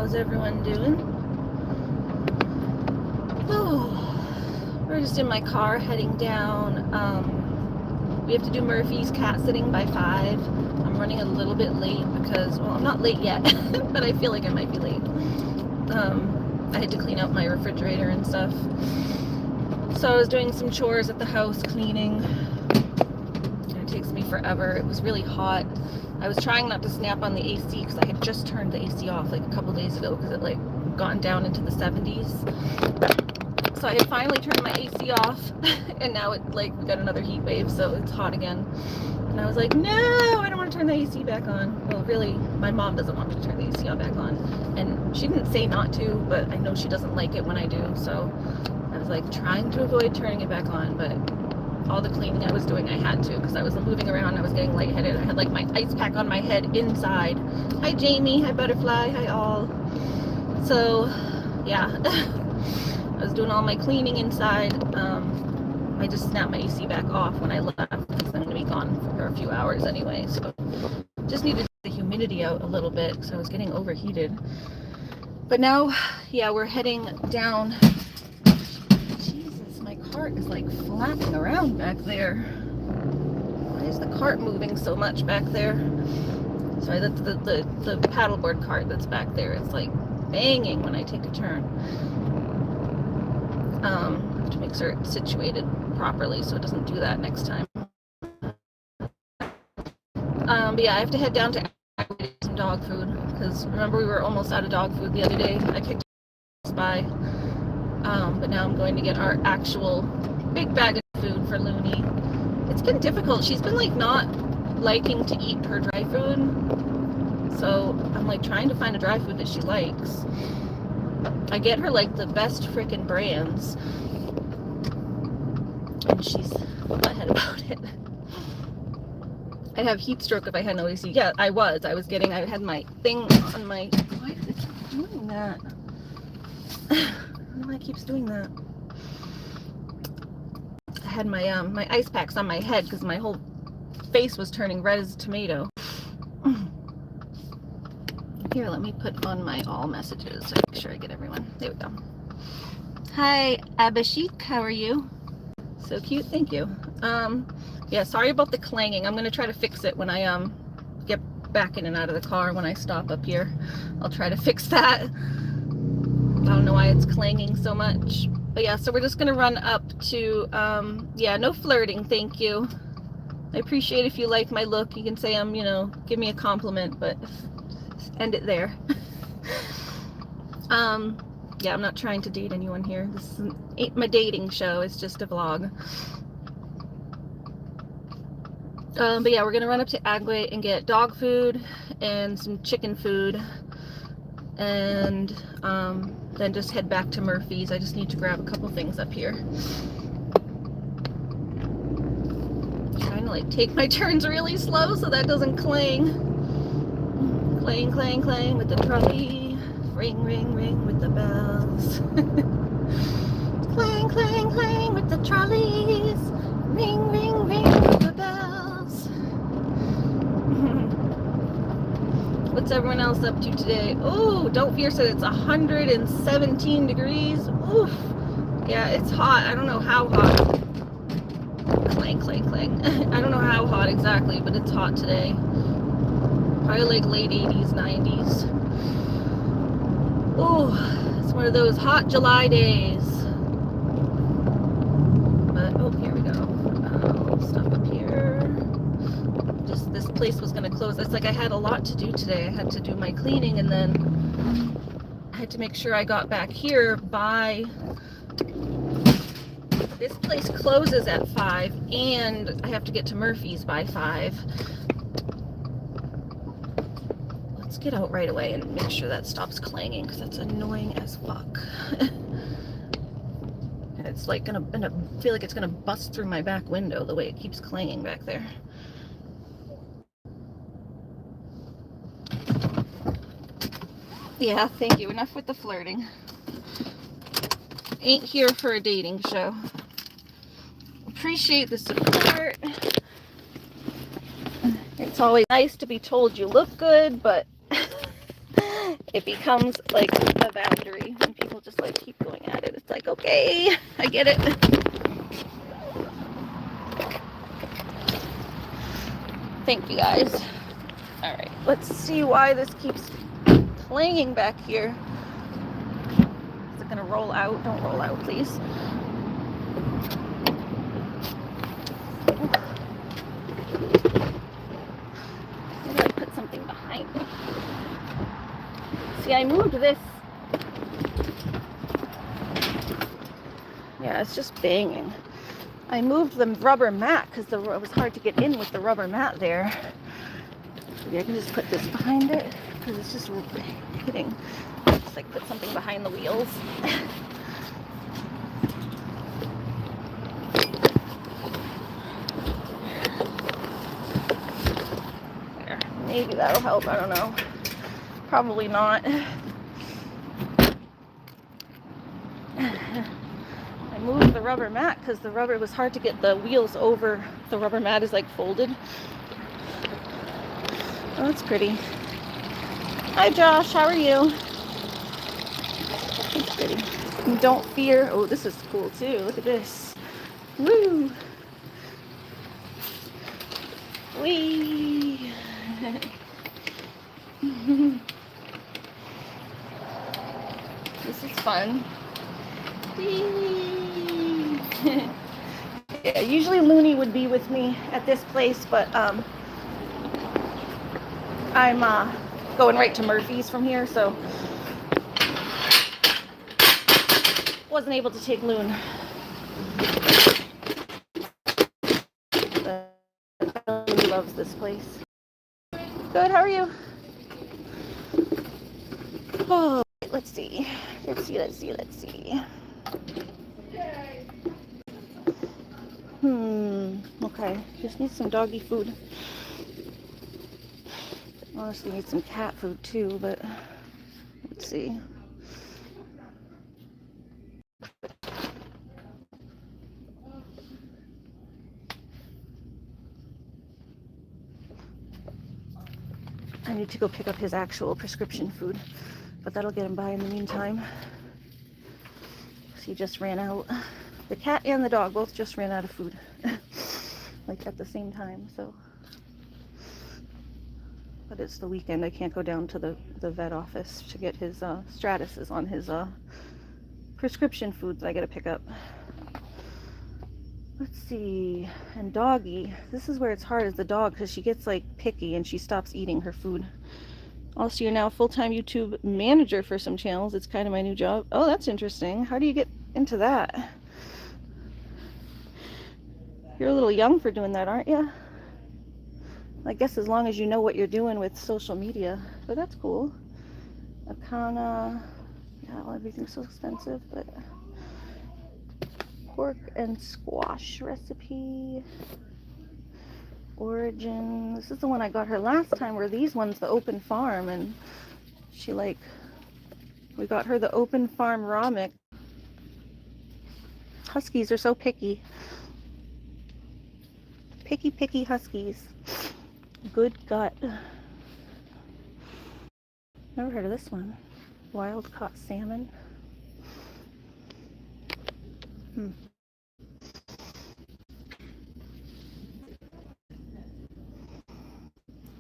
How's everyone doing? Oh, we're just in my car heading down. We have to do Murphy's cat sitting by 5. I'm running a little bit late because, well, I'm not late yet, but I feel like I might be late. I had to clean out my refrigerator and stuff. So I was doing some chores at the house, cleaning. And it takes me forever. It was really hot. I was trying not to snap on the AC because I had just turned the AC off like a couple days ago because it like gotten down into the 70s. So I had finally turned my AC off and now it like we got another heat wave, so it's hot again. And I was like, no, I don't want to turn the AC back on. Well, really, my mom doesn't want me to turn the AC back on. And she didn't say not to, but I know she doesn't like it when I do. So I was like trying to avoid turning it back on, but all the cleaning I was doing, I had to because I was moving around. I was getting lightheaded. I had like my ice pack on my head inside. Hi, Jamie. Hi, Butterfly. Hi, all. So, yeah. I was doing all my cleaning inside. I just snapped my AC back off when I left because I'm going to be gone for a few hours anyway. So, just needed the humidity out a little bit because I was getting overheated. But now, yeah, we're heading down. My cart is like flapping around back there. Why is the cart moving so much back there? Sorry, that's the paddleboard cart that's back there. It's like banging when I take a turn. To make sure it's situated properly so it doesn't do that next time. But yeah, I have to head down to get some dog food because remember we were almost out of dog food the other day. I picked by. But now I'm going to get our actual big bag of food for Looney. It's been difficult. She's been like not liking to eat her dry food. So I'm like trying to find a dry food that she likes. I get her like the best frickin' brands. And she's butthead about it. I'd have heat stroke if I had no AC. Yeah, I had my thing on my, why did it keep doing that? Why keeps doing that? I had my my ice packs on my head because my whole face was turning red as a tomato. Here, let me put on my all messages so I make sure I get everyone. There we go. Hi, Abhishek, how are you? So cute, thank you. Yeah, sorry about the clanging. I'm gonna try to fix it when I get back in and out of the car when I stop up here. I'll try to fix that. I don't know why it's clanging so much. But yeah, so we're just gonna run up to, yeah, no flirting, thank you. I appreciate if you like my look. You can say I'm, you know, give me a compliment, but end it there. Yeah, I'm not trying to date anyone here. This ain't my dating show, it's just a vlog. But yeah, we're gonna run up to Agway and get dog food and some chicken food. And then just head back to Murphy's. I just need to grab a couple things up here. Trying to like take my turns really slow so that doesn't clang. Clang, clang, clang with the trolley. Ring, ring, ring with the bells. Clang, clang, clang with the trolleys. Ring, ring, ring with the bells. What's everyone else up to today? Oh, Don't Fear said it's 117 degrees. Oof. Yeah, it's hot. I don't know how hot. Clang, clang, clang. I don't know how hot exactly, but it's hot today. Probably like late 80s, 90s. Oh, it's one of those hot July days. But, oh, here we go. I'll stop up here. Just this place was going to close. It's like I had a lot to do today. I had to do my cleaning and then I had to make sure I got back here by, this place closes at 5 and I have to get to Murphy's by 5. Let's get out right away and make sure that stops clanging because that's annoying as fuck. And it's like gonna feel like it's gonna bust through my back window the way it keeps clanging back there. Yeah, thank you. Enough with the flirting. Ain't here for a dating show. Appreciate the support. It's always nice to be told you look good, but it becomes like a boundary when people just like keep going at it. It's like, okay, I get it. Thank you guys. All right, let's see why this keeps clanging back here. Is it gonna roll out? Don't roll out, please. Maybe I put something behind me. See, I moved this. Yeah, it's just banging. I moved the rubber mat because it was hard to get in with the rubber mat there. Maybe I can just put this behind it because it's just hitting. Just like put something behind the wheels. There, maybe that'll help. I don't know. Probably not. I moved the rubber mat because the rubber was hard to get the wheels over. The rubber mat is like folded. Oh, that's pretty. Hi Josh, how are you? It's pretty. And don't fear. Oh, this is cool too. Look at this. Woo! Whee! This is fun. Yeah, usually Looney would be with me at this place, but I'm going right to Murphy's from here, so wasn't able to take Loon. He loves this place. Good, how are you? Oh, let's see. Okay, just need some doggy food. Honestly, need some cat food too, but let's see. I need to go pick up his actual prescription food, but that'll get him by in the meantime. He just ran out. The cat and the dog both just ran out of food, like at the same time, so. But it's the weekend, I can't go down to the vet office to get his, Stratus is on his, prescription food that I gotta pick up. Let's see, and doggy, this is where it's hard, is the dog, because she gets like picky and she stops eating her food. Also, you're now a full-time YouTube manager for some channels. It's kind of my new job. Oh, that's interesting. How do you get into that? You're a little young for doing that, aren't you? I guess as long as you know what you're doing with social media. But that's cool. Akana. Yeah, well, everything's so expensive, but pork and squash recipe. Origin. This is the one I got her last time, were these ones the open farm, and she like, we got her the open farm raw mix. Huskies are so picky. Picky huskies. Good gut. Never heard of this one. Wild caught salmon.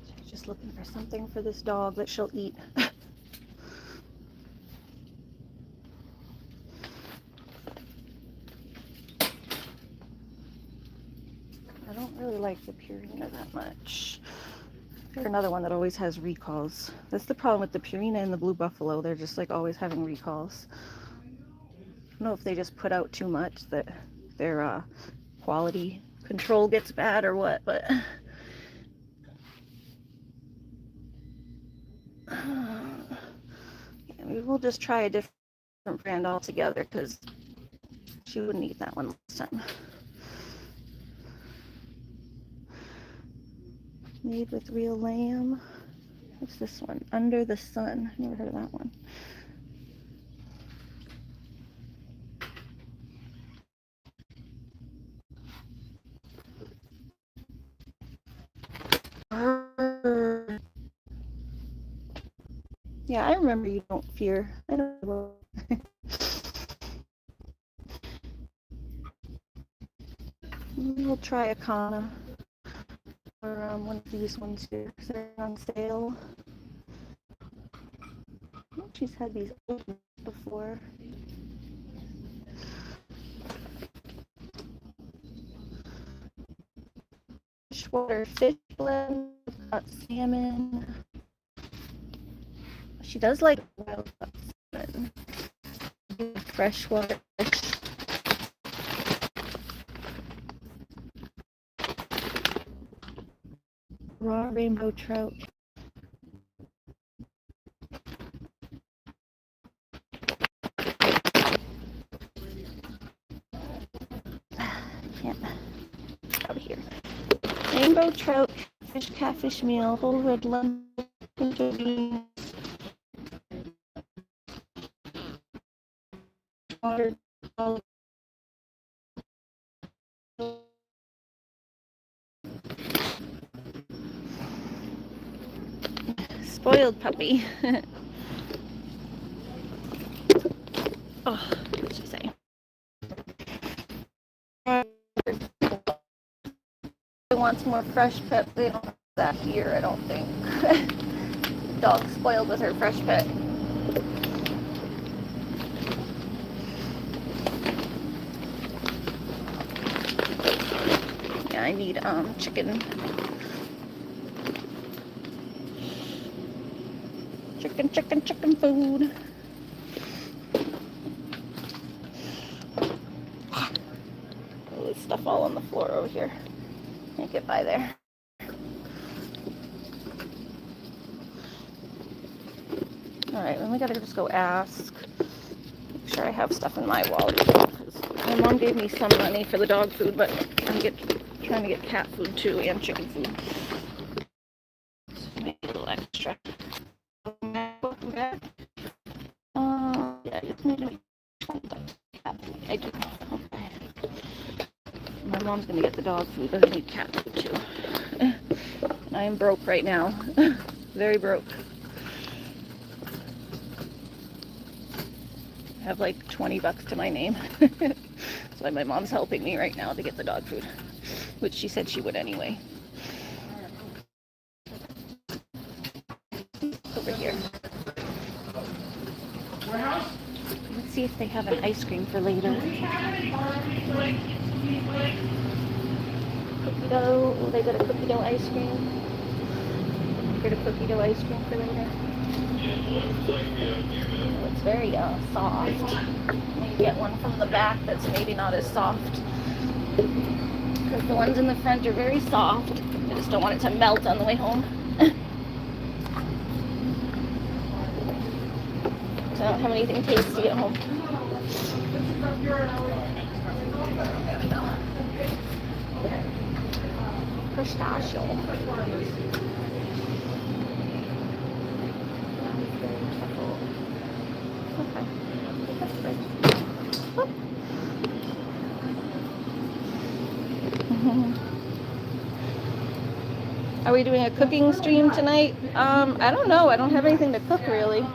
She's just looking for something for this dog that she'll eat. I don't really like the Purina that much. They're another one that always has recalls. That's the problem with the Purina and the Blue Buffalo. They're just like always having recalls. I don't know if they just put out too much that their quality control gets bad or what, but maybe we'll just try a different brand altogether because she wouldn't eat that one last time. Made with real lamb. What's this one? Under the Sun. Never heard of that one. Yeah, I remember you don't fear. I don't know. We'll try a Kana or one of these ones here. They're on sale. I think she's had these old ones before. Freshwater fish blend. We've got salmon. She does like wild salmon. Freshwater fish. Raw rainbow trout. Can't out here. Rainbow trout, fish, catfish meal, whole red lemon, pinto beans, water, spoiled puppy. Oh, what did she say? Wants more fresh pet. They don't have that here, I don't think. Dog spoiled with her fresh pet. Yeah, I need chicken. Chicken food. Oh, there's stuff all on the floor over here. Can't get by there. Alright, then we gotta just go ask. Make sure I have stuff in my wallet. My mom gave me some money for the dog food, but I'm trying to get cat food too and chicken food. So maybe a little extra. Yeah, it's maybe I do. Okay. My mom's gonna get the dog food, but I need cat food too. I am broke right now. Very broke. I have like 20 bucks to my name. So my mom's helping me right now to get the dog food, which she said she would anyway. Over here. Let's see if they have an ice cream for later. Cookie dough. Oh, they got a cookie dough ice cream. Get a cookie dough ice cream for later. Oh, it's very soft. Maybe get one from the back that's maybe not as soft. Because the ones in the front are very soft. I just don't want it to melt on the way home. So I don't have anything tasty at home. Pistachio. Okay. That's good. Oh. Are we doing a cooking stream tonight? I don't know. I don't have anything to cook really.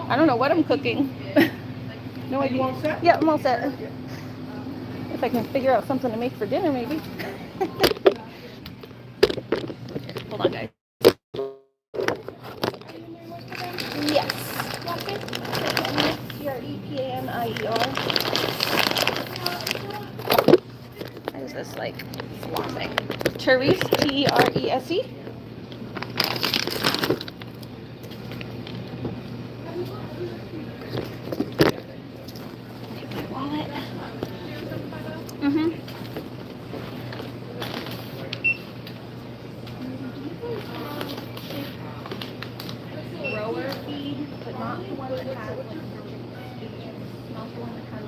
I don't know what I'm cooking. No idea. You all set? Yeah, I'm all set. If I can figure out something to make for dinner, maybe. Hold on, guys. Yes. T-R-E-P-A-N-I-E-R. What is this like? Flossing. Therese, T-E-R-E-S-E. Take my wallet. Grower feed, but not the one that has not the one that has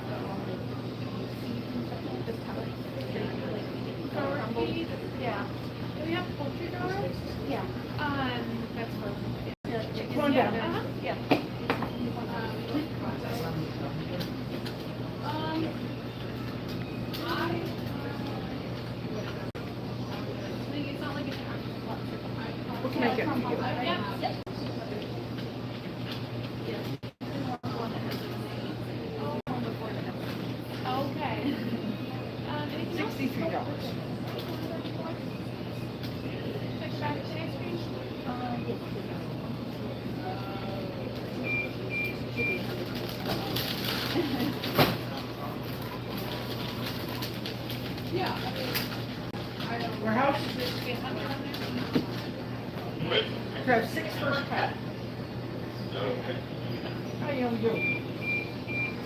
just have grower feed. Yeah. Do we have poultry growers? Yeah. That's for chickens. Going down. Yeah. What can I get for you? Yeah. $63. Yeah. Your house is supposed to be 100 on there? Grab 6 first cut. How you doing?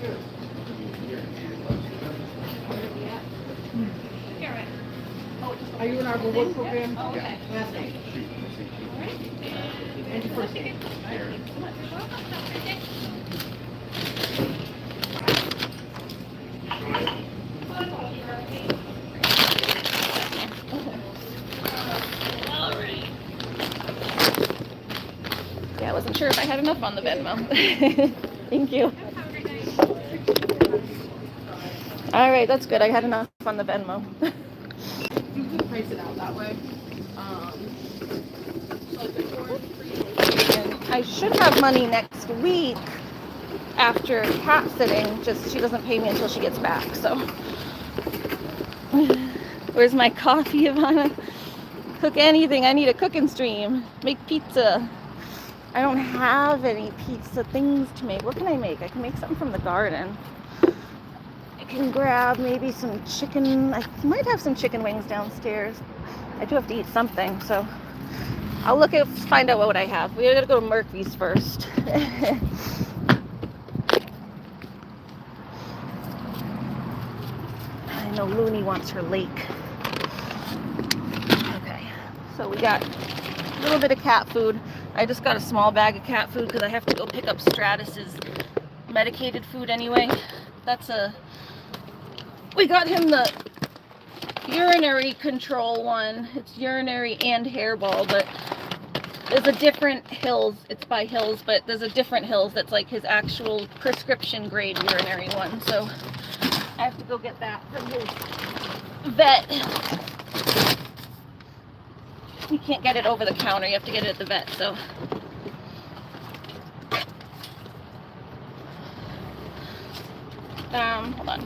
Good. Are you in our reward program? Oh, okay. Last name. All right. And your first name. Yeah, I wasn't sure if I had enough on the Venmo. Thank you. All right, that's good. I had enough on the Venmo. You can price it out that way. And I should have money next week after cat sitting. Just she doesn't pay me until she gets back. So, where's my coffee, Ivana? Cook anything. I need a cooking stream. Make pizza. I don't have any pizza things to make. What can I make? I can make something from the garden. I can grab maybe some chicken. I might have some chicken wings downstairs. I do have to eat something, so I'll find out what I have. We gotta go to Murphy's first. I know Looney wants her lake. Okay, so we got a little bit of cat food. I just got a small bag of cat food because I have to go pick up Stratus's medicated food anyway. We got him the urinary control one. It's urinary and hairball, but there's a different Hills. It's by Hills, but there's a different Hills that's like his actual prescription grade urinary one. So I have to go get that from his vet. You can't get it over the counter. You have to get it at the vet. So hold on.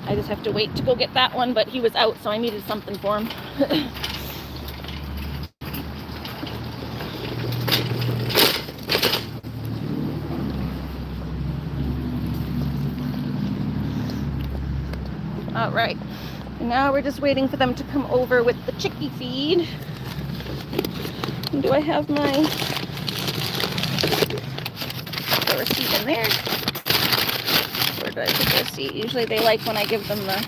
I just have to wait to go get that one, but he was out, so I needed something for him. All right, and now we're just waiting for them to come over with the chickie feed. Do I have my receipt in there? Where did I put the receipt? Usually they like when I give them the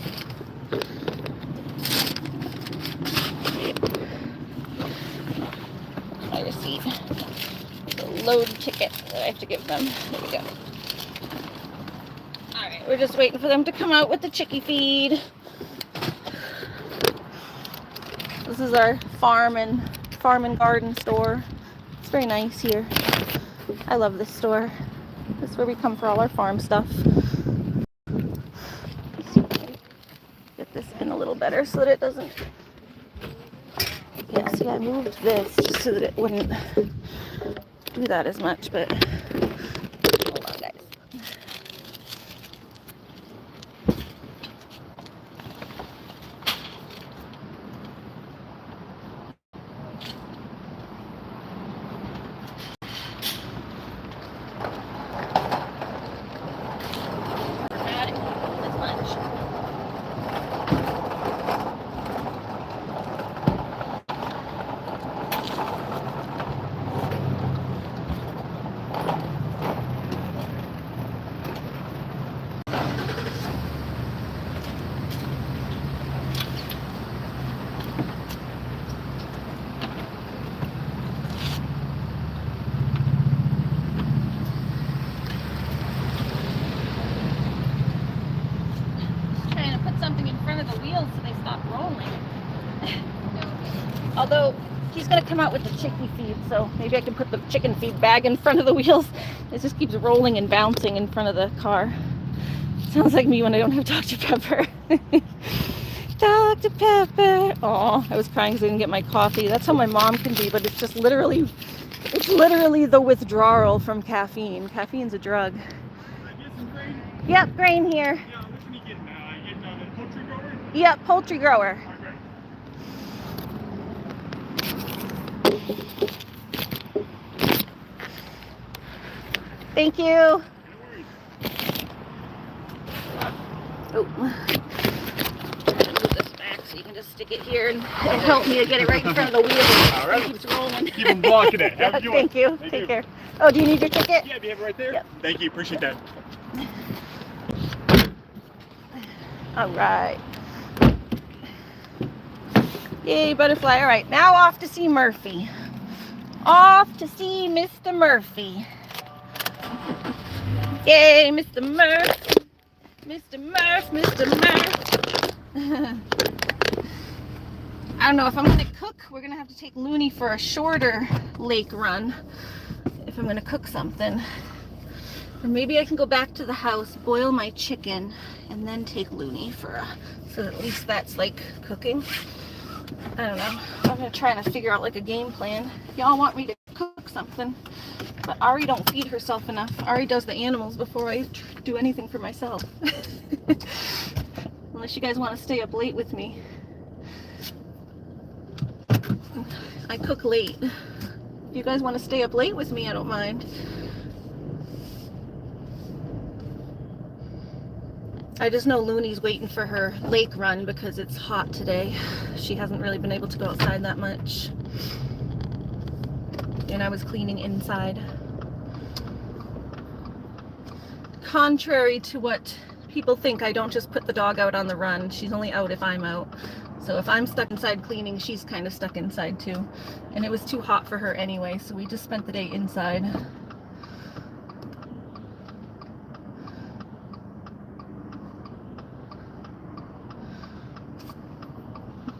my receipt. The load ticket that I have to give them. There we go. Alright, we're just waiting for them to come out with the chickie feed. This is our farm and garden store. It's very nice here. I love this store. This is where we come for all our farm stuff. Get this in a little better so that it doesn't. Yeah, see, I moved this just so that it wouldn't do that as much, but hold on, guys. Something in front of the wheels so they stop rolling. Although he's gonna come out with the chicken feed, so maybe I can put the chicken feed bag in front of the wheels. It just keeps rolling and bouncing in front of the car. Sounds like me when I don't have Dr. Pepper. Dr. Pepper. Oh, I was crying because I didn't get my coffee. That's how my mom can be, but it's just literally the withdrawal from caffeine. Caffeine's a drug. Yep, grain here. Yeah, which one are you getting? You getting the poultry grower? Yep, poultry grower. Thank you. No worries. Oh. Move this back so you can just stick it here and it'll help me to get it right in front of the wheel. All right. It keeps rolling. Keep them blocking it. Yeah, thank you. Take care. Oh, do you need your ticket? Yeah, do you have it right there? Yep. Thank you. Appreciate that. All right. Yay, butterfly. All right, now off to see Murphy. Off to see Mr. Murphy. Yay, Mr. Murph. Mr. Murph, Mr. Murph. I don't know if I'm gonna cook. We're gonna have to take Looney for a shorter lake run if I'm gonna cook something. Or maybe I can go back to the house, boil my chicken, and then take Looney for a, so at least that's like cooking. I don't know. I'm gonna try to figure out like a game plan. Y'all want me to cook something, but Ari don't feed herself enough. Ari does the animals before I do anything for myself. Unless you guys want to stay up late with me. I cook late. If you guys want to stay up late with me, I don't mind. I just know Looney's waiting for her lake run because it's hot today. She hasn't really been able to go outside that much. And I was cleaning inside. Contrary to what people think, I don't just put the dog out on the run. She's only out if I'm out. So if I'm stuck inside cleaning, she's kind of stuck inside too. And it was too hot for her anyway, so we just spent the day inside.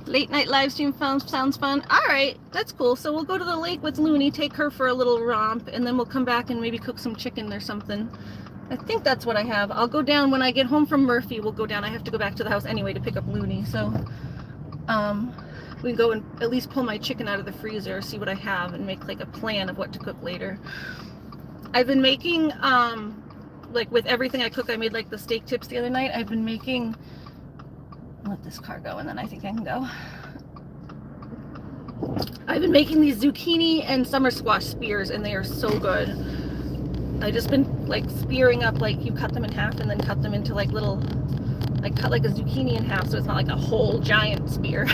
Late night live stream sounds fun. All right, that's cool. So we'll go to the lake with Looney, take her for a little romp, and then we'll come back and maybe cook some chicken or something. I think that's what I have. I'll go down when I get home from Murphy. We'll go down. I have to go back to the house anyway to pick up Looney. So we can go and at least pull my chicken out of the freezer, see what I have, and make like a plan of what to cook later. I've been making, like with everything I cook, I made like the steak tips the other night. I've been making, let this car go and then I think I can go. I've been making these zucchini and summer squash spears and they are so good. I've just been like spearing up, like you cut them in half and then cut them into like little, like cut like a zucchini in half so it's not like a whole giant spear,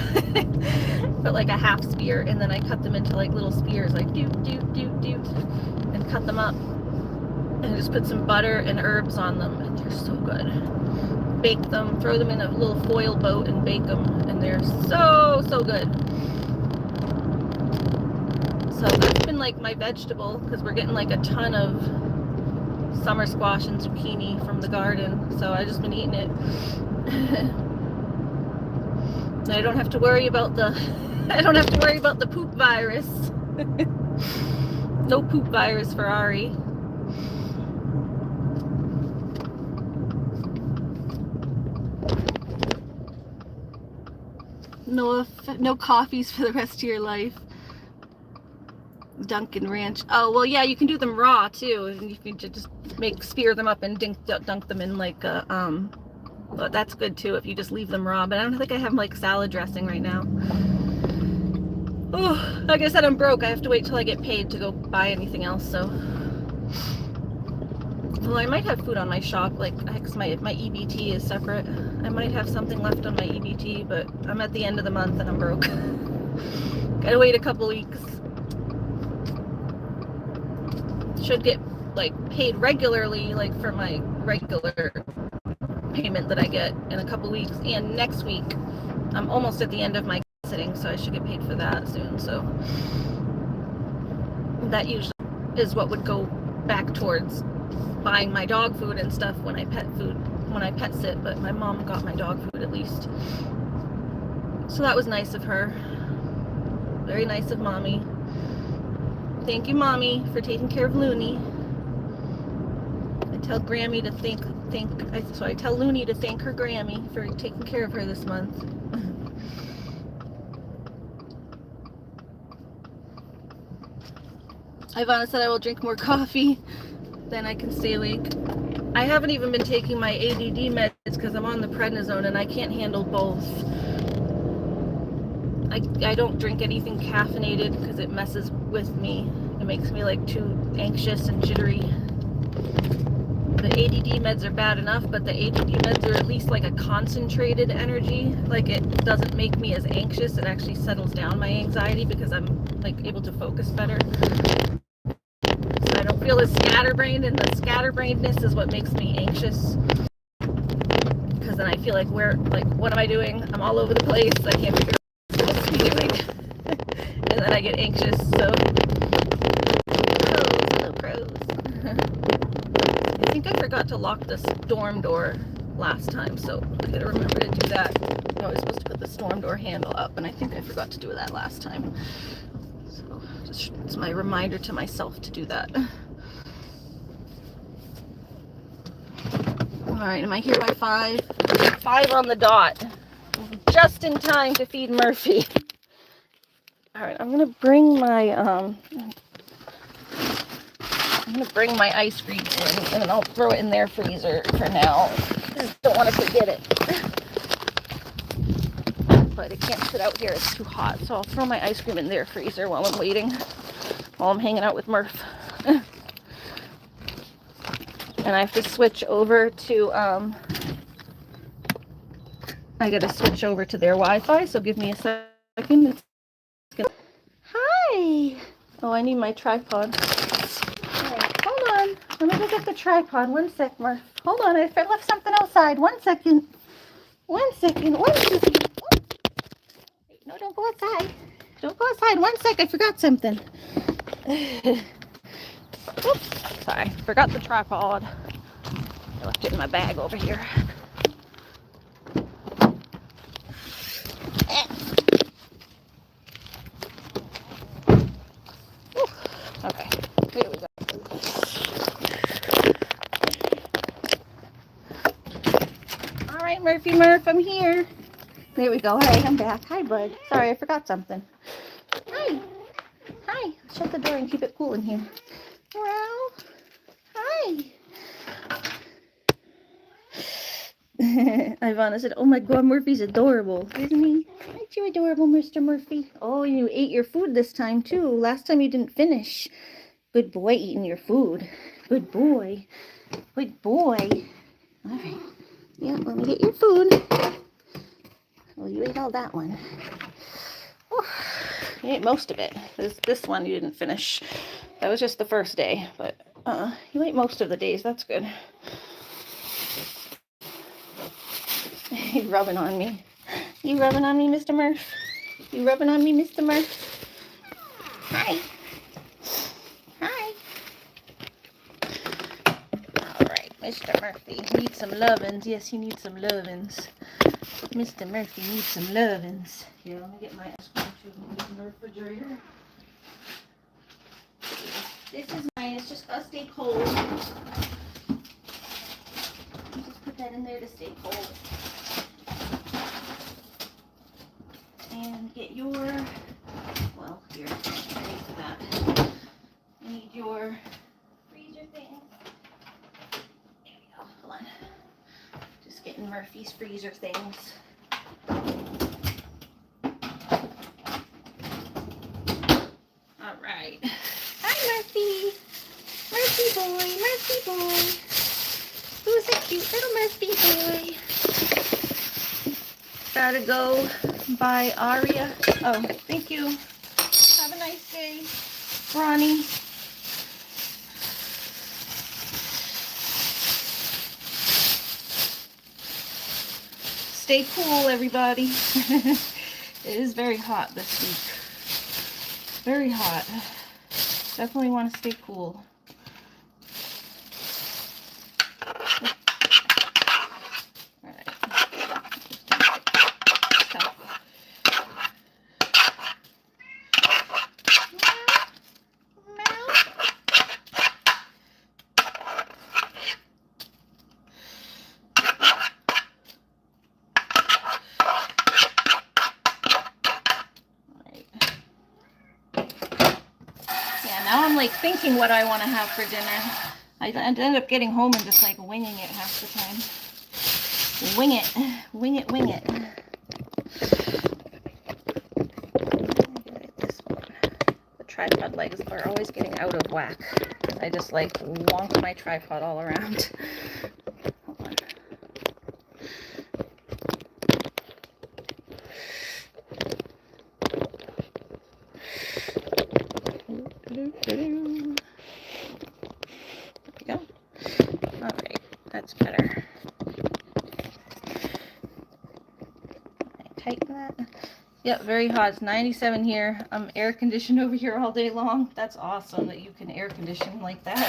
but like a half spear, and then I cut them into like little spears, like do, and cut them up. And just put some butter and herbs on them and they're so good. Bake them, throw them in a little foil boat and bake them, and they're so good. So that's been like my vegetable, because we're getting like a ton of summer squash and zucchini from the garden, so I've just been eating it. I don't have to worry about the poop virus. No poop virus for Ari. No coffees for the rest of your life. Dunkin' Ranch. Oh, well, yeah, you can do them raw too. And you can just spear them up and dunk them in like a, but that's good too if you just leave them raw. But I don't think I have like salad dressing right now. Oh, like I said, I'm broke. I have to wait till I get paid to go buy anything else. So, well, I might have food on my shop, like, because my EBT is separate. I might have something left on my EBT, but I'm at the end of the month and I'm broke. Gotta wait a couple weeks. Should get like paid regularly, like for my regular payment that I get in a couple weeks. And next week, I'm almost at the end of my sitting, so I should get paid for that soon. So that usually is what would go back towards buying my dog food and stuff when I pet sit, but my mom got my dog food at least. So that was nice of her. Very nice of Mommy. Thank you, Mommy, for taking care of Looney. I tell Grammy to so I tell Looney to thank her Grammy for taking care of her this month. Ivana said I will drink more coffee, then I can stay awake. I haven't even been taking my ADD meds because I'm on the prednisone and I can't handle both. I don't drink anything caffeinated because it messes with me. It makes me like too anxious and jittery. The ADD meds are bad enough, but the ADD meds are at least like a concentrated energy. Like it doesn't make me as anxious. It actually settles down my anxiety because I'm like able to focus better. So I don't feel as scatterbrained, and the scatterbrainedness is what makes me anxious. Because then I feel like what am I doing? I'm all over the place. I can't figure out what I'm supposed to be doing. And then I get anxious. So crows, hello crows. I think I forgot to lock the storm door last time, so I gotta remember to do that. I was supposed to put the storm door handle up, and I think I forgot to do that last time. So it's my reminder to myself to do that. Alright, am I here by 5? 5 on the dot. Just in time to feed Murphy. Alright, I'm gonna bring my ice cream in, and then I'll throw it in their freezer for now. I don't want to forget it. But it can't sit out here, it's too hot. So I'll throw my ice cream in their freezer while I'm waiting, while I'm hanging out with Murph. And I have to switch over to, I gotta switch over to their Wi-Fi, so give me a second. Hi! Oh, I need my tripod. Alright, hold on. Let me go get the tripod. 1 sec, Murph. Hold on, I left something outside. 1 second. 1 second. 1 second. Wait, no, don't go outside. Don't go outside. 1 sec, I forgot something. Oops, sorry. Forgot the tripod. I left it in my bag over here. Okay, here we go. All right, Murph, I'm here. There we go. Hey, I'm back. Hi, bud. Sorry, I forgot something. Hi. Hi. Shut the door and keep it cool in here. Well, hi. Ivana said, oh my God, Murphy's adorable, isn't he? Aren't you adorable, Mr. Murphy? Oh, you ate your food this time, too. Last time you didn't finish. Good boy eating your food. Good boy. Good boy. All right. Yeah, let me get your food. Oh, you ate all that one. Oh, you ate most of it. This one you didn't finish. That was just the first day, but you ate most of the days. That's good. He's rubbing on me. You rubbing on me, Mr. Murph? You rubbing on me, Mr. Murph? Hi. Hi. All right, Mr. Murphy needs some lovin's. Yes, he needs some lovin's. Mr. Murphy needs some lovin's. Here, let me get my ice cream tube in the refrigerator. This is mine. It's just gotta stay cold. Just put that in there to stay cold. And get your, well, here, I need that. I need your freezer thing. There we go, hold on. Just getting Murphy's freezer things. All right. Hi, Murphy. Murphy boy, Murphy boy. Who's a cute little Murphy boy? Gotta go by Aria. Oh, thank you. Have a nice day, Ronnie. Stay cool, everybody. It is very hot this week. Very hot. Definitely want to stay cool. Now I'm like thinking what I want to have for dinner. I ended up getting home and just like winging it half the time. Wing it, wing it, wing it. This one. The tripod legs are always getting out of whack. I just like wonk my tripod all around. Hold on. There we go. All right, that's better. Tighten that. Yep, very hot. It's 97 here. I'm air conditioned over here all day long. That's awesome that you can air condition like that.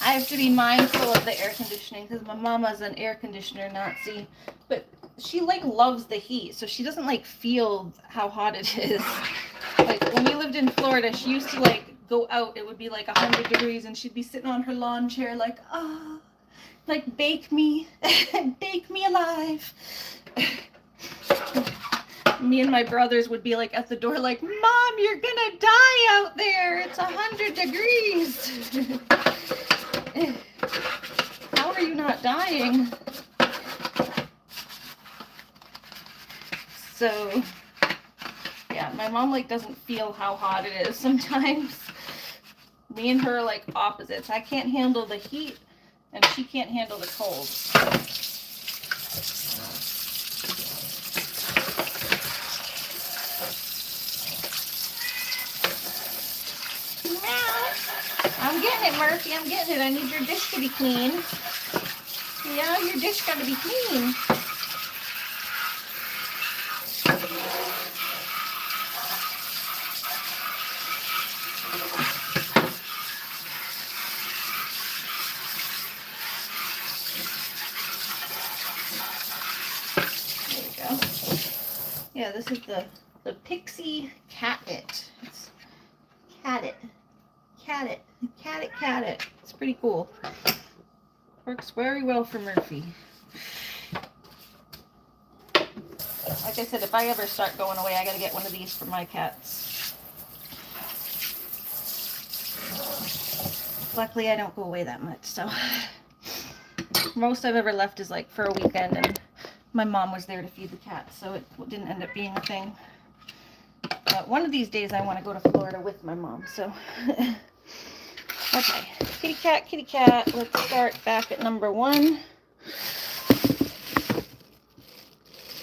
I have to be mindful of the air conditioning because my mama's an air conditioner Nazi, but she like loves the heat, so she doesn't like feel how hot it is. Like when we lived in Florida, she used to like go out, it would be like 100 degrees and she'd be sitting on her lawn chair like, ah, like bake me, bake me alive. Me and my brothers would be like at the door like, Mom, you're gonna die out there, it's 100 degrees. How are you not dying? So yeah, my mom like doesn't feel how hot it is sometimes. Me and her are like opposites. I can't handle the heat and she can't handle the cold. I'm getting it, Murphy. I'm getting it. I need your dish to be clean. Yeah, your dish got to be clean. Yeah, this is the Pixie Cat It. It's Cat It. Cat It. Cat It, Cat It. It's pretty cool. Works very well for Murphy. Like I said, if I ever start going away, I gotta get one of these for my cats. Luckily, I don't go away that much, so. Most I've ever left is like for a weekend, and my mom was there to feed the cats, so it didn't end up being a thing. But one of these days I want to go to Florida with my mom, so. Okay, kitty cat. Let's start back at number 1.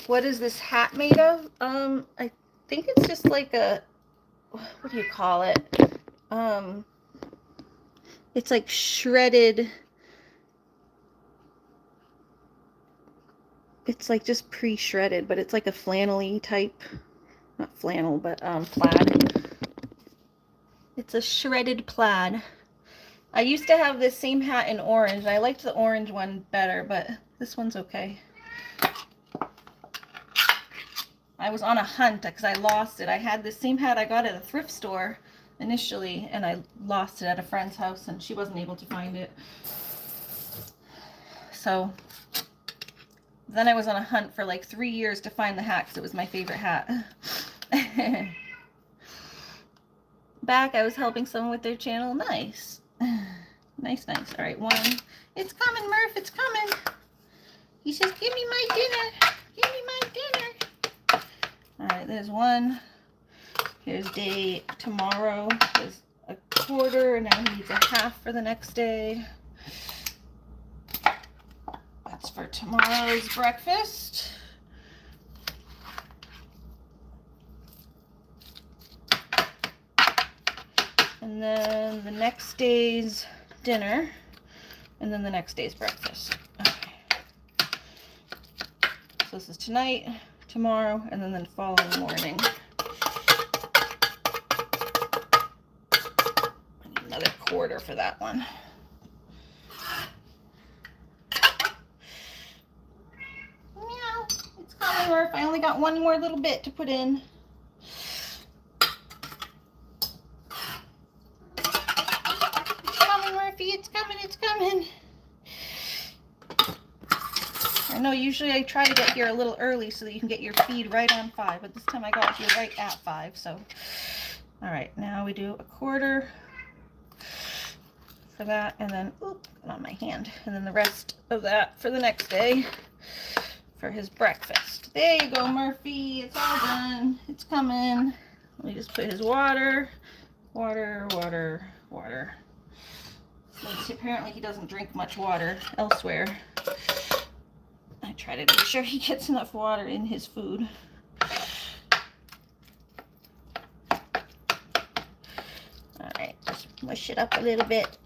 What is this hat made of? I think it's just like a, what do you call it? It's like shredded. It's like just pre-shredded, but it's like a flannel-y type. Not flannel, but plaid. It's a shredded plaid. I used to have this same hat in orange, and I liked the orange one better, but this one's okay. I was on a hunt because I lost it. I had this same hat I got at a thrift store initially, and I lost it at a friend's house, and she wasn't able to find it. So then I was on a hunt for like 3 years to find the hat because it was my favorite hat. Back, I was helping someone with their channel. Nice. Nice. All right, 1. It's coming, Murph. It's coming. He says, give me my dinner. Give me my dinner. All right, there's 1. Here's day tomorrow. There's a quarter, and now he needs a half for the next day. That's for tomorrow's breakfast. And then the next day's dinner, and then the next day's breakfast. Okay. So this is tonight, tomorrow, and then the following morning. I need another quarter for that one. Meow. It's coming, Murph. I only got 1 more little bit to put in. It's coming. know usually I try to get here a little early so that you can get your feed right on 5, but this time I got here right at 5, so. All right, now we do a quarter for that, and then, oop, on my hand, and then the rest of that for the next day for his breakfast. There you go, Murphy, it's all done, it's coming. Let me just put his water, water. Since apparently he doesn't drink much water elsewhere, I try to make sure he gets enough water in his food. Alright, just mush it up a little bit.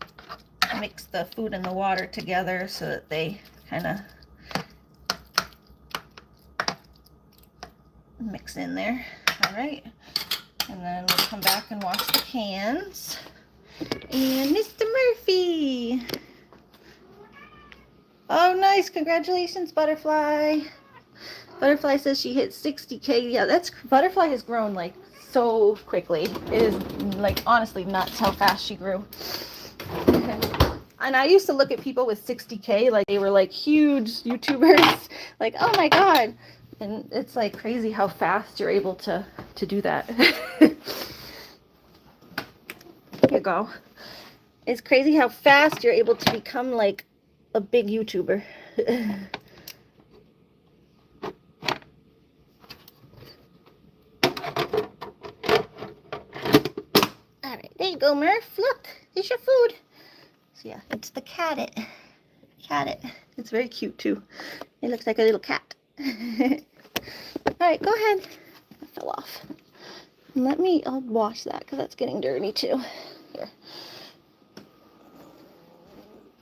Mix the food and the water together so that they kind of mix in there. Alright, and then we'll come back and wash the cans. And Mr. Murphy! Oh, nice! Congratulations, Butterfly! Butterfly says she hit 60K. Yeah, Butterfly has grown like so quickly. It is like honestly nuts how fast she grew. And I used to look at people with 60K like they were like huge YouTubers. Like, oh my god. And it's like crazy how fast you're able to do that. Here you go. It's crazy how fast you're able to become like a big YouTuber. Alright, there you go, Murph. Look, here's your food. So yeah, it's the cat it. It's very cute too. It looks like a little cat. Alright, go ahead. I fell off. I'll wash that because that's getting dirty too. Here.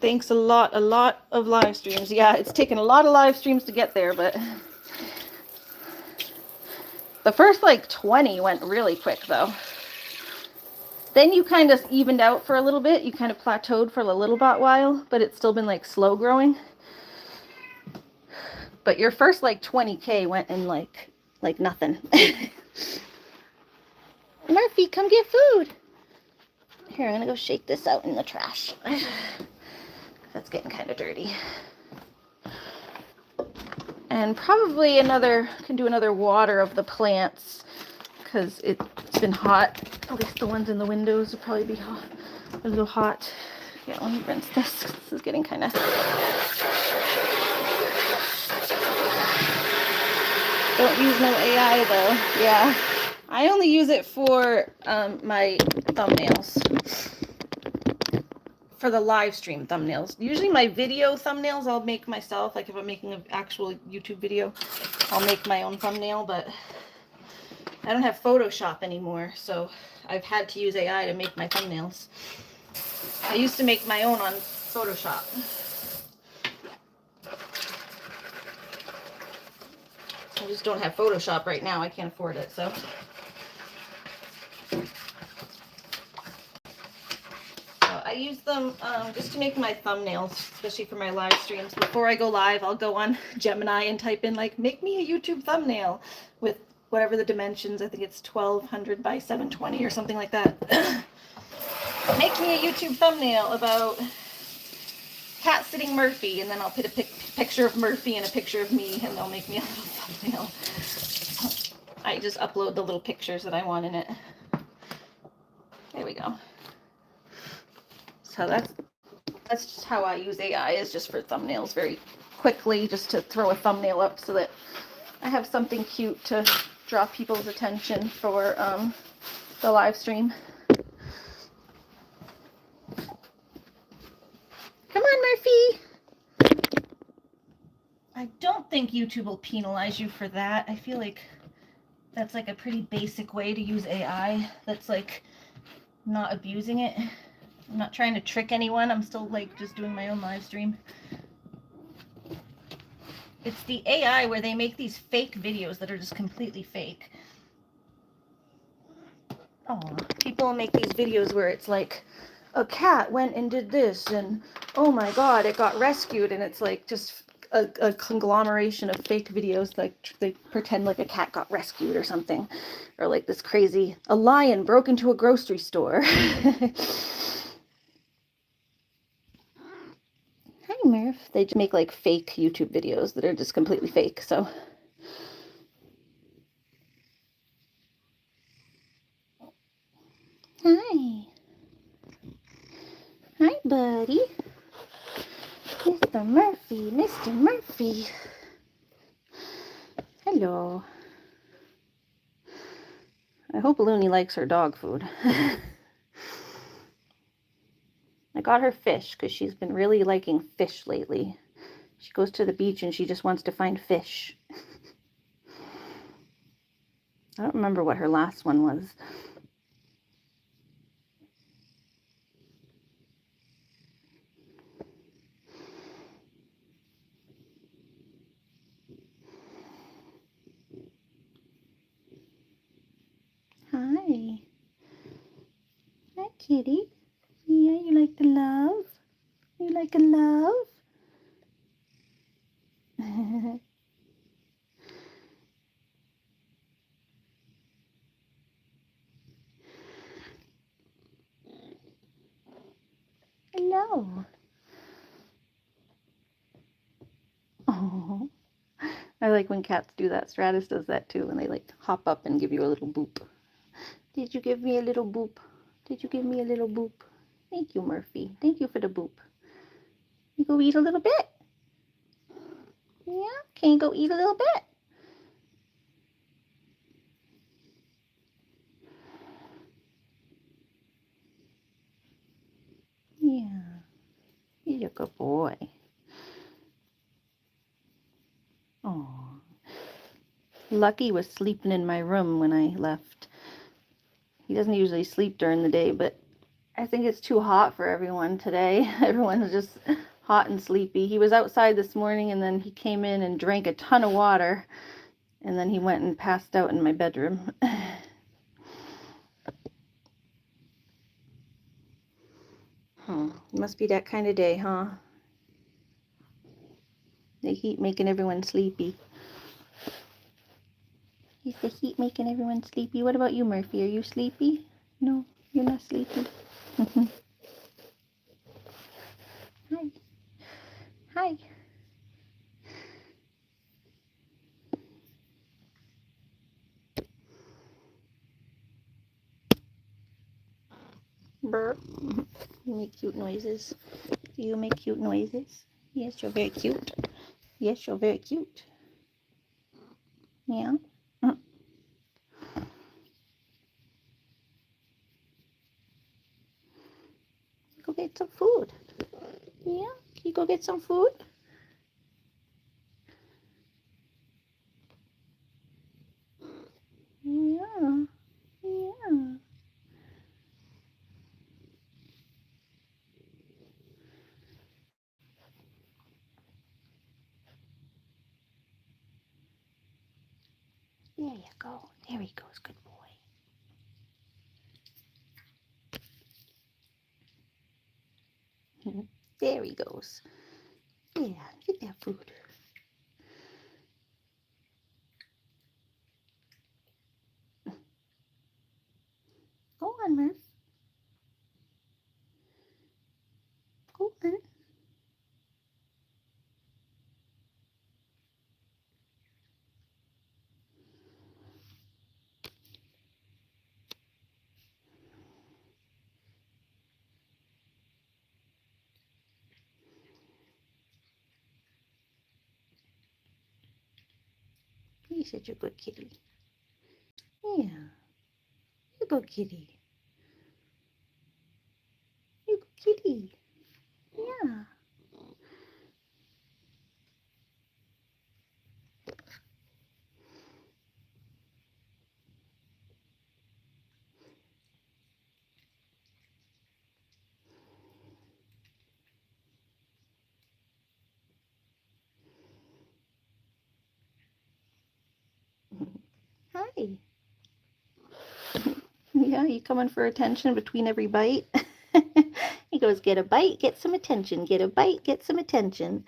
Thanks a lot of live streams. Yeah, it's taken a lot of live streams to get there, but the first like 20 went really quick though. Then you kind of evened out for a little bit. You kind of plateaued for a little while, but it's still been like slow growing. But your first like 20K went in like nothing. Murphy, come get food. Here, I'm gonna go shake this out in the trash. That's getting kind of dirty. And probably can do another water of the plants because it's been hot. At least the ones in the windows will probably be a little hot. Yeah, let me rinse this. This is getting kind of... Don't use no AI though. Yeah. I only use it for my thumbnails. For the live stream thumbnails. Usually my video thumbnails I'll make myself. Like if I'm making an actual YouTube video, I'll make my own thumbnail, but I don't have Photoshop anymore, so I've had to use AI to make my thumbnails. I used to make my own on Photoshop. I just don't have Photoshop right now. I can't afford it, so. I use them just to make my thumbnails, especially for my live streams. Before I go live, I'll go on Gemini and type in like, make me a YouTube thumbnail with whatever the dimensions. I think it's 1200 by 720 or something like that. Make me a YouTube thumbnail about cat sitting Murphy, and then I'll put a picture of Murphy and a picture of me, and they'll make me a little thumbnail. I just upload the little pictures that I want in it. There we go. So that's just how I use AI, is just for thumbnails very quickly, just to throw a thumbnail up so that I have something cute to draw people's attention for the live stream. Come on, Murphy. I don't think YouTube will penalize you for that. I feel like that's like a pretty basic way to use AI. That's like not abusing it. I'm not trying to trick anyone. I'm still like just doing my own live stream. It's the AI where they make these fake videos that are just completely fake. Oh, people make these videos where it's like a cat went and did this, and oh my god, it got rescued, and it's like just a conglomeration of fake videos. Like they pretend like a cat got rescued or something, or like this crazy, a lion broke into a grocery store. Hi, Murph. They just make like fake YouTube videos that are just completely fake, so. Hi. Hi, buddy. Mr. Murphy, Mr. Murphy. Hello. I hope Looney likes her dog food. I got her fish because she's been really liking fish lately. She goes to the beach and she just wants to find fish. I don't remember what her last one was. Hi. Hi, kitty. Yeah, you like the love? You like a love? Hello. Oh, I like when cats do that. Stratus does that too, when they like hop up and give you a little boop. Did you give me a little boop? Did you give me a little boop? Thank you, Murphy. Thank you for the boop. You go eat a little bit? Yeah? Can you go eat a little bit? Yeah. You're a good boy. Oh. Lucky was sleeping in my room when I left. He doesn't usually sleep during the day, but I think it's too hot for everyone today. Everyone's just hot and sleepy. He was outside this morning and then he came in and drank a ton of water and then he went and passed out in my bedroom. Must be that kind of day, huh? The heat making everyone sleepy. Is the heat making everyone sleepy? What about you, Murphy? Are you sleepy? No, you're not sleepy. Hi. Hi. Burp. You make cute noises. Do you make cute noises? Yes, you're very cute. Yes, you're very cute. Yeah. Go get some food. Yeah. Can you go get some food? Yeah. Yeah. There you go. There he goes. Good boy. There he goes. Yeah. Get that food. Go on, Murph. Go on. You're such a good kitty. Yeah. You're a good kitty. You're a good kitty. Yeah. Hi. Yeah, you coming for attention between every bite? He goes, get a bite, get some attention. Get a bite, get some attention.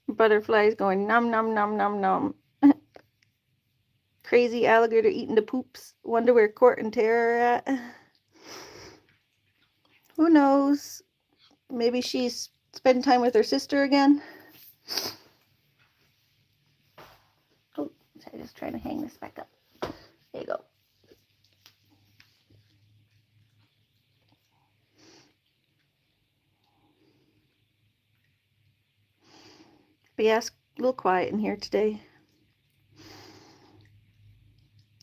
Butterflies going nom nom nom nom nom. Crazy alligator eating the poops. Wonder where Court and Tara are at. Who knows? Maybe she's Spend time with her sister again? Oh, I'm just trying to hang this back up. There you go. But yeah, it's a little quiet in here today.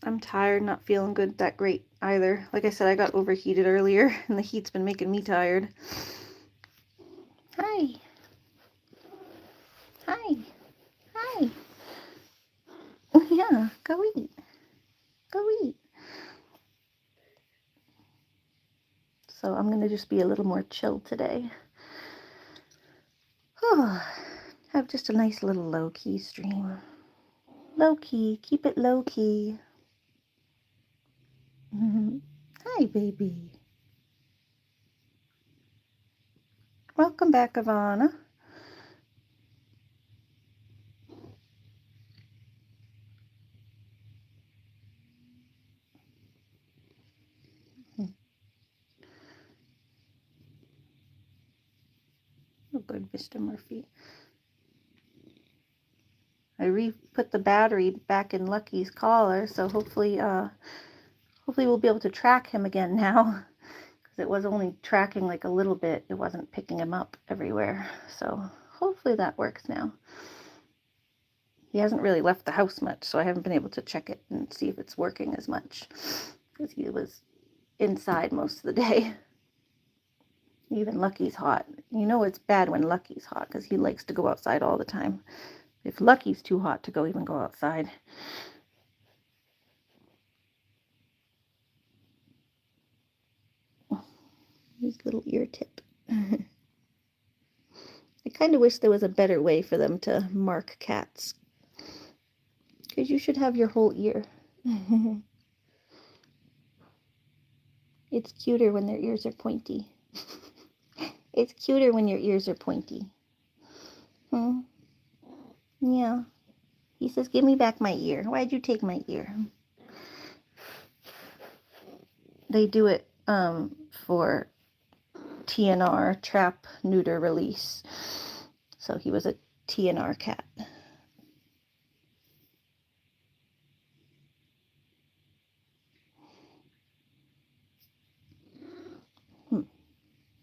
I'm tired, not feeling good that great either. Like I said, I got overheated earlier, and the heat's been making me tired. Hi. Hi. Hi. Yeah, go eat. Go eat. So I'm going to just be a little more chill today. Oh, have just a nice little low-key stream. Low-key. Keep it low-key. Hi, baby. Welcome back, Ivana. Oh, good, Mr. Murphy. I re-put the battery back in Lucky's collar, so hopefully we'll be able to track him again now. Because it was only tracking like a little bit. It wasn't picking him up everywhere. So hopefully that works now. He hasn't really left the house much, so I haven't been able to check it and see if it's working as much. Because he was inside most of the day. Even Lucky's hot. You know it's bad when Lucky's hot because he likes to go outside all the time. If Lucky's too hot to go even go outside. His little ear tip. I kind of wish there was a better way for them to mark cats. Because you should have your whole ear. It's cuter when their ears are pointy. It's cuter when your ears are pointy. Yeah. He says, give me back my ear. Why'd you take my ear? They do it for TNR, trap, neuter, release. So he was a TNR cat.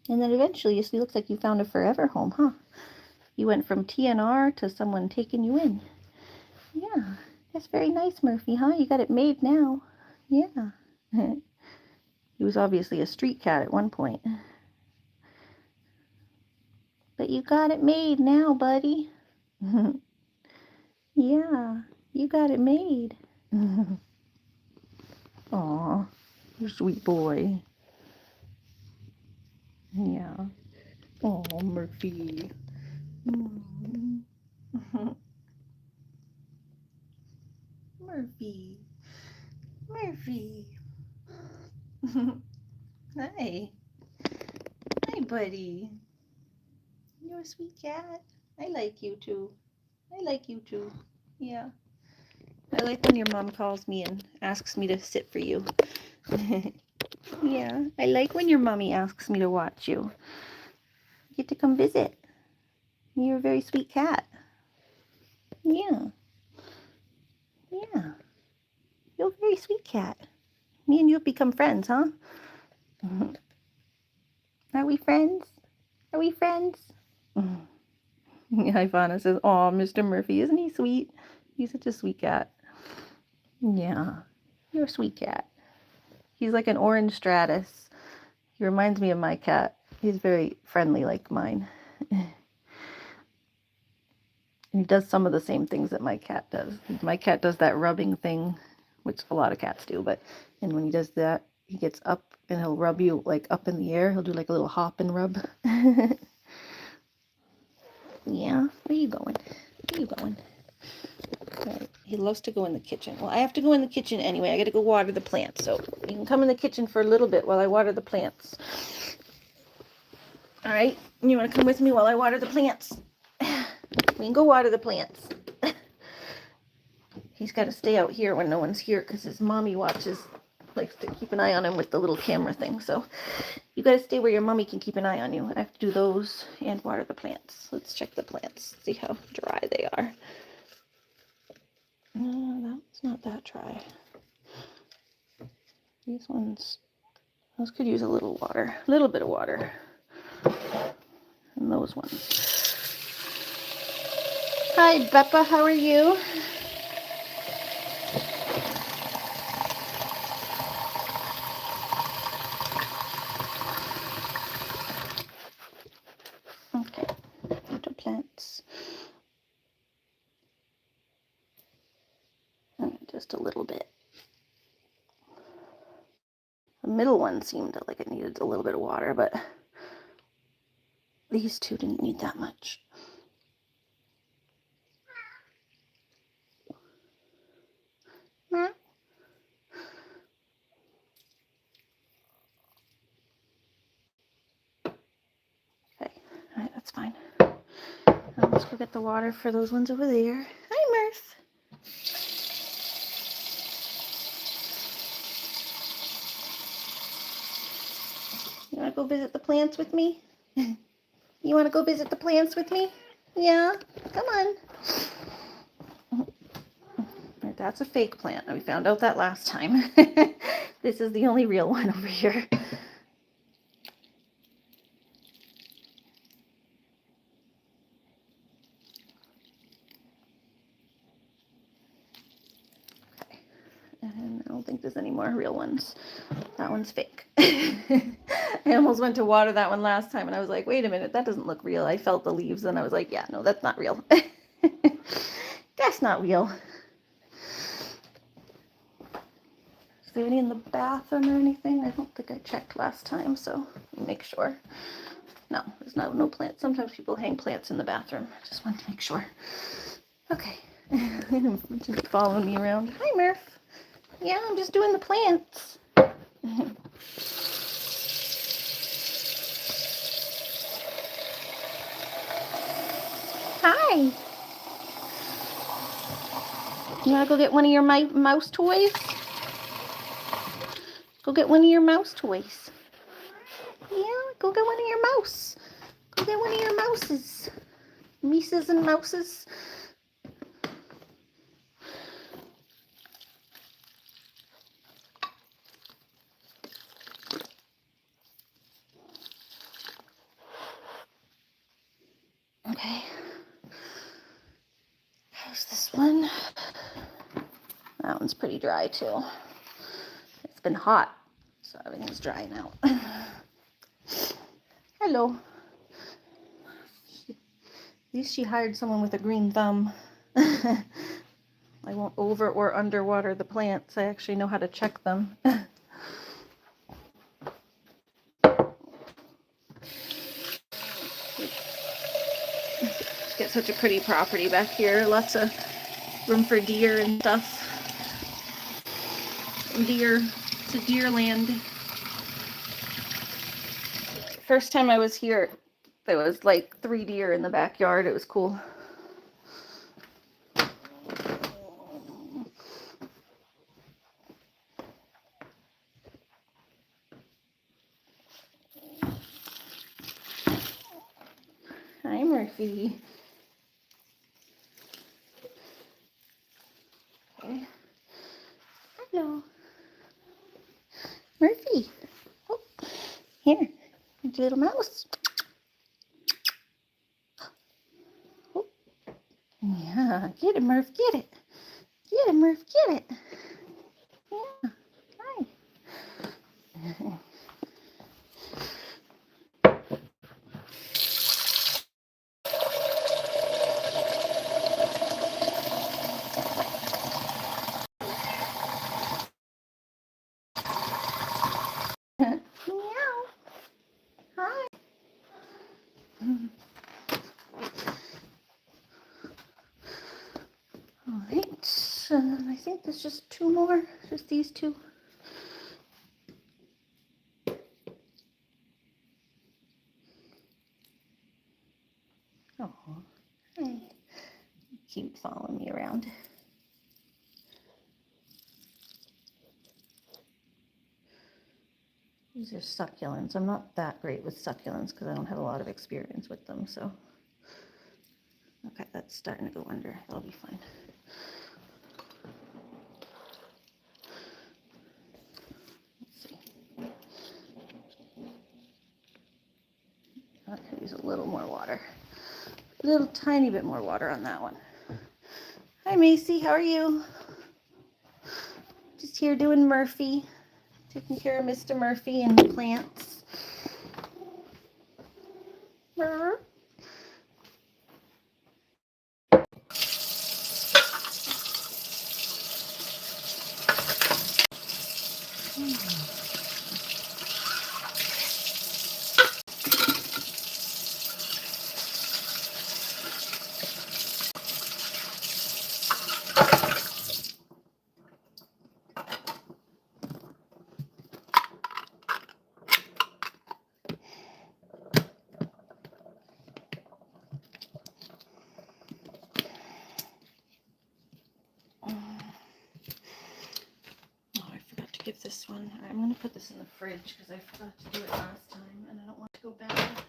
And then eventually, you see, looks like you found a forever home, huh? You went from TNR to someone taking you in. Yeah, that's very nice, Murphy, huh? You got it made now. Yeah. He was obviously a street cat at one point. But you got it made now, buddy. Yeah, you got it made. Aw, you sweet boy. Yeah. Oh, Murphy. Murphy. Murphy. Hi. Hi, buddy. You're a sweet cat. I like you too. I like you too. Yeah. I like when your mom calls me and asks me to sit for you. Yeah. I like when your mommy asks me to watch you. You get to come visit. You're a very sweet cat. Yeah. Yeah. You're a very sweet cat. Me and you have become friends, huh? Are we friends? Are we friends? Ivana says, "Aw, Mr. Murphy, isn't he sweet? He's such a sweet cat." Yeah, you're a sweet cat. He's like an orange Stratus. He reminds me of my cat. He's very friendly like mine. And he does some of the same things that my cat does. My cat does that rubbing thing, which a lot of cats do, and when he does that, he gets up and he'll rub you like up in the air. He'll do like a little hop and rub. Yeah, where you going? Where you going? Right. He loves to go in the kitchen. Well, I have to go in the kitchen anyway. I got to go water the plants. So you can come in the kitchen for a little bit while I water the plants. All right? You want to come with me while I water the plants? We can go water the plants. He's got to stay out here when no one's here because his mommy likes to keep an eye on him with the little camera thing. So you got gotta stay where your mommy can keep an eye on you. I have to do those and water the plants. Let's check the plants, see how dry they are. No, that's not that dry. These ones, those could use a little water, a little bit of water. And those ones. Hi, Beppa, how are you? Okay, little plants. And just a little bit. The middle one seemed like it needed a little bit of water, but these two didn't need that much. Okay, all right, that's fine. Now let's go get the water for those ones over there. Hi, Murph. You want to go visit the plants with me? You want to go visit the plants with me? Yeah? Come on. That's a fake plant. We found out that last time. This is the only real one over here. Okay. And I don't think there's any more real ones. That one's fake. I almost went to water that one last time and I was like, wait a minute, that doesn't look real. I felt the leaves and I was like, yeah, no, that's not real. That's not real. Is there any in the bathroom or anything? I don't think I checked last time, so make sure. No, there's no plants. Sometimes people hang plants in the bathroom. I just wanted to make sure. Okay. Just following me around. Hi, Murph. Yeah, I'm just doing the plants. Hi. You want to go get one of your mouse toys? Go get one of your mouse toys. Yeah, go get one of your mouse. Go get one of your mouses. Mises and mouses. Okay. How's this one? That one's pretty dry too. It's been hot, so everything's dry now. Hello. At least she hired someone with a green thumb. I won't over or underwater the plants. I actually know how to check them. Get such a pretty property back here. Lots of room for deer and stuff. Deer. It's a deer land. First time I was here, there was like 3 deer in the backyard. It was cool. Hi, Murphy. Okay. Hello. Murphy. Oh, here. Here's a little mouse. Oh. Yeah, get it, Murph, get it. Get it, Murph, get it. Yeah, hi. Meow. Hi. All right. I think there's just 2 more. Just these 2. Oh, hi. Keep following me around. These are succulents. I'm not that great with succulents because I don't have a lot of experience with them, so. Okay, that's starting to go under. That'll be fine. Let's see. I could use a little more water. A little tiny bit more water on that one. Hi, Macy. How are you? Just here doing Murphy. Taking care of Mr. Murphy and the plants. Brr. Give this one. I'm going to put this in the fridge because I forgot to do it last time and I don't want to go bad.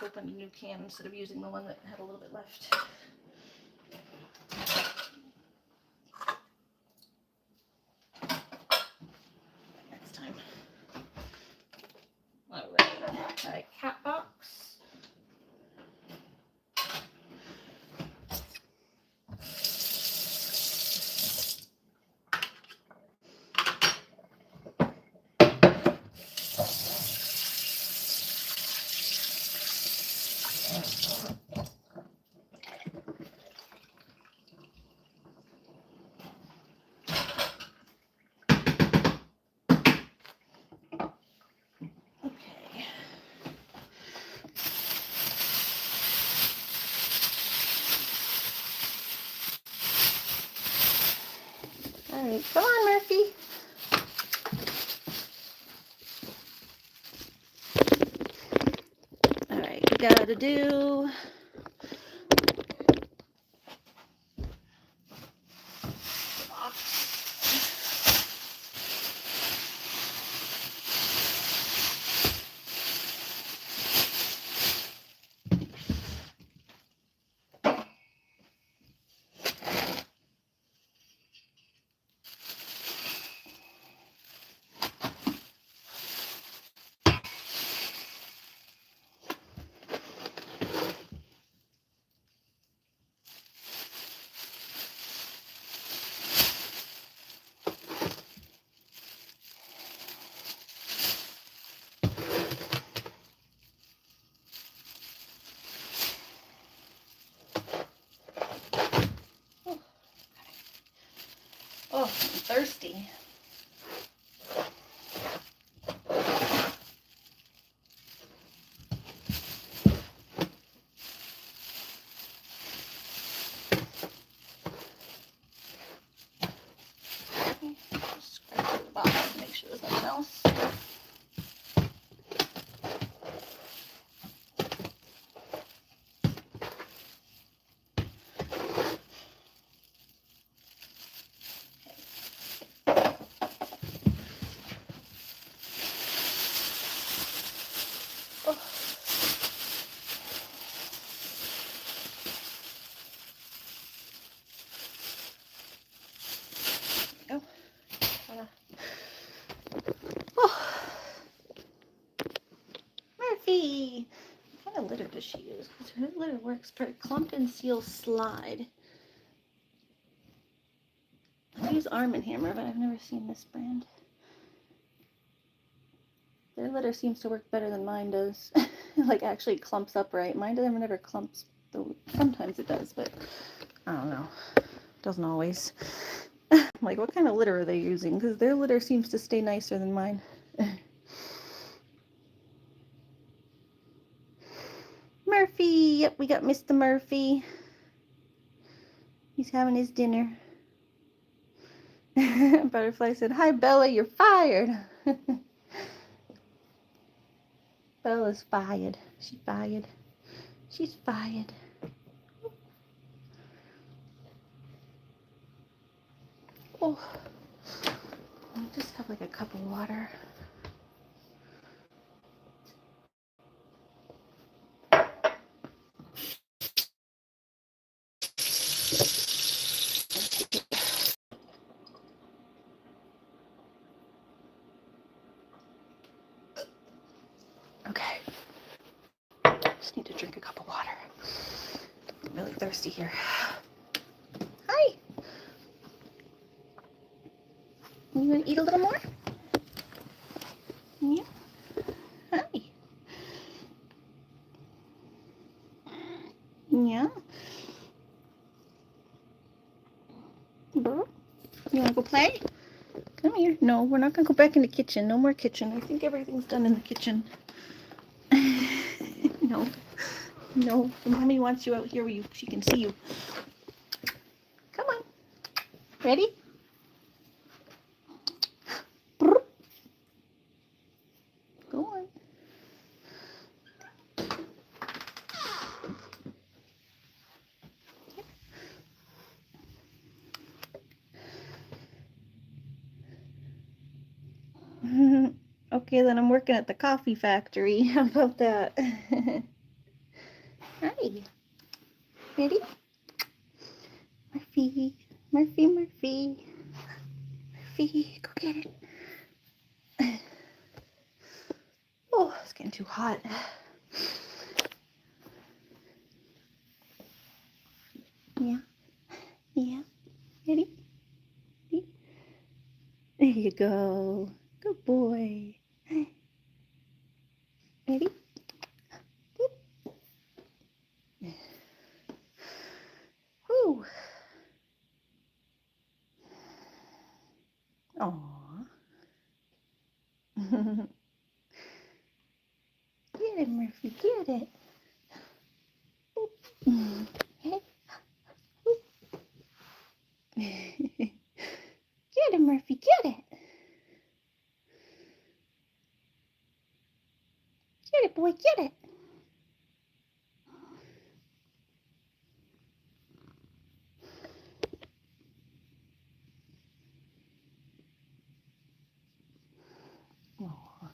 Open a new can instead of using the one that had a little bit left. Next time. Alright, cat box. All right, come on, Murphy. All right, we gotta do oh, I'm thirsty. Just scrape through the bottom to make sure there's nothing else. Murphy! What kind of litter does she use? Because her litter works per clump and seal slide. I use Arm & Hammer, but I've never seen this brand. Their litter seems to work better than mine does. Like actually clumps up right. Mine never clumps. Sometimes it does, but I don't know. Doesn't always. I'm like, what kind of litter are they using? Because their litter seems to stay nicer than mine. Murphy! Yep, we got Mr. Murphy. He's having his dinner. Butterfly said, "Hi, Bella, you're fired." Bella's fired. She's fired. She's fired. Oh, I just have like a cup of water. Okay. Just need to drink a cup of water. I'm really thirsty here. Hi. You want to eat a little more? Yeah. Hi. Yeah. Burr. You want to go play? Come here. No, we're not going to go back in the kitchen. No more kitchen. I think everything's done in the kitchen. No. No. Mommy wants you out here where she can see you. Come on. Ready? Burr. Go on. Okay, then I'm working at the coffee factory. How about that? Hi. Ready? Murphy. Murphy, Murphy. Murphy, go get it. Oh, it's getting too hot. Yeah. Yeah. Ready? Ready? There you go. Good boy. Ready? Boop. Woo. Aw. Get it, Murphy. Get it. Boop. Hey. Boop. Get it, Murphy. Get it. Get it, boy. Get it. Aw.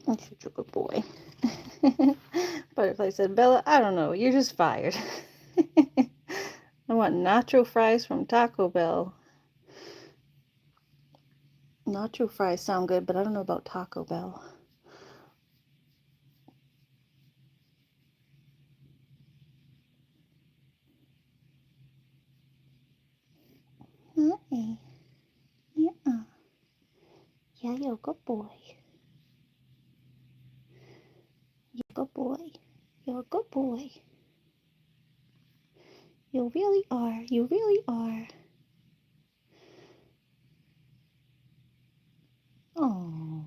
That's such a good boy. Butterfly said, Bella, I don't know. You're just fired. I want nacho fries from Taco Bell. Nacho fries sound good, but I don't know about Taco Bell. Hi. Yeah. Yeah, you're a good boy. You're a good boy. You're a good boy. You really are. You really are. Oh,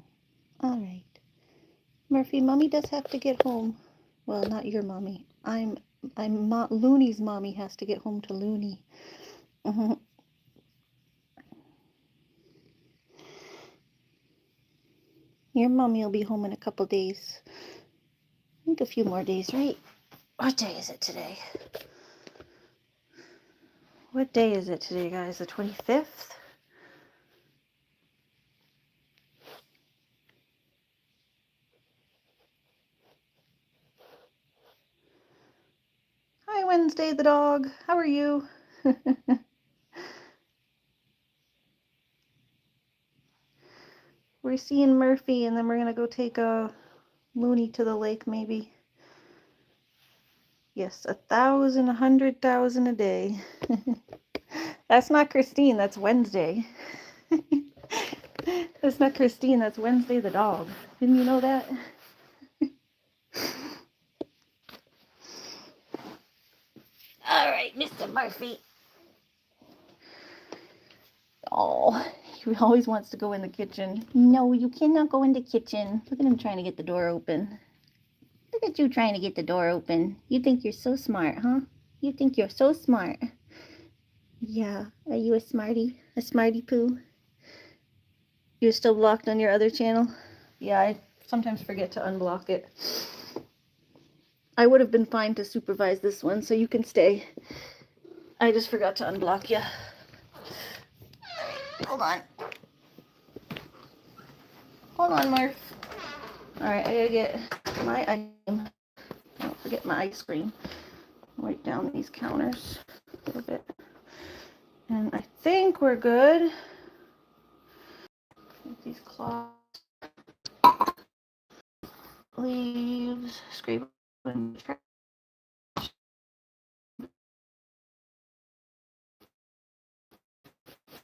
all right. Murphy, mommy does have to get home. Well, not your mommy. Looney's mommy has to get home to Looney. Your mommy will be home in a couple days. I think a few more days, right? What day is it today? What day is it today, guys? The 25th? Hi, Wednesday the dog. How are you? We're seeing Murphy, and then we're going to go take a Looney to the lake, maybe. Yes, 1,000, 100,000 a day. That's not Christine, that's Wednesday. That's not Christine, that's Wednesday the dog. Didn't you know that? All right, Mr. Murphy. Oh, he always wants to go in the kitchen. No, you cannot go in the kitchen. Look at him trying to get the door open. Look at you trying to get the door open. You think you're so smart, huh? You think you're so smart. Yeah. Are you a smarty? A smarty poo? You're still blocked on your other channel? Yeah, I sometimes forget to unblock it. I would have been fine to supervise this one, so you can stay. I just forgot to unblock you. Hold on. Hold on, Murph. Alright, I gotta get my ice cream. Don't forget my ice cream. Wipe down these counters a little bit. And I think we're good. Get these cloth leaves, scrape and trash.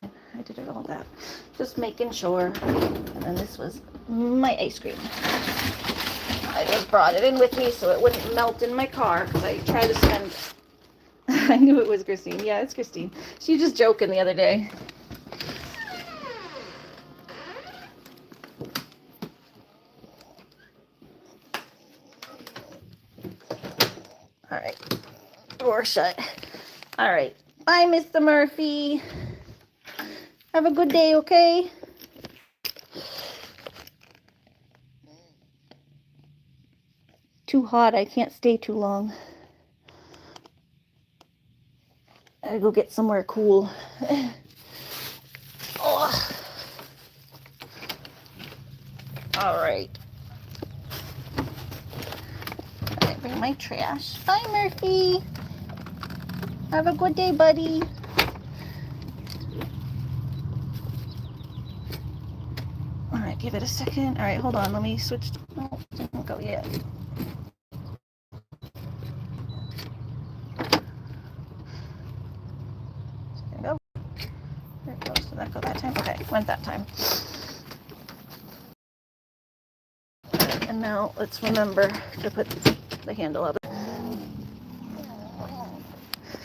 I did all that. Just making sure. And then this was my ice cream. I just brought it in with me so it wouldn't melt in my car because I try to spend. I knew it was Christine. Yeah, it's Christine. She was just joking the other day. All right, door shut. All right, bye, Mr. Murphy. Have a good day, okay? Too hot. I can't stay too long. I gotta go get somewhere cool. Oh. All right. I bring my trash. Bye, Murphy. Have a good day, buddy. All right, give it a second. All right, hold on. Let me switch. No, didn't go yet. There we go. There it goes. Did that go that time? Okay, went that time. And now let's remember to put the handle up.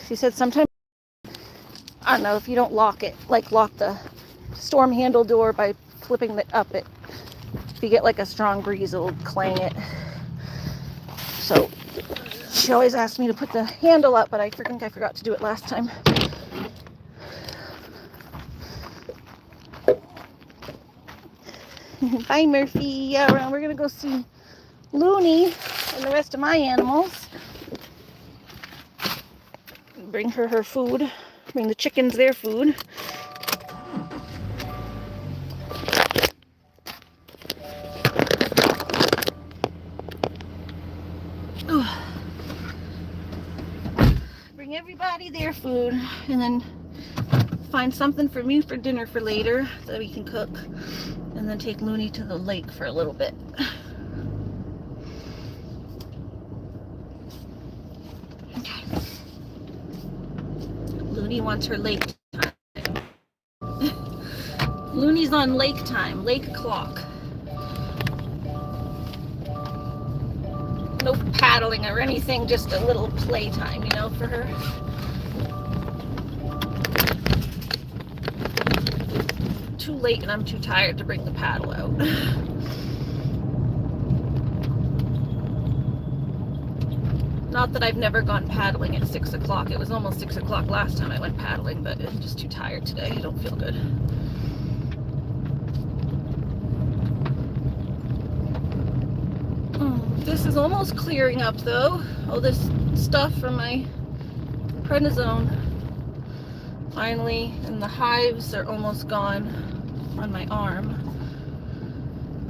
She said sometimes, I don't know, if you don't lock it, like lock the storm handle door by flipping it up, if you get like a strong breeze, it'll clang it. So she always asked me to put the handle up, but I think I forgot to do it last time. Bye, Murphy. Yeah, we're gonna go see Looney and the rest of my animals. Bring her her food. Bring the chickens their food. Bring everybody their food, and then find something for me for dinner for later that we can cook, and then take Looney to the lake for a little bit. Okay. Looney wants her lake time. Looney's on lake time, lake clock. No paddling or anything, just a little playtime, you know, for her. Too late and I'm too tired to bring the paddle out. Not that I've never gone paddling at 6 o'clock. It was almost 6 o'clock last time I went paddling, but I'm just too tired today. I don't feel good. This is almost clearing up though. All this stuff from my prednisone. Finally, and the hives are almost gone on my arm.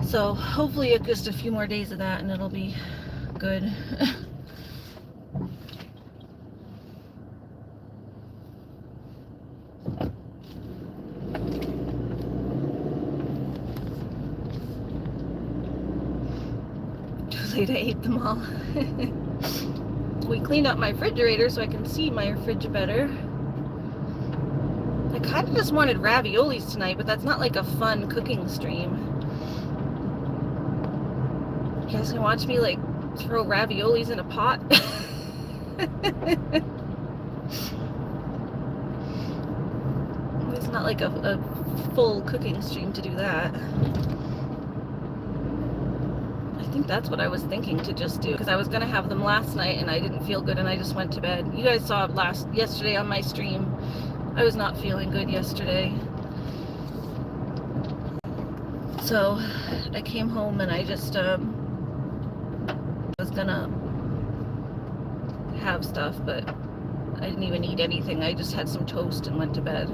So hopefully just a few more days of that and it'll be good. I ate them all. We cleaned up my refrigerator so I can see my fridge better. I kind of just wanted raviolis tonight, but that's not like a fun cooking stream. You guys can watch me like throw raviolis in a pot. It's not like a full cooking stream to do that. I think that's what I was thinking to just do, because I was gonna have them last night and I didn't feel good and I just went to bed. You guys saw it yesterday on my stream. I was not feeling good yesterday. So I came home and I just was gonna have stuff, but I didn't even eat anything. I just had some toast and went to bed.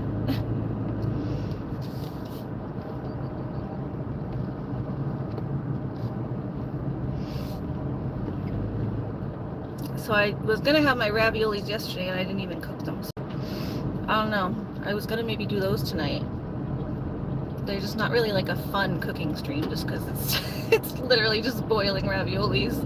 So I was gonna have my raviolis yesterday and I didn't even cook them. So I don't know. I was gonna maybe do those tonight. They're just not really like a fun cooking stream just because it's literally just boiling raviolis.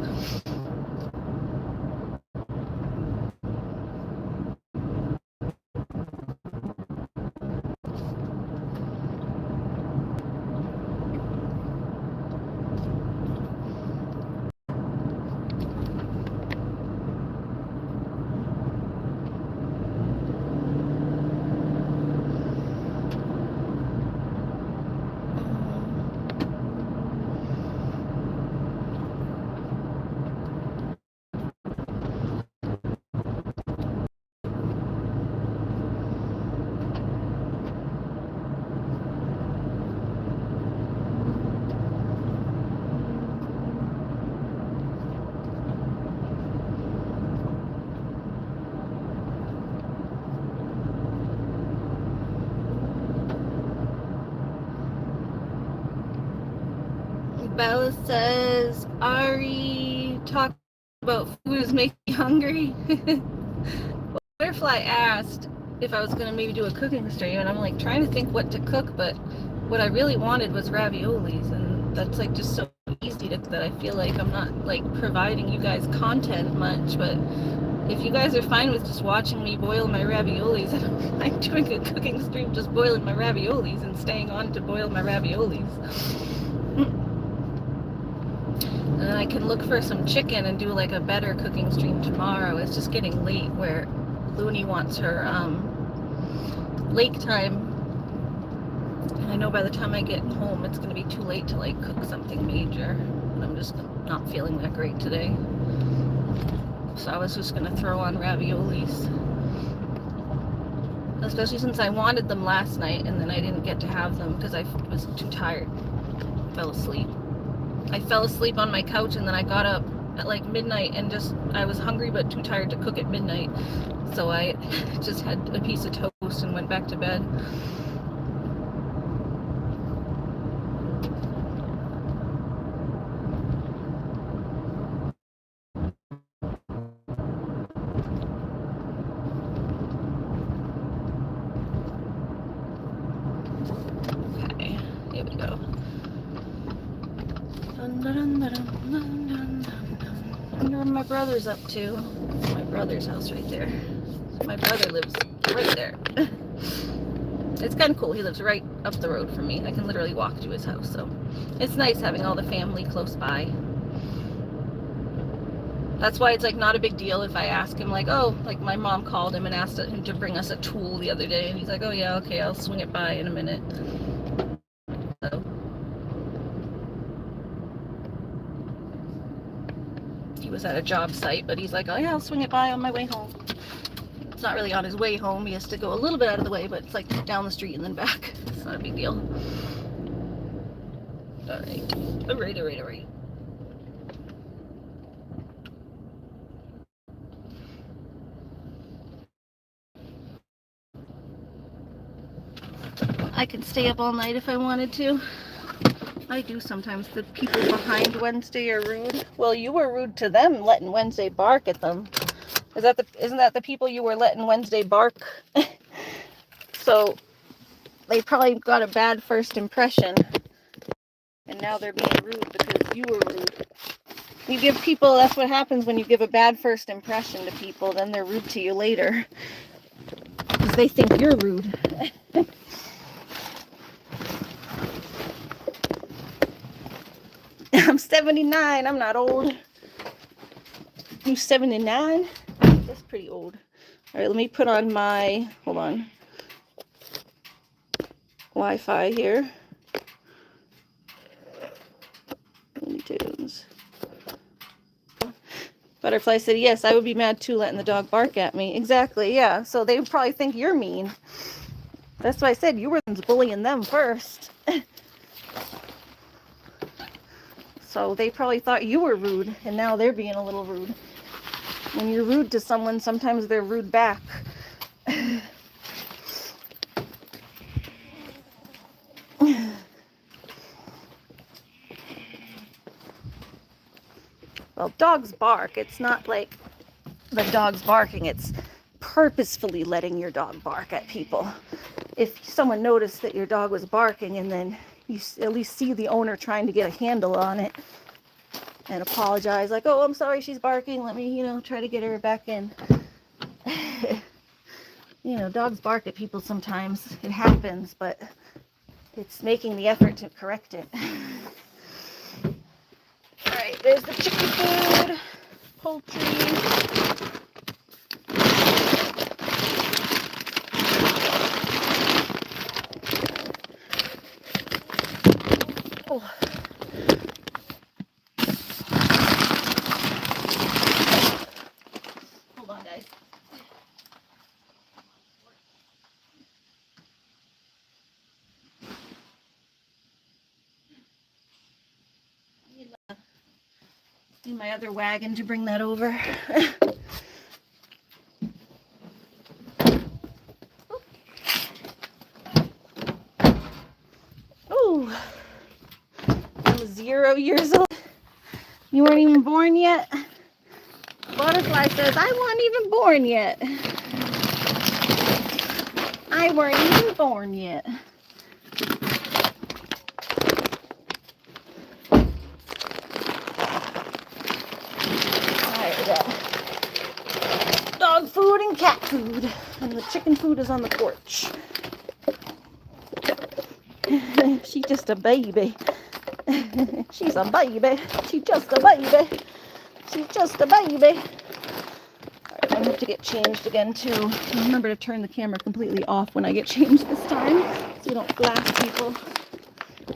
Bella says, Ari talked about food making me hungry. Butterfly asked if I was going to maybe do a cooking stream, and I'm like trying to think what to cook, but what I really wanted was raviolis, and that's like just so easy that I feel like I'm not like providing you guys content much, but if you guys are fine with just watching me boil my raviolis, I'm doing a cooking stream just boiling my raviolis and staying on to boil my raviolis. And then I can look for some chicken and do like a better cooking stream tomorrow. It's just getting late where Looney wants her lake time. And I know by the time I get home, it's going to be too late to like cook something major. And I'm just not feeling that great today. So I was just going to throw on raviolis. Especially since I wanted them last night and then I didn't get to have them because I was too tired. Fell asleep. I fell asleep on my couch and then I got up at like midnight and I was hungry but too tired to cook at midnight. So I just had a piece of toast and went back to bed. Okay, here we go. I wonder what my brother's up to. It's my brother's house right there. My brother lives right there. It's kind of cool. He lives right up the road from me. I can literally walk to his house. So it's nice having all the family close by. That's why it's like not a big deal if I ask him like, oh, like my mom called him and asked him to bring us a tool the other day. And he's like, oh yeah, okay, I'll swing it by in a minute. So he was at a job site, but he's like, oh yeah, I'll swing it by on my way home. It's not really on his way home. He has to go a little bit out of the way, but it's like down the street and then back. It's not a big deal. All right. I could stay up all night if I wanted to. I do sometimes. The people behind Wednesday are rude. Well, you were rude to them letting Wednesday bark at them. Isn't that the people you were letting Wednesday bark? So they probably got a bad first impression. And now they're being rude because you were rude. You give people, that's what happens when you give a bad first impression to people, then they're rude to you later. Because they think you're rude. I'm 79, I'm not old. You 79? That's pretty old. All right, let me put on my, hold on, Wi-Fi here. Looney Tunes. Butterfly said, yes, I would be mad too letting the dog bark at me. Exactly, yeah. So they would probably think you're mean. That's why I said you were the ones bullying them first. So they probably thought you were rude, and now they're being a little rude. When you're rude to someone, sometimes they're rude back. Well, dogs bark. It's not like the dog's barking. It's purposefully letting your dog bark at people. If someone noticed that your dog was barking and then you at least see the owner trying to get a handle on it and apologize, like, oh, I'm sorry she's barking. Let me, try to get her back in. Dogs bark at people sometimes. It happens, but it's making the effort to correct it. All right, there's the chicken food, poultry. Oh. Hold on, guys. Need my other wagon to bring that over. Oh, I'm 0 years old. You weren't even born yet? Butterfly says, I wasn't even born yet. I weren't even born yet. Alright, we got dog food and cat food. And the chicken food is on the porch. She's just a baby. She's a baby. She's just a baby. She's just a baby. Alright, I have to get changed again too. Remember to turn the camera completely off when I get changed this time, so you don't blast people.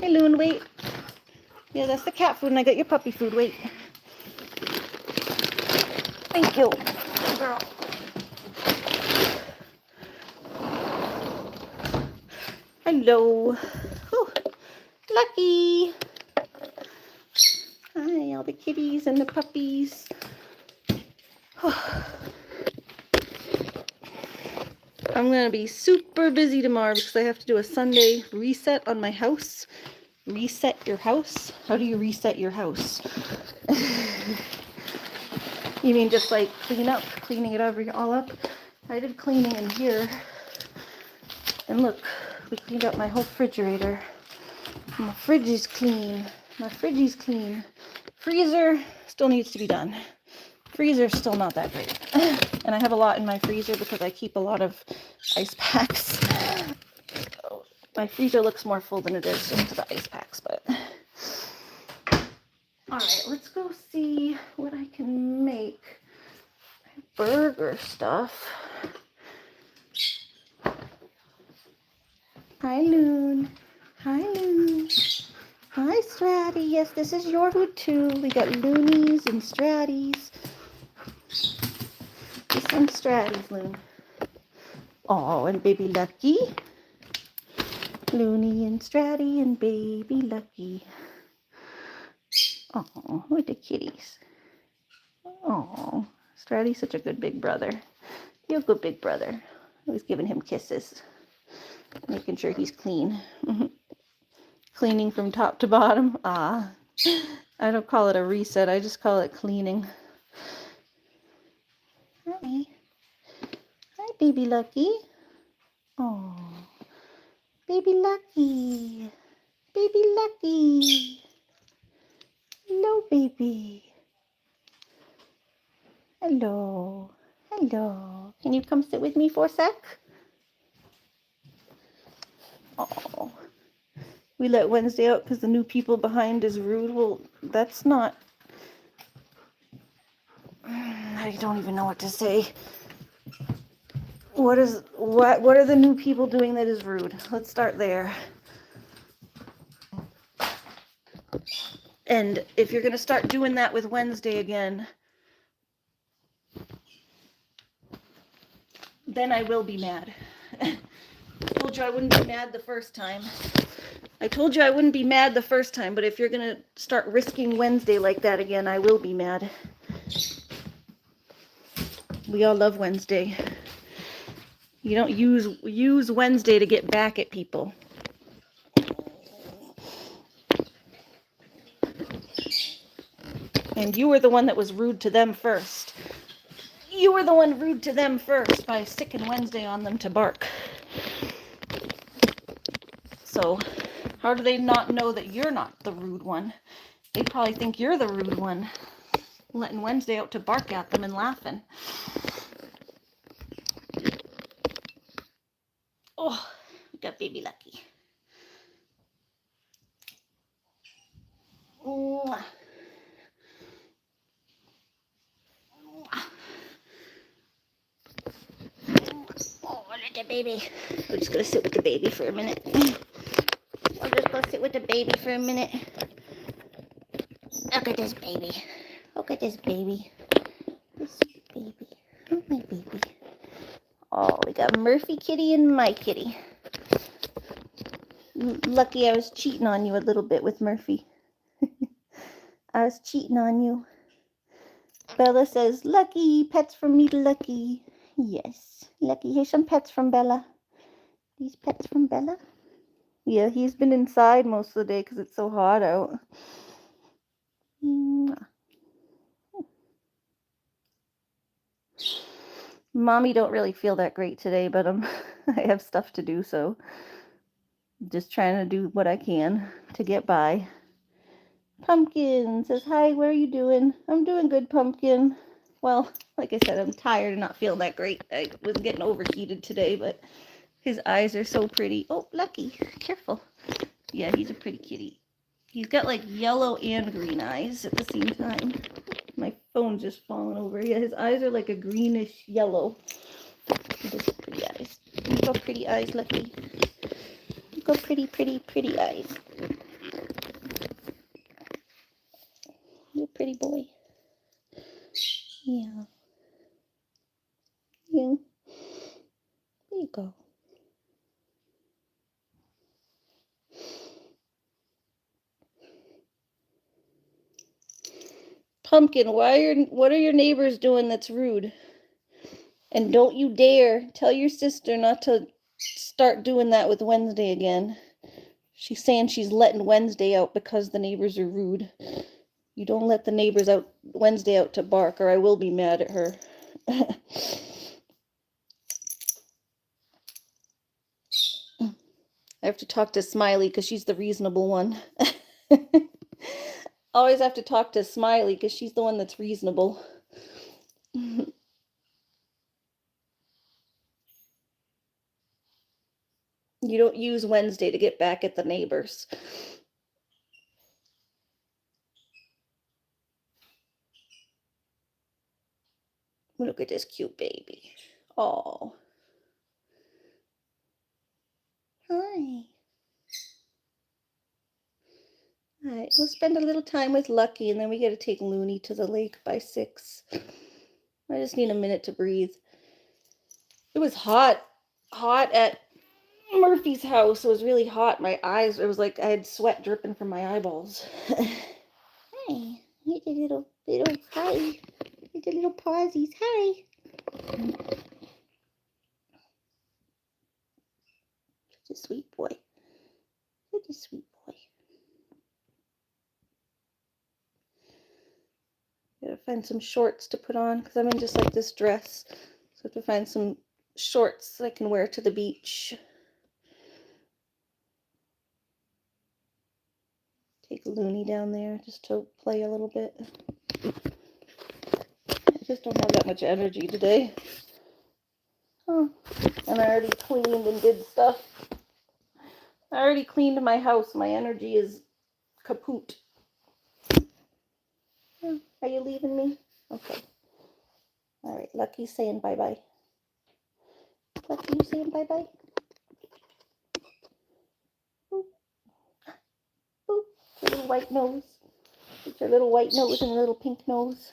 Hey Loon, wait. Yeah, that's the cat food, and I got your puppy food. Wait. Thank you, girl. Hello. Oh, Lucky. Hi, all the kitties and the puppies. I'm going to be super busy tomorrow because I have to do a Sunday reset on my house. Reset your house? How do you reset your house? You mean just like cleaning it all up? I did cleaning in here. And look, we cleaned up my whole refrigerator. My fridge is clean. My fridge is clean. Freezer still needs to be done. Freezer's still not that great. And I have a lot in my freezer because I keep a lot of ice packs. So my freezer looks more full than it is into the ice packs, but... Alright, let's go see what I can make. Burger stuff. Hi, Loon. Hi, Loon. Hi, Stratty. Yes, this is your food too. We got Loonies and Stratties. This one's Stratty's, Loon. Oh, and Baby Lucky. Loony and Stratty and Baby Lucky. Oh, with the kitties. Oh, Stratty's such a good big brother. You're a good big brother. Always giving him kisses. Making sure he's clean. Cleaning from top to bottom. Ah, I don't call it a reset. I just call it cleaning. Hi. Hi, Baby Lucky. Oh, Baby Lucky. Baby Lucky. Hello, baby. Hello. Hello. Can you come sit with me for a sec? Oh. We let Wednesday out because the new people behind is rude. Well, that's not... I don't even know what to say. What are the new people doing that is rude? Let's start there. And if you're going to start doing that with Wednesday again, then I will be mad. I told you I wouldn't be mad the first time. I told you I wouldn't be mad the first time, but if you're going to start risking Wednesday like that again, I will be mad. We all love Wednesday. You don't use Wednesday to get back at people. And you were the one that was rude to them first. You were the one rude to them first by sticking Wednesday on them to bark. So how do they not know that you're not the rude one? They probably think you're the rude one, letting Wednesday out to bark at them and laughing. Oh, we got baby Lucky. Mwah. Oh, little baby. We're just gonna sit with the baby for a minute. I'll just go sit with the baby for a minute. Look at this baby. Look at this baby. This baby. Oh, my baby. Oh, we got Murphy kitty and my kitty. Lucky I was cheating on you a little bit with Murphy. I was cheating on you. Bella says, Lucky, pets from me to Lucky. Yes, Lucky. Here's some pets from Bella. These pets from Bella. Yeah, he's been inside most of the day because it's so hot out. Mommy don't really feel that great today, but I have stuff to do, so just trying to do what I can to get by. Pumpkin says, hi, what are you doing? I'm doing good, Pumpkin. Well, like I said, I'm tired and not feeling that great. I was getting overheated today, but his eyes are so pretty. Oh, Lucky, careful. Yeah, he's a pretty kitty. He's got like yellow and green eyes at the same time. My phone's just falling over. Yeah, his eyes are like a greenish yellow. Those pretty eyes. You've got pretty eyes, Lucky. You've got pretty, pretty, pretty eyes. You're a pretty boy. Yeah. Yeah. There you go. Pumpkin, what are your neighbors doing that's rude? And don't you dare tell your sister not to start doing that with Wednesday again. She's saying she's letting Wednesday out because the neighbors are rude. You don't let the neighbors out Wednesday out to bark, or I will be mad at her. I have to talk to Smiley because she's the reasonable one. Always have to talk to Smiley because she's the one that's reasonable. You don't use Wednesday to get back at the neighbors. Look at this cute baby. Oh. Hi. All right, we'll spend a little time with Lucky, and then we got to take Looney to the lake by 6. I just need a minute to breathe. It was hot at Murphy's house. It was really hot. My eyes, it was like I had sweat dripping from my eyeballs. Hi, here's a little hi. Here's a little pawsies. Hi. Such a sweet boy. Such a sweet boy. Gotta find some shorts to put on because I'm in just like this dress. So I have to find some shorts I can wear to the beach. Take Looney down there just to play a little bit. I just don't have that much energy today. Oh, and I already cleaned and did stuff. I already cleaned my house. My energy is kaput. Are you leaving me? Okay. All right, Lucky's saying bye-bye. Lucky, you saying bye-bye? Boop. Boop. Your little white nose. It's your little white nose and a little pink nose.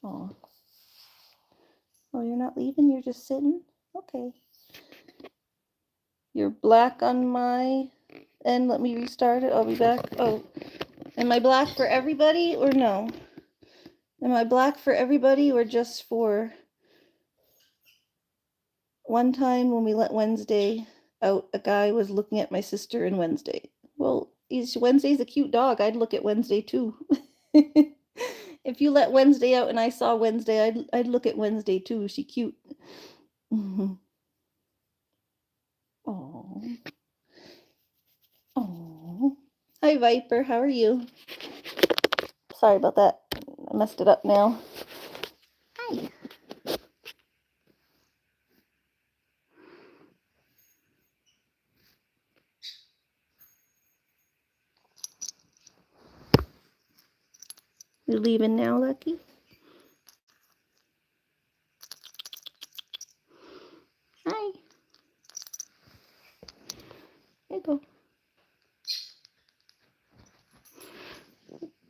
Oh. Oh, you're not leaving? You're just sitting? Okay. You're black on my end. Let me restart it. I'll be back. Oh, am I black for everybody or no? Am I black for everybody or just for one time when we let Wednesday out? A guy was looking at my sister and Wednesday. Well, Wednesday's a cute dog. I'd look at Wednesday too. If you let Wednesday out and I saw Wednesday, I'd look at Wednesday too. Is she cute? Oh. Oh. Hi Viper, how are you? Sorry about that. I messed it up now. Hi. You leaving now, Lucky? Hi. There you go.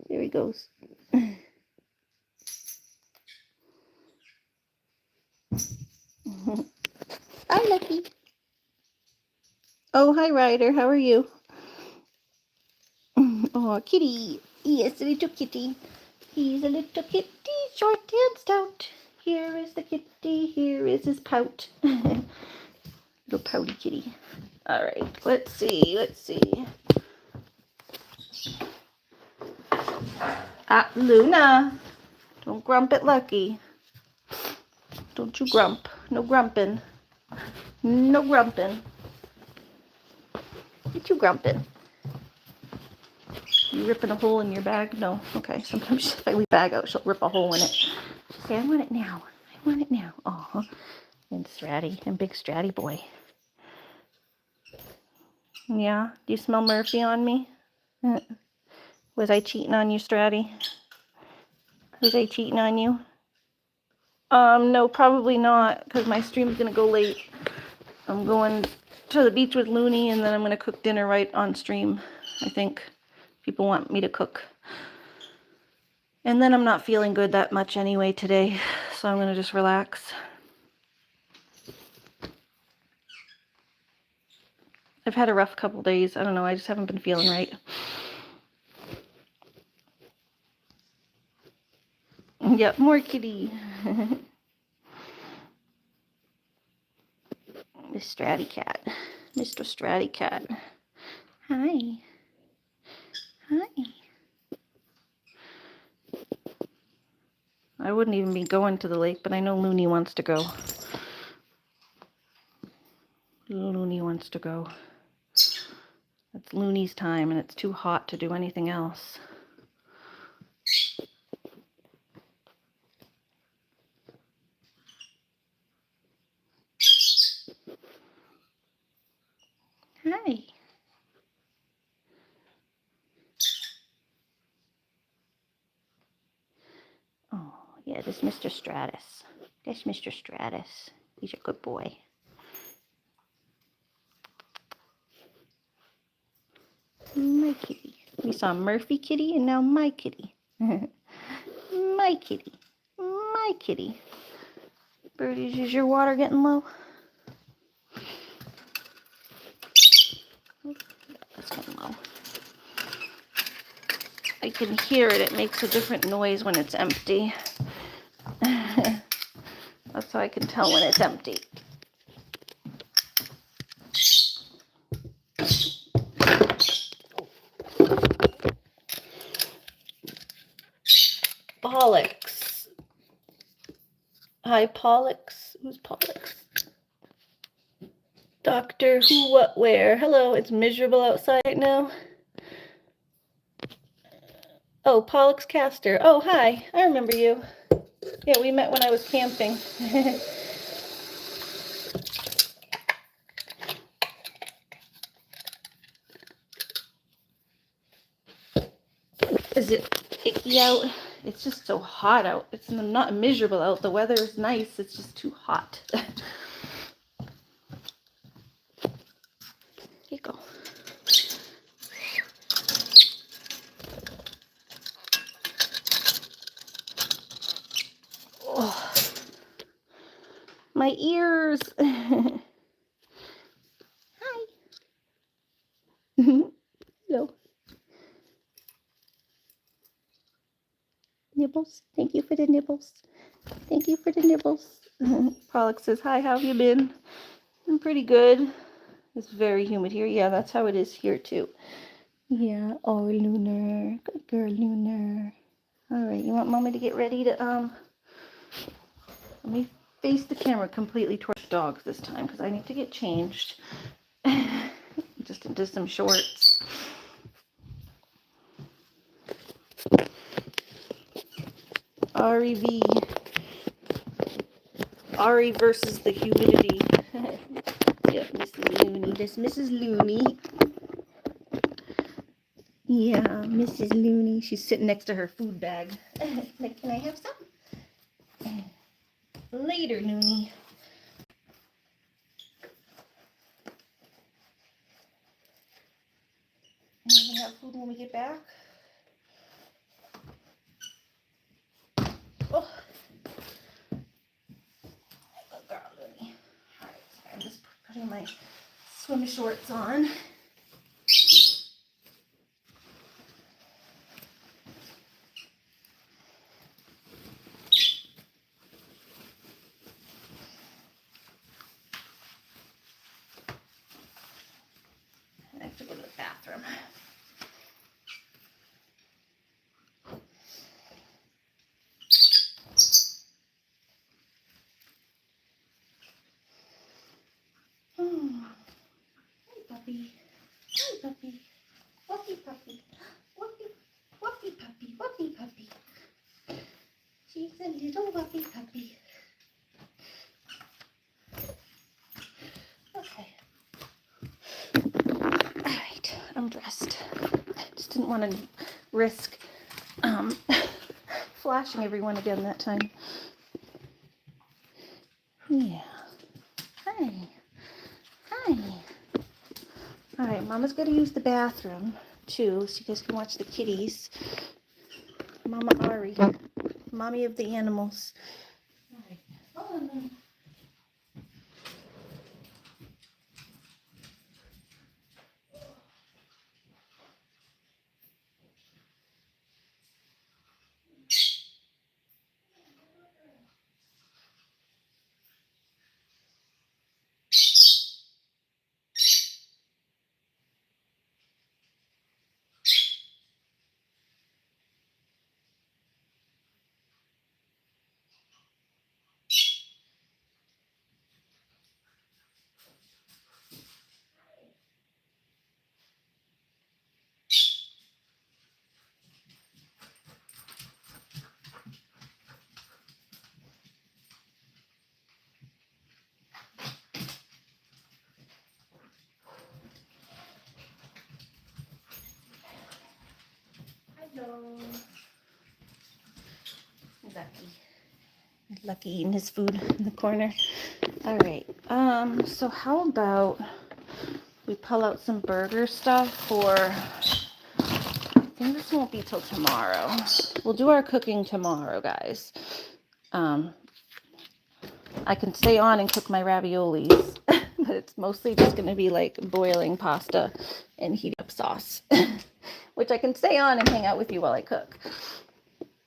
There he goes. Hi, Lucky. Oh, hi, Ryder. How are you? Oh, kitty. Yes, a little kitty. He's a little kitty, short and stout. Here is the kitty. Here is his pout. Little pouty kitty. All right. Let's see. Let's see. Ah, Luna. Don't grump at Lucky. Don't you grump. No grumping. No grumping. What you grumping? You ripping a hole in your bag? No. Okay. Sometimes if I leave bag out, she'll rip a hole in it. She'll say, I want it now. I want it now. Aw. And Stratty. And big Stratty boy. Yeah? Do you smell Murphy on me? Was I cheating on you, Stratty? Was I cheating on you? No, probably not, because my stream's gonna go late. I'm going to the beach with Looney, and then I'm gonna cook dinner right on stream. I think people want me to cook. And then I'm not feeling good that much anyway today, so I'm gonna just relax. I've had a rough couple days. I don't know, I just haven't been feeling right. Yep, more kitty. Miss Stratty Cat. Mr. Stratty Cat. Hi. Hi. I wouldn't even be going to the lake, but I know Looney wants to go. Looney wants to go. It's Looney's time, and it's too hot to do anything else. Hi. Oh, yeah, this is Mr. Stratus. That's Mr. Stratus. He's a good boy. My kitty. We saw Murphy kitty, and now my kitty. My kitty. My kitty. Birdies, is your water getting low? That's getting low. I can hear it. It makes a different noise when it's empty. That's how I can tell when it's empty. Pollux. Hi, Pollux. Who's Pollux? Doctor Who, What, Where. Hello, it's miserable outside now. Oh, Pollux Caster. Oh, hi. I remember you. Yeah, we met when I was camping. Is it icky out? It's just so hot out. It's not miserable out. The weather is nice. It's just too hot. Here you go. Oh. My ears. Hi. No. Nibbles. Thank you for the nibbles. Thank you for the nibbles. Pollock says, hi, how have you been? I'm pretty good. It's very humid here. Yeah, that's how it is here too. Yeah. Oh, Lunar. Good girl, Lunar. All right. You want Mommy to get ready to let me face the camera completely towards the dogs this time because I need to get changed. Just into some shorts. REV. Ari versus the humidity. Yep, Mrs. Looney. This Mrs. Looney. Yeah, Mrs. Looney. She's sitting next to her food bag. Like, can I have some? Later, Looney. And we can have food when we get back. Oh. Good girl, Looney. Alright, so I'm just putting my swim shorts on. I have to go to the bathroom. Oh. Hey, puppy. Hey, puppy. Wuffy puppy. Wuffy, wuffy puppy. Wuffy puppy. She's a little wuffy puppy. Okay. Alright, I'm dressed. Just didn't want to risk flashing everyone again that time. Yeah. Hi. Hi. Alright, Mama's going to use the bathroom too, so you guys can watch the kitties. Mama Ari, mommy of the animals. Alright. Oh, no. Hello. Lucky eating his food in the corner. All right. So how about we pull out some burger stuff for, I think this won't be till tomorrow. We'll do our cooking tomorrow, guys. I can stay on and cook my raviolis, but it's mostly just going to be like boiling pasta and heat up sauce, which I can stay on and hang out with you while I cook.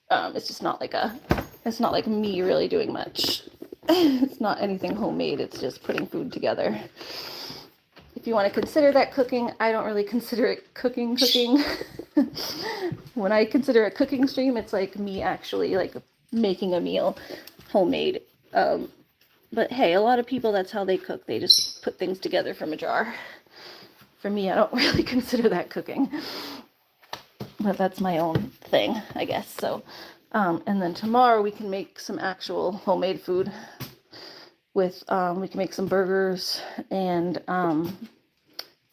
It's just not like it's not like me really doing much. It's not anything homemade. It's just putting food together. If you want to consider that cooking, I don't really consider it cooking. When I consider a cooking stream, it's like me actually like making a meal homemade. But hey, a lot of people, that's how they cook. They just put things together from a jar. For me, I don't really consider that cooking. But that's my own thing, I guess. So, and then tomorrow we can make some actual homemade food with, we can make some burgers and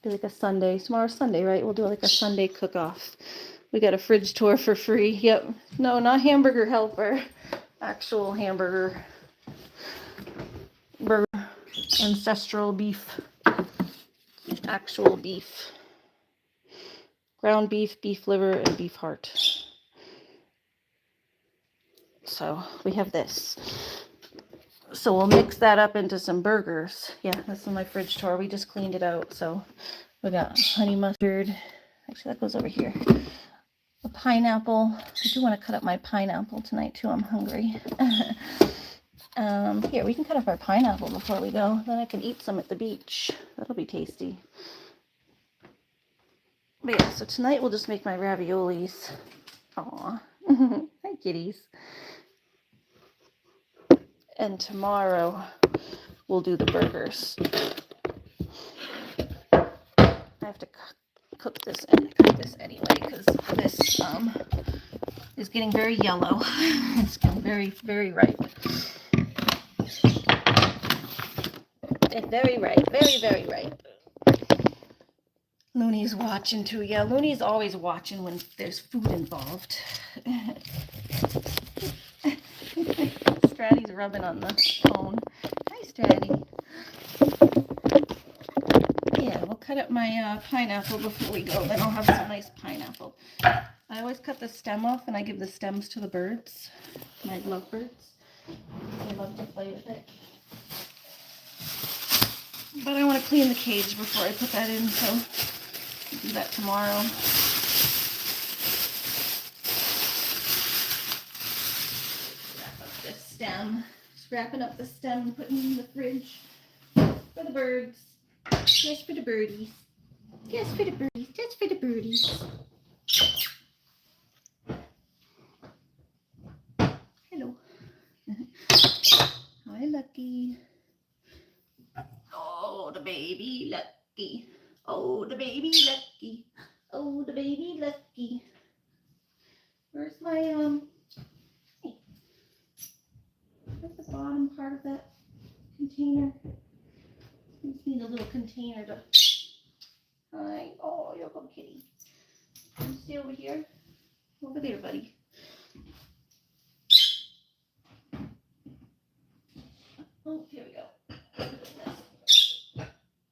do like a Sunday. Tomorrow's Sunday, right? We'll do like a Sunday cook-off. We got a fridge tour for free. Yep. No, not hamburger helper. Actual hamburger. Burger. Ancestral beef. Actual beef. Ground beef, beef liver, and beef heart. So we have this. So we'll mix that up into some burgers. Yeah, this is my fridge tour. We just cleaned it out. So we got honey mustard. Actually, that goes over here. A pineapple. I do want to cut up my pineapple tonight too. I'm hungry. Here, we can cut up our pineapple before we go. Then I can eat some at the beach. That'll be tasty. But yeah, so tonight we'll just make my raviolis. Aw. Hi, kitties. And tomorrow we'll do the burgers. I have to cook this and cook this anyway because this is getting very yellow. It's getting very, very ripe. And very ripe. Very, very ripe. Looney's watching too. Yeah, Looney's always watching when there's food involved. Stratty's rubbing on the phone. Hi, Stratty. Yeah, we'll cut up my pineapple before we go. Then I'll have some nice pineapple. I always cut the stem off and I give the stems to the birds. My lovebirds. They love to play with it. But I want to clean the cage before I put that in, so I'll do that tomorrow. Wrap up this stem. Just wrapping up the stem and putting it in the fridge for the birds. Just for the birdies. Just for the birdies. Just for the birdies. Hello. Hi, Lucky. Oh, the baby Lucky. Oh, the baby Lucky. Oh, the baby Lucky. Where's my, hey. Where's the bottom part of that container? I just need a little container to, hi. Oh, you're a little kitty. Can you stay over here? Over there, buddy. Oh, here we go.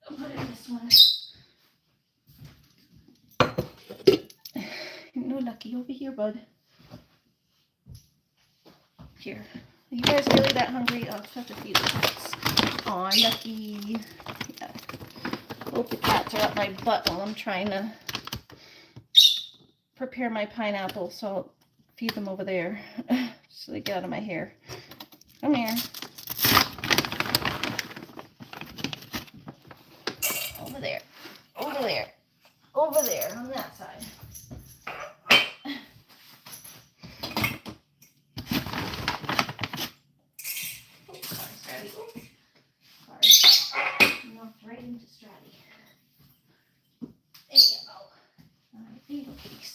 I'll put it in this one. No, Lucky, over here, bud. Here. Are you guys really that hungry? I'll have to feed the cats. Aw, Lucky. Yeah. Hope the cats are up my butt while I'm trying to prepare my pineapple, so I'll feed them over there so they get out of my hair. Come here. Over there. Over there. Over there on that side. Oh, sorry, Stratty. Oh, sorry. Knocked right into Stratty. There you go. Alright, there you go, kitties.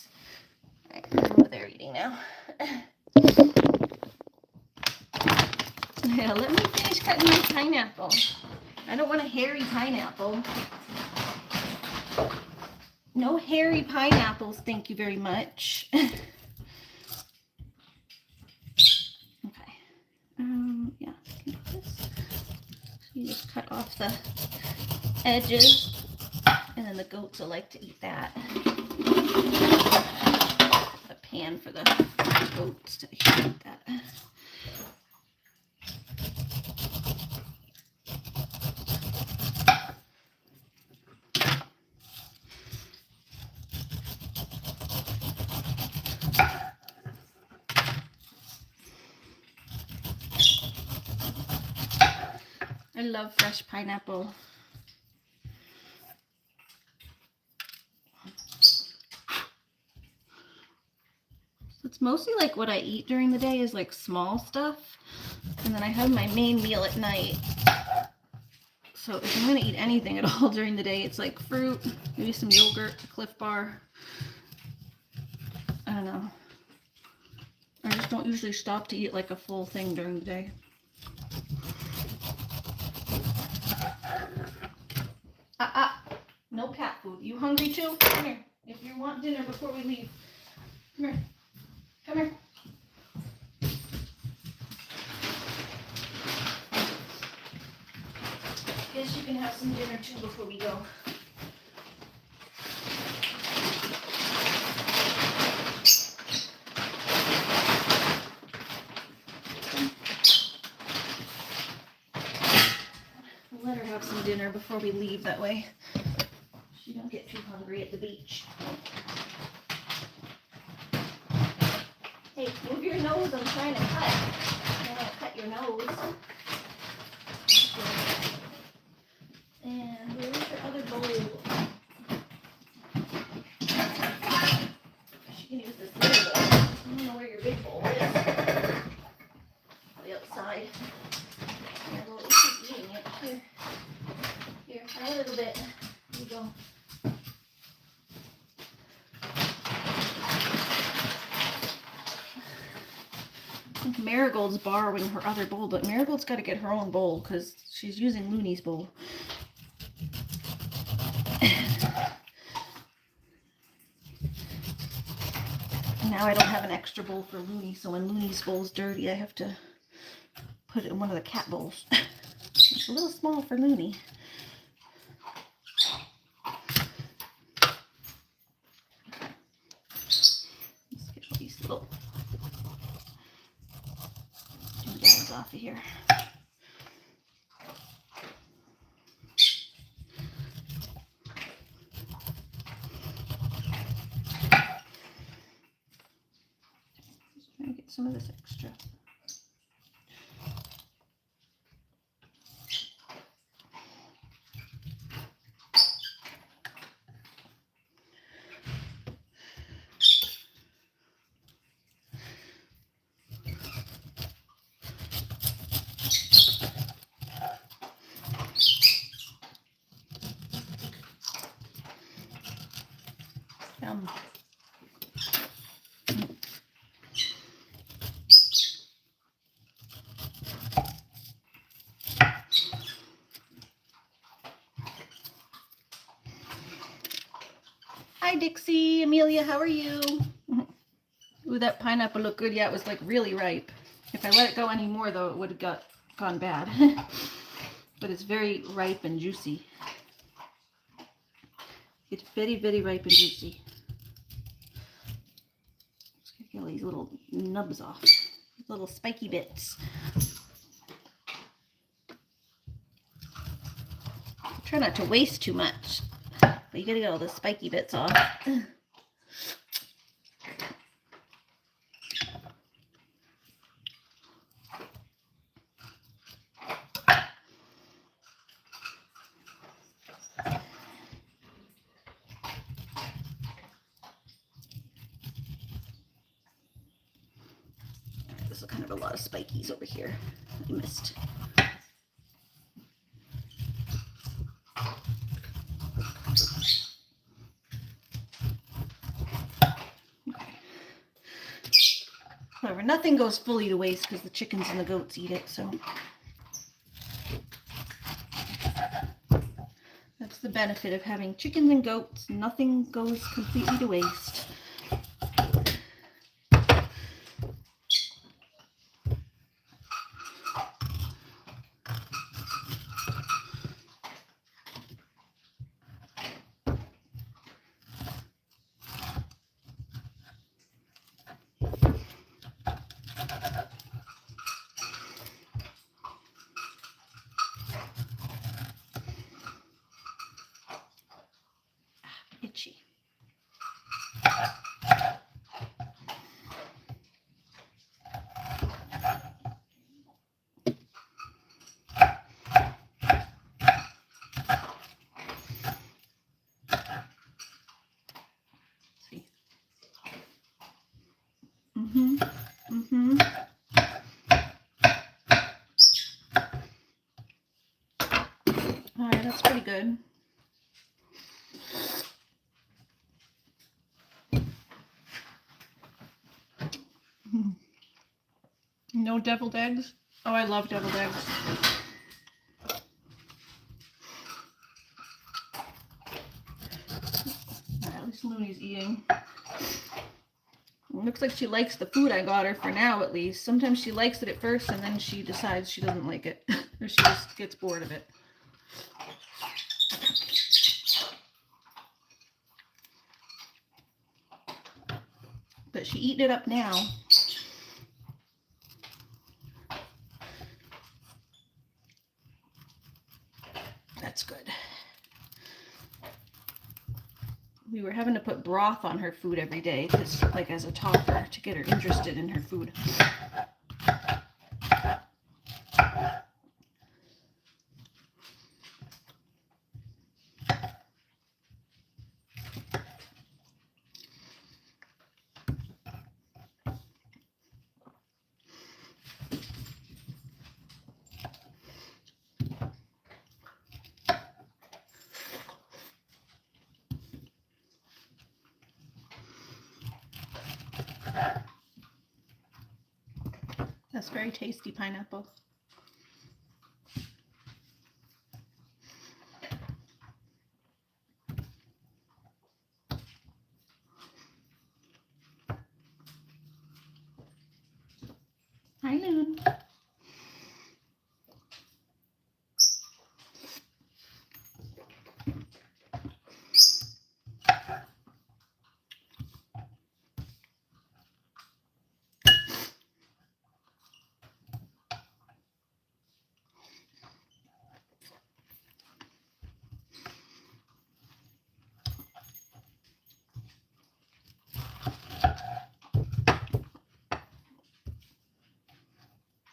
Alright, they're over there eating now. Yeah, let me finish cutting my pineapple. I don't want a hairy pineapple. No hairy pineapples, thank you very much. Okay. Yeah, this. So you just cut off the edges, and then the goats will like to eat that. A pan for the goats to eat that. I love fresh pineapple. It's mostly like what I eat during the day is like small stuff. And then I have my main meal at night. So if I'm going to eat anything at all during the day, it's like fruit, maybe some yogurt, Cliff Bar. I don't know. I just don't usually stop to eat like a full thing during the day. No cat food. You hungry too? Come here. If you want dinner before we leave. Come here. Come here. Guess you can have some dinner too before we go. before we leave. That way she don't get too hungry at the beach. Hey, move your nose. I'm trying to cut. I don't want to cut your nose. And where's your other bowl? She can use this little bowl. I don't know where your big bowl is. On the outside. Yeah, well, at least she's eating it. Here. Here, try a little bit. Here you go. I think Marigold's borrowing her other bowl, but Marigold's got to get her own bowl because she's using Looney's bowl. Now I don't have an extra bowl for Looney, so when Looney's bowl's dirty, I have to put it in one of the cat bowls. It's a little small for Looney. Let's get all these little doodads off of here. Just trying to get some of this extra. Yum. Hi Dixie, Amelia, how are you? Ooh, that pineapple looked good. Yeah, it was like really ripe. If I let it go any more though, it would have gone bad. But it's very ripe and juicy. It's very, very ripe and juicy. Just gotta get all these little nubs off. Little spiky bits. Try not to waste too much. But you gotta get all the spiky bits off. There's kind of a lot of spikies over here I missed. Okay. However, nothing goes fully to waste because the chickens and the goats eat it, so that's the benefit of having chickens and goats. Nothing goes completely to waste. Itchy. See. All right, that's pretty good. No deviled eggs? Oh, I love deviled eggs. Alright, at least Looney's eating. It looks like she likes the food I got her for now, at least. Sometimes she likes it at first and then she decides she doesn't like it. Or she just gets bored of it. But she's eating it up now. That's good. we were having to put broth on her food every day because, like, as a toddler, to get her interested in her food. That's very tasty pineapple. Hi, Loon.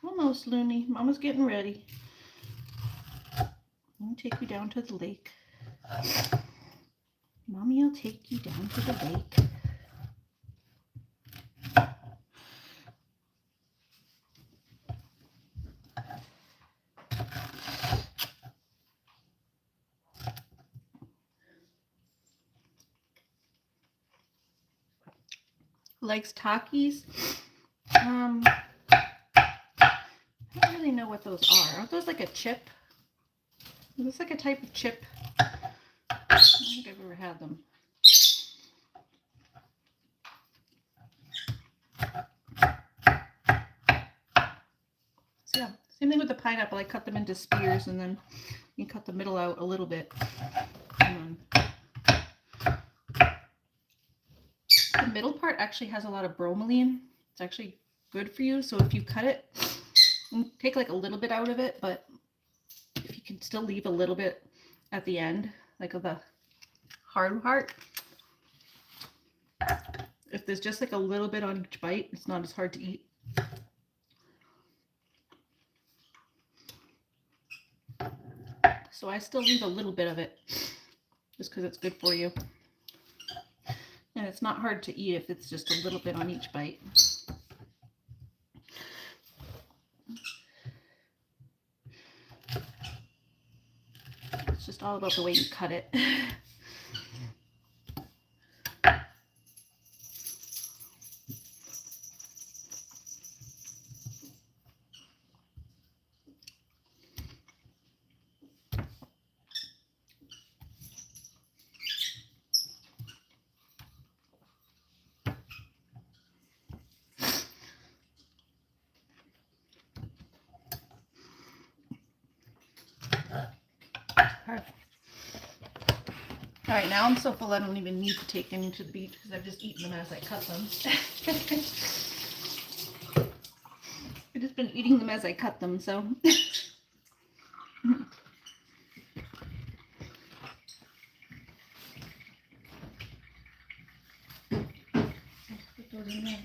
Almost, Looney. Mama's getting ready. Let me take you down to the lake. Mommy will take you down to the lake. Likes Takis. I don't really know what those are. Aren't those like a chip? Is this like a type of chip? I don't think I've ever had them. So yeah, same thing with the pineapple. I cut them into spears and then you cut the middle out a little bit. And then the middle part actually has a lot of bromelain. It's actually good for you. So if you cut it, take like a little bit out of it, but if you can still leave a little bit at the end, like of the hard part. If there's just like a little bit on each bite, it's not as hard to eat. So I still leave a little bit of it just because it's good for you. And it's not hard to eat if it's just a little bit on each bite. It's just all about the way you cut it. All right, now I'm so full I don't even need to take any to the beach because I've just eaten them as I cut them. I've just been eating them as I cut them, so. Put those in there.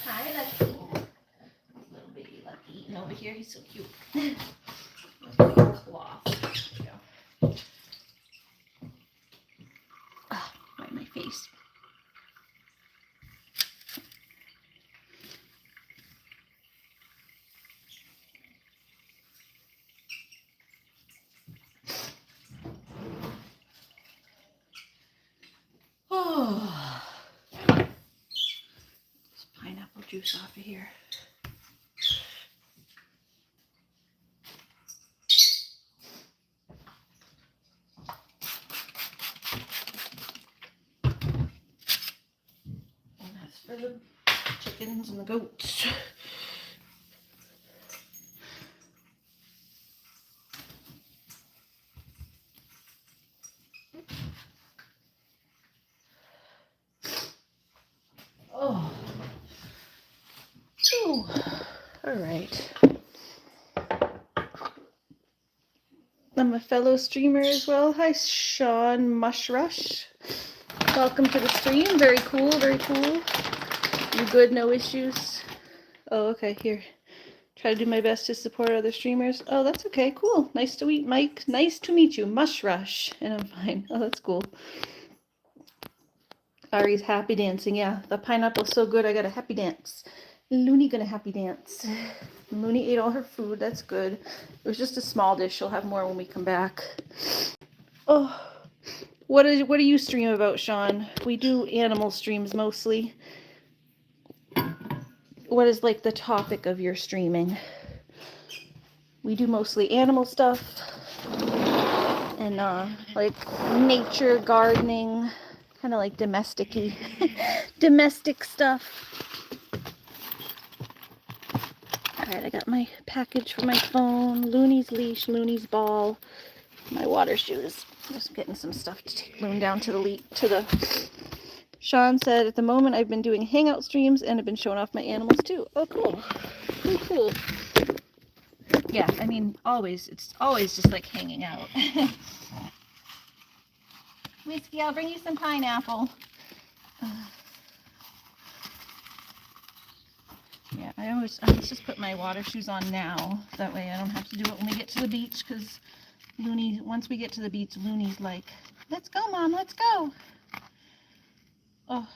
Hi, Lucky. Little baby Lucky eating over here. He's so cute. Cloth. There we go. Oh, right in my face. Oh. This pineapple juice off of here. for the chickens and the goats. Oh. Ooh. All right. I'm a fellow streamer as well. Hi, Sean Mushrush. Welcome to the stream. Very cool, very cool. You good? No issues? Oh, okay. Here. Try to do my best to support other streamers. Oh, that's okay. Cool. Nice to meet Mike. Nice to meet you. Mushrush. And I'm fine. Oh, that's cool. Ari's happy dancing. Yeah, the pineapple's so good. I got a happy dance. Looney gonna happy dance. Looney ate all her food. That's good. It was just a small dish. She'll have more when we come back. Oh, what do you stream about, Sean? We do animal streams mostly. What is like the topic of your streaming? We do mostly animal stuff and like nature, gardening, kind of like domestic-y, domestic stuff. All right, I got my package for my phone, Looney's leash, Looney's ball, my water shoes. Just getting some stuff to take Loon down to the. Sean said, at the moment I've been doing hangout streams and have been showing off my animals too. Oh, cool. Cool, cool. Yeah, I mean, it's always just like hanging out. Whiskey, I'll bring you some pineapple. Yeah, I always just put my water shoes on now. That way I don't have to do it when we get to the beach, because Looney, once we get to the beach, Looney's like, let's go, Mom, let's go. Oh.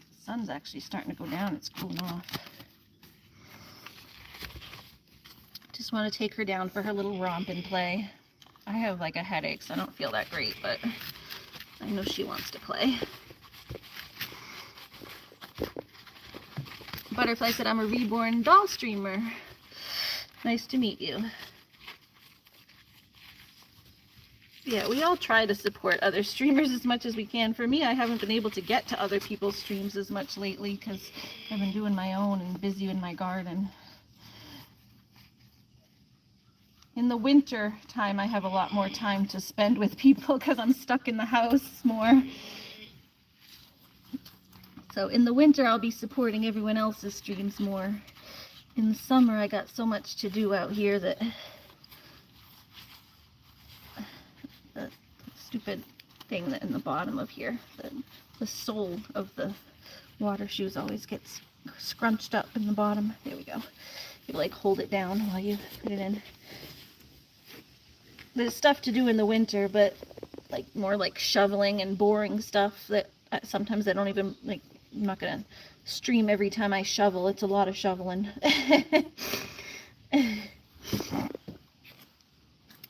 The sun's actually starting to go down. It's cooling off. Just want to take her down for her little romp and play. I have like a headache, so I don't feel that great, but I know she wants to play. Butterfly said, I'm a reborn doll streamer. Nice to meet you. Yeah, we all try to support other streamers as much as we can. For me, I haven't been able to get to other people's streams as much lately because I've been doing my own and busy in my garden. In the winter time, I have a lot more time to spend with people because I'm stuck in the house more. So in the winter, I'll be supporting everyone else's streams more. In the summer, I got so much to do out here that the stupid thing that in the bottom of here, the sole of the water shoes always gets scrunched up in the bottom. There we go. You like hold it down while you put it in. There's stuff to do in the winter, but like more like shoveling and boring stuff that sometimes I don't even like. I'm not gonna stream every time I shovel. It's a lot of shoveling. And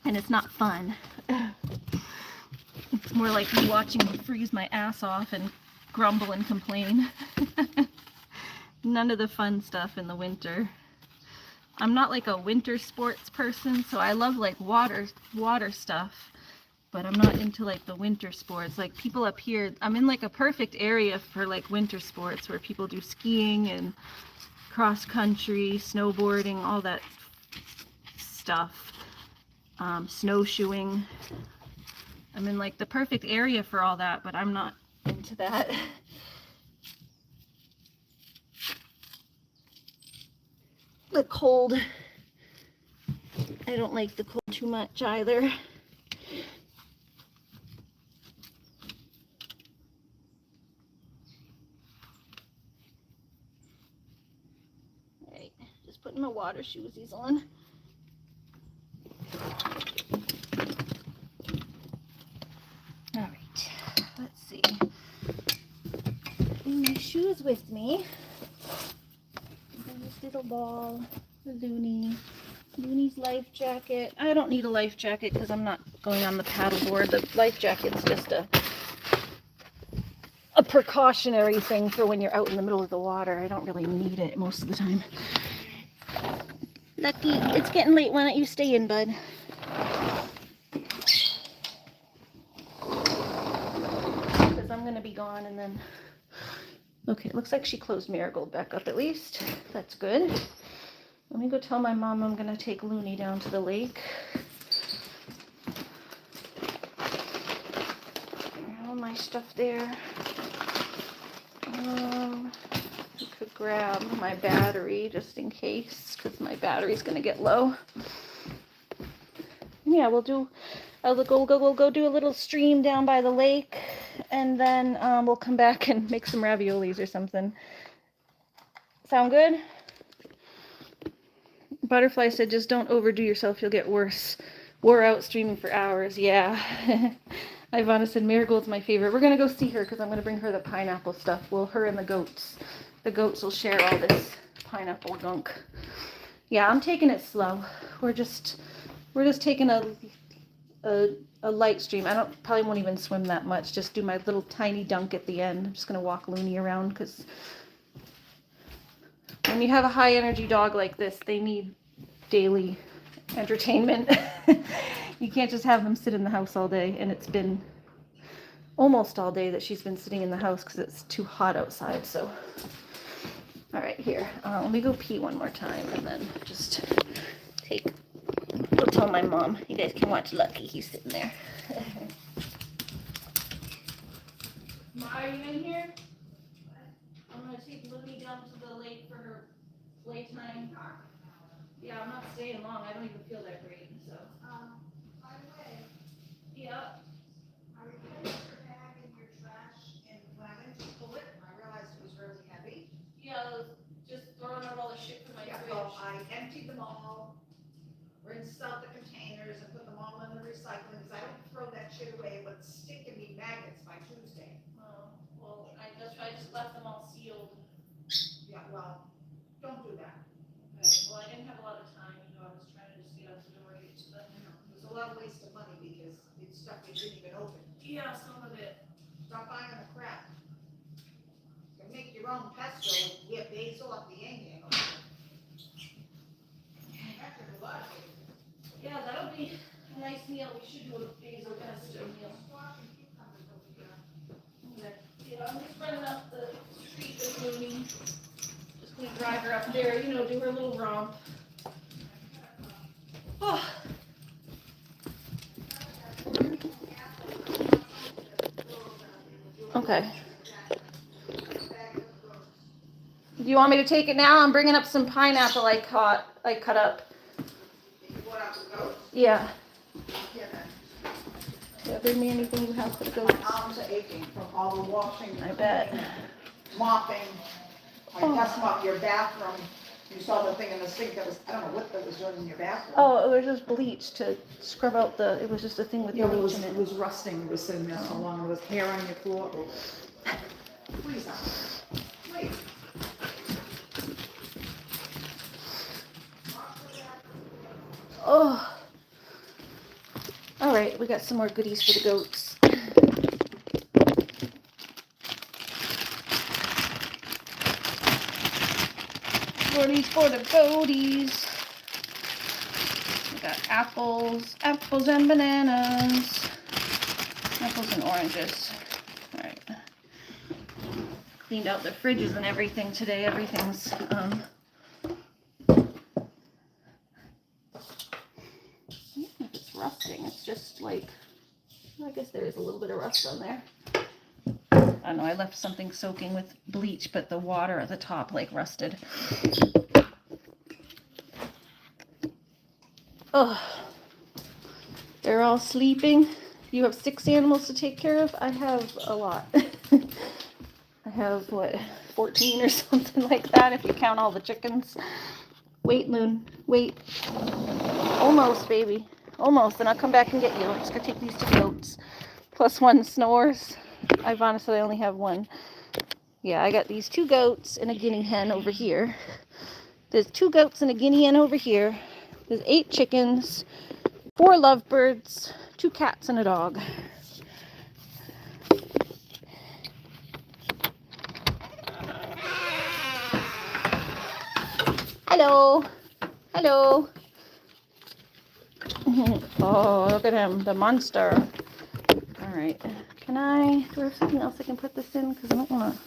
it's not fun. It's more like me watching me freeze my ass off and grumble and complain. None of the fun stuff in the winter. I'm not like a winter sports person, so I love like water stuff, but I'm not into like the winter sports. Like people up here, I'm in like a perfect area for like winter sports where people do skiing and cross country, snowboarding, all that stuff, snowshoeing. I'm in like the perfect area for all that, but I'm not into that. The cold, I don't like the cold too much either. Alright, just putting my water shoesies on. Alright, let's see. Bring my shoes with me. This little ball, the Looney's life jacket. I don't need a life jacket because I'm not going on the paddleboard. The life jacket's just a precautionary thing for when you're out in the middle of the water. I don't really need it most of the time. Lucky, it's getting late. Why don't you stay in, bud? Because I'm I'm gonna be gone and then, okay, it looks like she closed Marigold back up at least. That's good. Let me go tell my mom I'm gonna take Looney down to the lake. All my stuff there. I could grab my battery just in case, because my battery's gonna get low. And yeah, we'll go do a little stream down by the lake, and then we'll come back and make some raviolis or something. Sound good? Butterfly said, just don't overdo yourself, you'll get worse. Wore out streaming for hours. Yeah. Ivana said, Marigold's my favorite. We're going to go see her because I'm going to bring her the pineapple stuff. Well, her and the goats. The goats will share all this pineapple gunk. Yeah, I'm taking it slow. We're just taking a light stream. I probably won't even swim that much. Just do my little tiny dunk at the end. I'm just going to walk Looney around because when you have a high energy dog like this, they need daily entertainment. You can't just have them sit in the house all day, and it's been almost all day that she's been sitting in the house because it's too hot outside. So all right, here, let me go pee one more time and then just go tell my mom. You guys can watch Lucky, he's sitting there. Ma, are you in here? I'm gonna take Looney down to the lake for her playtime. Yeah, I'm not staying long. I don't even feel that great, so. By the way, Yeah. I replaced your bag in your trash, and when I went to pull it, I realized it was really heavy. Yeah, just throwing out all the shit from my Yeah, fridge. well, I emptied them all, rinsed out the containers, and put them all in the recycling, because I don't throw that shit away, but stick and be maggots by Tuesday. Oh, well, I just left them all sealed. Yeah, well, don't do that. Okay, well, I didn't have a lot of time, I was trying to just get out the door and get to the. It was a lot of waste of money because it's stuff you didn't even open. Yeah, some of it. Stop buying the crap. You can make your own pesto with basil up the yin yang. Yeah, that'll be a nice meal. We should do a basil pesto meal. Okay. Yeah, I'm just running up the street with Looney. Just gonna drive her up there, do her little romp. Oh. Okay. Do you want me to take it now? I'm bringing up some pineapple I cut up. Yeah. Yeah, bring me anything you have for the goats. My arms are aching from all the washing. I bet. Mopping. I dust mop your bathroom. You saw the thing in the sink that was, I don't know what that was doing in your bathroom. Oh, it was just bleach to scrub out it was just a thing with bleach in it. It was rusting. It was sitting there so long. There was hair on your floor. Please don't. Please. Oh. All right, we got some more goodies for the goats. Goodies for the goaties. We got apples and bananas. Apples and oranges. All right. Cleaned out the fridges and everything today. Everything's it's rusting. It's just like, I guess there is a little bit of rust on there. I don't know, I left something soaking with bleach, but the water at the top like rusted. Oh, they're all sleeping. You have 6 animals to take care of? I have a lot. I have, 14 or something like that if you count all the chickens. Wait, Loon, wait. Almost, baby. Almost, and I'll come back and get you. I'm just gonna take these 2 goats. Plus 1 snores. Ivana said I only have 1. Yeah, I got these 2 goats and a guinea hen over here. There's 2 goats and a guinea hen over here. There's 8 chickens, 4 lovebirds, 2 cats and a dog. Hello. Hello. Oh, look at him, the monster. All right, do I have something else I can put this in? Because I don't want to.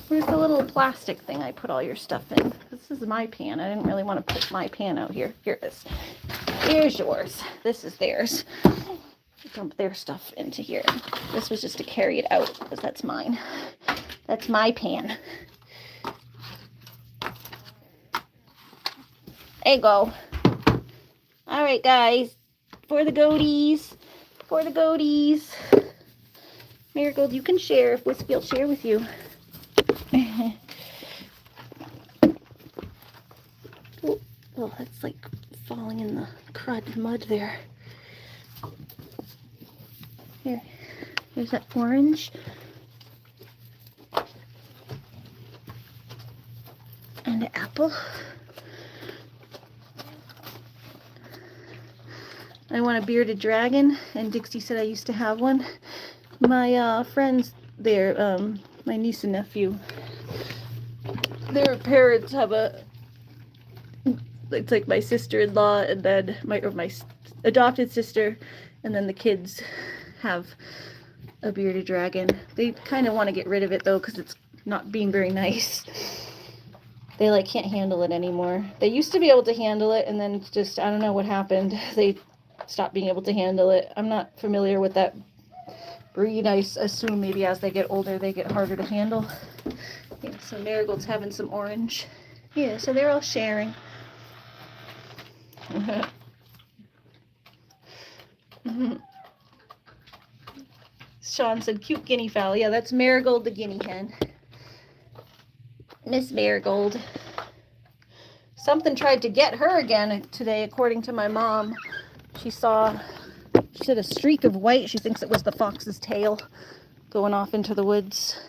Where's the little plastic thing I put all your stuff in? This is my pan. I didn't really want to put my pan out here. Here it is. Here's yours. This is theirs. Dump their stuff into here. This was just to carry it out because that's mine. That's my pan. There you go. All right, guys. For the goaties. For the goaties. Marigold, you can share if Wispy will share with you. Oh, that's like falling in the crud mud there. Here, here's that orange. And an apple. I want a bearded dragon, and Dixie said I used to have one. My friends there, my niece and nephew, their parents have it's like my sister-in-law and then my adopted sister, and then the kids have a bearded dragon. They kind of want to get rid of it though because it's not being very nice. They like can't handle it anymore. They used to be able to handle it, and then just I don't know what happened. They stopped being able to handle it. I'm not familiar with that breed. I assume maybe as they get older they get harder to handle. Yeah, so Marigold's having some orange. Yeah, so they're all sharing. Sean said cute guinea fowl. Yeah, that's Marigold the guinea hen. Miss Marigold. Something tried to get her again today, according to my mom. She said a streak of white. She thinks it was the fox's tail going off into the woods.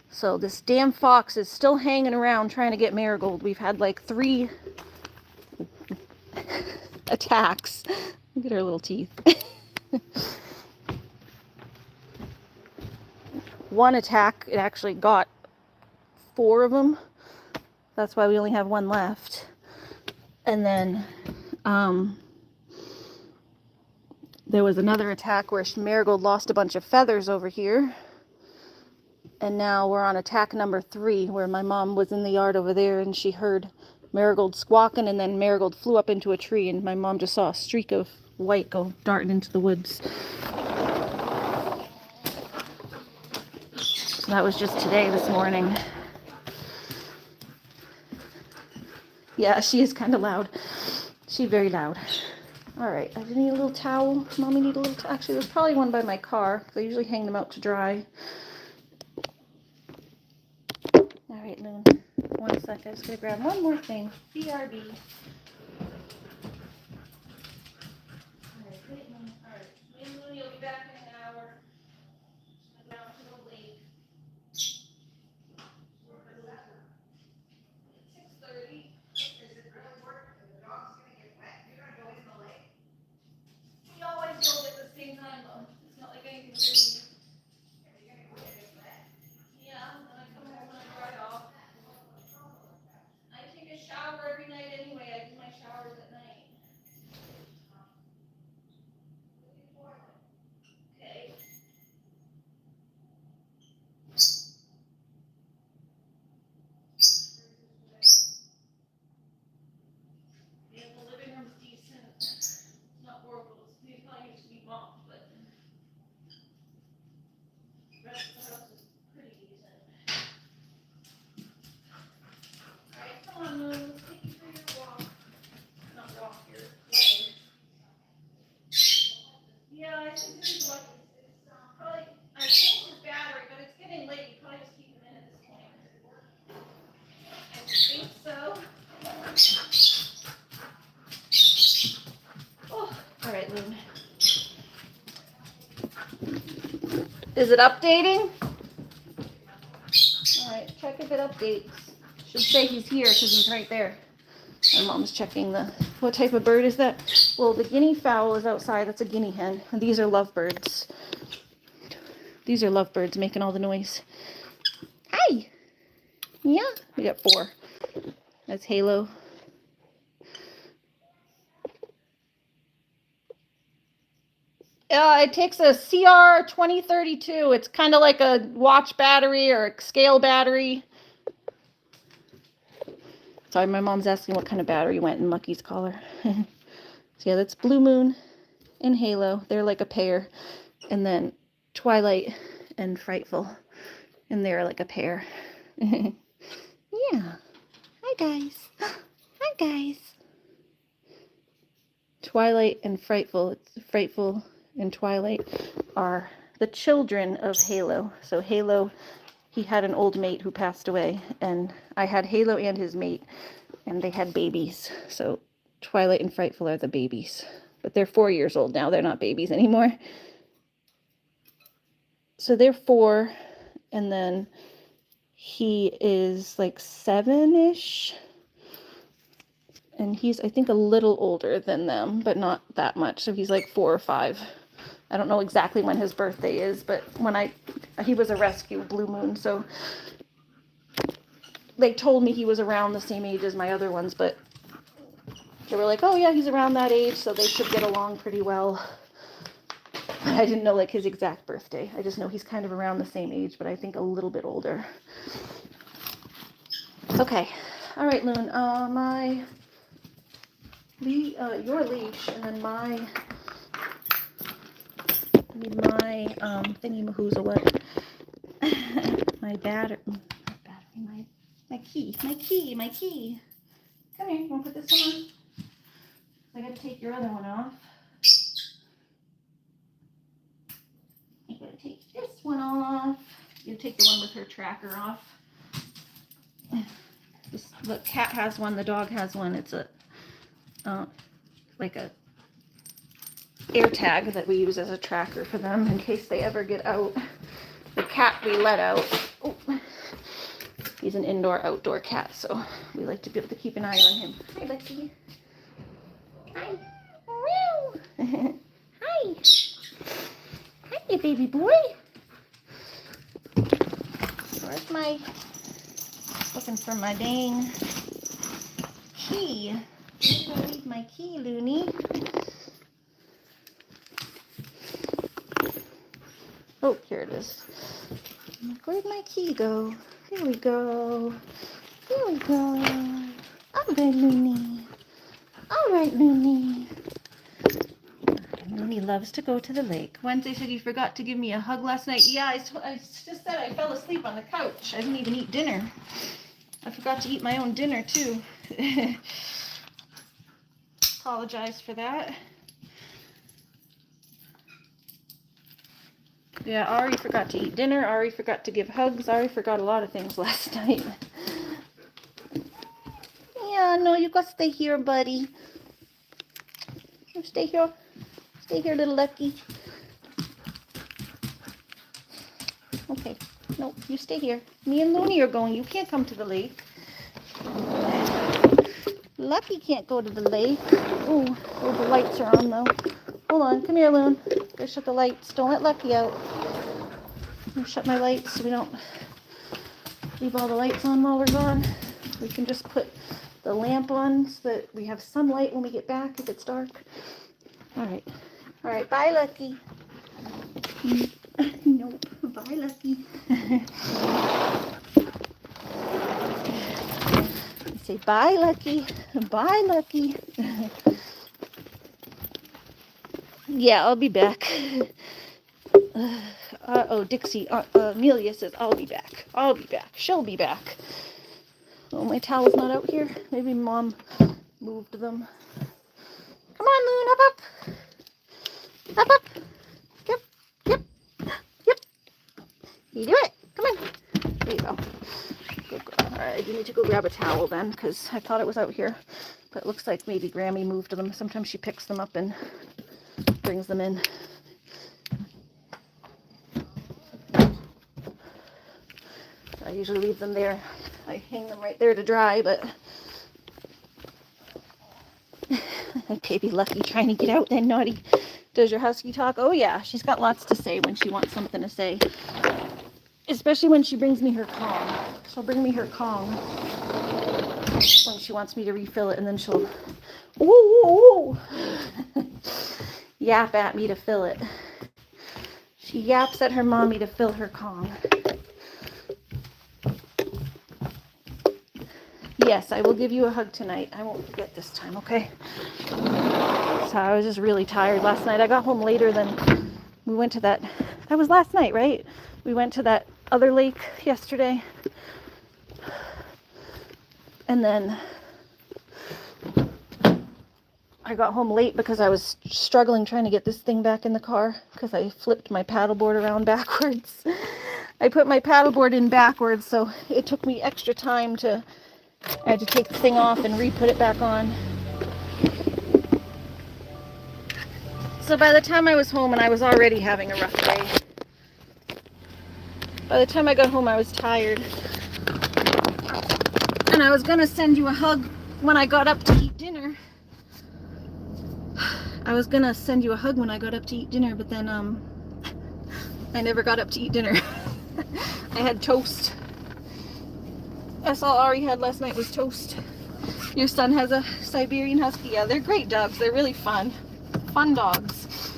So this damn fox is still hanging around trying to get Marigold. We've had like 3 attacks. Look at her little teeth. One attack, it actually got 4 of them. That's why we only have 1 left. And then there was another attack where Marigold lost a bunch of feathers over here. And now we're on attack number 3, where my mom was in the yard over there and she heard Marigold squawking, and then Marigold flew up into a tree, and my mom just saw a streak of white go darting into the woods. So that was just today, this morning. Yeah, she is kind of loud. She's very loud. All right, I need a little towel. Mommy need a little towel. Actually, there's probably one by my car, because I usually hang them out to dry. All right, Loon. 1 second. I'm just going to grab one more thing. BRB. All right, me and Looney will be back in an hour. I'm down to the lake. 6:30. Is it really work? And the dog's gonna get wet? You're gonna go in the lake? We always go at the same time, though. It's not like anything crazy. You're gonna go in and get wet? Yeah, and I come home and I dry off. I take a shower every night anyway. I do my showers at night. Okay. Yeah, the living room's decent. It's not horrible. It probably used to be mopped, but the rest of the house is pretty decent. Alright, come on, Moon. Let's take you for your walk. Not walk, your play. Yeah, I think this is lucky. Probably, I changed his battery, but it's getting late. You probably just keep him in at this point. I think so. Oh, all right, Loon. Is it updating? All right, check if it updates. Should say he's here because he's right there. My mom's checking what type of bird is that? Well, the guinea fowl is outside. That's a guinea hen. And these are lovebirds. These are lovebirds making all the noise. Hi. Yeah, we got 4. That's Halo. It takes a CR 2032. It's kind of like a watch battery or a scale battery. Sorry, my mom's asking what kind of battery went in Lucky's collar. So yeah, that's Blue Moon and Halo. They're like a pair. And then Twilight and Frightful. And they're like a pair. Yeah. Hi, guys. Hi, guys. Twilight and Frightful. It's Frightful and Twilight are the children of Halo. So Halo, he had an old mate who passed away, and I had Halo and his mate, and they had babies. So Twilight and Frightful are the babies. But they're 4 years old now. They're not babies anymore. So they're 4, and then he is like 7-ish. And he's, I think, a little older than them, but not that much. So he's like 4 or 5. I don't know exactly when his birthday is, but he was a rescue, Blue Moon, so they told me he was around the same age as my other ones, but they were like, oh yeah, he's around that age, so they should get along pretty well. I didn't know like his exact birthday. I just know he's kind of around the same age, but I think a little bit older. Okay, all right, Loon, your leash, and then my thingy-mahooza what? my key. Come here, you want to put this one on? I gotta take your other one off. I gotta take this one off. You take the one with her tracker off. The cat has one, the dog has one. It's a like a air tag that we use as a tracker for them in case they ever get out. The cat we let out. Oh, he's an indoor-outdoor cat, so we like to be able to keep an eye on him. Hi, Lucky. Hi. Hi. Hi, you baby boy. Where's my... Looking for my dang key. Where did I leave my key, Looney? Oh, here it is. Where'd my key go? Here we go. Here we go. All right, Looney. All right, Looney. Looney loves to go to the lake. Wednesday said you forgot to give me a hug last night. Yeah, I just said I fell asleep on the couch. I didn't even eat dinner. I forgot to eat my own dinner, too. Apologize for that. Yeah, Ari forgot to eat dinner. Ari forgot to give hugs. Ari forgot a lot of things last night. Yeah, no, you gotta stay here, buddy. You stay here. Stay here, little Lucky. Okay. No, you stay here. Me and Looney are going. You can't come to the lake. Lucky can't go to the lake. Oh, the lights are on, though. Hold on. Come here, Loon. Go shut the lights. Don't let Lucky out. I'll shut my lights so we don't leave all the lights on while we're gone. We can just put the lamp on so that we have sunlight when we get back if it's dark. All right. All right. Bye, Lucky. Nope. Bye, Lucky. Say bye, Lucky. Bye, Lucky. Yeah, I'll be back. Dixie, Amelia says, I'll be back. I'll be back. She'll be back. Oh, my towel's not out here. Maybe Mom moved them. Come on, Loon, up, up. Up, up. Yep, yep, yep. You do it. Come on. There you go. Good girl. All right, I do need to go grab a towel then, because I thought it was out here. But it looks like maybe Grammy moved them. Sometimes she picks them up and brings them in. I usually leave them there. I hang them right there to dry, but baby Lucky trying to get out then, naughty. Does your husky talk? Oh yeah, she's got lots to say when she wants something to say. Especially when she brings me her Kong. She'll bring me her Kong when she wants me to refill it, and then she'll yap at me to fill it. She yaps at her mommy to fill her Kong. Yes, I will give you a hug tonight. I won't forget this time, okay? So I was just really tired last night. I got home later than we went to that. That was last night, right? We went to that other lake yesterday. And then I got home late because I was struggling trying to get this thing back in the car because I flipped my paddleboard around backwards. I put my paddleboard in backwards, so it took me extra time to, I had to take the thing off and re-put it back on. So by the time I was home, and I was already having a rough day, by the time I got home I was tired. And I was gonna send you a hug when I got up to eat dinner. I was gonna send you a hug when I got up to eat dinner, but then I never got up to eat dinner. I had toast. That's all Ari had last night was toast. Your son has a Siberian Husky. Yeah, they're great dogs. They're really fun. Fun dogs.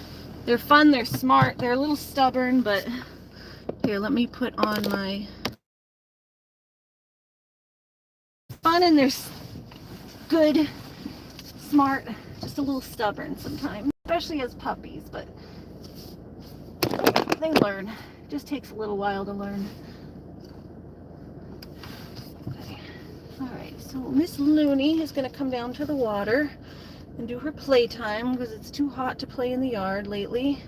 They're fun, they're smart, they're a little stubborn, but here, let me put on my fun, and they're good, smart, just a little stubborn sometimes, especially as puppies, but they learn. It just takes a little while to learn. Okay. All right, so Miss Looney is going to come down to the water and do her playtime because it's too hot to play in the yard lately.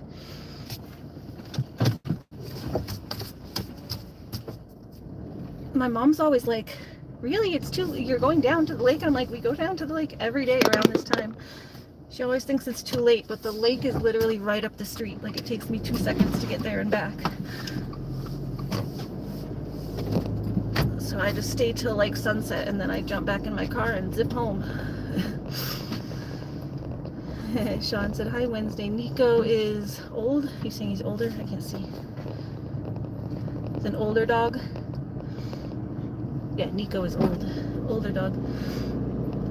My mom's always like, really, you're going down to the lake? I'm like, we go down to the lake every day around this time. She always thinks it's too late, but the lake is literally right up the street. Like, it takes me 2 seconds to get there and back. So I just stay till like sunset, and then I jump back in my car and zip home. Sean said, hi, Wednesday. Nico is old. He's saying he's older? I can't see. He's an older dog. Yeah, Nico is old. Older dog.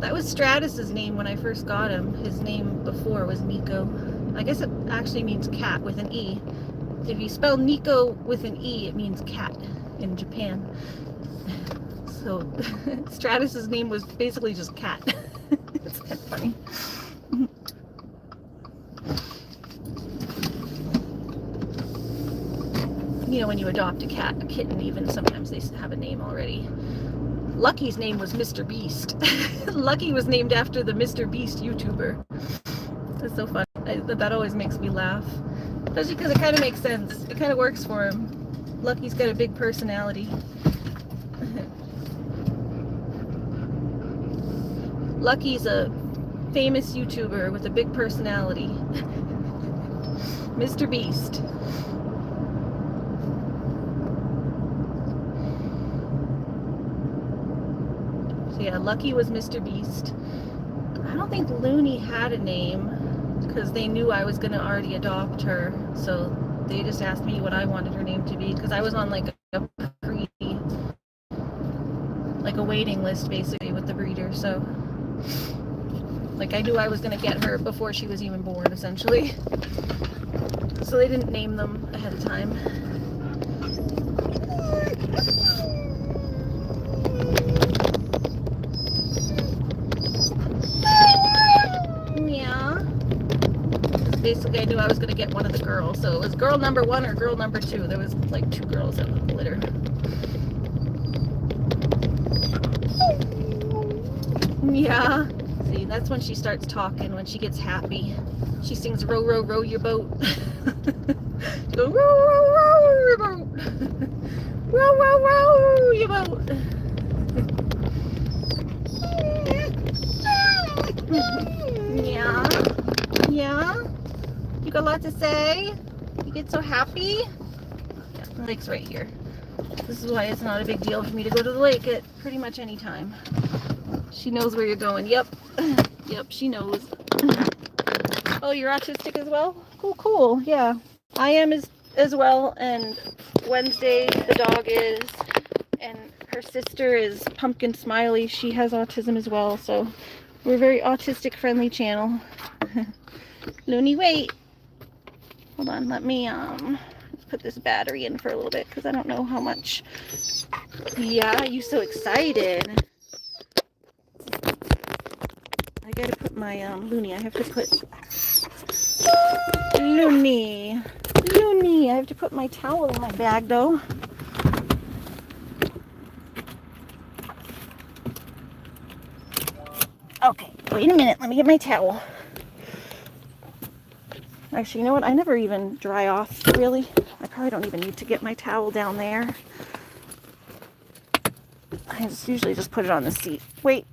That was Stratus's name when I first got him. His name before was Nico. I guess it actually means cat with an E. If you spell Nico with an E, it means cat in Japan. So Stratus's name was basically just cat. It's kind of funny. You know, when you adopt a cat, a kitten even, sometimes they have a name already. Lucky's name was Mr. Beast. Lucky was named after the Mr. Beast YouTuber. That's so funny. That always makes me laugh. Especially because it kind of makes sense. It kind of works for him. Lucky's got a big personality. Lucky's a famous YouTuber with a big personality. Mr. Beast. So yeah, Lucky was Mr. Beast. I don't think Looney had a name because they knew I was going to already adopt her. So they just asked me what I wanted her name to be because I was on like a waiting list basically with the breeder. So like I knew I was going to get her before she was even born essentially. So they didn't name them ahead of time. Yeah. Basically I knew I was going to get one of the girls. So it was girl number 1 or girl number 2. There was like 2 girls in the litter. Yeah. See, that's when she starts talking, when she gets happy. She sings, row, row, row your boat. Go, row, row, row your boat. Row, row, row your boat. Yeah. Yeah. You got a lot to say? You get so happy? Yeah, the lake's right here. This is why it's not a big deal for me to go to the lake at pretty much any time. She knows where you're going. Yep. Yep, she knows. Oh, you're autistic as well? Cool, cool. Yeah. I am as well, and Wednesday the dog is, and her sister is Pumpkin Smiley. She has autism as well, so we're a very autistic friendly channel. Looney, wait. Hold on, let me put this battery in for a little bit because I don't know how much. Yeah, you so excited. I gotta put my Looney. I have to put Looney. Looney. I have to put my towel in my bag though. Okay, wait a minute. Let me get my towel. Actually, you know what? I never even dry off, really. I probably don't even need to get my towel down there. I usually just put it on the seat. Wait.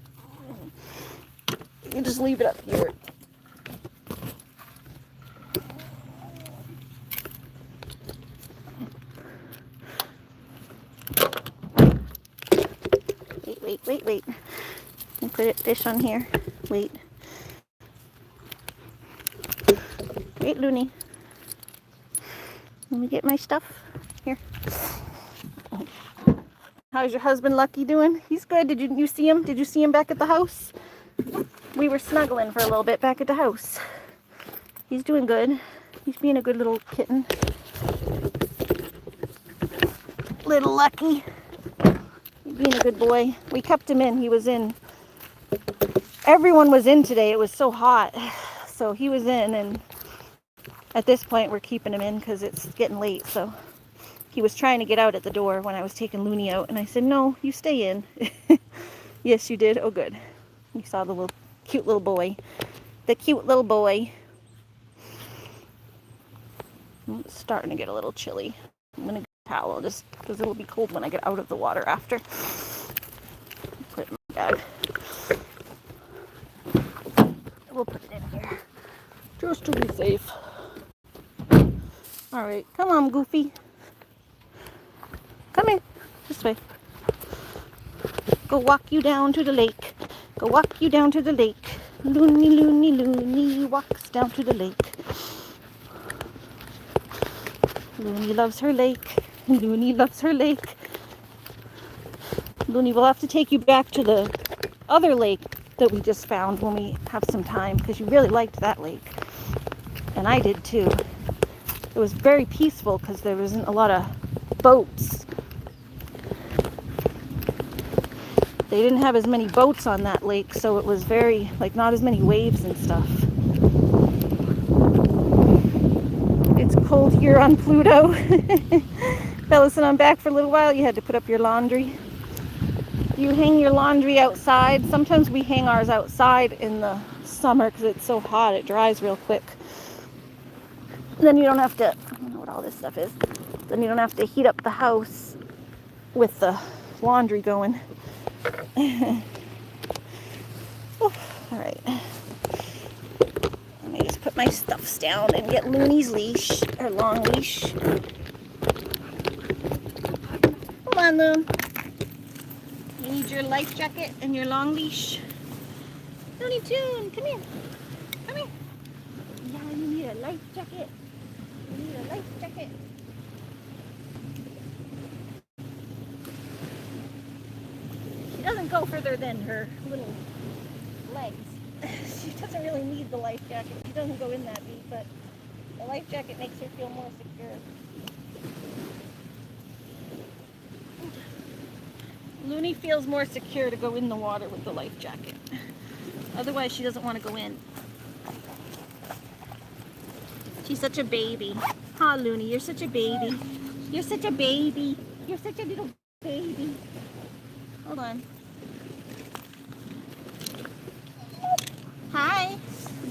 You just leave it up here. Wait. And put it fish on here. Wait, Looney. Let me get my stuff. Here. How's your husband Lucky doing? He's good. Did you see him? Did you see him back at the house? We were snuggling for a little bit back at the house. He's doing good. He's being a good little kitten. Little Lucky. He's being a good boy. We kept him in. He was in. Everyone was in today. It was so hot. So he was in, and at this point we're keeping him in because it's getting late. So he was trying to get out at the door when I was taking Looney out, and I said, no, you stay in. Yes, you did. Oh, good. You saw the little cute little boy. The cute little boy. It's starting to get a little chilly. I'm going to get a towel just because it'll be cold when I get out of the water after. Put it in my bag. We'll put it in here just to be safe. All right, come on, Goofy. Come here, this way. Go walk you down to the lake. Go walk you down to the lake. Looney, Looney, Looney walks down to the lake. Looney loves her lake. Looney loves her lake. Looney, we'll have to take you back to the other lake that we just found when we have some time, because you really liked that lake. And I did too. It was very peaceful because there wasn't a lot of boats. They didn't have as many boats on that lake, so it was very, like, not as many waves and stuff. It's cold here on Pluto. Fellas, and I'm back for a little while. You had to put up your laundry. You hang your laundry outside. Sometimes we hang ours outside in the summer because it's so hot. It dries real quick. Then you don't have to, I don't know what all this stuff is. Then you don't have to heat up the house with the laundry going. Oh, all right. Let me just put my stuffs down and get Looney's leash, her long leash. Hold on, Loon. You need your life jacket and your long leash. Looney Tune, come here. Come here. Yeah, you need a life jacket. You need a life jacket. She doesn't go further than her little legs. She doesn't really need the life jacket. She doesn't go in that deep, but the life jacket makes her feel more secure. Looney feels more secure to go in the water with the life jacket. Otherwise, she doesn't want to go in. She's such a baby. Huh, Looney? You're such a baby. You're such a baby. You're such a little baby. Hold on. Hi.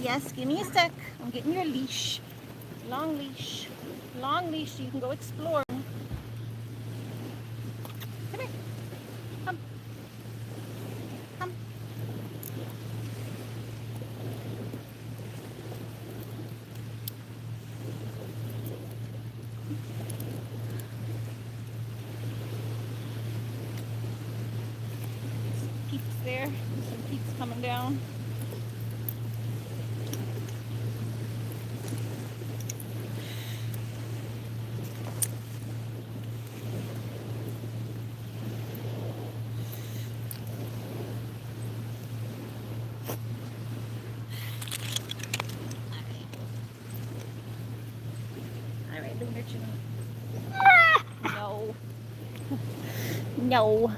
Yes, give me a sec. I'm getting your leash. Long leash. Long leash so you can go explore. Come here. Come. Come. Peeps there. Some peeps coming down. All right, Lunar June. No.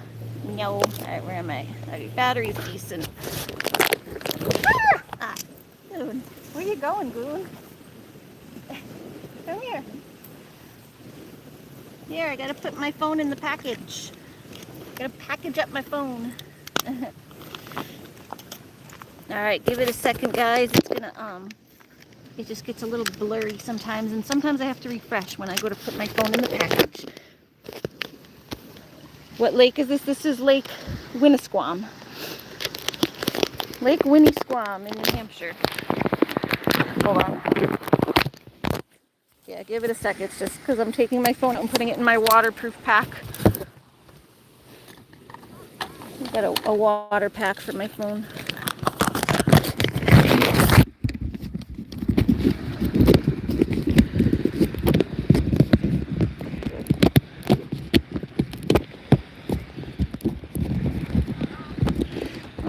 No. All right, where am I? All right, battery's decent. Ah! Goon. Where you going, Goon? Come here. Here, I gotta put my phone in the package. Gotta package up my phone. All right, give it a second, guys. It's gonna, it just gets a little blurry sometimes, and sometimes I have to refresh when I go to put my phone in the package. What lake is this? This is Lake Winnisquam. Lake Winnisquam in New Hampshire. Hold on. Yeah, give it a sec. It's just because I'm taking my phone out and putting it in my waterproof pack. I've got a water pack for my phone.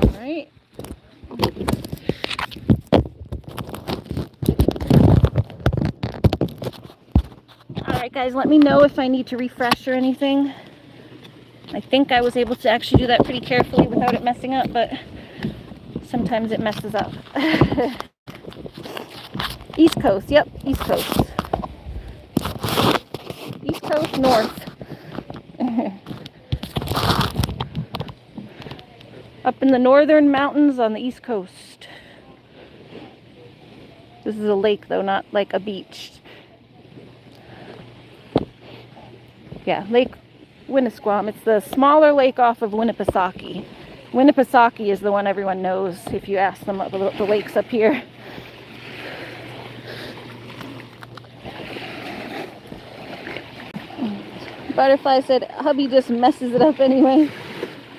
All right. Alright guys, let me know if I need to refresh or anything. I think I was able to actually do that pretty carefully without it messing up, but sometimes it messes up. East Coast, yep, East Coast. East Coast, north. Up in the northern mountains on the East Coast. This is a lake though, not like a beach. Yeah, Lake Winnisquam. It's the smaller lake off of Winnipesaukee. Winnipesaukee is the one everyone knows if you ask them about the lakes up here. Butterfly said, hubby just messes it up anyway.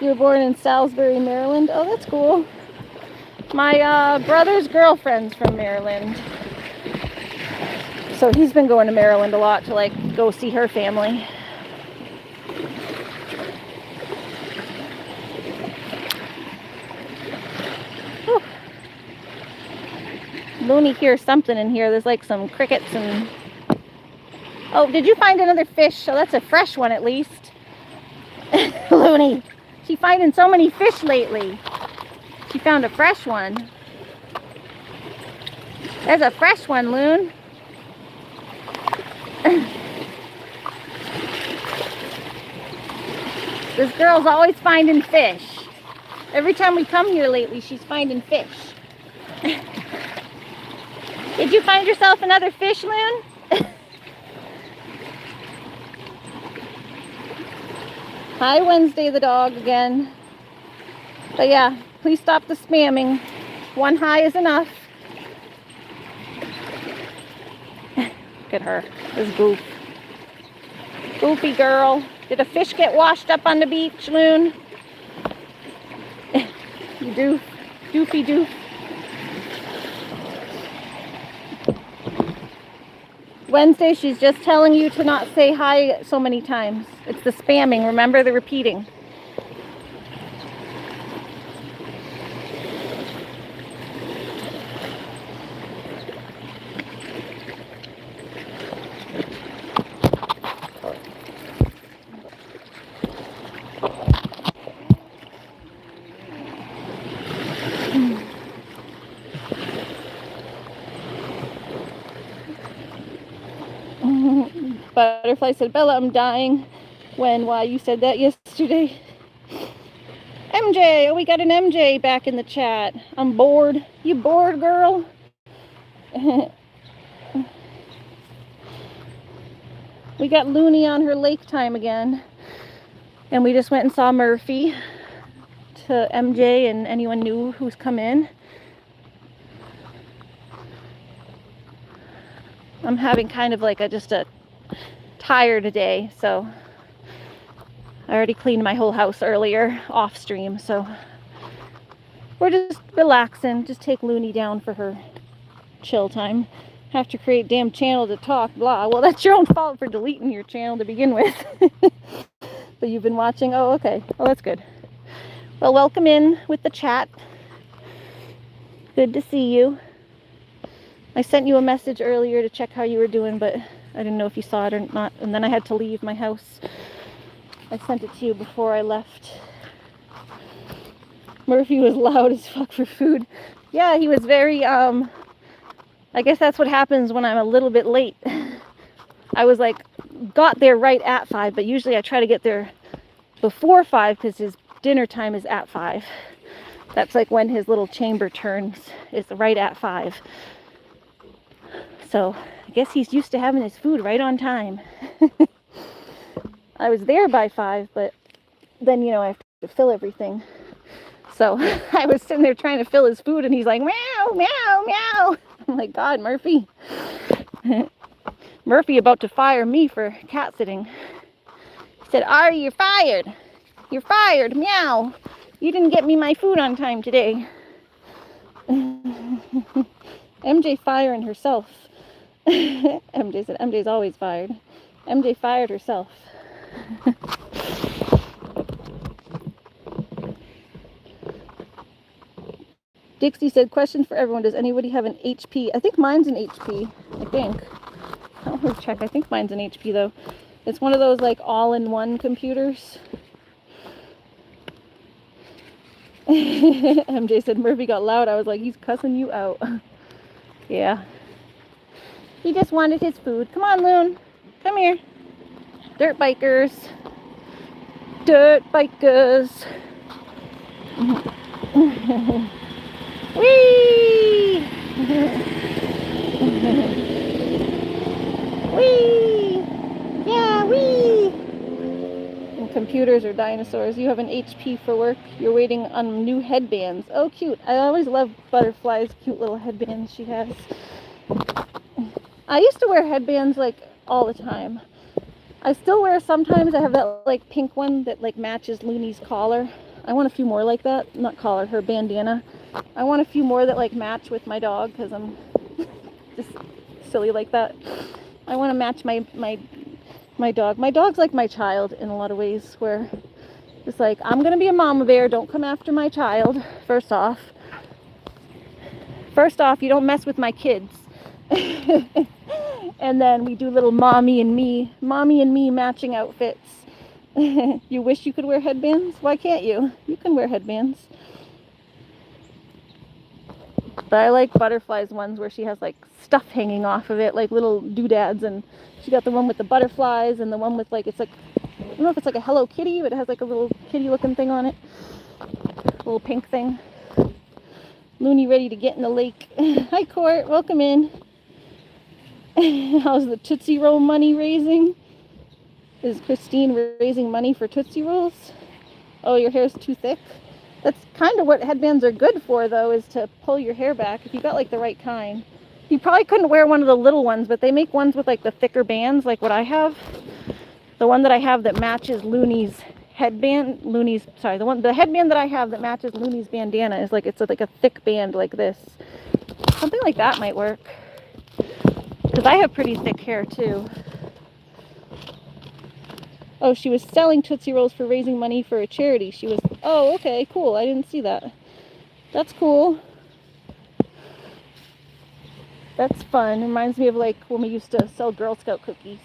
You were born in Salisbury, Maryland. Oh, that's cool. My brother's girlfriend's from Maryland. So he's been going to Maryland a lot to like go see her family. Looney hears something in here. There's like some crickets and... Oh, did you find another fish? Oh, that's a fresh one at least. Looney. She's finding so many fish lately. She found a fresh one. There's a fresh one, Loon. This girl's always finding fish. Every time we come here lately, she's finding fish. Did you find yourself another fish, Loon? Hi, Wednesday the dog again. But yeah, please stop the spamming. One hi is enough. Look at her, this goof. Goofy girl. Did a fish get washed up on the beach, Loon? You doof. Doofy doof. Wednesday, she's just telling you to not say hi so many times. It's the spamming, remember the repeating. Butterfly said, Bella, I'm dying. When? Why? You said that yesterday. MJ! Oh, we got an MJ back in the chat. I'm bored. You bored, girl? We got Looney on her lake time again. And we just went and saw Murphy to MJ and anyone new who's come in. I'm having kind of like just a tired day, so I already cleaned my whole house earlier off stream, so we're just relaxing. Just take Looney down for her chill time. Have to create a damn channel to talk, blah. Well, that's your own fault for deleting your channel to begin with. But you've been watching. Oh, okay. Oh, that's good. Well, welcome in with the chat. Good to see you. I sent you a message earlier to check how you were doing, but I didn't know if you saw it or not, and then I had to leave my house. I sent it to you before I left. Murphy was loud as fuck for food. Yeah, he was very, I guess that's what happens when I'm a little bit late. I was like, got there right at 5, but usually I try to get there before 5 because his dinner time is at 5. That's like when his little chamber turns, is right at 5. So I guess he's used to having his food right on time. I was there by 5, but then, you know, I have to fill everything. So I was sitting there trying to fill his food, and he's like, meow, meow, meow. I'm like, God, Murphy. Murphy about to fire me for cat sitting. He said, Ari, you're fired. You're fired, meow. You didn't get me my food on time today. MJ firing herself. MJ said, MJ's always fired. MJ fired herself. Dixie said, question for everyone. Does anybody have an HP? I think mine's an HP. I think. I'll check. I think mine's an HP though. It's one of those like all-in-one computers. MJ said Murphy got loud. I was like, he's cussing you out. Yeah. He just wanted his food. Come on, Loon. Come here. Dirt bikers. Dirt bikers. Whee! Whee! Yeah, whee! And computers are dinosaurs. You have an HP for work. You're waiting on new headbands. Oh, cute. I always love Butterfly's cute little headbands she has. I used to wear headbands like all the time. I still wear sometimes. I have that like pink one that like matches Looney's collar. I want a few more like that. Not collar, her bandana. I want a few more that like match with my dog because I'm just silly like that. I want to match my dog. My dog's like my child in a lot of ways, where it's like, I'm gonna be a mama bear, don't come after my child. First off, you don't mess with my kids. And then we do little mommy and me matching outfits. You wish you could wear headbands? Why can't you? You can wear headbands. But I like Butterfly's ones where she has like stuff hanging off of it, like little doodads, and she got the one with the butterflies and the one with like, it's like, I don't know if it's like a Hello Kitty, but it has like a little kitty looking thing on it. A little pink thing. Looney ready to get in the lake. Hi Court, welcome in. How's the Tootsie Roll money raising? Is Christine raising money for Tootsie Rolls? Oh, your hair's too thick? That's kind of what headbands are good for, though, is to pull your hair back if you got like the right kind. You probably couldn't wear one of the little ones, but they make ones with like the thicker bands, like what I have. The one that I have that matches Looney's headband, the headband that I have that matches Looney's bandana is like, it's like a thick band like this. Something like that might work. Because I have pretty thick hair too. Oh, she was selling Tootsie Rolls for raising money for a charity. Oh, okay, cool. I didn't see that. That's cool. That's fun. Reminds me of like when we used to sell Girl Scout cookies.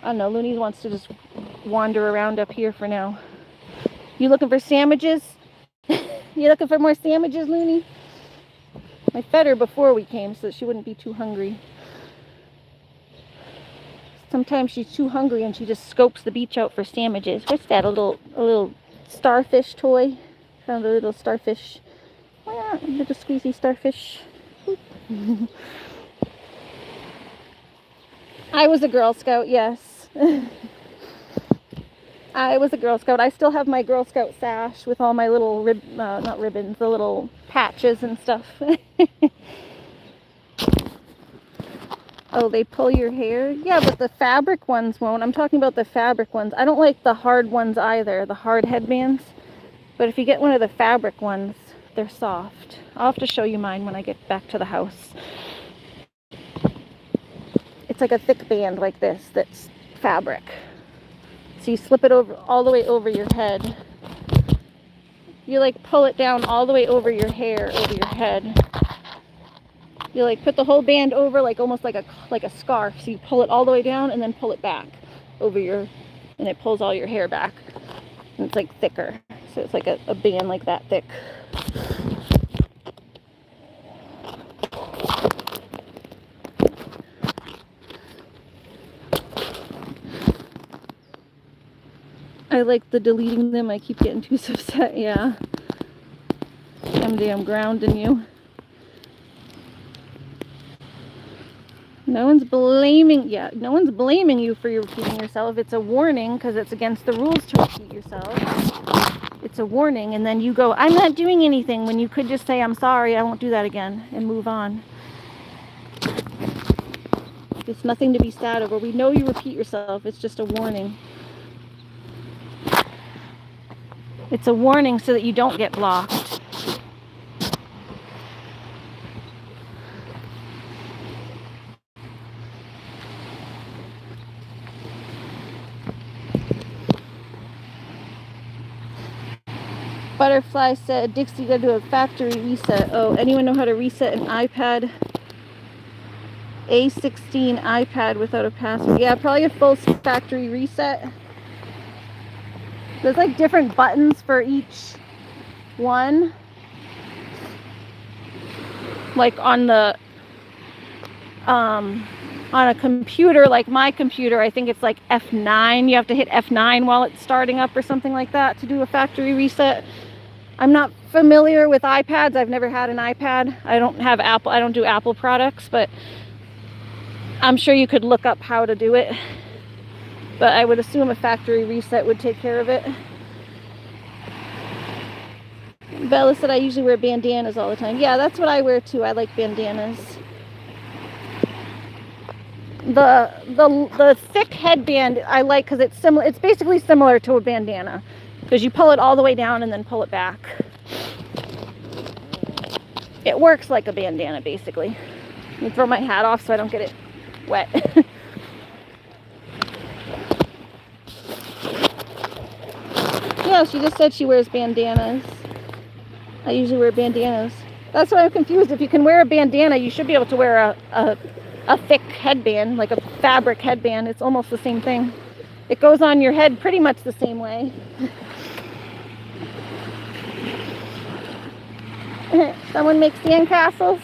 I don't know, Looney wants to just wander around up here for now. You looking for sandwiches? You looking for more sandwiches, Looney? I fed her before we came so that she wouldn't be too hungry. Sometimes she's too hungry and she just scopes the beach out for sandwiches. What's that? A little starfish toy? Found a little starfish. Well, little squeezy starfish. I was a Girl Scout, yes. I was a Girl Scout. I still have my Girl Scout sash with all my little not ribbons, the little patches and stuff. Oh, they pull your hair? Yeah, but the fabric ones won't. I'm talking about the fabric ones. I don't like the hard ones either, the hard headbands. But if you get one of the fabric ones, they're soft. I'll have to show you mine when I get back to the house. It's like a thick band like this that's fabric. So you slip it over all the way over your head. You like pull it down all the way over your hair, over your head. You like put the whole band over like almost like a scarf. So you pull it all the way down and then pull it back over your, and it pulls all your hair back. And it's like thicker. So it's like a band like that thick. I like the deleting them. I keep getting too upset. Yeah. I'm damn grounding you. No one's blaming you for your repeating yourself. It's a warning because it's against the rules to repeat yourself. It's a warning, and then you go, I'm not doing anything, when you could just say, I'm sorry, I won't do that again, and move on. It's nothing to be sad over. We know you repeat yourself. It's just a warning. It's a warning so that you don't get blocked. Butterfly said, Dixie, you gotta do a factory reset. Oh, anyone know how to reset an iPad? A16 iPad without a password. Yeah, probably a full factory reset. There's like different buttons for each one. Like on the on a computer like my computer, I think it's like F9. You have to hit F9 while it's starting up or something like that to do a factory reset. I'm not familiar with iPads. I've never had an iPad. I don't have Apple. I don't do Apple products, but I'm sure you could look up how to do it. But I would assume a factory reset would take care of it. Bella said I usually wear bandanas all the time. Yeah, that's what I wear too. I like bandanas. The thick headband I like because it's similar. It's basically similar to a bandana because you pull it all the way down and then pull it back. It works like a bandana basically. Let me throw my hat off so I don't get it wet. Yeah, she just said she wears bandanas. I usually wear bandanas. That's why I'm confused. If you can wear a bandana, you should be able to wear a thick headband, like a fabric headband. It's almost the same thing. It goes on your head pretty much the same way. Someone makes sandcastles.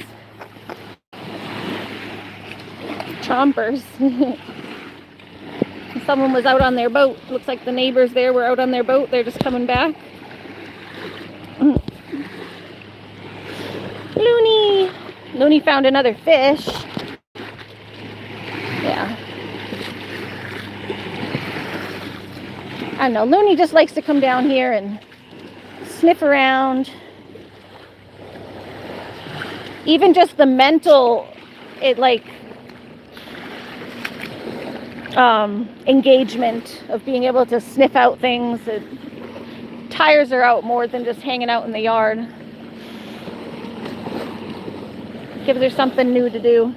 Chompers. Someone was out on their boat. Looks like the neighbors there were out on their boat. They're just coming back. Looney! Looney found another fish. Yeah. I don't know. Looney just likes to come down here and sniff around. Even just the mental, engagement of being able to sniff out things. It tires her out more than just hanging out in the yard. Gives her something new to do.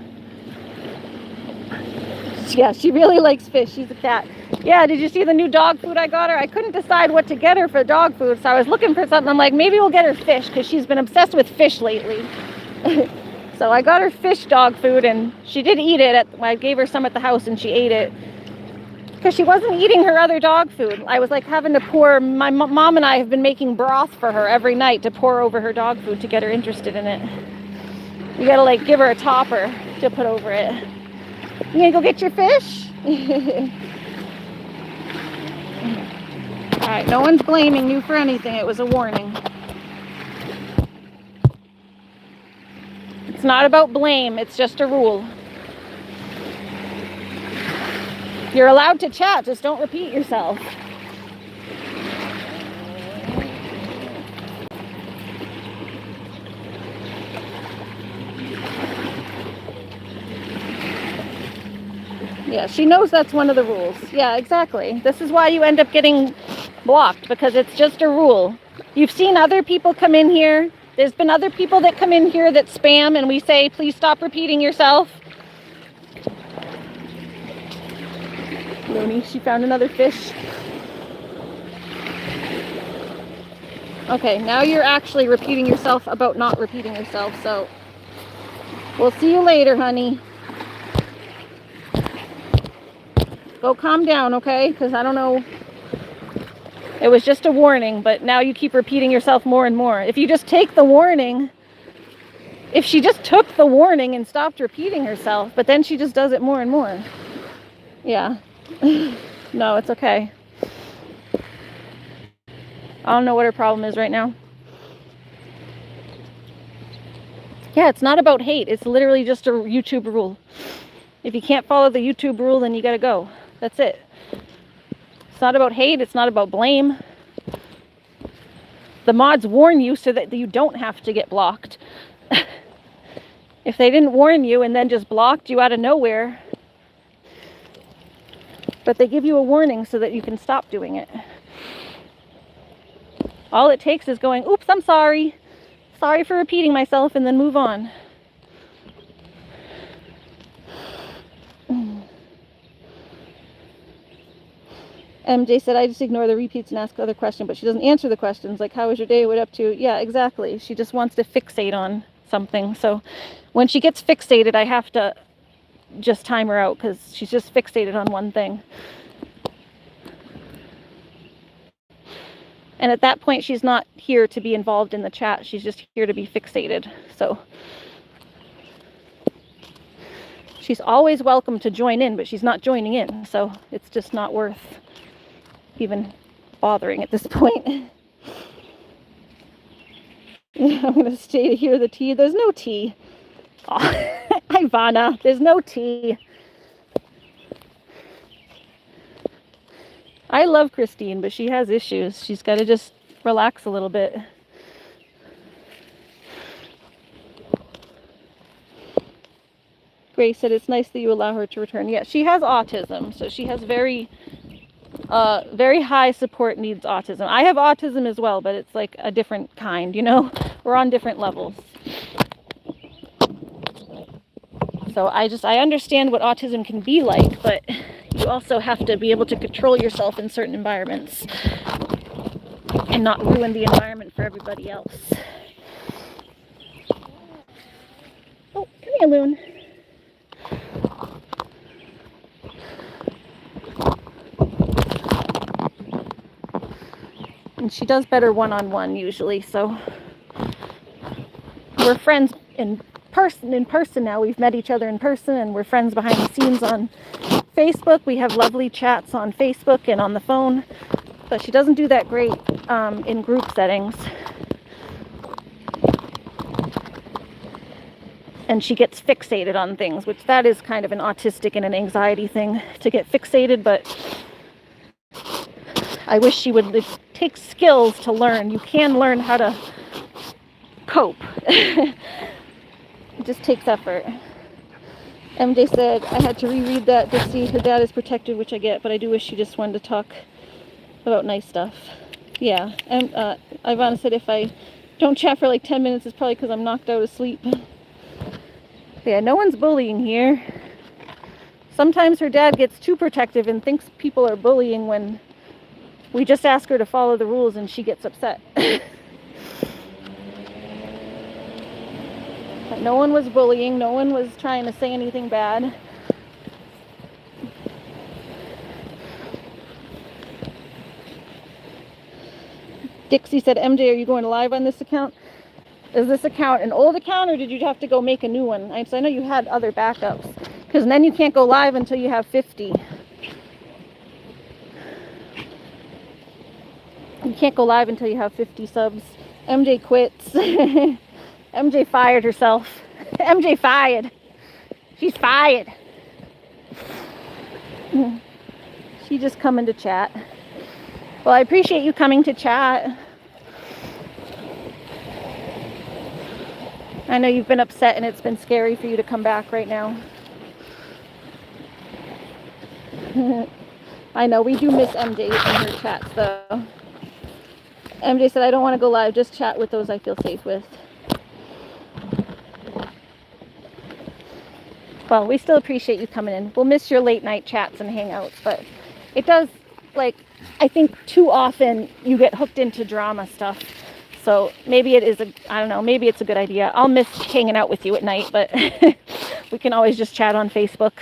Yeah, she really likes fish. She's a cat. Yeah, did you see the new dog food I got her? I couldn't decide what to get her for dog food, so I was looking for something. I'm like, maybe we'll get her fish, because she's been obsessed with fish lately. So I got her fish dog food, and she did eat it. I gave her some at the house, and she ate it. Because she wasn't eating her other dog food. I was like having to pour, my mom and I have been making broth for her every night to pour over her dog food to get her interested in it. You gotta like give her a topper to put over it. You gonna go get your fish? Alright, no one's blaming you for anything. It was a warning. It's not about blame, it's just a rule. You're allowed to chat, just don't repeat yourself. Yeah, she knows that's one of the rules. Yeah, exactly. This is why you end up getting blocked, because it's just a rule. You've seen other people come in here. There's been other people that come in here that spam and we say, please stop repeating yourself. Looney, she found another fish. Okay, now you're actually repeating yourself about not repeating yourself, so we'll see you later, honey. Go calm down, okay? Because I don't know. It was just a warning, but now you keep repeating yourself more and more. If you just take the warning, if she just took the warning and stopped repeating herself, but then she just does it more and more. Yeah. No, it's okay. I don't know what her problem is right now. Yeah, it's not about hate. It's literally just a YouTube rule. If you can't follow the YouTube rule, then you gotta go. That's it. It's not about hate. It's not about blame. The mods warn you so that you don't have to get blocked. If they didn't warn you and then just blocked you out of nowhere, but they give you a warning so that you can stop doing it. All it takes is going, oops, I'm sorry. Sorry for repeating myself, and then move on. MJ said, I just ignore the repeats and ask other questions, but she doesn't answer the questions, like, how was your day, what up to? Yeah, exactly. She just wants to fixate on something. So when she gets fixated, I have to just time her out, because she's just fixated on one thing. And at that point, she's not here to be involved in the chat. She's just here to be fixated. So she's always welcome to join in, but she's not joining in. So it's just not worth even bothering at this point. I'm going to stay to hear the tea. There's no tea. Oh, Ivana, there's no tea. I love Christine, but she has issues. She's got to just relax a little bit. Grace said it's nice that you allow her to return. Yeah, she has autism, so she has very high support needs autism. I have autism as well, but it's like a different kind, you know? We're on different levels. So I understand what autism can be like, but you also have to be able to control yourself in certain environments and not ruin the environment for everybody else. Oh, come here, Loon. And she does better one-on-one usually, so we're friends in person now. We've met each other in person, and we're friends behind the scenes on Facebook. We have lovely chats on Facebook and on the phone, but she doesn't do that great in group settings. And she gets fixated on things, which that is kind of an autistic and an anxiety thing, to get fixated, but I wish she would. It takes skills to learn. You can learn how to cope. It just takes effort. MJ said, I had to reread that to see her dad is protected, which I get, but I do wish she just wanted to talk about nice stuff. Yeah, and Ivana said if I don't chat for like 10 minutes, it's probably because I'm knocked out of sleep. Yeah, no one's bullying here. Sometimes her dad gets too protective and thinks people are bullying when we just ask her to follow the rules and she gets upset. But no one was bullying. No one was trying to say anything bad. Dixie said, MJ, are you going live on this account? Is this account an old account, or did you have to go make a new one? I know you had other backups, because then you can't go live until you have 50. You can't go live until you have 50 subs. MJ quits. MJ fired herself. MJ fired. She's fired. She just coming to chat. Well, I appreciate you coming to chat. I know you've been upset and it's been scary for you to come back right now. I know, we do miss MJ in her chats though. MJ said, I don't want to go live, just chat with those I feel safe with. Well, we still appreciate you coming in. We'll miss your late night chats and hangouts, but it does, like, I think too often you get hooked into drama stuff. So maybe it is I don't know, maybe it's a good idea. I'll miss hanging out with you at night, but we can always just chat on Facebook.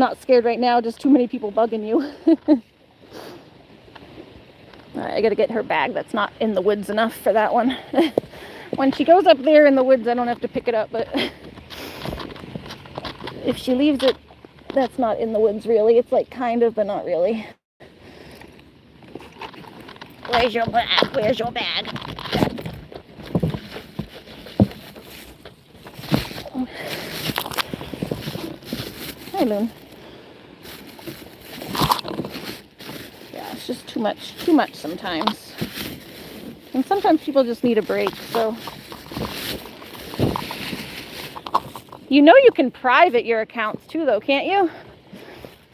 Not scared right now, just too many people bugging you. Alright, I gotta get her bag that's not in the woods enough for that one. When she goes up there in the woods, I don't have to pick it up, but if she leaves it, that's not in the woods really. It's like kind of, but not really. Where's your bag? Where's your bag? Hi, Loon. Yeah, it's just too much sometimes. And sometimes people just need a break, so. You know you can private your accounts too, though, can't you?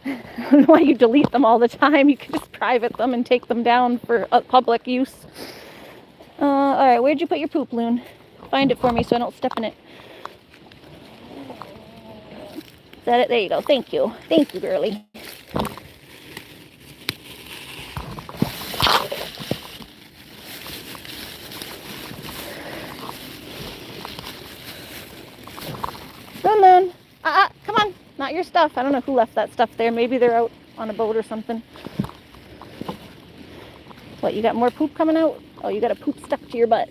I don't know why you delete them all the time. You can just private them and take them down for public use. Alright, where'd you put your poop, Loon? Find it for me so I don't step in it. Is that it? There you go. Thank you. Thank you, girly. Loon, Loon. Come on. Not your stuff. I don't know who left that stuff there. Maybe they're out on a boat or something. What, you got more poop coming out? Oh, you got a poop stuck to your butt.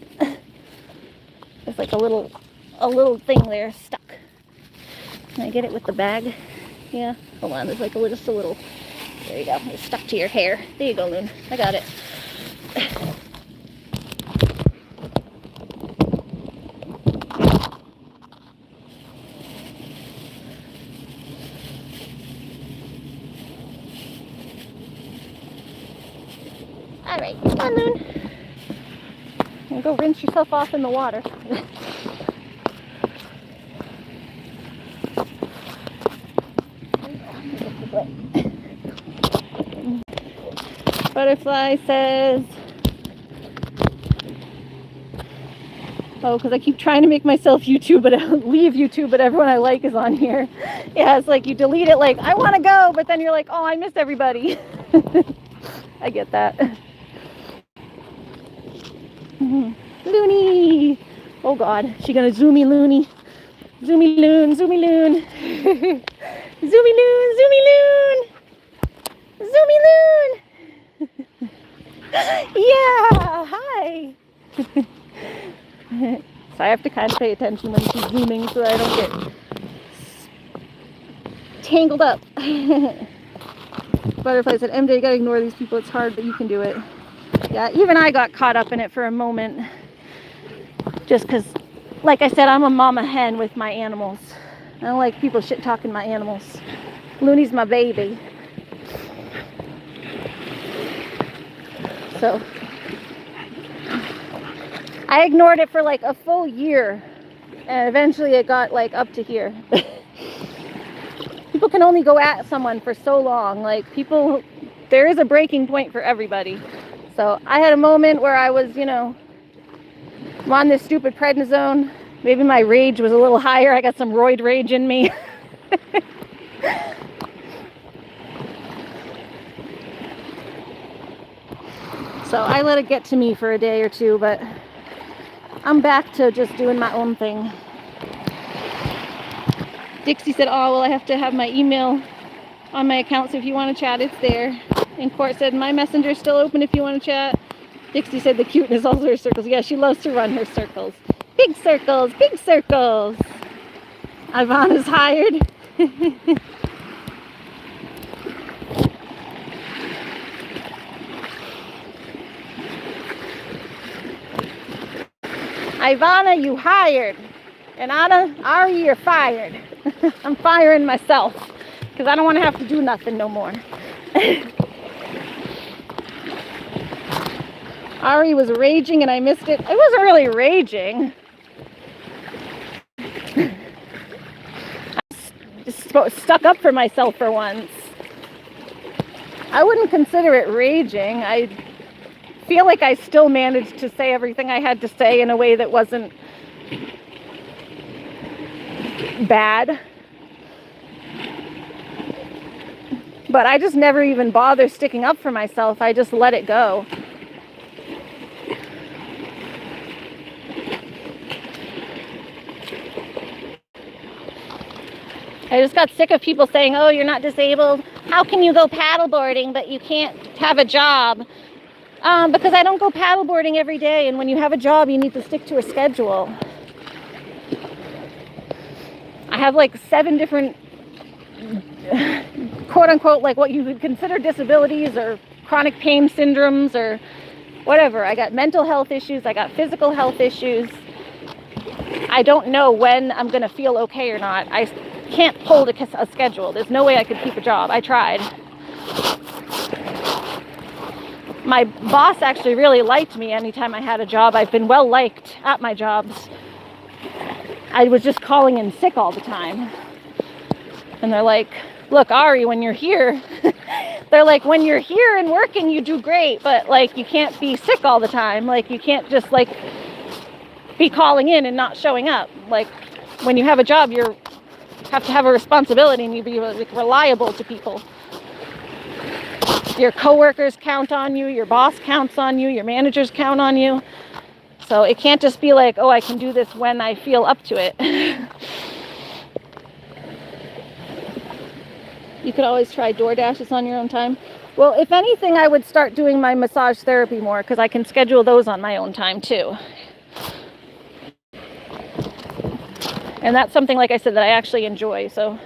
There's like a little thing there stuck. Can I get it with the bag? Yeah. Hold on. There's like just a little. There you go. It's stuck to your hair. There you go, Loon. I got it. All right, come on, Loon. And go rinse yourself off in the water. Butterfly says, oh, because I keep trying to make myself YouTube, but leave YouTube, but everyone I like is on here. Yeah, it's like you delete it like, I want to go, but then you're like, oh, I miss everybody. I get that. Loony! Oh God, she gonna zoomy Loony. Zoomy Loon, zoomy Loon. Zoomy Loon, zoomy Loon. Zoomy Loon. Yeah, hi. So I have to kind of pay attention when she's zooming so I don't get tangled up. Butterfly said, MJ, you gotta ignore these people. It's hard, but you can do it. Yeah, even I got caught up in it for a moment. Just because, like I said, I'm a mama hen with my animals. I don't like people shit talking my animals. Looney's my baby. So I ignored it for like a full year. And eventually it got like up to here. People can only go at someone for so long. Like people, there is a breaking point for everybody. So I had a moment where I was, I'm on this stupid prednisone. Maybe my rage was a little higher. I got some roid rage in me. So I let it get to me for a day or two, but I'm back to just doing my own thing. Dixie said, oh, well, I have to have my email on my account, so if you want to chat, it's there. And Court said, my messenger is still open if you want to chat. Dixie said the cuteness, also her circles. Yeah, she loves to run her circles. Big circles, big circles. Ivana's hired. Ivana, you hired. And Ari, you're fired. I'm firing myself because I don't want to have to do nothing no more. Ari was raging and I missed it. I wasn't really raging. I just stuck up for myself for once. I wouldn't consider it raging. I feel like I still managed to say everything I had to say in a way that wasn't bad. But I just never even bother sticking up for myself. I just let it go. I just got sick of people saying, oh, you're not disabled. How can you go paddleboarding, but you can't have a job? Because I don't go paddleboarding every day. And when you have a job, you need to stick to a schedule. I have like 7 different, quote unquote, like what you would consider disabilities or chronic pain syndromes or whatever. I got mental health issues. I got physical health issues. I don't know when I'm going to feel okay or not. I can't hold a schedule. There's no way I could keep a job. I tried. My boss actually really liked me anytime I had a job. I've been well liked at my jobs. I was just calling in sick all the time. And they're like, look, Ari, when you're here, they're like, when you're here and working, you do great. But like, you can't be sick all the time. Like, you can't just like be calling in and not showing up. Like, when you have a job, you have to have a responsibility and you be reliable to people. Your coworkers count on you, your boss counts on you, your managers count on you. So it can't just be like, oh, I can do this when I feel up to it. You could always try DoorDashes on your own time. Well, if anything, I would start doing my massage therapy more because I can schedule those on my own time too. And that's something, like I said, that I actually enjoy. So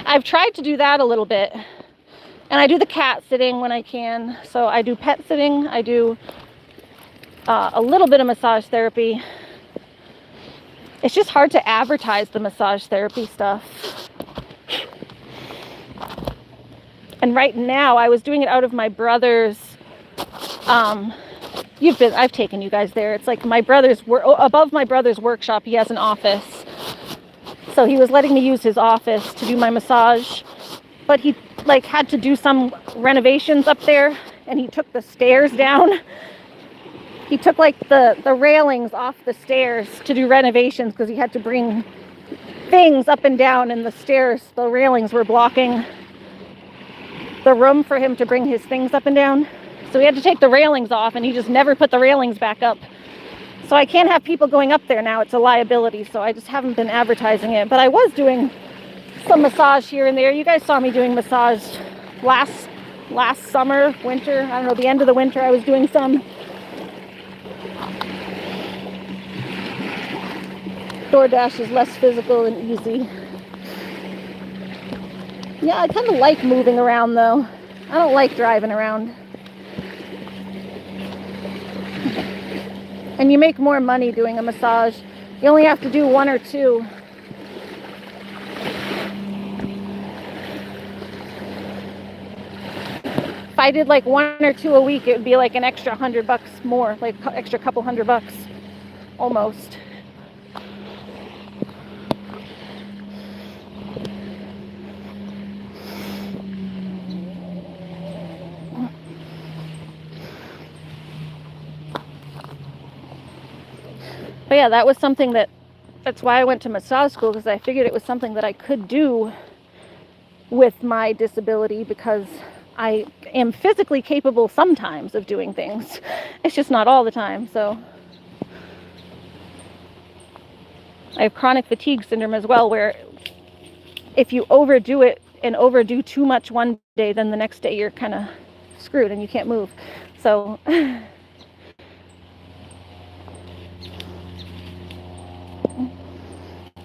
I've tried to do that a little bit. And I do the cat sitting when I can. So I do pet sitting. I do a little bit of massage therapy. It's just hard to advertise the massage therapy stuff. And right now, I was doing it out of my brother's. I've taken you guys there. It's like above my brother's workshop. He has an office. So he was letting me use his office to do my massage. But he like had to do some renovations up there and he took the stairs down. He took like the railings off the stairs to do renovations because he had to bring things up and down, and the railings were blocking the room for him to bring his things up and down. So he had to take the railings off and he just never put the railings back up. So I can't have people going up there now. It's a liability. So I just haven't been advertising it. But I was doing some massage here and there. You guys saw me doing massage last summer, winter. I don't know, the end of the winter I was doing some. DoorDash is less physical and easy. Yeah, I kind of like moving around though. I don't like driving around. And you make more money doing a massage. You only have to do 1 or 2. If I did like 1 or 2 a week, it would be like an extra $100 more, like extra couple $100 almost. But yeah, that was something that's why I went to massage school, because I figured it was something that I could do with my disability, because I am physically capable sometimes of doing things. It's just not all the time. So I have chronic fatigue syndrome as well, where if you overdo it and overdo too much one day, then the next day you're kind of screwed and you can't move. So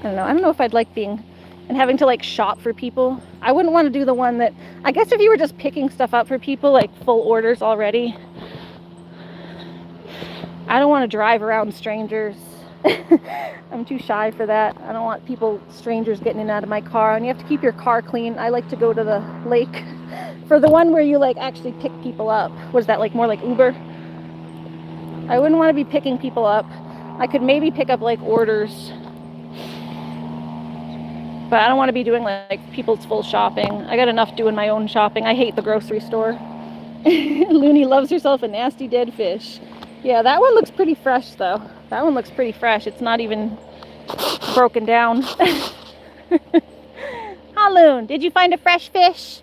I don't know if I'd like being and having to like shop for people. I wouldn't want to do the one that, I guess if you were just picking stuff up for people, like full orders already. I don't want to drive around strangers. I'm too shy for that. I don't want strangers getting in and out of my car, and you have to keep your car clean. I like to go to the lake for the one where you like actually pick people up. What is that, like more like Uber? I wouldn't want to be picking people up. I could maybe pick up like orders, but I don't want to be doing like people's full shopping. I got enough doing my own shopping. I hate the grocery store. Looney loves herself a nasty dead fish. Yeah, that one looks pretty fresh though. That one looks pretty fresh. It's not even broken down. Hi, Loon. Did you find a fresh fish?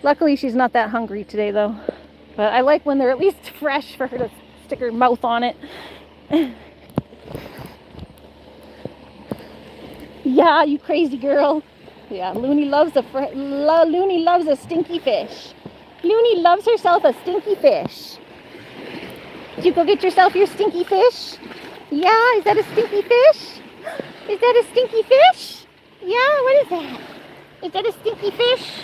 Luckily, she's not that hungry today though. But I like when they're at least fresh for her to stick her mouth on it. Yeah, you crazy girl. Yeah, Looney loves Looney loves a stinky fish. Looney loves herself a stinky fish. Did you go get yourself your stinky fish? Yeah, is that a stinky fish? Is that a stinky fish? Yeah, what is that? Is that a stinky fish?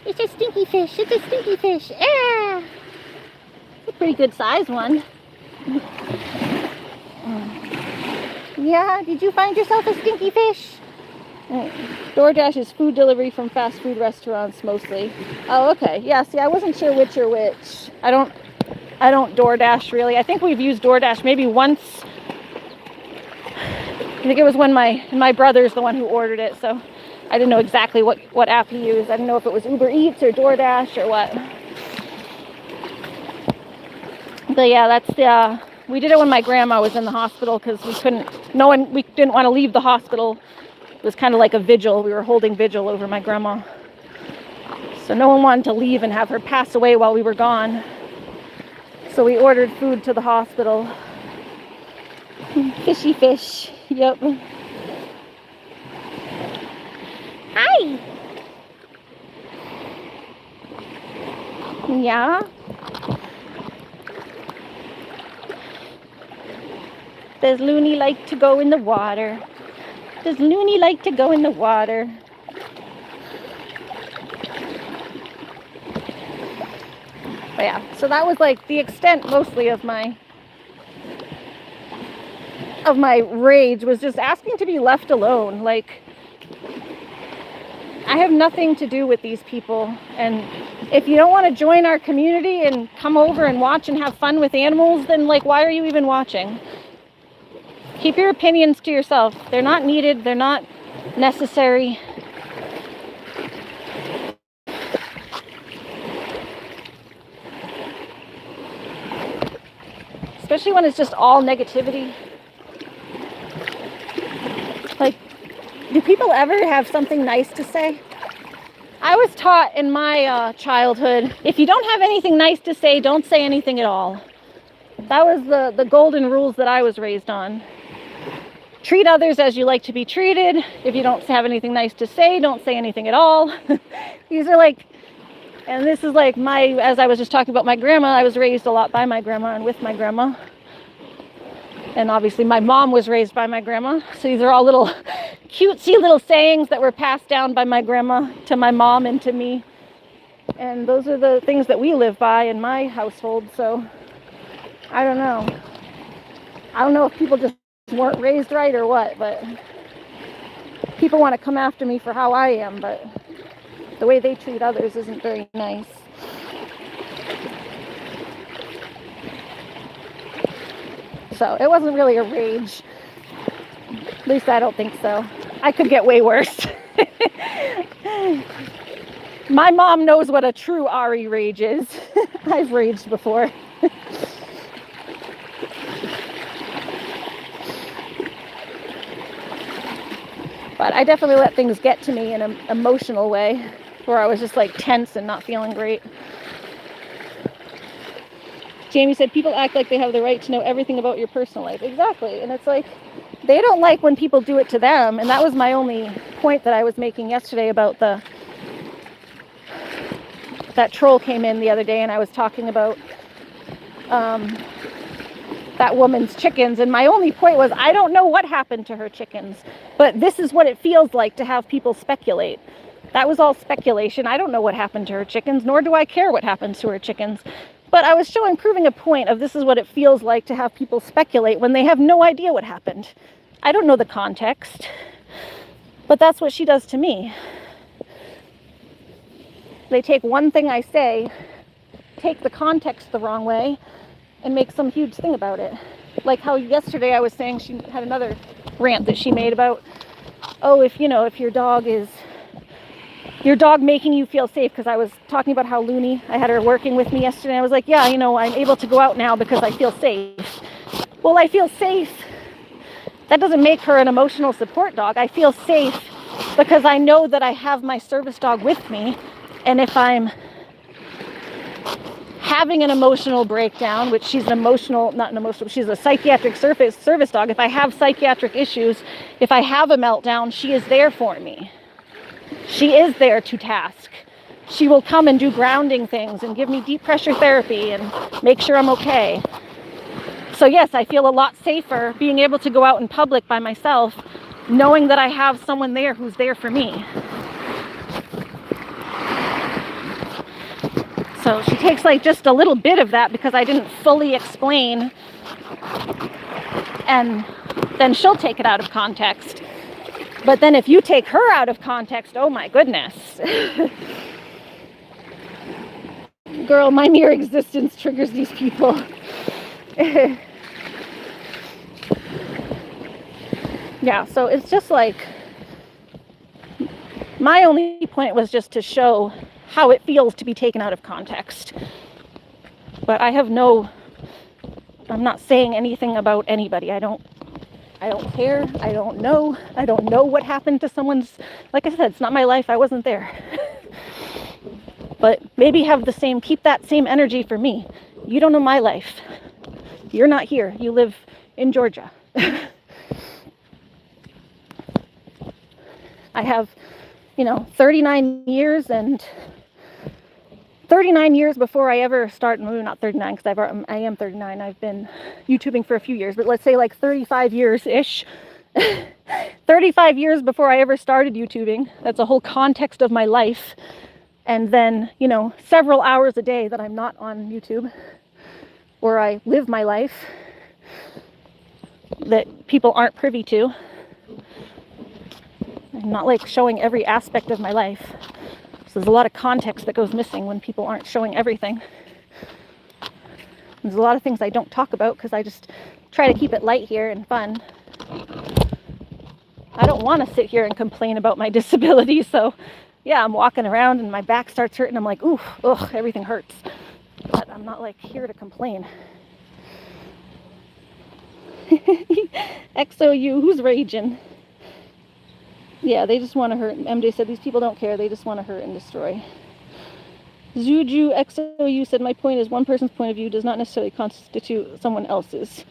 It's a stinky fish. It's a stinky fish. Yeah. It's a pretty good size one. Yeah, did you find yourself a stinky fish? DoorDash is food delivery from fast food restaurants mostly. Oh, okay. Yeah, see, I wasn't sure which or which. I don't DoorDash really. I think we've used DoorDash maybe once. I think it was when my brother's the one who ordered it, so I didn't know exactly what app he used. I didn't know if it was Uber Eats or DoorDash or what. But yeah, that's the we did it when my grandma was in the hospital because we didn't want to leave the hospital. It was kind of like a vigil. We were holding vigil over my grandma. So no one wanted to leave and have her pass away while we were gone. So we ordered food to the hospital. Fishy fish. Yep. Hi. Yeah. Does Looney like to go in the water? Does Looney like to go in the water? But yeah, so that was like the extent mostly of my rage, was just asking to be left alone. Like, I have nothing to do with these people, and if you don't want to join our community and come over and watch and have fun with animals, then like, why are you even watching? Keep your opinions to yourself. They're not needed, they're not necessary. Especially when it's just all negativity. Like, do people ever have something nice to say? I was taught in my childhood, if you don't have anything nice to say, don't say anything at all. That was the golden rules that I was raised on. Treat others as you like to be treated. If you don't have anything nice to say, don't say anything at all. These are like, and this is like as I was just talking about my grandma, I was raised a lot by my grandma and with my grandma. And obviously my mom was raised by my grandma. So these are all little cutesy little sayings that were passed down by my grandma to my mom and to me. And those are the things that we live by in my household. So I don't know. I don't know if people just weren't raised right or what, but people want to come after me for how I am, but the way they treat others isn't very nice. So it wasn't really a rage. At least I don't think so. I could get way worse. My mom knows what a true Ari rage is. I've raged before. But I definitely let things get to me in an emotional way, where I was just like tense and not feeling great. Jamie said, people act like they have the right to know everything about your personal life. Exactly. And it's like, they don't like when people do it to them. And that was my only point that I was making yesterday about that troll came in the other day, and I was talking about that woman's chickens, and my only point was, I don't know what happened to her chickens, but this is what it feels like to have people speculate. That was all speculation. I don't know what happened to her chickens, nor do I care what happens to her chickens. But I was proving a point of, this is what it feels like to have people speculate when they have no idea what happened. I don't know the context, but that's what she does to me. They take one thing I say, take the context the wrong way, and make some huge thing about it. Like how yesterday I was saying, she had another rant that she made about, oh, if your dog making you feel safe, because I was talking about how Looney, I had her working with me yesterday. I was like, yeah, I'm able to go out now because I feel safe. Well, I feel safe. That doesn't make her an emotional support dog. I feel safe because I know that I have my service dog with me, and if I'm having an emotional breakdown, which she's she's a psychiatric service dog. If I have psychiatric issues, if I have a meltdown, she is there for me. She is there to task. She will come and do grounding things and give me deep pressure therapy and make sure I'm okay. So yes, I feel a lot safer being able to go out in public by myself, knowing that I have someone there who's there for me. So she takes like just a little bit of that because I didn't fully explain, and then she'll take it out of context. But then if you take her out of context, oh my goodness. Girl, my mere existence triggers these people. Yeah, so it's just like, my only point was just to show how it feels to be taken out of context. But I'm not saying anything about anybody. I don't care. I don't know what happened to someone's, like I said, it's not my life. I wasn't there. But maybe keep that same energy for me. You don't know my life. You're not here. You live in Georgia. I have, 39 years, and 39 years before I ever started, maybe not 39 because I am 39. I've been YouTubing for a few years, but let's say like 35 years-ish. 35 years before I ever started YouTubing. That's a whole context of my life. And then, several hours a day that I'm not on YouTube, where I live my life that people aren't privy to. I'm not like showing every aspect of my life. So there's a lot of context that goes missing when people aren't showing everything. There's a lot of things I don't talk about because I just try to keep it light here and fun. I don't want to sit here and complain about my disability. So yeah, I'm walking around and my back starts hurting. I'm like, ooh, ugh, everything hurts. But I'm not like here to complain. XOU, who's raging? Yeah, they just want to hurt. MJ said these people don't care. They just want to hurt and destroy. Zuju XOU said, my point is one person's point of view does not necessarily constitute someone else's.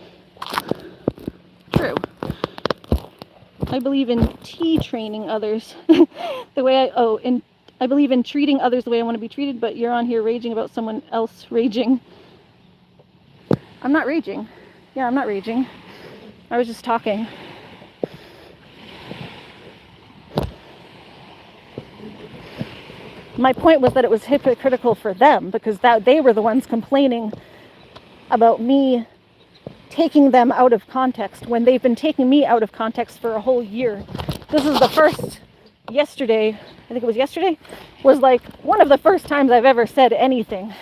True. I believe in training others the way I believe in treating others the way I want to be treated, but you're on here raging about someone else raging. I'm not raging. Yeah, I'm not raging. I was just talking. My point was that it was hypocritical for them because they were the ones complaining about me taking them out of context when they've been taking me out of context for a whole year. This is the first, yesterday, I think it was yesterday, was like one of the first times I've ever said anything.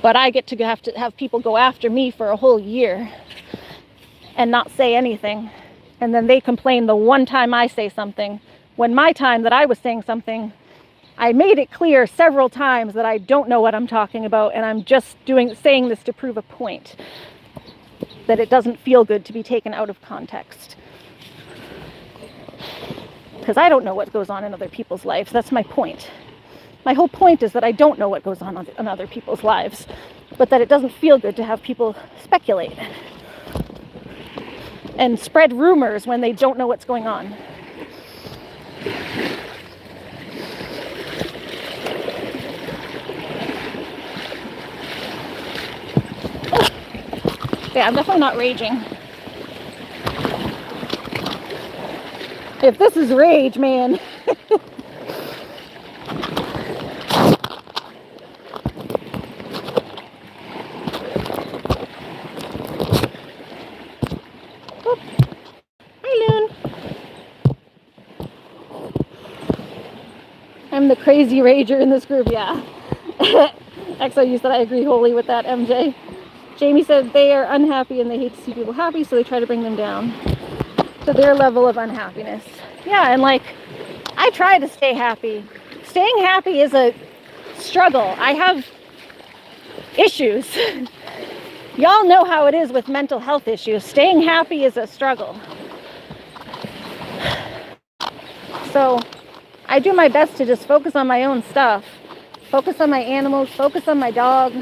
But I get to have people go after me for a whole year and not say anything. And then they complain the one time I say something, when my time that I was saying something, I made it clear several times that I don't know what I'm talking about, and I'm just saying this to prove a point, that it doesn't feel good to be taken out of context. Because I don't know what goes on in other people's lives. That's my point. My whole point is that I don't know what goes on in other people's lives, but that it doesn't feel good to have people speculate and spread rumors when they don't know what's going on. Oh. Yeah, I'm definitely not raging. If this is rage, man. I'm the crazy rager in this group, yeah. XOU said I agree wholly with that, MJ. Jamie said they are unhappy and they hate to see people happy, so they try to bring them down to their level of unhappiness. Yeah, and like, I try to stay happy. Staying happy is a struggle. I have issues. Y'all know how it is with mental health issues. Staying happy is a struggle. So I do my best to just focus on my own stuff. Focus on my animals, focus on my dog.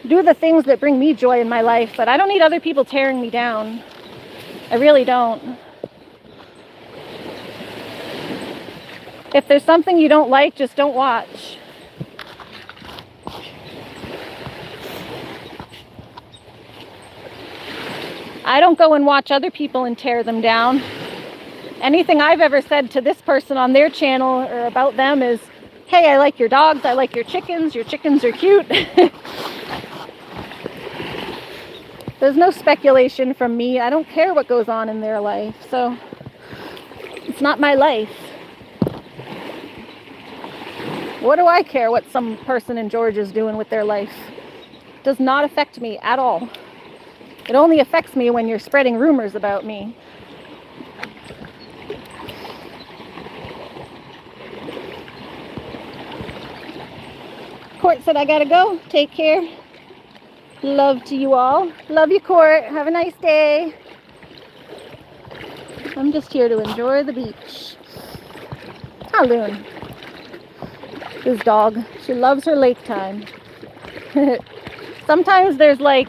Do the things that bring me joy in my life, but I don't need other people tearing me down. I really don't. If there's something you don't like, just don't watch. I don't go and watch other people and tear them down. Anything I've ever said to this person on their channel or about them is, hey, I like your dogs, I like your chickens are cute. There's no speculation from me. I don't care what goes on in their life, so it's not my life. What do I care what some person in Georgia is doing with their life? It does not affect me at all. It only affects me when you're spreading rumors about me. Court said I gotta go. Take care. Love to you all. Love you, Court. Have a nice day. I'm just here to enjoy the beach. Hi, Loon. This dog. She loves her lake time. Sometimes there's like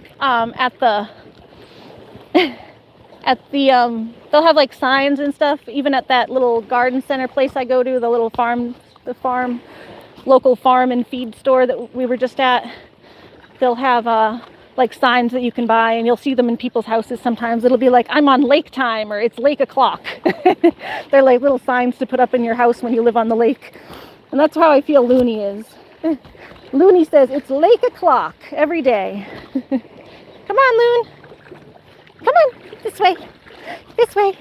they'll have like signs and stuff, even at that little garden center place I go to, the little local farm and feed store that we were just at. They'll have like signs that you can buy, and you'll see them in people's houses sometimes. It'll be like, I'm on lake time, or it's lake o'clock. They're like little signs to put up in your house when you live on the lake. And that's how I feel Looney is. Looney says it's lake o'clock every day. Come on, Loon. Come on, this way. This way.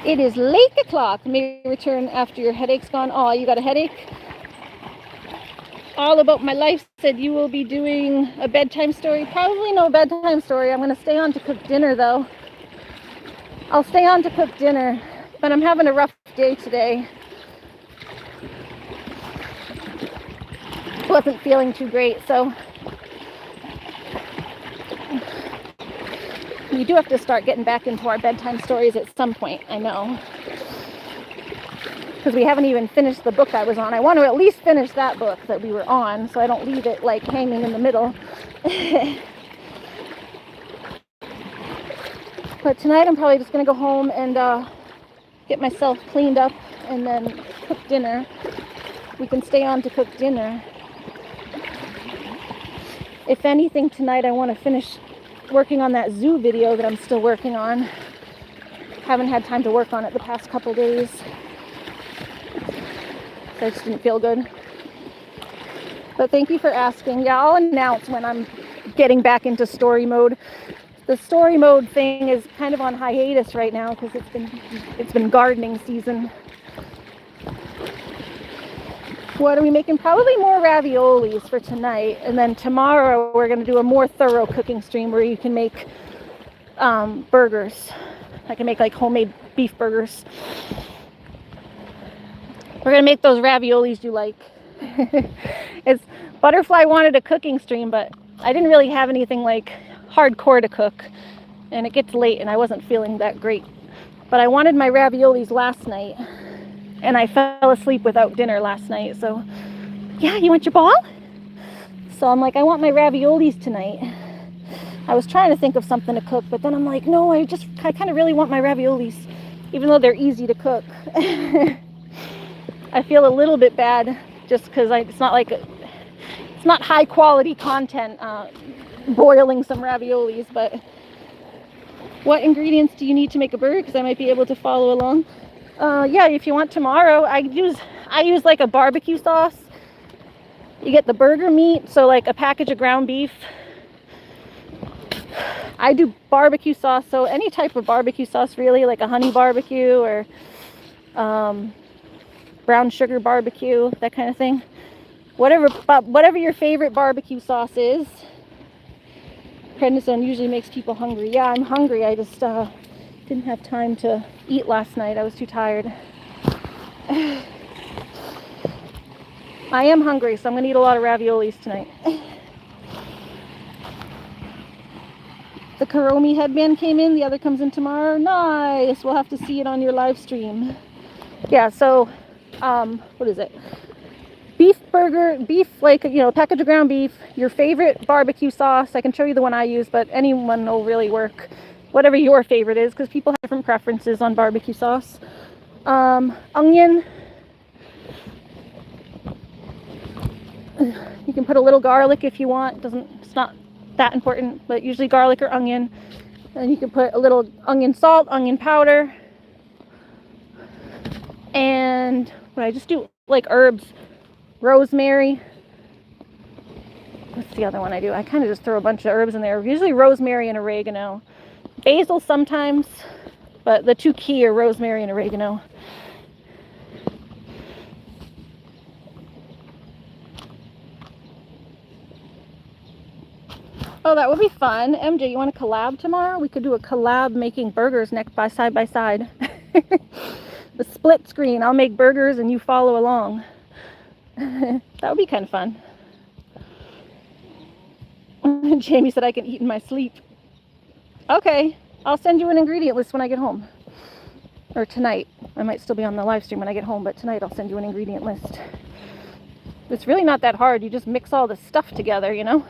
It is lake o'clock. May return after your headache's gone. Oh, you got a headache? All About My Life said you will be doing a bedtime story. Probably no bedtime story. I'm going to stay on to cook dinner, though. I'll stay on to cook dinner, but I'm having a rough day today. Wasn't feeling too great, so we do have to start getting back into our bedtime stories at some point, I know. Because we haven't even finished the book I was on. I want to at least finish that book that we were on, so I don't leave it like hanging in the middle. But tonight I'm probably just going to go home and get myself cleaned up and then cook dinner. We can stay on to cook dinner. If anything, tonight I want to finish working on that zoo video that I'm still working on. Haven't had time to work on it the past couple days. I just didn't feel good. But thank you for asking. Yeah, I'll announce when I'm getting back into story mode. The story mode thing is kind of on hiatus right now because it's been gardening season. What are we making? Probably more raviolis for tonight, and then tomorrow we're going to do a more thorough cooking stream where you can make burgers. I can make like homemade beef burgers. We're going to make those raviolis you like. It's Butterfly wanted a cooking stream, but I didn't really have anything like hardcore to cook, and it gets late and I wasn't feeling that great. But I wanted my raviolis last night, and I fell asleep without dinner last night. So yeah, you want your ball? So I'm like, I want my raviolis tonight. I was trying to think of something to cook, but then I'm like, no, I kind of really want my raviolis, even though they're easy to cook. I feel a little bit bad just because it's not high quality content boiling some raviolis. But what ingredients do you need to make a burger? Because I might be able to follow along. Yeah, if you want tomorrow, I use like a barbecue sauce. You get the burger meat, so like a package of ground beef. I do barbecue sauce, so any type of barbecue sauce really, like a honey barbecue or brown sugar barbecue, that kind of thing. Whatever your favorite barbecue sauce is. Prednisone usually makes people hungry. Yeah, I'm hungry. I just didn't have time to eat last night. I was too tired. I am hungry, so I'm going to eat a lot of raviolis tonight. The Kuromi headband came in. The other comes in tomorrow. Nice. We'll have to see it on your live stream. Yeah, so, what is it? Beef burger, beef, like, you know, a package of ground beef, your favorite barbecue sauce. I can show you the one I use, but anyone will really work. Whatever your favorite is, because people have different preferences on barbecue sauce. Onion. You can put a little garlic if you want. It's not that important, but usually garlic or onion. And you can put a little onion salt, onion powder. And what I just do, like herbs, rosemary. What's the other one I do? I kind of just throw a bunch of herbs in there. Usually rosemary and oregano. Basil sometimes, but the two key are rosemary and oregano. Oh, that would be fun. MJ, you want to collab tomorrow? We could do a collab making burgers side by side. The split screen. I'll make burgers and you follow along. That would be kind of fun. Jamie said I can eat in my sleep. Okay, I'll send you an ingredient list when I get home. Or tonight. I might still be on the live stream when I get home, but tonight I'll send you an ingredient list. It's really not that hard. You just mix all the stuff together, you know?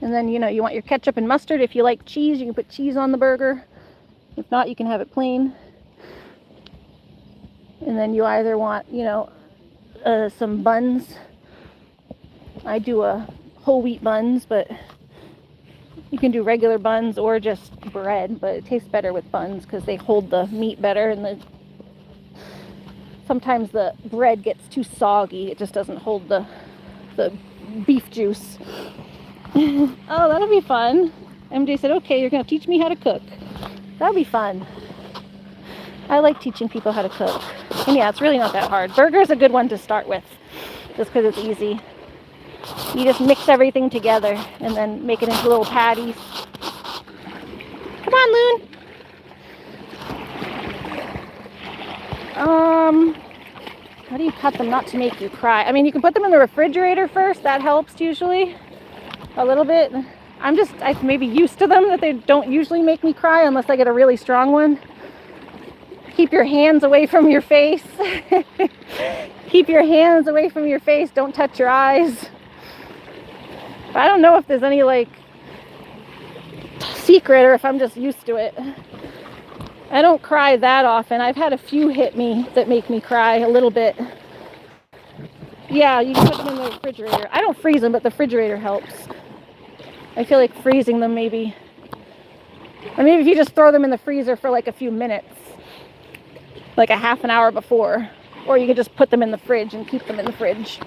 And then, you know, you want your ketchup and mustard. If you like cheese, you can put cheese on the burger. If not, you can have it plain. And then you either want, you know, some buns. I do a whole wheat buns, but you can do regular buns or just bread, but it tastes better with buns because they hold the meat better, and sometimes the bread gets too soggy. It just doesn't hold the beef juice. Oh, that'll be fun. MJ said, okay, you're gonna teach me how to cook. That'll be fun. I like teaching people how to cook. And yeah, it's really not that hard. Burger's a good one to start with, just because it's easy. You just mix everything together and then make it into little patties. Come on, Loon. How do you cut them not to make you cry? I mean, you can put them in the refrigerator first. That helps usually a little bit. I'm maybe used to them, that they don't usually make me cry unless I get a really strong one. Keep your hands away from your face. Keep your hands away from your face. Don't touch your eyes. But I don't know if there's any like secret or if I'm just used to it. I don't cry that often. I've had a few hit me that make me cry a little bit. Yeah, you can put them in the refrigerator. I don't freeze them, but the refrigerator helps. I feel like freezing them maybe. Or maybe if you just throw them in the freezer for like a few minutes. Like a half an hour before. Or you could just put them in the fridge and keep them in the fridge.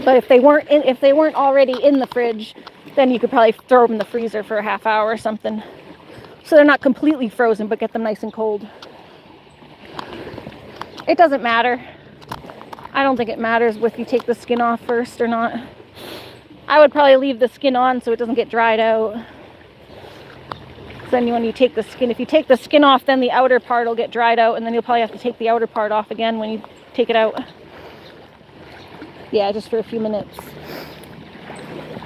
But if they weren't already in the fridge, then you could probably throw them in the freezer for a half hour or something. So they're not completely frozen, but get them nice and cold. It doesn't matter. I don't think it matters if you take the skin off first or not. I would probably leave the skin on so it doesn't get dried out. Then when you take the skin, if you take the skin off, then the outer part will get dried out, and then you'll probably have to take the outer part off again when you take it out. Yeah, just for a few minutes.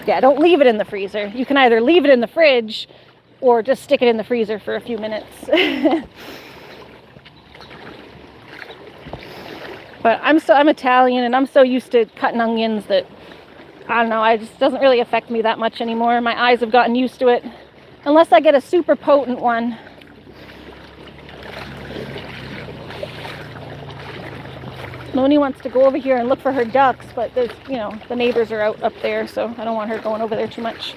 Yeah, don't leave it in the freezer. You can either leave it in the fridge or just stick it in the freezer for a few minutes. But I'm Italian, and I'm so used to cutting onions that, I don't know, it just doesn't really affect me that much anymore. My eyes have gotten used to it. Unless I get a super potent one. Loni wants to go over here and look for her ducks, but there's, you know, the neighbors are out up there, so I don't want her going over there too much.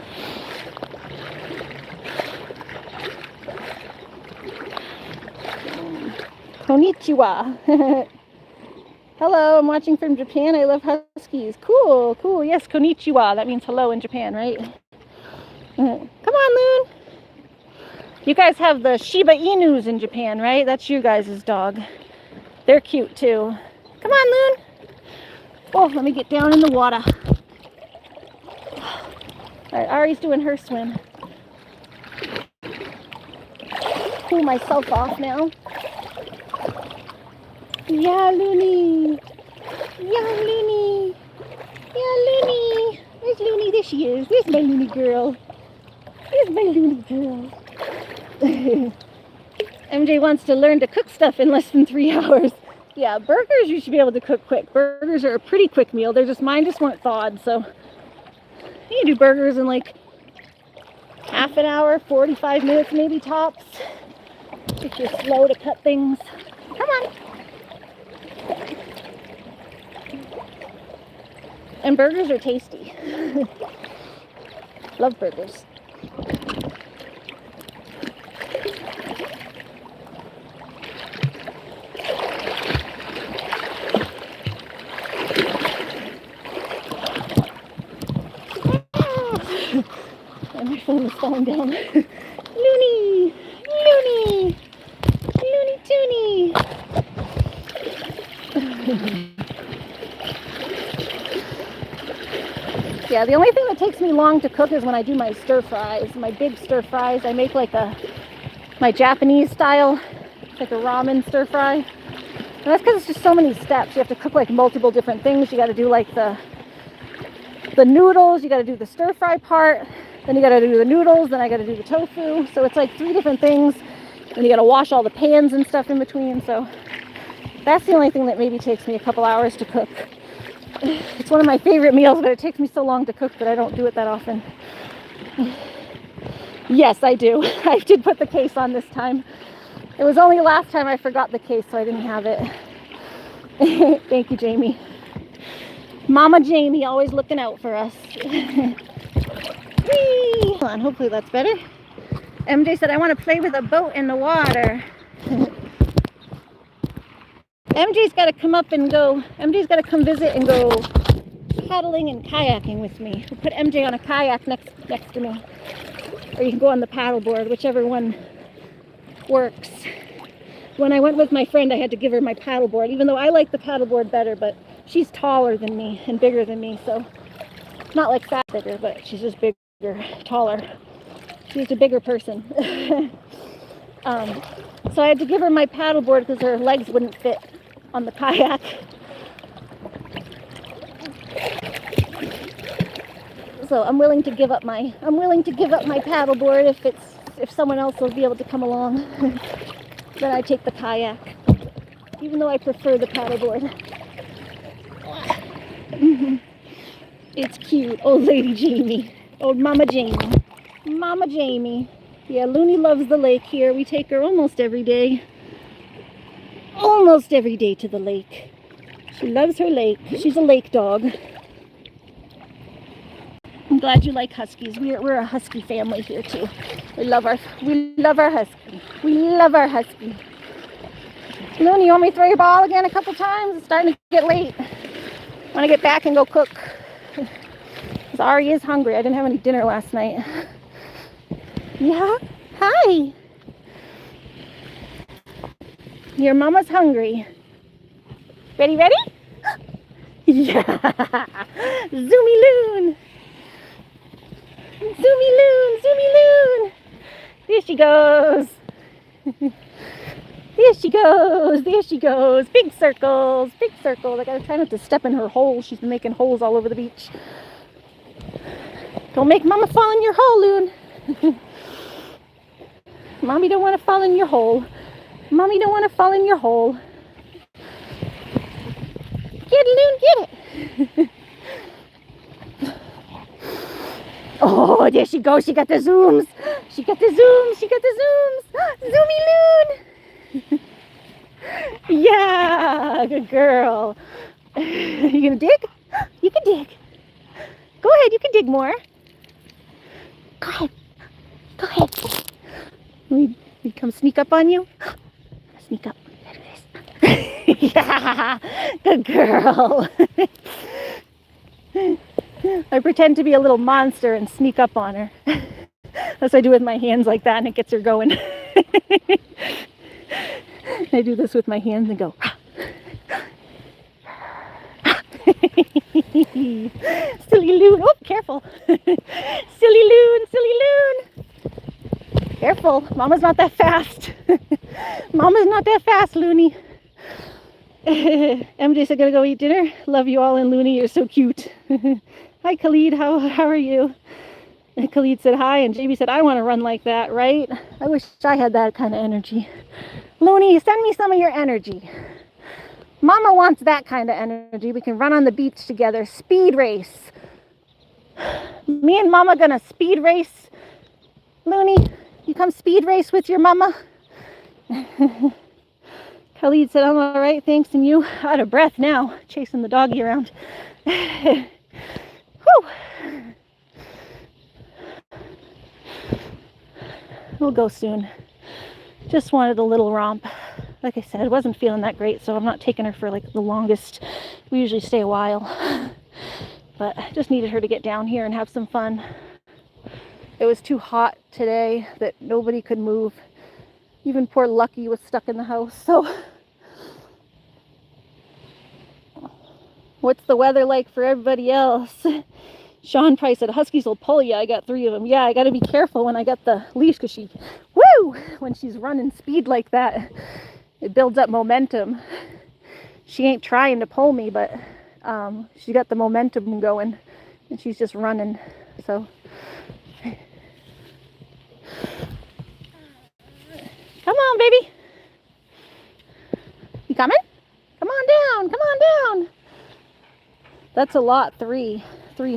Konnichiwa. Hello, I'm watching from Japan. I love huskies. Cool, cool. Yes, konnichiwa. That means hello in Japan, right? Come on, Loon. You guys have the Shiba Inus in Japan, right? That's you guys' dog. They're cute too. Come on, Loon. Oh, let me get down in the water. All right, Ari's doing her swim. Cool myself off now. Yeah, Looney. Yeah, Looney. Yeah, Looney. she is. There's my loony girl. There's my loony girl. MJ wants to learn to cook stuff in less than 3 hours. Yeah, burgers you should be able to cook quick. Burgers are a pretty quick meal. They're just, mine just weren't thawed, so you can do burgers in like half an hour, 45 minutes maybe tops. If you're slow to cut things. Come on. And burgers are tasty. Love burgers. And my phone is falling down. Loony! Loony! Loony Toony! Yeah, the only thing that takes me long to cook is when I do my stir fries. My big stir fries, I make like my Japanese style. It's like a ramen stir fry. And that's because it's just so many steps. You have to cook like multiple different things. You got to do like the noodles, you got to do the stir fry part, then you got to do the noodles, then I got to do the tofu. So it's like 3 different things. And you got to wash all the pans and stuff in between. So that's the only thing that maybe takes me a couple hours to cook. It's one of my favorite meals, but it takes me so long to cook that I don't do it that often. Yes, I do. I did put the case on this time. It was only last time I forgot the case, so I didn't have it. Thank you, Jamie. Mama Jamie, always looking out for us. Whee! Hold on, hopefully that's better. MJ said, I want to play with a boat in the water. MJ's got to come up and go. MJ's got to come visit and go paddling and kayaking with me. We'll put MJ on a kayak next to me. Or you can go on the paddleboard, whichever one works. When I went with my friend, I had to give her my paddleboard, even though I like the paddleboard better, but she's taller than me and bigger than me, so not like fat bigger, but she's just bigger, taller. She's a bigger person. So I had to give her my paddleboard because her legs wouldn't fit on the kayak. So I'm willing to give up my paddleboard if someone else will be able to come along. Then I take the kayak, even though I prefer the paddleboard. It's cute. Old Lady Jamie. Old Mama Jamie. Mama Jamie. Yeah, Looney loves the lake here. We take her almost every day. Almost every day to the lake. She loves her lake. She's a lake dog. I'm glad you like huskies. We're a husky family here too. We love our husky. We love our husky. Looney, you want me to throw your ball again a couple times? It's starting to get late. I want to get back and go cook. Because Ari is hungry. I didn't have any dinner last night. Yeah? Hi. Your mama's hungry. Ready? Yeah. Zoomy Loon. Zoomy Loon. There she goes. There she goes. Big circles. I gotta try not to step in her hole. She's been making holes all over the beach. Don't make Mama fall in your hole, Loon. Mommy don't want to fall in your hole. Mommy don't want to fall in your hole. Get it, Loon, get it. Oh, there she goes. She got the zooms. Zoomy Loon. Yeah, good girl. You gonna dig? You can dig. Go ahead, you can dig more. Go ahead. We come sneak up on you. Sneak up. Yeah, good girl. I pretend to be a little monster and sneak up on her. That's what I do with my hands like that, and it gets her going. I do this with my hands and go. Silly Loon. Oh, careful. Silly Loon. Careful. Mama's not that fast. Looney. MJ said, gonna go eat dinner. Love you all, and Looney, you're so cute. Hi, Khalid. How are you? And Khalid said hi, and Jamie said, I want to run like that, right? I wish I had that kind of energy. Looney, send me some of your energy. Mama wants that kind of energy. We can run on the beach together. Speed race. Me and Mama gonna speed race. Looney, you come speed race with your mama? Khalid said, I'm all right, thanks. And you? Out of breath now, chasing the doggy around. Whew. We'll go soon. Just wanted a little romp. Like I said, I wasn't feeling that great, so I'm not taking her for like the longest. We usually stay a while. But I just needed her to get down here and have some fun. It was too hot today that nobody could move. Even poor Lucky was stuck in the house. So what's the weather like for everybody else? Sean Price said, Huskies will pull you. I got 3 of them. Yeah, I got to be careful when I got the leash because when she's running speed like that, it builds up momentum. She ain't trying to pull me, but she got the momentum going and she's just running. So come on, baby. You coming? Come on down. Come on down. That's a lot. 3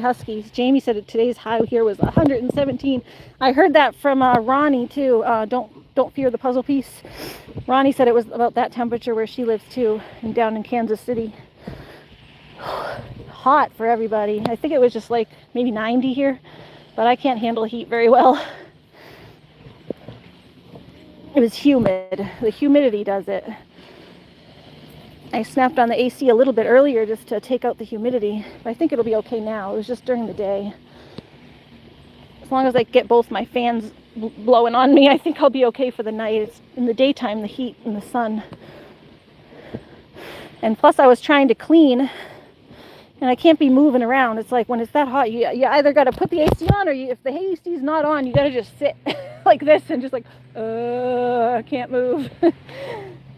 Huskies. Jamie said today's high here was 117. I heard that from Ronnie too. Don't fear the puzzle piece. Ronnie said it was about that temperature where she lives too, and down in Kansas City. Hot for everybody. I think it was just like maybe 90 here, but I can't handle heat very well. It was humid. The humidity does it. I snapped on the AC a little bit earlier just to take out the humidity. But I think it'll be okay now. It was just during the day. As long as I get both my fans blowing on me, I think I'll be okay for the night. It's in the daytime, the heat and the sun. And plus I was trying to clean and I can't be moving around. It's like when it's that hot, you either got to put the AC on or if the AC's not on, you got to just sit like this and just like, I can't move.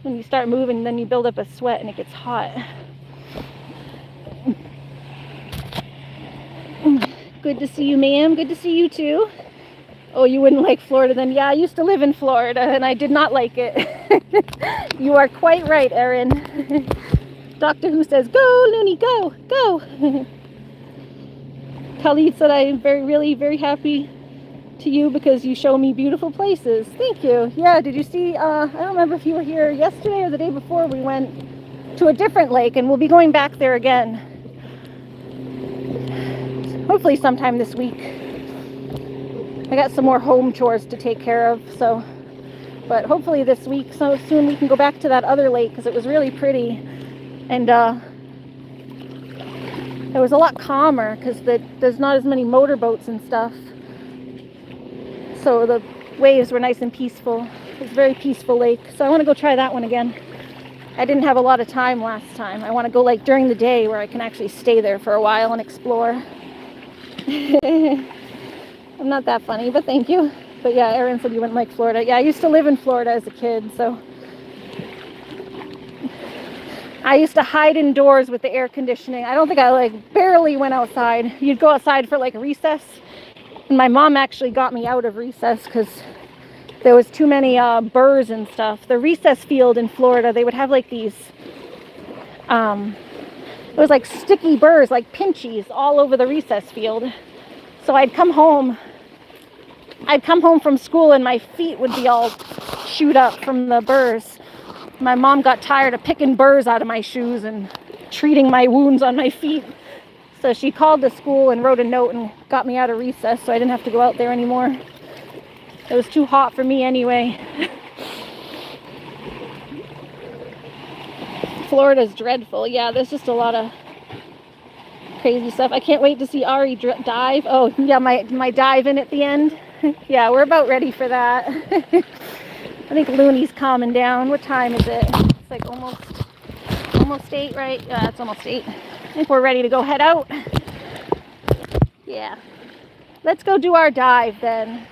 When you start moving, then you build up a sweat and it gets hot. Good to see you, ma'am. Good to see you too. Oh, you wouldn't like Florida then? Yeah, I used to live in Florida and I did not like it. You are quite right, Erin. Doctor Who says, go, Looney, go, go. Khalid said, I am really, very happy to you because you show me beautiful places. Thank you. Yeah, did you see, I don't remember if you were here yesterday or the day before, we went to a different lake and we'll be going back there again. Hopefully sometime this week. I got some more home chores to take care of, so, but hopefully this week, so soon we can go back to that other lake because it was really pretty and it was a lot calmer because there's not as many motorboats and stuff. So the waves were nice and peaceful. It was a very peaceful lake. So I want to go try that one again. I didn't have a lot of time last time. I want to go like during the day where I can actually stay there for a while and explore. I'm not that funny, but thank you. But yeah, Erin said you wouldn't like Florida. Yeah, I used to live in Florida as a kid, so. I used to hide indoors with the air conditioning. I don't think I barely went outside. You'd go outside for recess. And my mom actually got me out of recess because there was too many burrs and stuff. The recess field in Florida, they would have these, it was like sticky burrs, like pinchies all over the recess field. So I'd come home from school and my feet would be all chewed up from the burrs. My mom got tired of picking burrs out of my shoes and treating my wounds on my feet. So she called the school and wrote a note and got me out of recess so I didn't have to go out there anymore. It was too hot for me anyway. Florida's dreadful. Yeah, there's just a lot of crazy stuff. I can't wait to see Ari dive. Oh, yeah, my dive in at the end. Yeah, we're about ready for that. I think Looney's calming down. What time is it? It's like almost 8, right? Yeah, it's almost 8. I think we're ready to go head out. Yeah. Let's go do our dive then.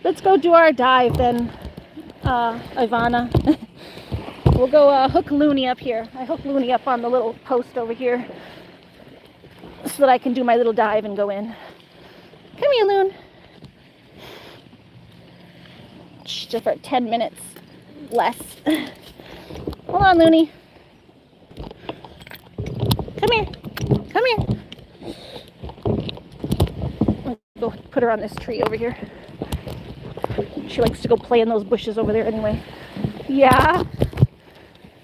Ivana. We'll go hook Looney up here. I hook Looney up on the little post over here. so that I can do my little dive and go in. Come here, Loon. Just for 10 minutes less. Hold on, Looney. Come here. Come here. Let's go put her on this tree over here. She likes to go play in those bushes over there anyway. Yeah.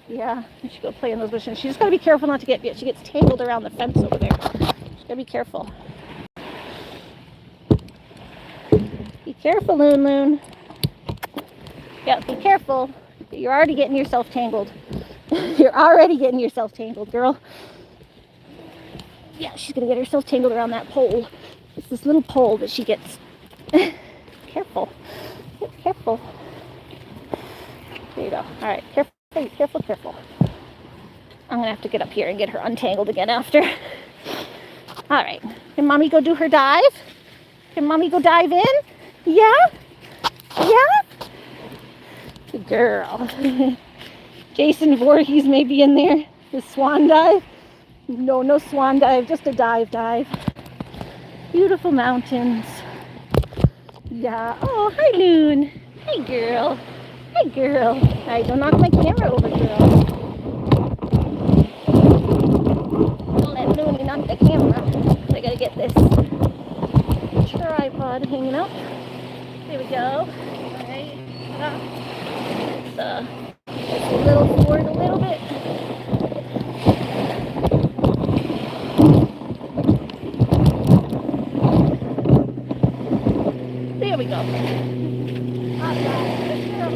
Yeah, she should go play in those bushes. She just gotta be careful not to get, she gets tangled around the fence over there. She's gotta be careful. Be careful, Loon Loon. Yeah, be careful. You're already getting yourself tangled. You're already getting yourself tangled, girl. Yeah, she's gonna get herself tangled around that pole. It's this little pole that she gets. Careful. Careful. There you go. All right, careful, careful, careful. I'm gonna have to get up here and get her untangled again after. All right, can mommy go do her dive? Can mommy go dive in? Yeah? Yeah? Good girl. Jason Voorhees may be in there. His swan dive. No, no swan dive, just a dive. Beautiful mountains. Yeah. Oh, hi, Loon. Hi, girl. Hi, girl. All right, don't knock my camera over, girl. Don't let Looney knock the camera. I gotta get this tripod hanging up. There we go. All right. It's a little forward a little bit. There we go. All right. Good girl.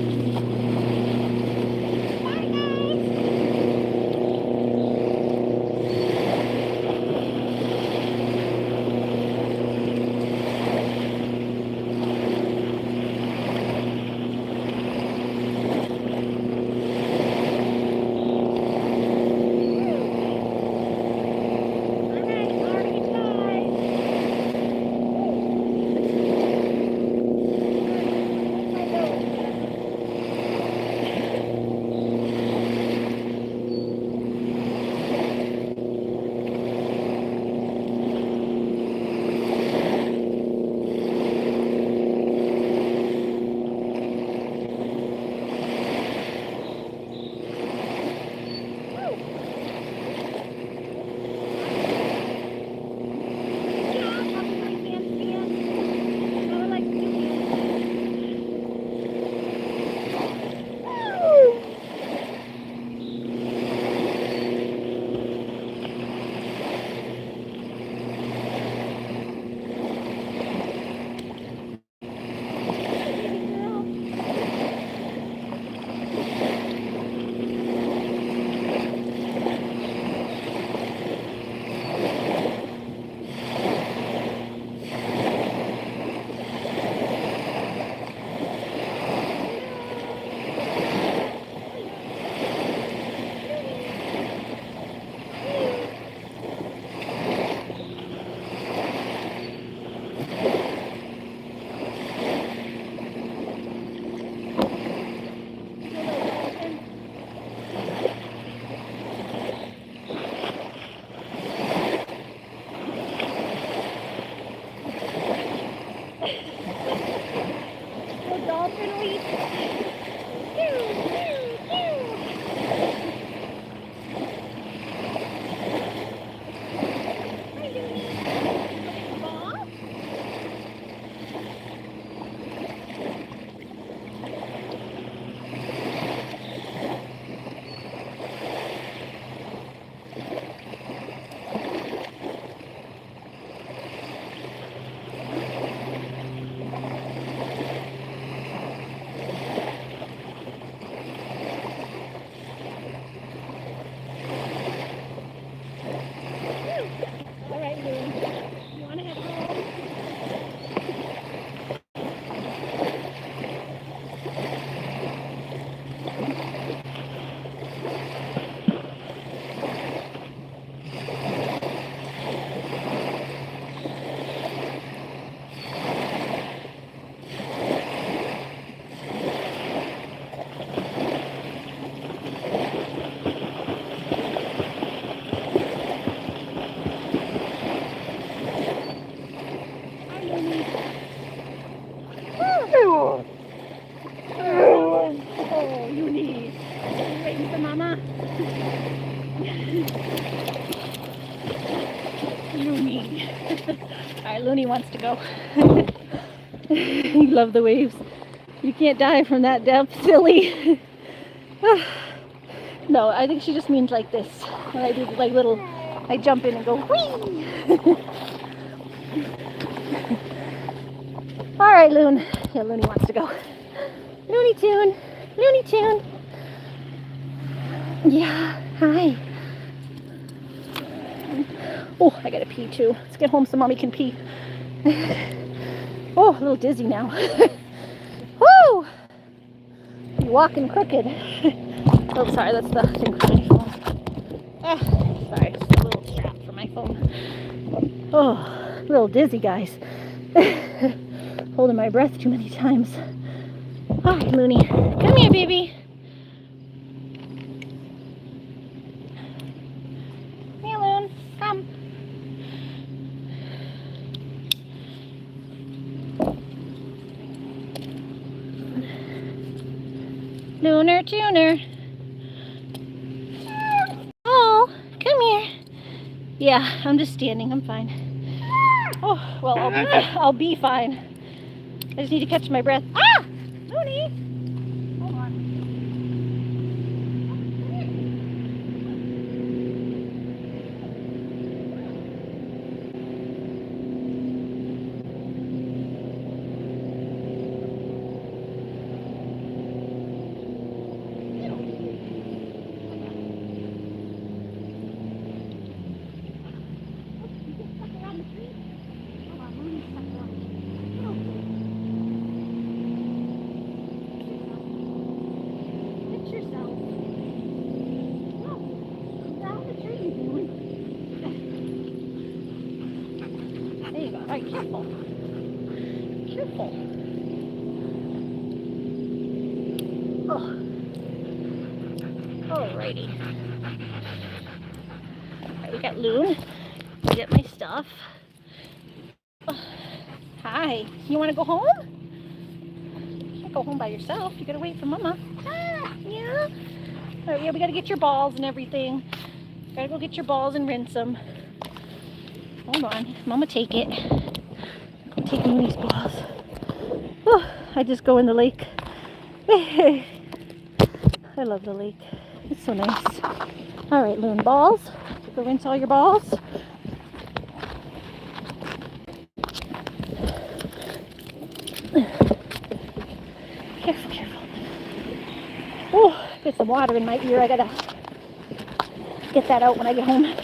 Looney. Alright, Looney wants to go. You love the waves. You can't dive from that depth, silly. No, I think she just means like this. When I do like little, I jump in and go, whee! Alright, Loon. Yeah, Looney wants to go. Looney Tune. Looney Tune. Yeah, hi. Oh, I gotta pee too. Let's get home so Mommy can pee. Oh, a little dizzy now. Woo! You walking crooked. Oh, sorry, that's the thing for my phone. Ah, sorry, just a little strap for my phone. Oh, a little dizzy, guys. Holding my breath too many times. Hi, Looney. Come here, baby. Hey, Loon. Come. Looner Tuner. Oh, come here. Yeah, I'm just standing. I'm fine. Oh, well, I'll be fine. I just need to catch my breath. Ah! Looney! Hold on. There you go. All right, careful. Careful. Oh. Alrighty. Alright, we got Loon. We get my stuff. Oh. Hi. You want to go home? You can't go home by yourself. You gotta wait for Mama. Ah, yeah. Alright, yeah, we gotta get your balls and everything. Gotta go get your balls and rinse them. Hold on. Mama, take it. Go take Looney's balls. Oh, I just go in the lake. I love the lake. It's so nice. All right, Loon, balls. Go rinse all your balls. Careful, careful. Oh, get some water in my ear. I gotta get that out when I get home.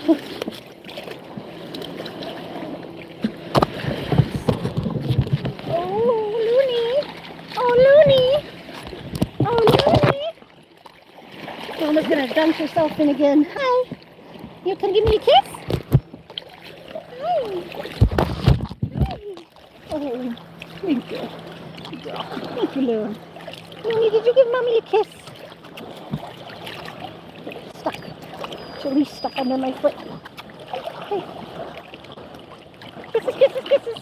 Mama's gonna dunk herself in again. Hi. You can give me a kiss? Hi. Hi. Oh, thank you. Good girl. Thank you, Loon. Looney, did you give Mommy a kiss? It's stuck. Julie's stuck under my foot. Hey. Kisses, kisses, kisses.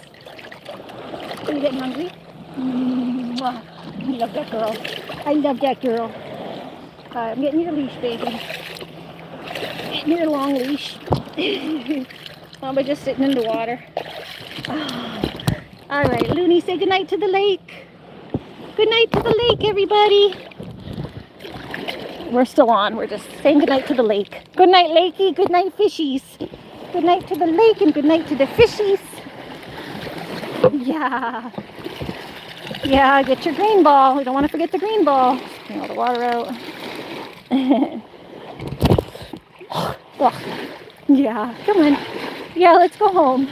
Are you getting hungry? I love that girl. I love that girl. I'm getting your leash, baby. Getting your long leash. Mama just sitting in the water. Oh. All right, Looney, say goodnight to the lake. Good night to the lake, everybody. We're still on. We're just saying goodnight to the lake. Good night, Lakey. Good night, fishies. Good night to the lake and good night to the fishies. Yeah. Yeah, get your green ball. We don't want to forget the green ball. Bring all the water out. Oh, yeah, come on. Yeah, let's go home.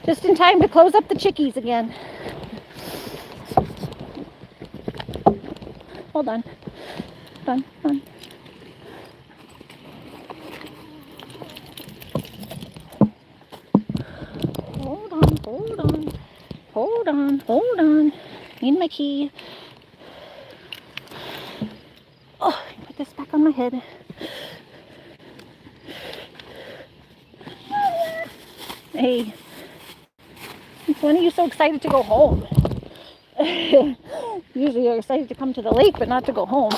Just in time to close up the chickies again. Hold on. Hold on, hold on. Hold on, hold on. Hold on, hold on. Need my key. Oh, put this back on my head. Hey, when are you so excited to go home? Usually you're excited to come to the lake, but not to go home.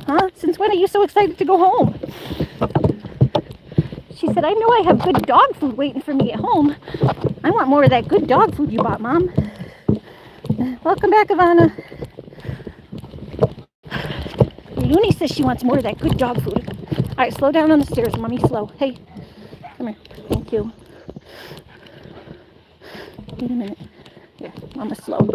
Huh? Since when are you so excited to go home? She said, I know I have good dog food waiting for me at home. I want more of that good dog food you bought, Mom. Welcome back, Ivana. Looney says she wants more of that good dog food. All right, slow down on the stairs, Mommy, slow. Hey, come here. Thank you. Wait a minute. Here, Mama, slow.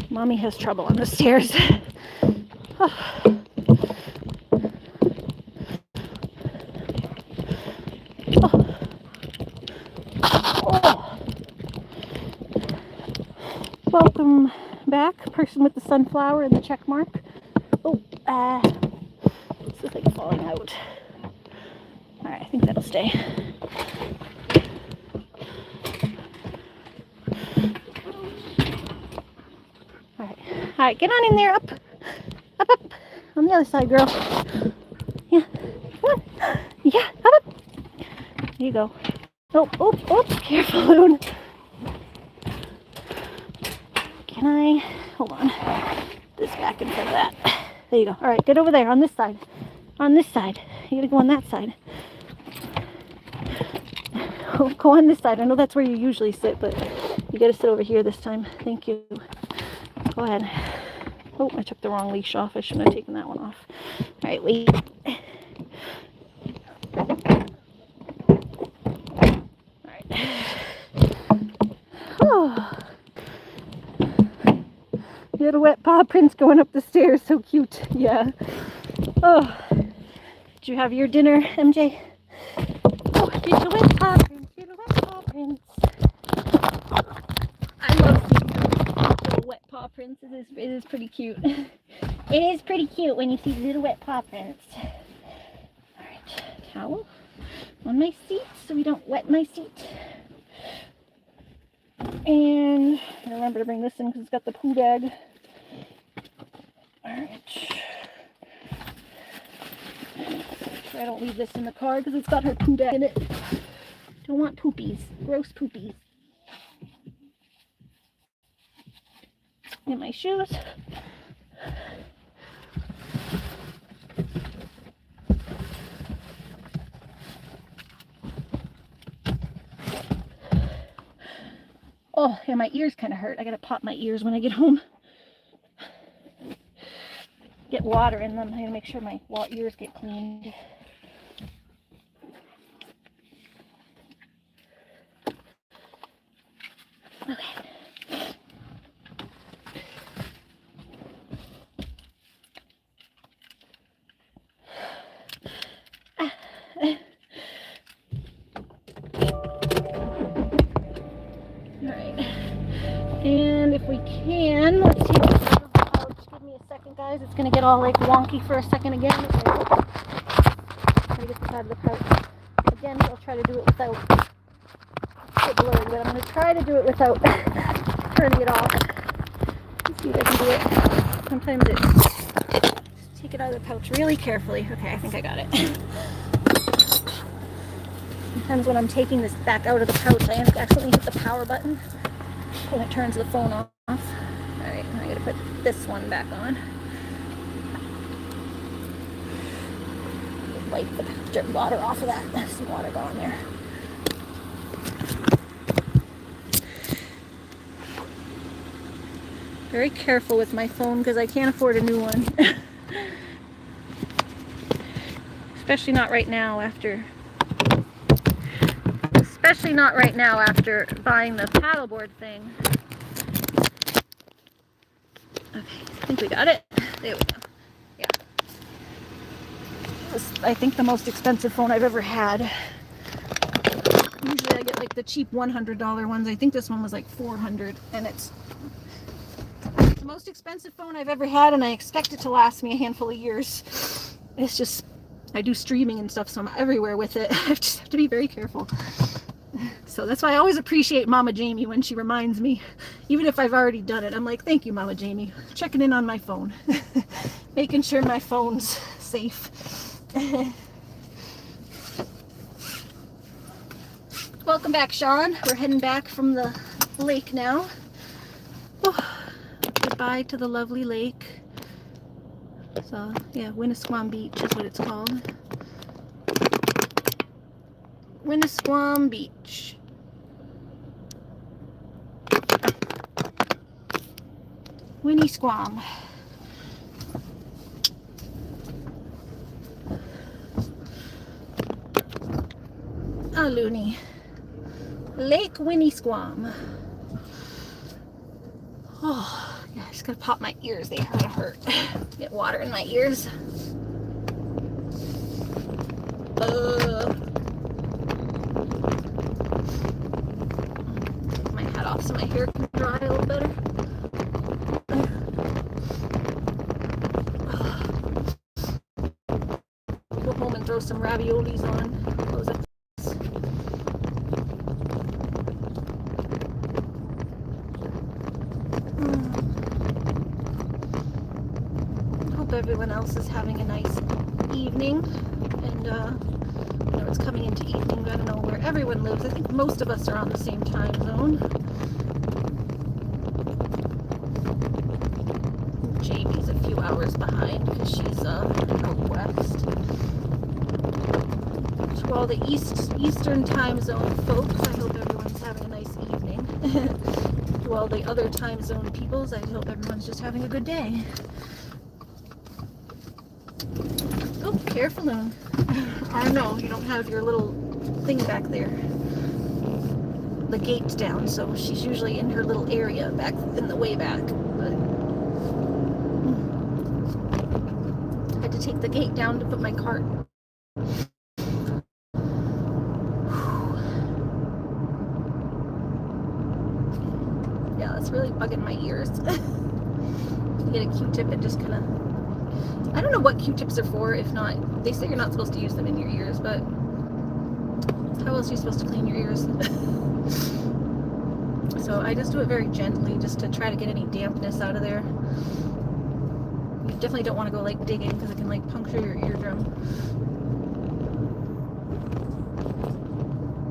Mommy has trouble on the stairs. Oh. Oh. Welcome back, person with the sunflower and the check mark. Oh, this is like falling out. All right, I think that'll stay. All right, get on in there, up, on the other side, girl. Yeah, come on. Yeah, up. There you go. Oh, careful, Loon. Can I, hold on, this back in front of that. There you go. All right, get over there on this side. On this side. You gotta go on that side. Oh, go on this side. I know that's where you usually sit, but you gotta sit over here this time. Thank you. Go ahead. Oh, I took the wrong leash off. I shouldn't have taken that one off. All right, wait. All right. Oh. Little wet paw prints going up the stairs. So cute. Yeah. Oh. Did you have your dinner, MJ? Oh, little wet paw prints. Little wet paw prints. I love seeing little wet paw prints. It is pretty cute. It is pretty cute when you see little wet paw prints. All right, towel on my seat so we don't wet my seat. And I remember to bring this in because it's got the poo bag. All right. So I don't leave this in the car because it's got her poo bag in it. Don't want poopies. Gross poopies. In my shoes. Oh, yeah, my ears kind of hurt. I gotta pop my ears when I get home. Get water in them. I gotta make sure my ears get cleaned. Okay. And if we can, let's see if it's out of the pouch. Give me a second, guys. It's going to get all like wonky for a second again. Okay. Try to get this out of the pouch. Again, I'll try to do it without, it's a bit blurry, but I'm going to try to do it without turning it off. Let's see if I can do it. Sometimes just take it out of the pouch really carefully. Okay, I think I got it. Sometimes when I'm taking this back out of the pouch, I accidentally hit the power button when it turns the phone off. Alright, I gotta put this one back on. Wipe the water off of that. There's some water going there. Very careful with my phone because I can't afford a new one. Especially not right now after buying the paddleboard thing. Okay, I think we got it. There we go. Yeah. This is, I think, the most expensive phone I've ever had. Usually I get like the cheap $100 ones. I think this one was like $400, and it's the most expensive phone I've ever had, and I expect it to last me a handful of years. It's just, I do streaming and stuff, so I'm everywhere with it. I just have to be very careful. So that's why I always appreciate Mama Jamie when she reminds me, even if I've already done it. I'm like, thank you, Mama Jamie, checking in on my phone, making sure my phone's safe. Welcome back, Sean. We're heading back from the lake now. Oh, goodbye to the lovely lake. So yeah, Winnisquam Beach is what it's called. Winnisquam Beach. Winnisquam. Oh, loony. Lake Winnisquam. Oh, yeah, I just gotta pop my ears. They hurt. Get water in my ears. Take my hat off so my hair can dry a little better. Go home and throw some raviolis on. Close up. Hope everyone else is having a nice evening, and you know, it's coming into evening. I don't know where everyone lives. I think most of us are on the same time zone. Jamie's a few hours behind because she's out west. To all the Eastern time zone folks, I hope everyone's having a nice evening. To all the other time zone peoples, I hope everyone's just having a good day. Oh, careful, Loon. I know, you don't have your little thing back there. The gate's down, so she's usually in her little area back in the way back. But I had to take the gate down to put my cart. Yeah, that's really bugging my ears. You get a Q-tip and just kind of... I don't know what Q-tips are for, if not... They say you're not supposed to use them in your ears, but... How else are you supposed to clean your ears? So I just do it very gently, just to try to get any dampness out of there. You definitely don't want to go like digging, because it can like puncture your eardrum.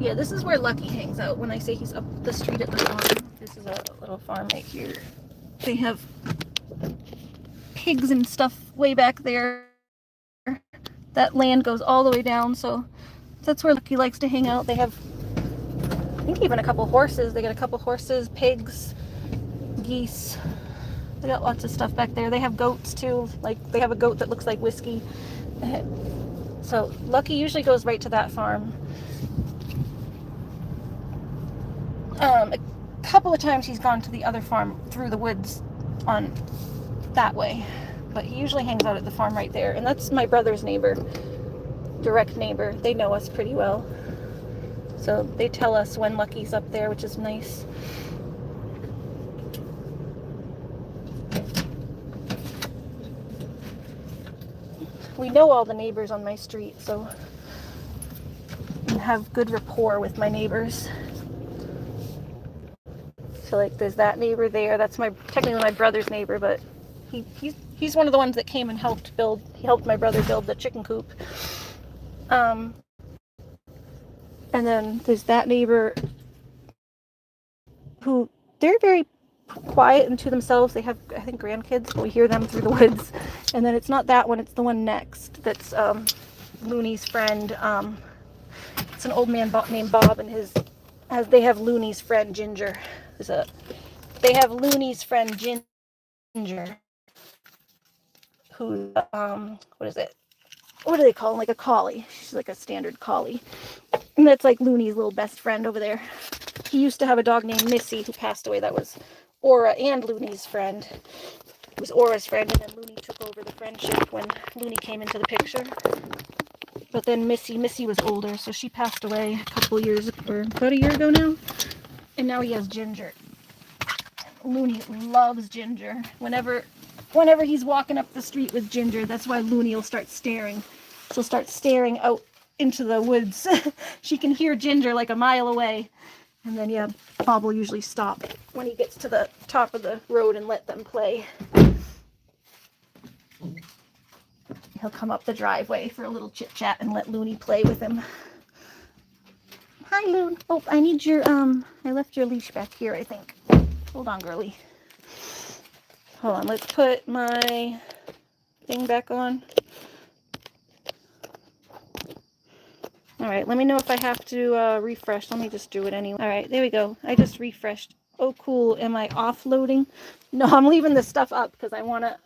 Yeah, this is where Lucky hangs out when I say he's up the street at the farm. This is a little farm right here. They have pigs and stuff way back there. That land goes all the way down, so that's where Lucky likes to hang out. They have, I think, even a couple horses. They got a couple horses, pigs, geese. They got lots of stuff back there. They have goats too. Like, they have a goat that looks like whiskey. So Lucky usually goes right to that farm. A couple of times he's gone to the other farm through the woods on that way, but he usually hangs out at the farm right there. And that's my brother's neighbor, direct neighbor. They know us pretty well, so they tell us when Lucky's up there, which is nice. We know all the neighbors on my street, so I have good rapport with my neighbors. So like, there's that neighbor there. That's technically my brother's neighbor, but he's one of the ones that came and helped my brother build the chicken coop. And then there's that neighbor who, they're very quiet and to themselves. They have, I think, grandkids, but we hear them through the woods. And then it's not that one, it's the one next. That's Looney's friend. It's an old man named Bob, and they have Looney's friend Ginger. They have Looney's friend Ginger, who, what is it? What do they call him? Like a collie. She's like a standard collie. And that's like Looney's little best friend over there. He used to have a dog named Missy who passed away. That was Aura and Looney's friend. It was Aura's friend, and then Looney took over the friendship when Looney came into the picture. But then Missy was older, so she passed away a couple years, or about a year ago now. And now he has Ginger. Looney loves Ginger. Whenever he's walking up the street with Ginger, that's why Looney will start staring. She'll start staring out into the woods. She can hear Ginger like a mile away. And then, yeah, Bob will usually stop when he gets to the top of the road and let them play. He'll come up the driveway for a little chit chat and let Looney play with him. Hi, Loon. Oh, I need your, I left your leash back here, I think. Hold on, girlie. Hold on, let's put my thing back on. All right, let me know if I have to refresh. Let me just do it anyway. All right, there we go. I just refreshed. Oh, cool. Am I offloading? No, I'm leaving this stuff up because I want to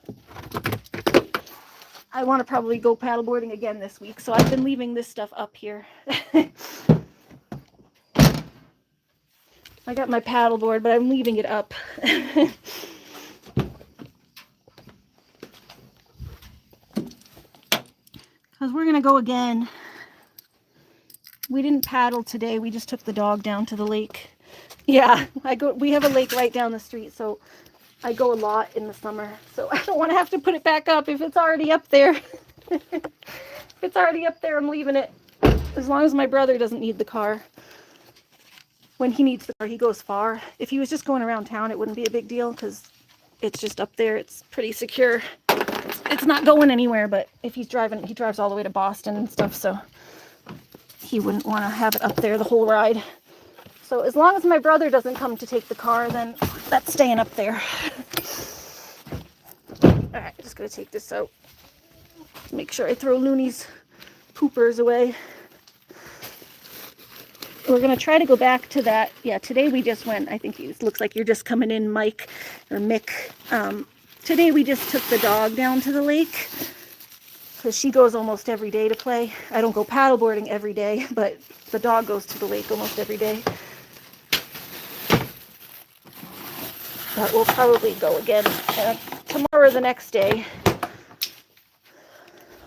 probably go paddleboarding again this week. So I've been leaving this stuff up here. I got my paddleboard, but I'm leaving it up. Because we're going to go again. We didn't paddle today. We just took the dog down to the lake. Yeah, we have a lake right down the street, so I go a lot in the summer. So I don't want to have to put it back up if it's already up there. If it's already up there, I'm leaving it. As long as my brother doesn't need the car. When he needs the car, he goes far. If he was just going around town, it wouldn't be a big deal because it's just up there. It's pretty secure. It's not going anywhere, but if he's driving, he drives all the way to Boston and stuff, so he wouldn't want to have it up there the whole ride. So as long as my brother doesn't come to take the car, then that's staying up there. Alright, just gonna take this out. Make sure I throw Looney's poopers away. We're gonna try to go back to that. Yeah, today we just went. I think it looks like you're just coming in, Mike or Mick. Today we just took the dog down to the lake because she goes almost every day to play. I don't go paddleboarding every day, but the dog goes to the lake almost every day. But we'll probably go again tomorrow or the next day.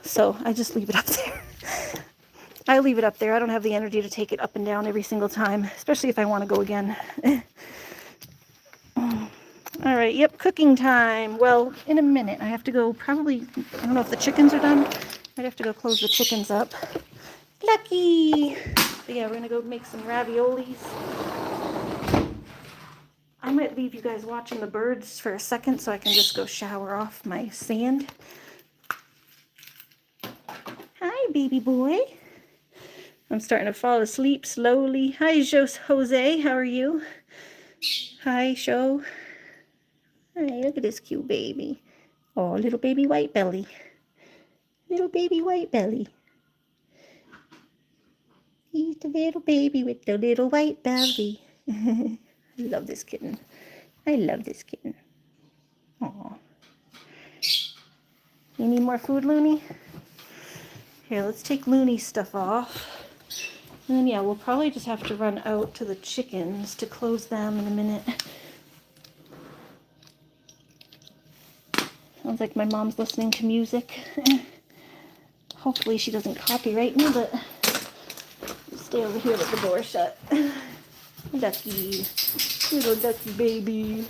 So I just leave it up there. I leave it up there. I don't have the energy to take it up and down every single time, especially if I want to go again. All right, yep, cooking time. Well, in a minute. I have to go probably, I don't know if the chickens are done. I'd have to go close the chickens up. Lucky! But yeah, we're going to go make some raviolis. I might leave you guys watching the birds for a second so I can just go shower off my sand. Hi, baby boy. I'm starting to fall asleep slowly. Hi, Jose. How are you? Hi, Sho. Hi, look at this cute baby. Oh, little baby white belly. Little baby white belly. He's the little baby with the little white belly. I love this kitten. I love this kitten. Aw. You need more food, Looney? Here, let's take Looney's stuff off. And then, yeah, we'll probably just have to run out to the chickens to close them in a minute. Sounds like my mom's listening to music. Hopefully she doesn't copyright me, but I'll stay over here with the door shut. Ducky. Little ducky baby.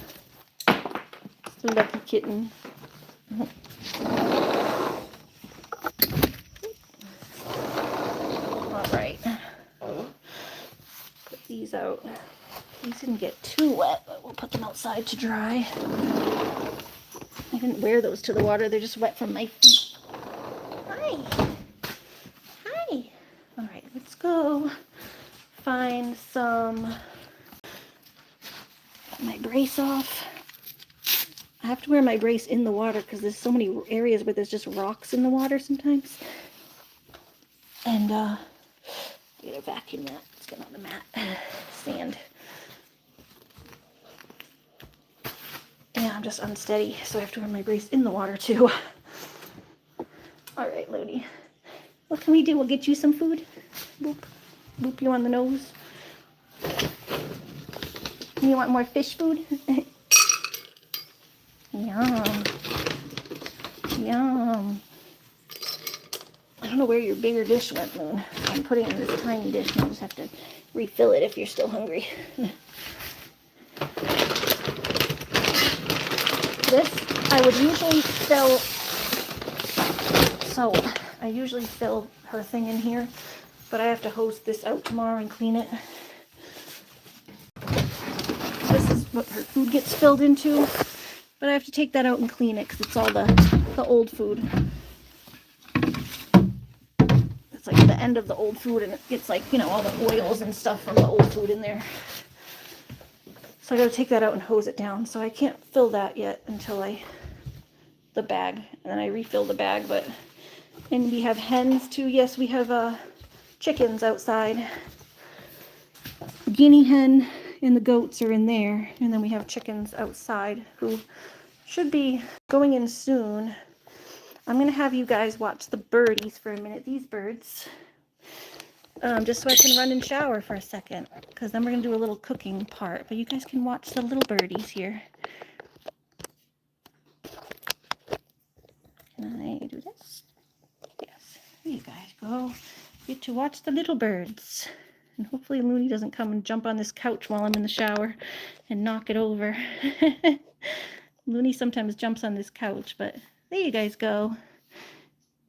It's a lucky kitten. Alright. Put these out. These didn't get too wet, but we'll put them outside to dry. I didn't wear those to the water. They're just wet from my feet. Hi. Hi. Alright, let's go find some... Get my brace off. I have to wear my brace in the water because there's so many areas where there's just rocks in the water sometimes. And, I'm gonna vacuum that. Let's get on the mat. Sand. Yeah, I'm just unsteady, so I have to wear my brace in the water too. Alright, Lodi. What can we do? We'll get you some food. Boop. Boop you on the nose. You want more fish food? Yum. Yum. I don't know where your bigger dish went, Moon. I'm putting it in this tiny dish, and I'll just have to refill it if you're still hungry. This, I would usually fill, so I usually fill her thing in here, but I have to hose this out tomorrow and clean it. This is what her food gets filled into, but I have to take that out and clean it because it's all the old food. It's like the end of the old food, and it gets like, you know, all the oils and stuff from the old food in there. So I gotta take that out and hose it down. So I can't fill that yet until the bag, and then I refill the bag. And we have hens too. Yes, we have chickens outside. Guinea hen and the goats are in there, and then we have chickens outside who should be going in soon. I'm gonna have you guys watch the birdies for a minute, these birds, just so I can run and shower for a second, because then we're gonna do a little cooking part. But you guys can watch the little birdies here. Can I do this? Yes. There you guys go. Get to watch the little birds. And hopefully Looney doesn't come and jump on this couch while I'm in the shower and knock it over. Looney sometimes jumps on this couch, but there you guys go.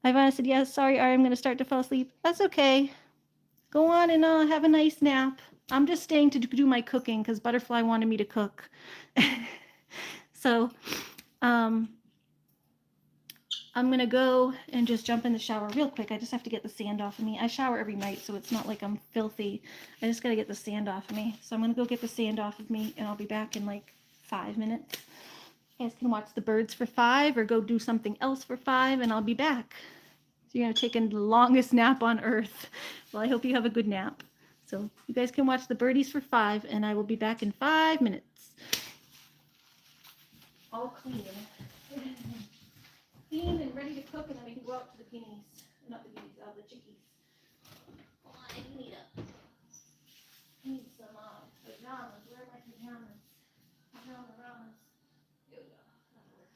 Ivana said, yes, sorry, Ari, I'm going to start to fall asleep. That's okay. Go on and have a nice nap. I'm just staying to do my cooking because Butterfly wanted me to cook. So, I'm going to go and just jump in the shower real quick. I just have to get the sand off of me. I shower every night, so it's not like I'm filthy. I just got to get the sand off of me. So I'm going to go get the sand off of me, and I'll be back in like 5 minutes. You guys can watch the birds for 5 or go do something else for 5, and I'll be back. So you're going to take the longest nap on earth. Well, I hope you have a good nap. So you guys can watch the birdies for 5, and I will be back in 5 minutes. All clean. Clean and ready to cook, and then we can go out to the guineas. Not the guineas, the chickies. Hold on, I need some pajamas. Where are my pajamas? Pajamas. Here we go. That'll work.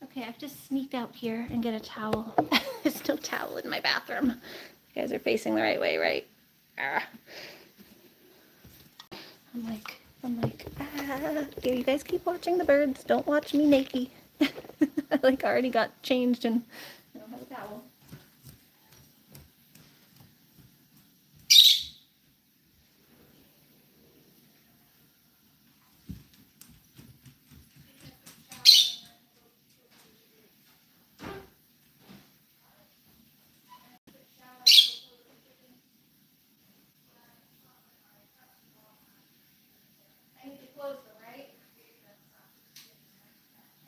Okay, I have to sneak out here and get a towel. There's no towel in my bathroom. You guys are facing the right way, right? I'm like, here, you guys keep watching the birds. Don't watch me naked. I already got changed and I don't have a towel. I need to close them, right?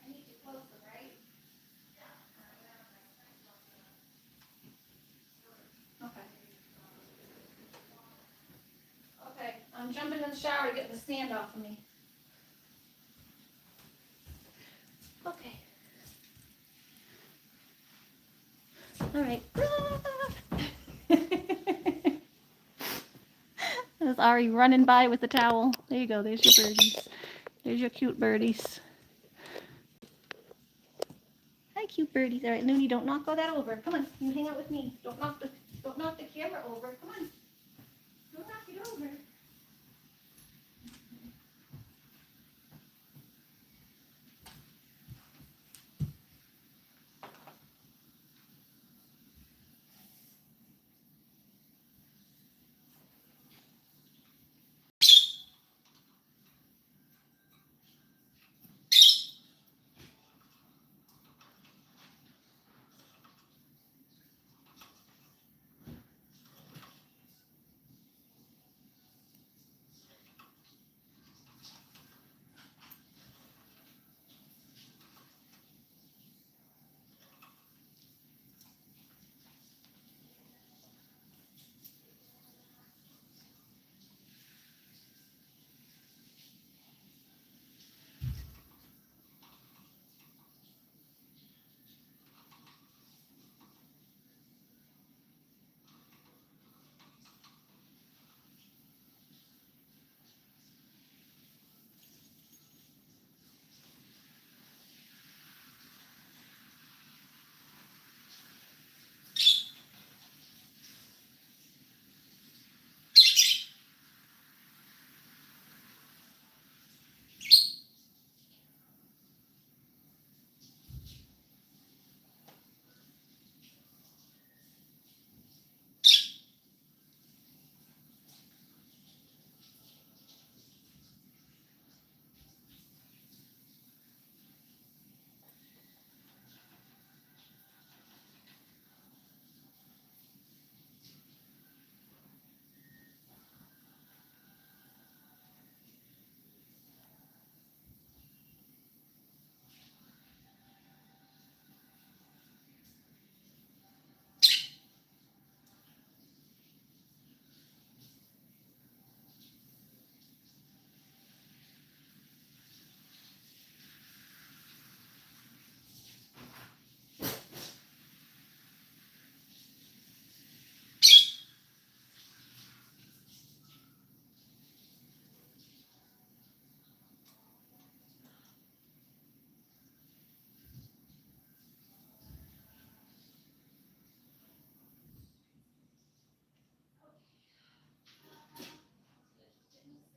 I need to close them, right? Okay. Okay, I'm jumping in the shower to get the sand off of me. Okay. All right. There's Ari running by with the towel. There you go. There's your birdies. There's your cute birdies. cute birdies. All right, Looney, don't knock all that over. Come on, you hang out with me. Don't knock the camera over. Come on. Don't knock it over.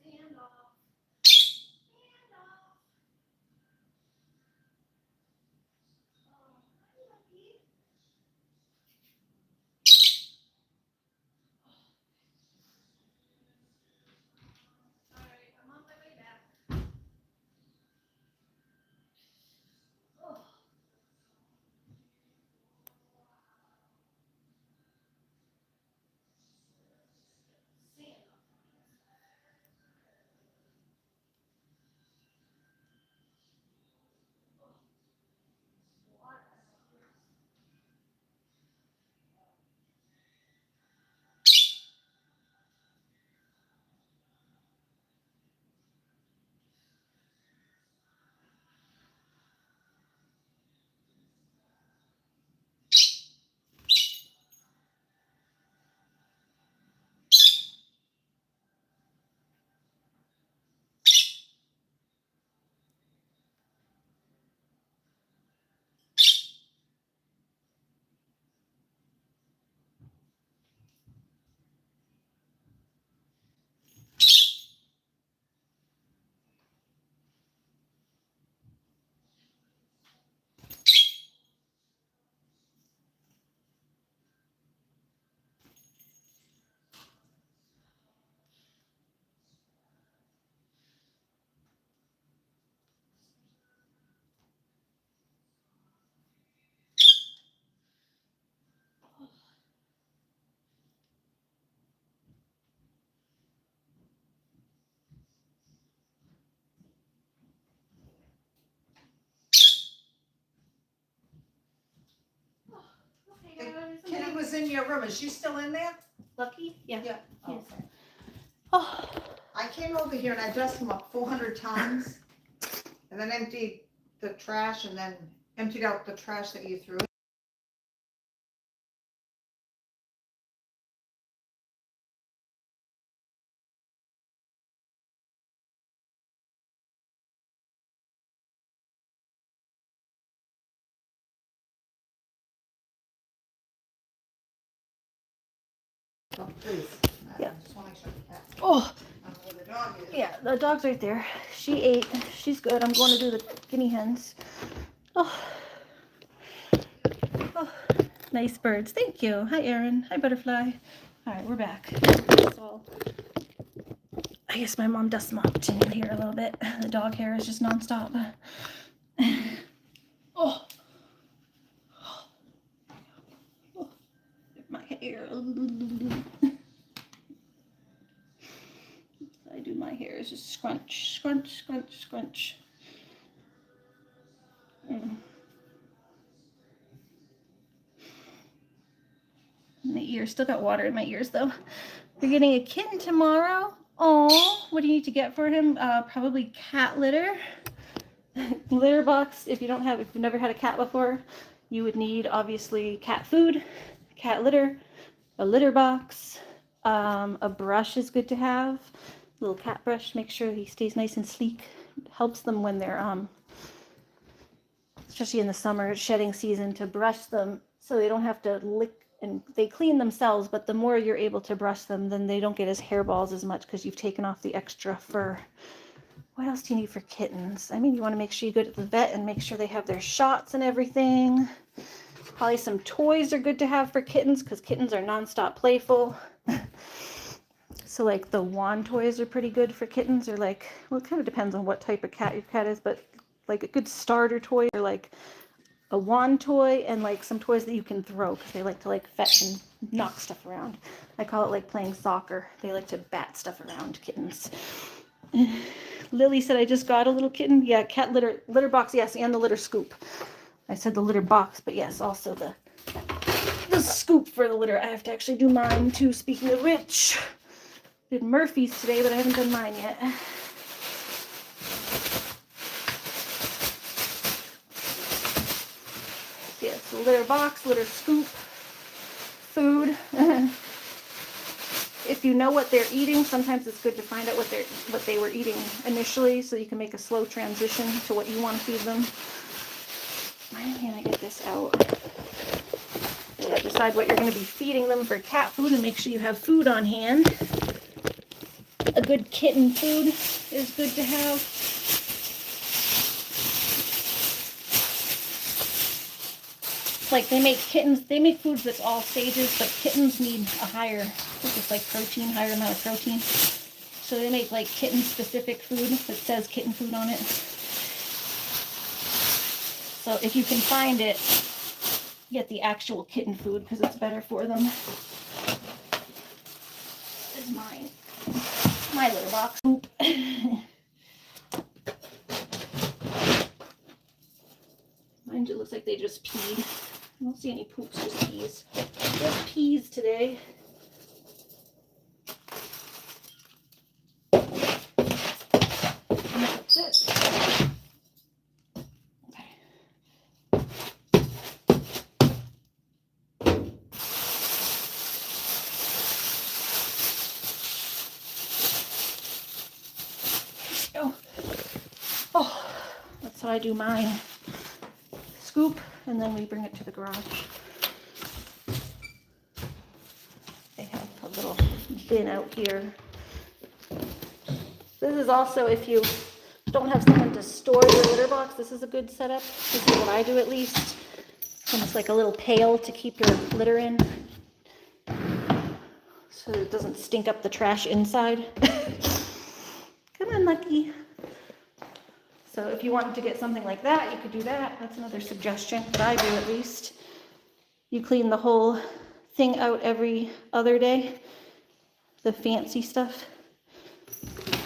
Stand off. Stand off. Oh, hi, Lucky. All right, I'm on my way back. Oh. Stand off. Okay, guys. Kitty was in your room. Is she still in there? Lucky? Yeah. Yeah. Yes. Okay. Oh. I came over here and I dressed him up 400 times and then emptied the trash and then emptied out the trash that you threw. Oh, please. Yeah. I just want to make sure the cat's. Oh, I don't know where the dog is. yeah, the dog's right there. She ate. She's good. I'm going to do the guinea hens. Oh, oh, nice birds. Thank you. Hi, Erin. Hi, Butterfly. All right, we're back. So, I guess my mom dust mopped in here a little bit. The dog hair is just nonstop. Oh, oh, my hair. I do my hair is just scrunch, scrunch, scrunch, scrunch. My ears still got water in my ears though. We're getting a kitten tomorrow. Oh, what do you need to get for him? Probably cat litter. Litter box. If you've never had a cat before, you would need obviously cat food, cat litter, a litter box. A brush is good to have. A little cat brush. Make sure he stays nice and sleek. It helps them when they're especially in the summer shedding season, to brush them so they don't have to lick, and they clean themselves, but the more you're able to brush them, then they don't get as hairballs as much because you've taken off the extra fur. What else do you need for kittens? I mean, you want to make sure you go to the vet and make sure they have their shots and everything. Probably some toys are good to have for kittens because kittens are nonstop playful. So like the wand toys are pretty good for kittens, or like, well, it kind of depends on what type of cat your cat is, but like a good starter toy, or like a wand toy, and like some toys that you can throw because they like to like fetch and knock stuff around. I call it like playing soccer. They like to bat stuff around, kittens. Lily said I just got a little kitten. Yeah, cat litter box, yes, and the litter scoop. I said the litter box, but yes, also the scoop for the litter. I have to actually do mine too, speaking of which. Did Murphy's today, but I haven't done mine yet. Yes, litter box, litter scoop, food. If you know what they're eating, sometimes it's good to find out what they were eating initially, so you can make a slow transition to what you want to feed them. Why can't I get this out? Yeah, decide what you're going to be feeding them for cat food, and make sure you have food on hand. A good kitten food is good to have. Like they make foods that's all stages, but kittens need a higher, just like protein, higher amount of protein. So they make like kitten specific food that says kitten food on it. So if you can find it, get the actual kitten food because it's better for them. This is mine. My litter box. Mine just looks like they just peed. I don't see any poops, just peas. Just peas today. And that's it. Okay. Oh, that's how I do mine. Scoop, and then we bring it to the garage. They have a little bin out here. This is also, if you don't have someone to store your litter box, this is a good setup. This is what I do at least. It's almost like a little pail to keep your litter in, so it doesn't stink up the trash inside. Come on, Lucky. So if you wanted to get something like that, you could do that. That's another suggestion that I do at least. You clean the whole thing out every other day, the fancy stuff.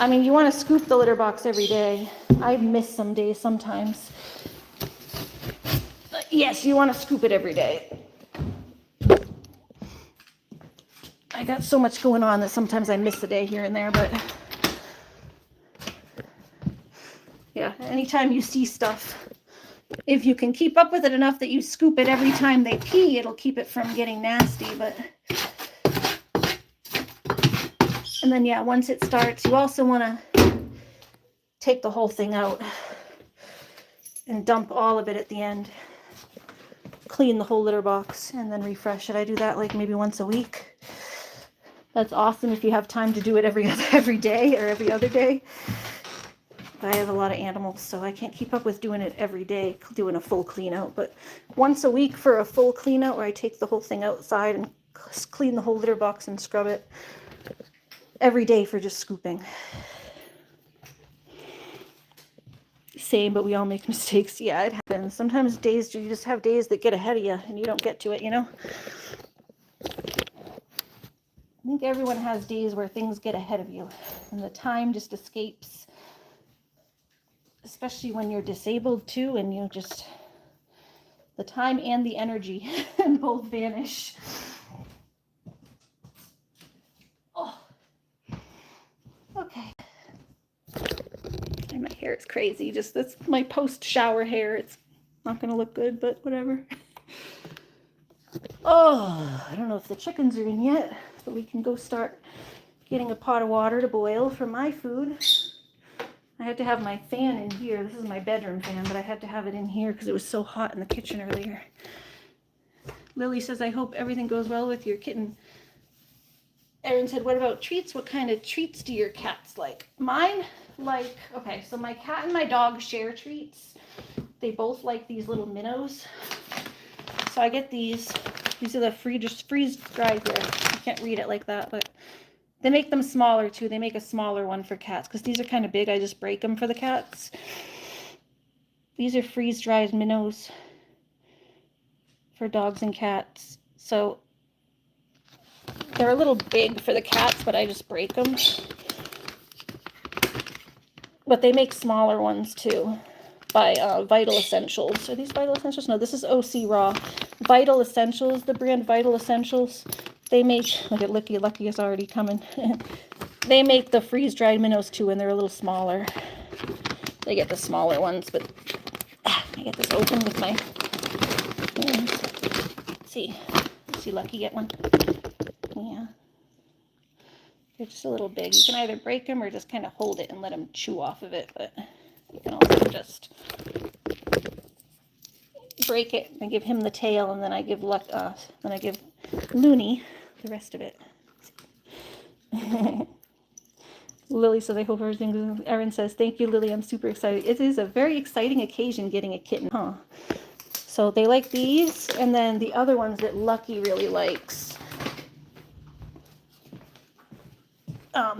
I mean, you want to scoop the litter box every day. I miss some days sometimes. But yes, you want to scoop it every day. I got so much going on that sometimes I miss a day here and there, but yeah, anytime you see stuff, if you can keep up with it enough that you scoop it every time they pee, it'll keep it from getting nasty. But and then yeah, once it starts, you also want to take the whole thing out and dump all of it at the end. Clean the whole litter box and then refresh it. I do that like maybe once a week. That's awesome if you have time to do it every day or every other day. I have a lot of animals, so I can't keep up with doing it every day, doing a full clean out. But once a week for a full clean out, where I take the whole thing outside and clean the whole litter box and scrub it. Every day for just scooping. Same, but we all make mistakes. Yeah, it happens. Sometimes days, you just have days that get ahead of you and you don't get to it, you know? I think everyone has days where things get ahead of you and the time just escapes, especially when you're disabled too, and you just, the time and the energy both vanish. Oh, okay. And my hair is crazy. Just, that's my post-shower hair. It's not going to look good, but whatever. Oh, I don't know if the chickens are in yet, but we can go start getting a pot of water to boil for my food. I had to have my fan in here. This is my bedroom fan, but I had to have it in here because it was so hot in the kitchen earlier. Lily says, I hope everything goes well with your kitten. Erin said, what about treats? What kind of treats do your cats like? Mine like, okay, so my cat and my dog share treats. They both like these little minnows. So I get these. These are the freeze-dried here. You can't read it like that, but they make them smaller too. They make a smaller one for cats because these are kind of big. I just break them for the cats. These are freeze-dried minnows for dogs and cats. So they're a little big for the cats, but I just break them. But they make smaller ones too by Vital Essentials. Are these Vital Essentials? No, this is OC Raw. Vital Essentials, the brand Vital Essentials. They make, look at Lucky is already coming. They make the freeze-dried minnows too, and they're a little smaller. They get the smaller ones, but I get this open with my hands. Let's see Lucky get one. Yeah. They're just a little big. You can either break them or just kind of hold it and let them chew off of it, but you can also just break it and give him the tail, and then I give Looney the rest of it. Lily says, I hope everything goes. Erin says, thank you, Lily. I'm super excited. It is a very exciting occasion getting a kitten, huh? So they like these, and then the other ones that Lucky really likes.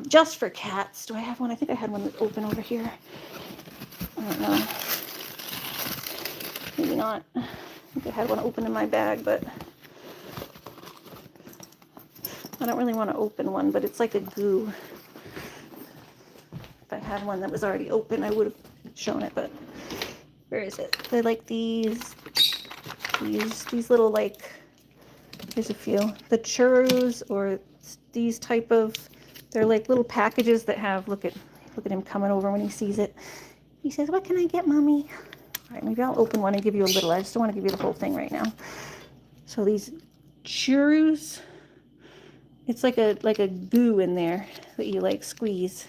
Just for cats. Do I have one? I think I had one open over here. I don't know. Maybe not. I think I had one open in my bag, but I don't really want to open one, but it's like a goo. If I had one that was already open, I would have shown it, but where is it? They like these little, like, here's a few. The churros, or these type of, they're like little packages that have, look at him coming over when he sees it. He says, what can I get, Mommy? All right, maybe I'll open one and give you a little. I just don't want to give you the whole thing right now. So these churros, it's like a goo in there that you like squeeze.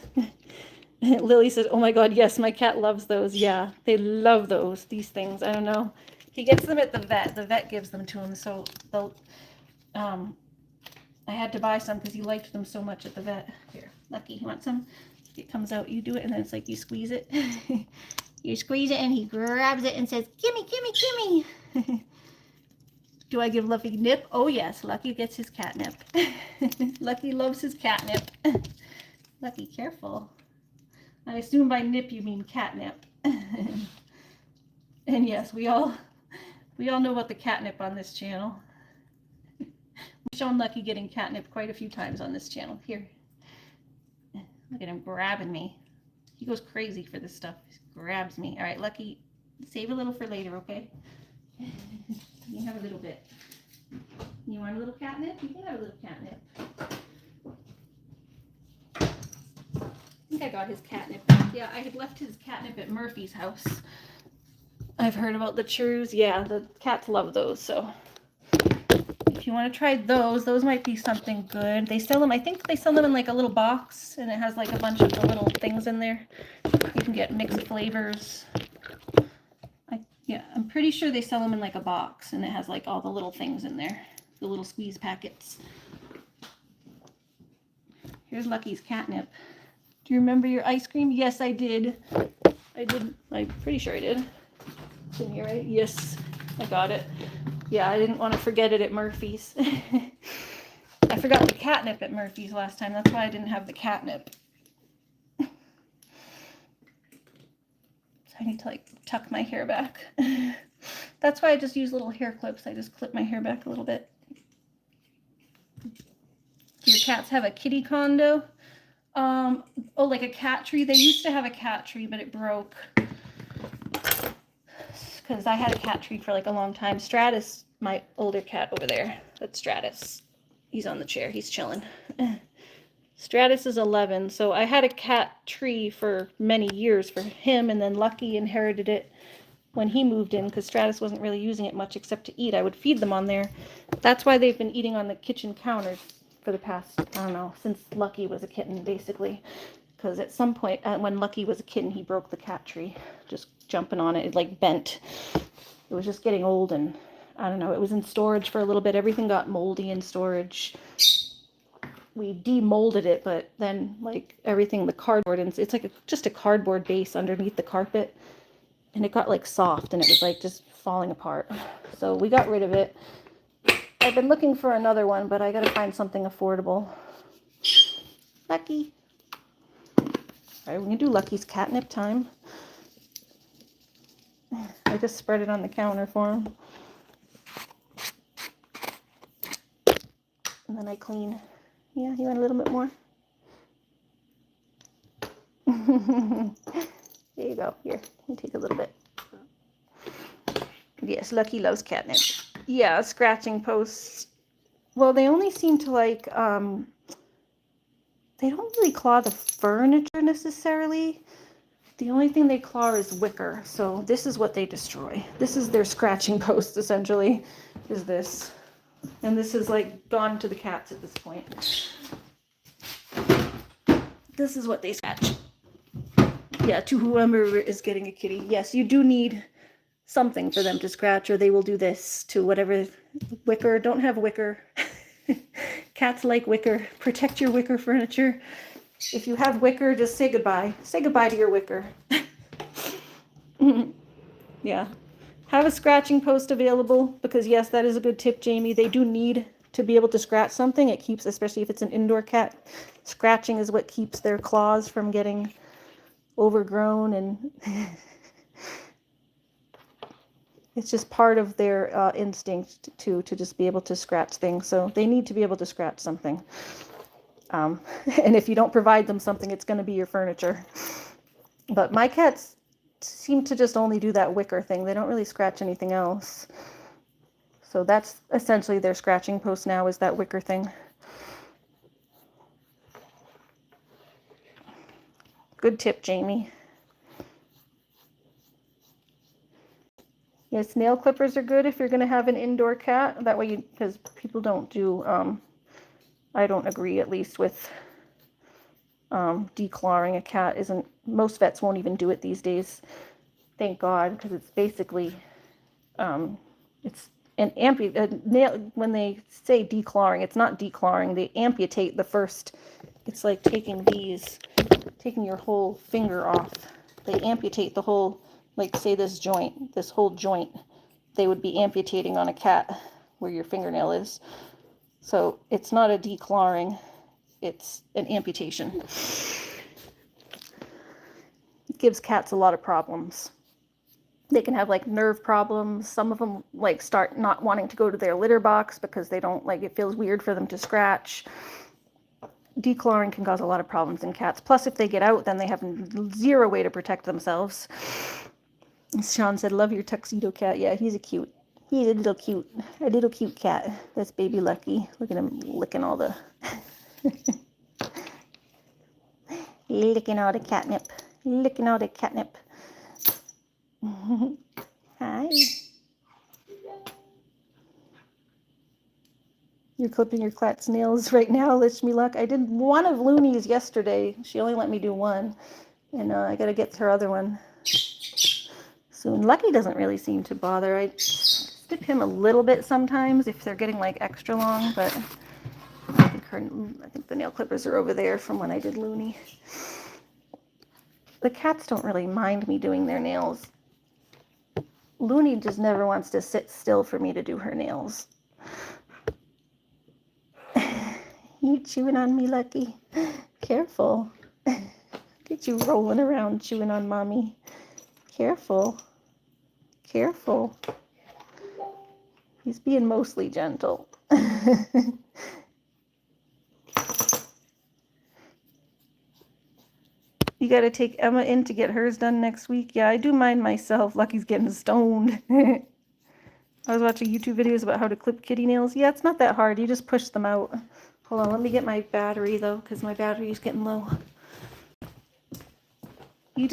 Lily says, oh my God, yes, my cat loves those. Yeah, they love those, these things. I don't know. He gets them at the vet. The vet gives them to him. So I had to buy some because he liked them so much at the vet. Here, Lucky, you want some? It comes out, you do it, and then it's like you squeeze it. You squeeze it and he grabs it and says, gimme, gimme, gimme. Do I give Lucky nip? Oh yes, Lucky gets his catnip. Lucky loves his catnip. Lucky, careful. I assume by nip you mean catnip. And yes, we all know about the catnip on this channel. We've shown Lucky getting catnip quite a few times on this channel. Here, look at him grabbing me. He goes crazy for this stuff. He grabs me. All right, Lucky, save a little for later, okay? You have a little bit. You want a little catnip? You can have a little catnip. I think I got his catnip back. Yeah, I had left his catnip at Murphy's house. I've heard about the churros. Yeah, the cats love those, so if you want to try those might be something good. They sell them, I think they sell them in like a little box, and it has like a bunch of the little things in there. You can get mixed flavors. Yeah, I'm pretty sure they sell them in like a box, and it has like all the little things in there, the little squeeze packets. Here's Lucky's catnip. Do you remember your ice cream? Yes, I did. I did. I'm pretty sure I did. It's in here, right? Yes, I got it. Yeah, I didn't want to forget it at Murphy's. I forgot the catnip at Murphy's last time. That's why I didn't have the catnip. So I need to like tuck my hair back. That's why I just use little hair clips. I just clip my hair back a little bit. Do your cats have a kitty condo? Oh, like a cat tree? They used to have a cat tree, but it broke. Because I had a cat tree for like a long time. Stratus, my older cat over there. That's Stratus. He's on the chair. He's chilling. Stratus is 11. So I had a cat tree for many years for him, and then Lucky inherited it when he moved in because Stratus wasn't really using it much except to eat. I would feed them on there. That's why they've been eating on the kitchen counters for the past, I don't know, since Lucky was a kitten, basically. Because at some point, when Lucky was a kitten, he broke the cat tree. Just jumping on it, it like bent. It was just getting old, and I don't know, it was in storage for a little bit. Everything got moldy in storage. We demolded it, but then like everything, the cardboard, and it's like just a cardboard base underneath the carpet. And it got like soft, and it was like just falling apart. So we got rid of it. I've been looking for another one, but I gotta find something affordable. Lucky. All right, we can do Lucky's catnip time. I just spread it on the counter for him. And then I clean. Yeah, you want a little bit more? There you go. Here, you take a little bit. Yes, Lucky loves catnip. Yeah, scratching posts. Well, they only seem to like, they don't really claw the furniture necessarily. The only thing they claw is wicker. So this is what they destroy. This is their scratching post, essentially, is this. And this is like gone to the cats at this point. This is what they scratch. Yeah, to whoever is getting a kitty. Yes, you do need something for them to scratch, or they will do this to whatever. Wicker. Don't have wicker. Cats like wicker. Protect your wicker furniture. If you have wicker, just say goodbye. Say goodbye to your wicker. Yeah. Have a scratching post available, because yes, that is a good tip, Jamie. They do need to be able to scratch something. It keeps, especially if it's an indoor cat, scratching is what keeps their claws from getting overgrown, and it's just part of their instinct to just be able to scratch things. So they need to be able to scratch something. And if you don't provide them something, it's going to be your furniture. But my cats seem to just only do that wicker thing. They don't really scratch anything else. So that's essentially their scratching post now, is that wicker thing. Good tip, Jamie. Yes, nail clippers are good if you're going to have an indoor cat. That way, because people don't do, I don't agree at least with declawing a cat. Most vets won't even do it these days. Thank God, because it's basically, it's an nail. When they say declawing, it's not declawing. They amputate the first. It's like taking your whole finger off. They amputate the whole, like say this joint, this whole joint, they would be amputating on a cat where your fingernail is. So it's not a declawing, it's an amputation. It gives cats a lot of problems. They can have like nerve problems. Some of them like start not wanting to go to their litter box because they don't like, it feels weird for them to scratch. Declawing can cause a lot of problems in cats. Plus, if they get out, then they have zero way to protect themselves. Sean said, love your tuxedo cat. Yeah, he's a little cute cat. That's baby Lucky. Look at him licking all the, licking all the catnip. Licking all the catnip. Hi. You're clipping your cat's nails right now, wish me luck. I did one of Looney's yesterday. She only let me do one. And I got to get her other one soon. Lucky doesn't really seem to bother. I snip him a little bit sometimes if they're getting like extra long, but I think I think the nail clippers are over there from when I did Looney. The cats don't really mind me doing their nails. Looney just never wants to sit still for me to do her nails. You chewing on me, Lucky? Careful. Get you rolling around chewing on mommy. Careful. Careful. He's being mostly gentle. You got to take Emma in to get hers done next week. Yeah, I do mine myself. Lucky's getting stoned. I was watching YouTube videos about how to clip kitty nails. Yeah, it's not that hard. You just push them out. Hold on, let me get my battery though, because my battery is getting low. You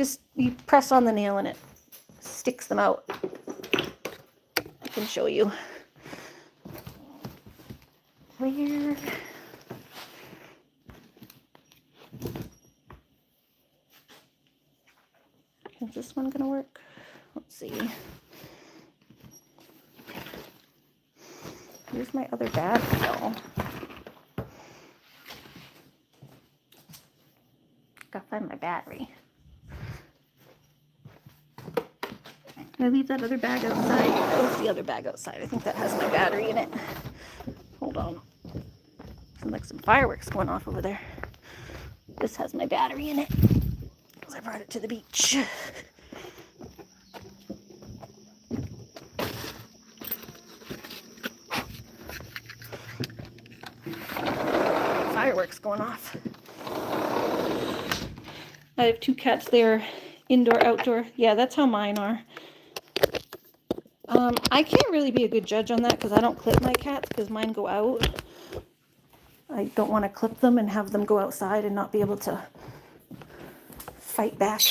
press on the nail and it sticks them out. I can show you. Where? Is this one gonna work? Let's see. Here's my other battery though. Gotta find my battery. Can I leave that other bag outside? That was the other bag outside. I think that has my battery in it. Hold on. Sounds like some fireworks going off over there. This has my battery in it because I brought it to the beach. Fireworks going off. I have two cats there, indoor, outdoor. Yeah, that's how mine are. I can't really be a good judge on that because I don't clip my cats because mine go out. I don't want to clip them and have them go outside and not be able to fight back.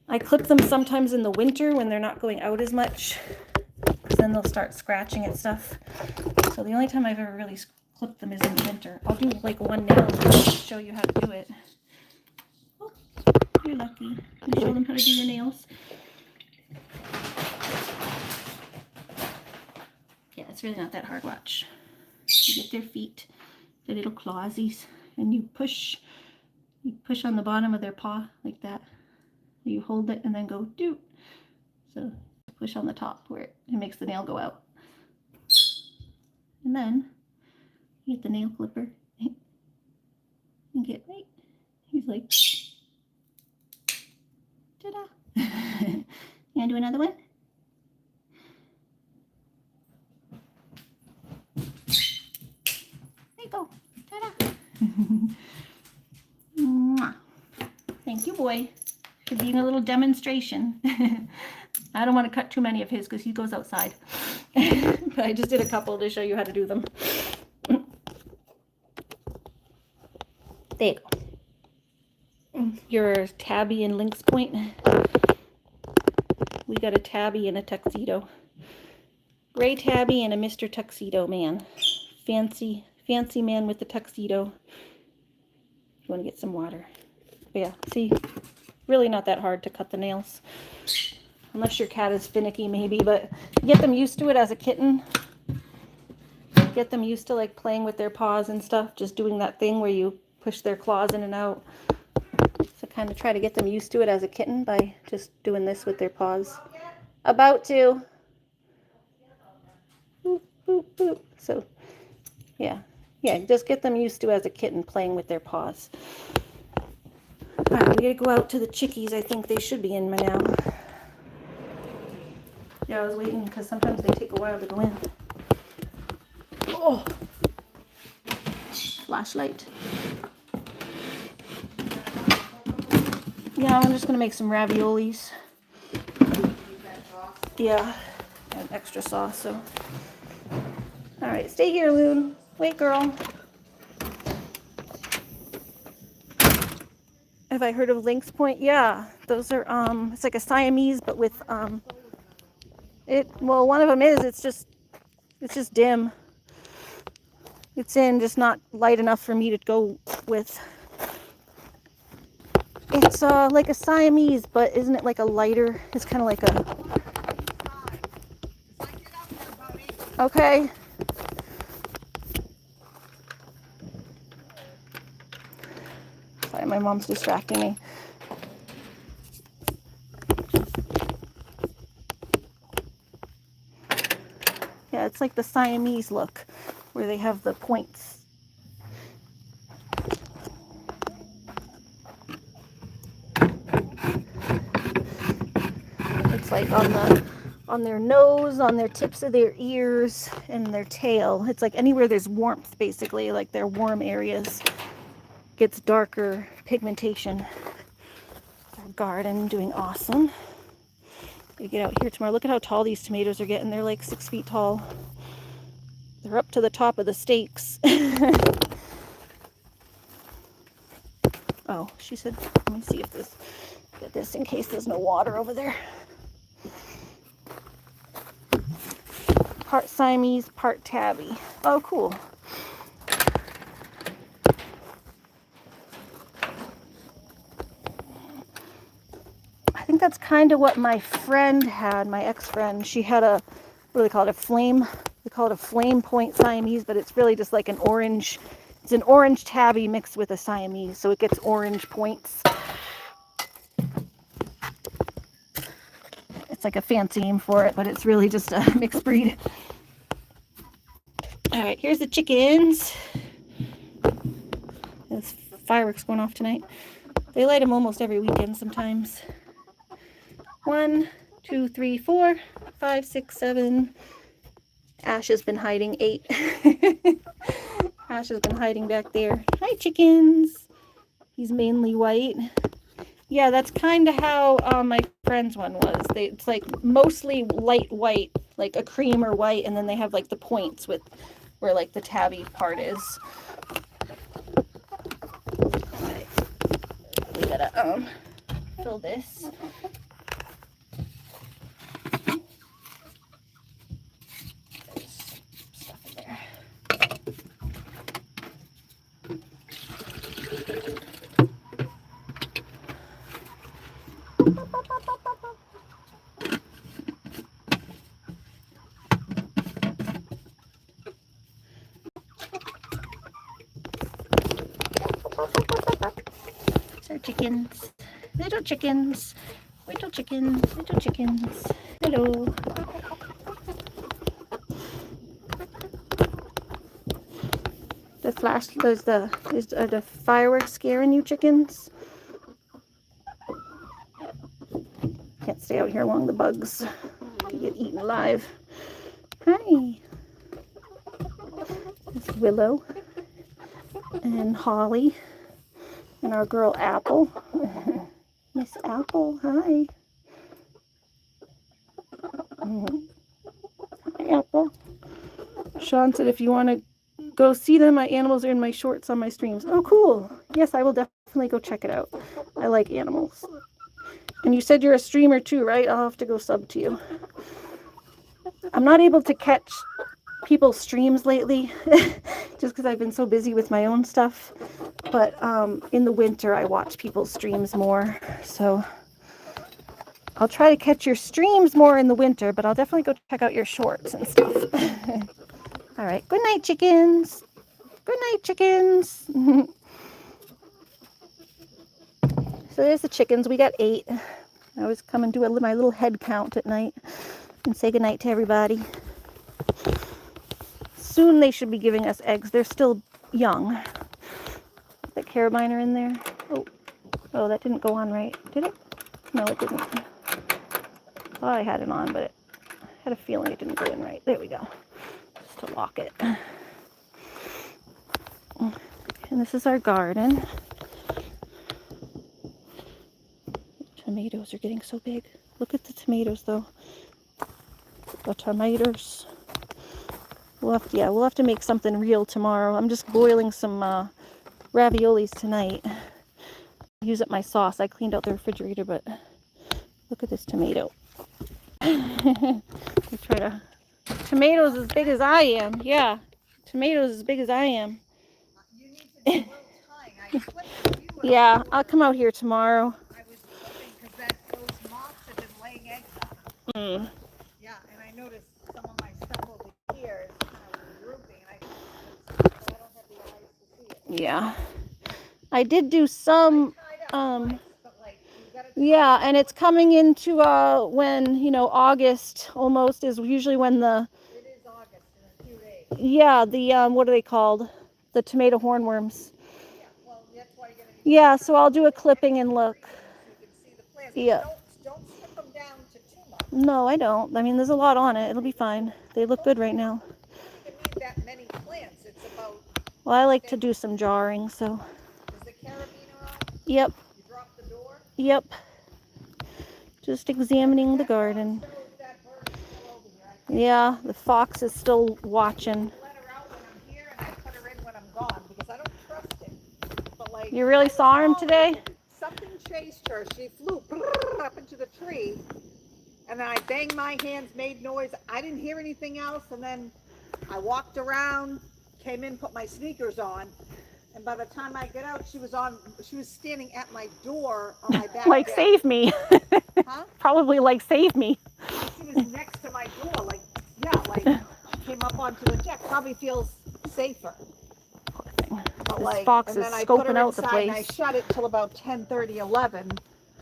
I clip them sometimes in the winter when they're not going out as much, because then they'll start scratching at stuff. So the only time I've ever really clipped them is in the winter. I'll do like one nail to show you how to do it. Oh, you're lucky. You show them how to do your nails. Yeah, it's really not that hard. Watch. You get their feet, their little clawsies, and you push on the bottom of their paw like that. You hold it and then go do. So push on the top where it makes the nail go out. And then you get the nail clipper and get right. He's like, ta-da. You want to do another one? There you go. Ta-da. Thank you, boy, for being a little demonstration. I don't want to cut too many of his because he goes outside. But I just did a couple to show you how to do them. There you go. Your tabby and lynx point. We got a tabby and a tuxedo. Gray tabby and a Mr. Tuxedo man. Fancy man with the tuxedo. You want to get some water. But yeah, see, really not that hard to cut the nails. Unless your cat is finicky maybe, but get them used to it as a kitten. Get them used to like playing with their paws and stuff. Just doing that thing where you push their claws in and out. So kind of try to get them used to it as a kitten by just doing this with their paws. About to. Boop, boop, boop. So yeah, just get them used to as a kitten playing with their paws. All right, we gotta go out to the chickies. I think they should be in by now. Yeah, I was waiting because sometimes they take a while to go in. Oh, flashlight. Yeah, I'm just gonna make some raviolis. Yeah, and extra sauce. So, all right, stay here, Loon. Wait, girl. Have I heard of Lynx Point? Yeah, those are it's like a Siamese, but with well, one of them is it's just dim. It's just not light enough for me to go with. It's like a Siamese, but isn't it like a lighter? It's kind of like a. Okay. Sorry, my mom's distracting me. Yeah, it's like the Siamese look, where they have the points. It's like on their nose, on their tips of their ears, and their tail. It's like anywhere there's warmth, basically, like their warm areas, gets darker pigmentation. Our garden doing awesome. We get out here tomorrow. Look at how tall these tomatoes are getting. They're like 6 feet tall. They're up to the top of the stakes. Oh, she said, let me see if this, get this in case there's no water over there. Part Siamese, part tabby. Oh, cool. I think that's kind of what my friend had, my ex-friend. She had a, what do they call it, a flame? They call it a flame point Siamese, but it's really just like an orange, it's an orange tabby mixed with a Siamese, so it gets orange points. It's like a fancy name for it, but it's really just a mixed breed. All right, here's the chickens. There's fireworks going off tonight. They light them almost every weekend sometimes. 1, 2, 3, 4, 5, 6, 7. Ash has been hiding. 8. Ash has been hiding back there. Hi, chickens. He's mainly white. Yeah, that's kind of how my friend's one was. It's like mostly light white, like a cream or white, and then they have like the points with where like the tabby part is. Okay. We gotta fill this. Our chickens, little chickens, little chickens, little chickens. Hello. The flash, is the fireworks scaring you, chickens? Can't stay out here along the bugs. You get eaten alive. Hi. It's Willow and Holly. And our girl Apple. Miss Apple, hi. Hi, Apple. Sean said if you want to go see them, my animals are in my shorts on my streams. Oh, cool. Yes, I will definitely go check it out. I like animals. And you said you're a streamer too, right? I'll have to go sub to you. I'm not able to catch people's streams lately just because I've been so busy with my own stuff. But in the winter, I watch people's streams more. So I'll try to catch your streams more in the winter, but I'll definitely go check out your shorts and stuff. All right. Good night, chickens. Good night, chickens. So there's the chickens. We got 8. I always come and do my little head count at night and say goodnight to everybody. Soon they should be giving us eggs. They're still young. Is that carabiner in there? Oh, that didn't go on right. Did it? No, it didn't. Thought I had it on, but I had a feeling it didn't go in right. There we go. Just to lock it. And this is our garden. Tomatoes are getting so big. Look at the tomatoes, though. The tomatoes. We'll have to make something real tomorrow. I'm just boiling some raviolis tonight. Use up my sauce. I cleaned out the refrigerator, but look at this tomato. Tomatoes as big as I am. Yeah, tomatoes as big as I am. You need to do a little tying. I flipped you. Yeah, I'll come out here tomorrow. I was flipping because those moths have been laying eggs on them. Yeah, and I noticed some of my stuff over here is kind of drooping, and I don't have the eyes to see it. Yeah. I did do some, Tried out twice, but like, you gotta try yeah, it. and it's coming into when, August almost is usually when It is August in a few days. yeah, the, what are they called? The tomato hornworms. Yeah, well, that's why you gotta be Yeah, careful so I'll with do a the clipping and look. extremes so you can see the plants. But Yeah. don't strip them down to too much. No, I don't. I mean, there's a lot on it. It'll be fine. They look good right now. You don't even need that many plants. It's about, Well, I like to do some jarring, so. is the carabiner on? Yep, You dropped the door? yep. Just examining the That dog garden. shows that bird is still over here. I can't Yeah, the fox is still watching. let her out when I'm here and I put her in when I'm gone because I don't trust him. But like, You really I was saw him home, today? something chased her. She flew up into the tree, and then I banged my hands, made noise. I didn't hear anything else, and then I walked around, came in, put my sneakers on, and by the time I get out, she was standing at my door on my back Like, deck. save me. Huh? Probably like, save me. She was next to my door, like, yeah, like, she came up onto the deck. Probably feels safer. Poor thing. But This like, fox and is then I put scoping her out the inside and I place. shut it till about 10:30, 11.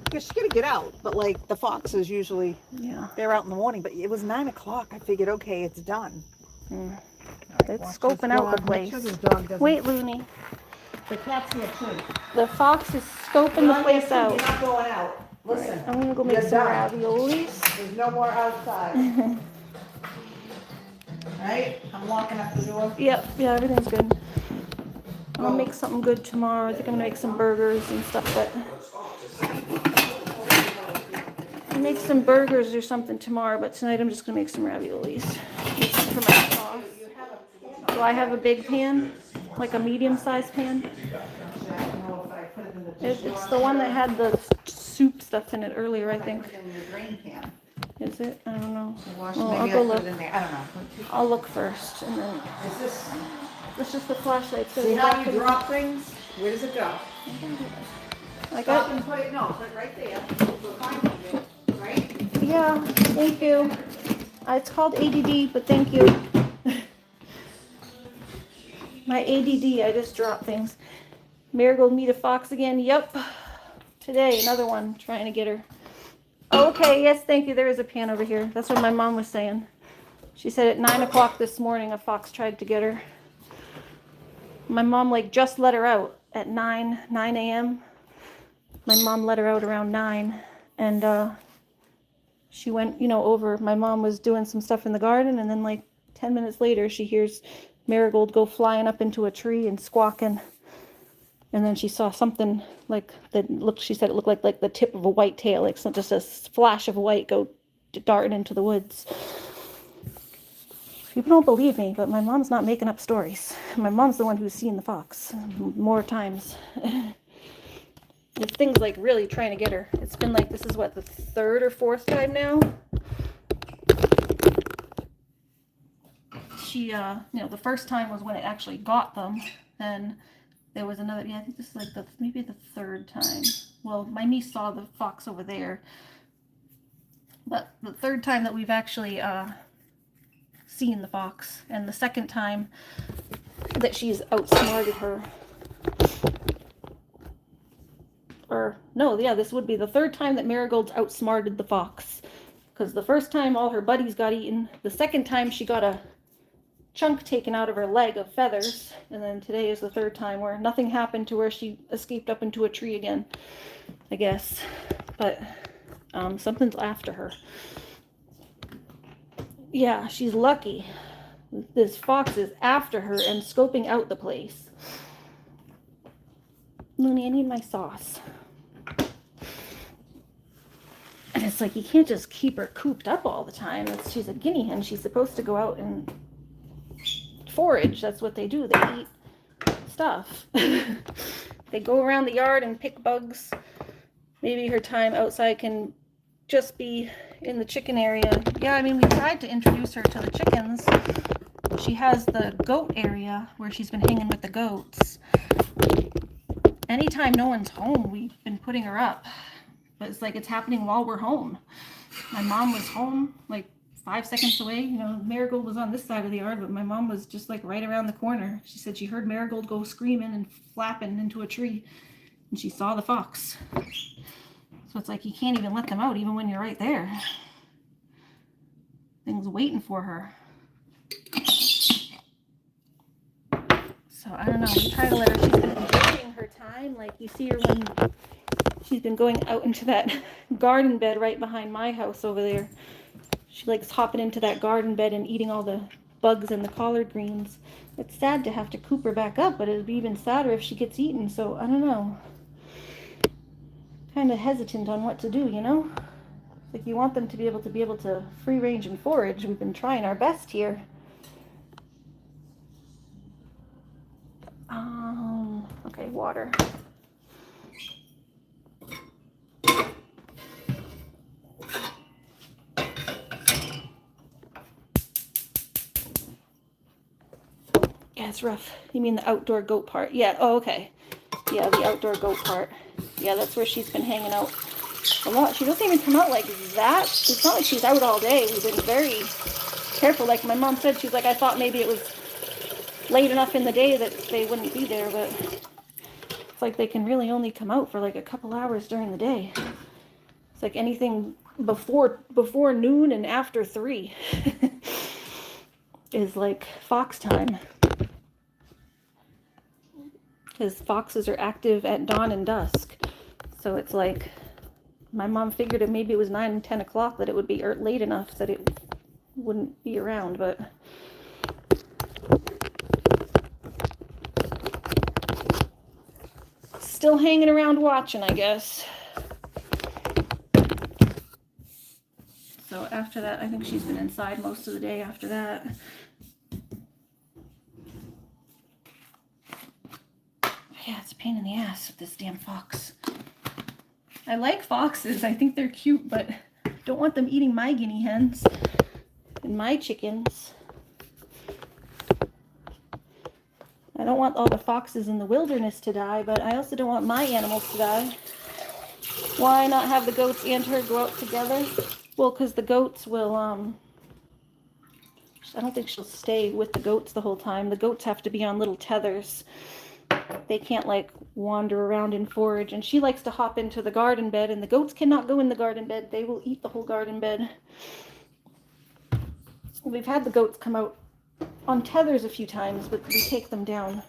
Because she's gonna get out, but like the foxes usually, Yeah. they're out in the morning. But it was 9 o'clock. I figured, okay, it's done. Mm. Right, It's watch scoping this out the dog. Make place. sure this dog doesn't. Wait, Looney. The cat's here too. The fox is scoping the place out. You're not going out. Listen, Alright, I'm gonna go make you're some done. raviolis. There's no more outside. Right? I'm locking up the door. Yep, yeah, everything's good. I'll Go. make something good tomorrow. I think I'm gonna make some burgers and stuff, but I'll make some burgers or something tomorrow, but tonight I'm just gonna make some raviolis. Make some for my sauce. Do I have a big pan? Like a medium-sized pan? I don't know if I put it in the It's the one that had the soup stuff in it earlier, I think. Put it in your drain can. Is it? I don't know. Wash, Well, maybe I'll I go put look. it in there. I don't know. I'll look first, and then Is this? it's just the flashlight. So See the how back you of the- drop things? Where does it go? I Stop got. and put it. No, put it right there. We'll find it. Right? Yeah, thank you. It's called ADD, but thank you. My ADD, I just drop things. Marigold meet a fox again. Yep. Today, another one. Trying to get her. Okay, yes, thank you. There is a pan over here. That's what my mom was saying. She said at 9 o'clock this morning a fox tried to get her. My mom just let her out at 9 a.m. My mom let her out around 9, and she went, over. My mom was doing some stuff in the garden, and then 10 minutes later she hears Marigold go flying up into a tree and squawking. And then she saw something she said it looked like the tip of a white tail, just a flash of white go darting into the woods. People don't believe me, but my mom's not making up stories. My mom's the one who's seen the fox more times. It's things really trying to get her. It's been this is what, the third or fourth time now? She, the first time was when it actually got them. Then there was another, I think this is maybe the third time. Well, my niece saw the fox over there. But the third time that we've actually seen the fox, and the second time that she's outsmarted her. Or, no, yeah, this would be the third time that Marigold's outsmarted the fox. Because the first time all her buddies got eaten. The second time she got a chunk taken out of her leg of feathers, and then today is the third time where nothing happened to her. She escaped up into a tree again, I guess, but something's after her. Yeah, she's lucky. This fox is after her and scoping out the place. Looney, I need my sauce. And it's you can't just keep her cooped up all the time. She's a guinea hen. She's supposed to go out and forage. That's what they do. They eat stuff. They go around the yard and pick bugs. Maybe her time outside can just be in the chicken area. Yeah, I mean, we tried to introduce her to the chickens. She has the goat area where she's been hanging with the goats. Anytime no one's home, we've been putting her up. But it's it's happening while we're home. My mom was home 5 5 seconds away. You know, Marigold was on this side of the yard, but my mom was just like right around the corner. She said she heard Marigold go screaming and flapping into a tree, and she saw the fox. So it's like you can't even let them out even when you're right there. Things waiting for her. So I don't know. We try to let her. She's been enjoying her time. Like you see her when she's been going out into that garden bed right behind my house over there. She likes hopping into that garden bed and eating all the bugs and the collard greens. It's sad to have to coop her back up, but it'd be even sadder if she gets eaten. So I don't know. Kind of hesitant on what to do, you know? Like you want them to be able to free range and forage. We've been trying our best here. Okay, water. Yeah, it's rough. You mean the outdoor goat part? Yeah, oh, okay. Yeah, the outdoor goat part. Yeah, that's where she's been hanging out a lot. She doesn't even come out like that. It's not like she's out all day. We've been very careful. Like my mom said, she's like, I thought maybe it was late enough in the day that they wouldn't be there, but it's like they can really only come out for like a couple hours during the day. It's like anything before noon and after 3 is like fox time. Because foxes are active at dawn and dusk. So it's like, my mom figured it maybe it was 9 and 10 o'clock that it would be late enough that it wouldn't be around, but still hanging around watching, I guess. So after that, I think she's been inside most of the day after that. Yeah, it's a pain in the ass with this damn fox. I like foxes. I think they're cute, but don't want them eating my guinea hens and my chickens. I don't want all the foxes in the wilderness to die, but I also don't want my animals to die. Why not have the goats and her go out together? Well, because the goats will, I don't think she'll stay with the goats the whole time. The goats have to be on little tethers. They can't like wander around and forage, and she likes to hop into the garden bed, and the goats cannot go in the garden bed. They will eat the whole garden bed. We've had the goats come out on tethers a few times, but we take them down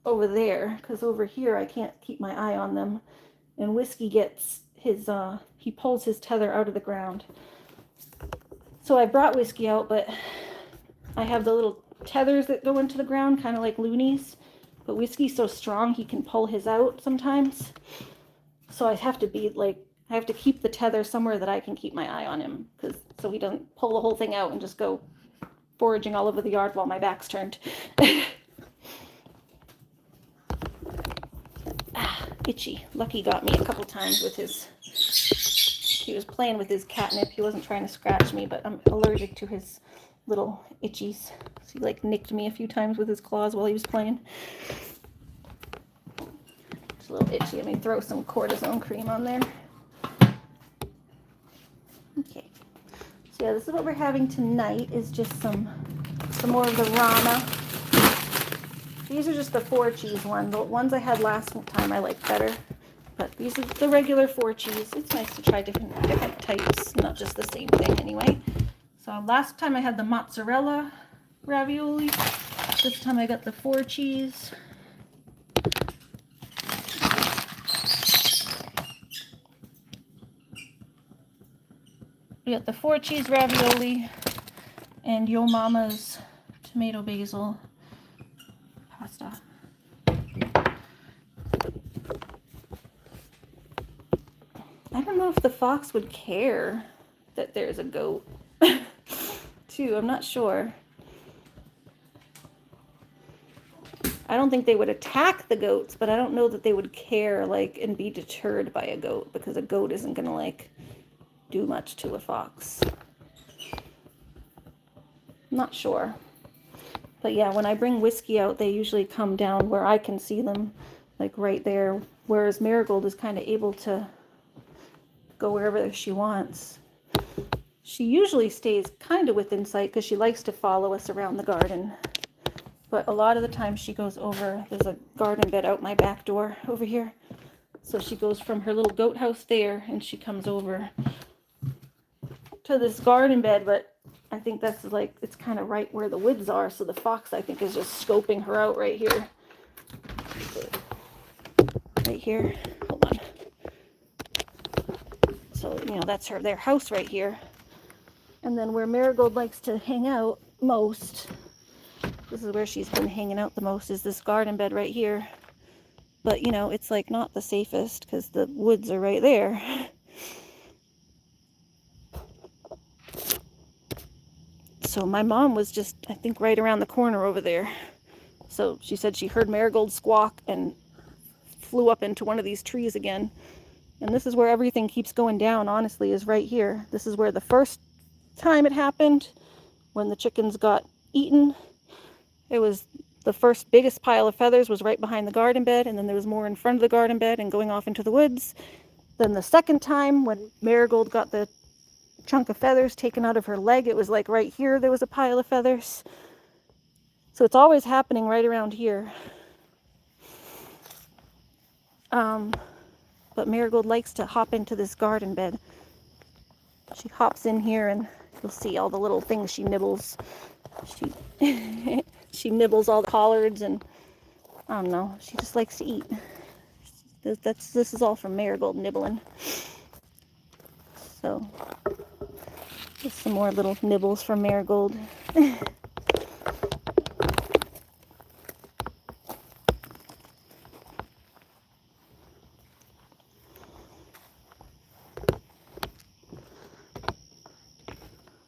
over there because over here I can't keep my eye on them. And Whiskey gets his he pulls his tether out of the ground. So I brought Whiskey out, but I have the little tethers that go into the ground, kind of like loonies. But Whiskey's so strong he can pull his out sometimes. So I have to be like, I have to keep the tether somewhere that I can keep my eye on him, so he doesn't pull the whole thing out and just go foraging all over the yard while my back's turned. Itchy. Lucky got me a couple times with his, he was playing with his catnip. He wasn't trying to scratch me, but I'm allergic to his little itchies. So he like nicked me a few times with his claws while he was playing. It's a little itchy. Let me throw some cortisone cream on there. Okay. So yeah, this is what we're having tonight, is just some more of the Rana. These are just the 4 cheese one. The ones I had last time I liked better. But these are the regular 4 cheese. It's nice to try different types, not just the same thing anyway. So last time I had the mozzarella ravioli. This time I got the 4 cheese. We got the 4 cheese ravioli and Yo Mama's tomato basil pasta. I don't know if the fox would care that there's a goat too. I'm not sure. I don't think they would attack the goats, but I don't know that they would care like and be deterred by a goat, because a goat isn't gonna like do much to a fox. I'm not sure. But yeah, when I bring Whiskey out, they usually come down where I can see them, like right there, whereas Marigold is kind of able to go wherever she wants. She usually stays kind of within sight because she likes to follow us around the garden. But a lot of the time she goes over, there's a garden bed out my back door over here. So she goes from her little goat house there and she comes over to this garden bed, but I think that's like, it's kind of right where the woods are. So the fox, I think, is just scoping her out right here. Right here. Hold on. So, you know, that's their house right here. And then where Marigold likes to hang out most, this is where she's been hanging out the most, is this garden bed right here. But, you know, it's like not the safest because the woods are right there. So my mom was just, I think, right around the corner over there. So she said she heard Marigold squawk and flew up into one of these trees again. And this is where everything keeps going down, honestly, is right here. This is where the first time it happened, when the chickens got eaten. It was the first biggest pile of feathers was right behind the garden bed, and then there was more in front of the garden bed and going off into the woods. Then the second time, when Marigold got the chunk of feathers taken out of her leg, it was like right here there was a pile of feathers. So it's always happening right around here. But Marigold likes to hop into this garden bed. She hops in here and you'll see all the little things she nibbles. She nibbles all the collards and I don't know, she just likes to eat. This is all from Marigold nibbling. So just some more little nibbles from Marigold.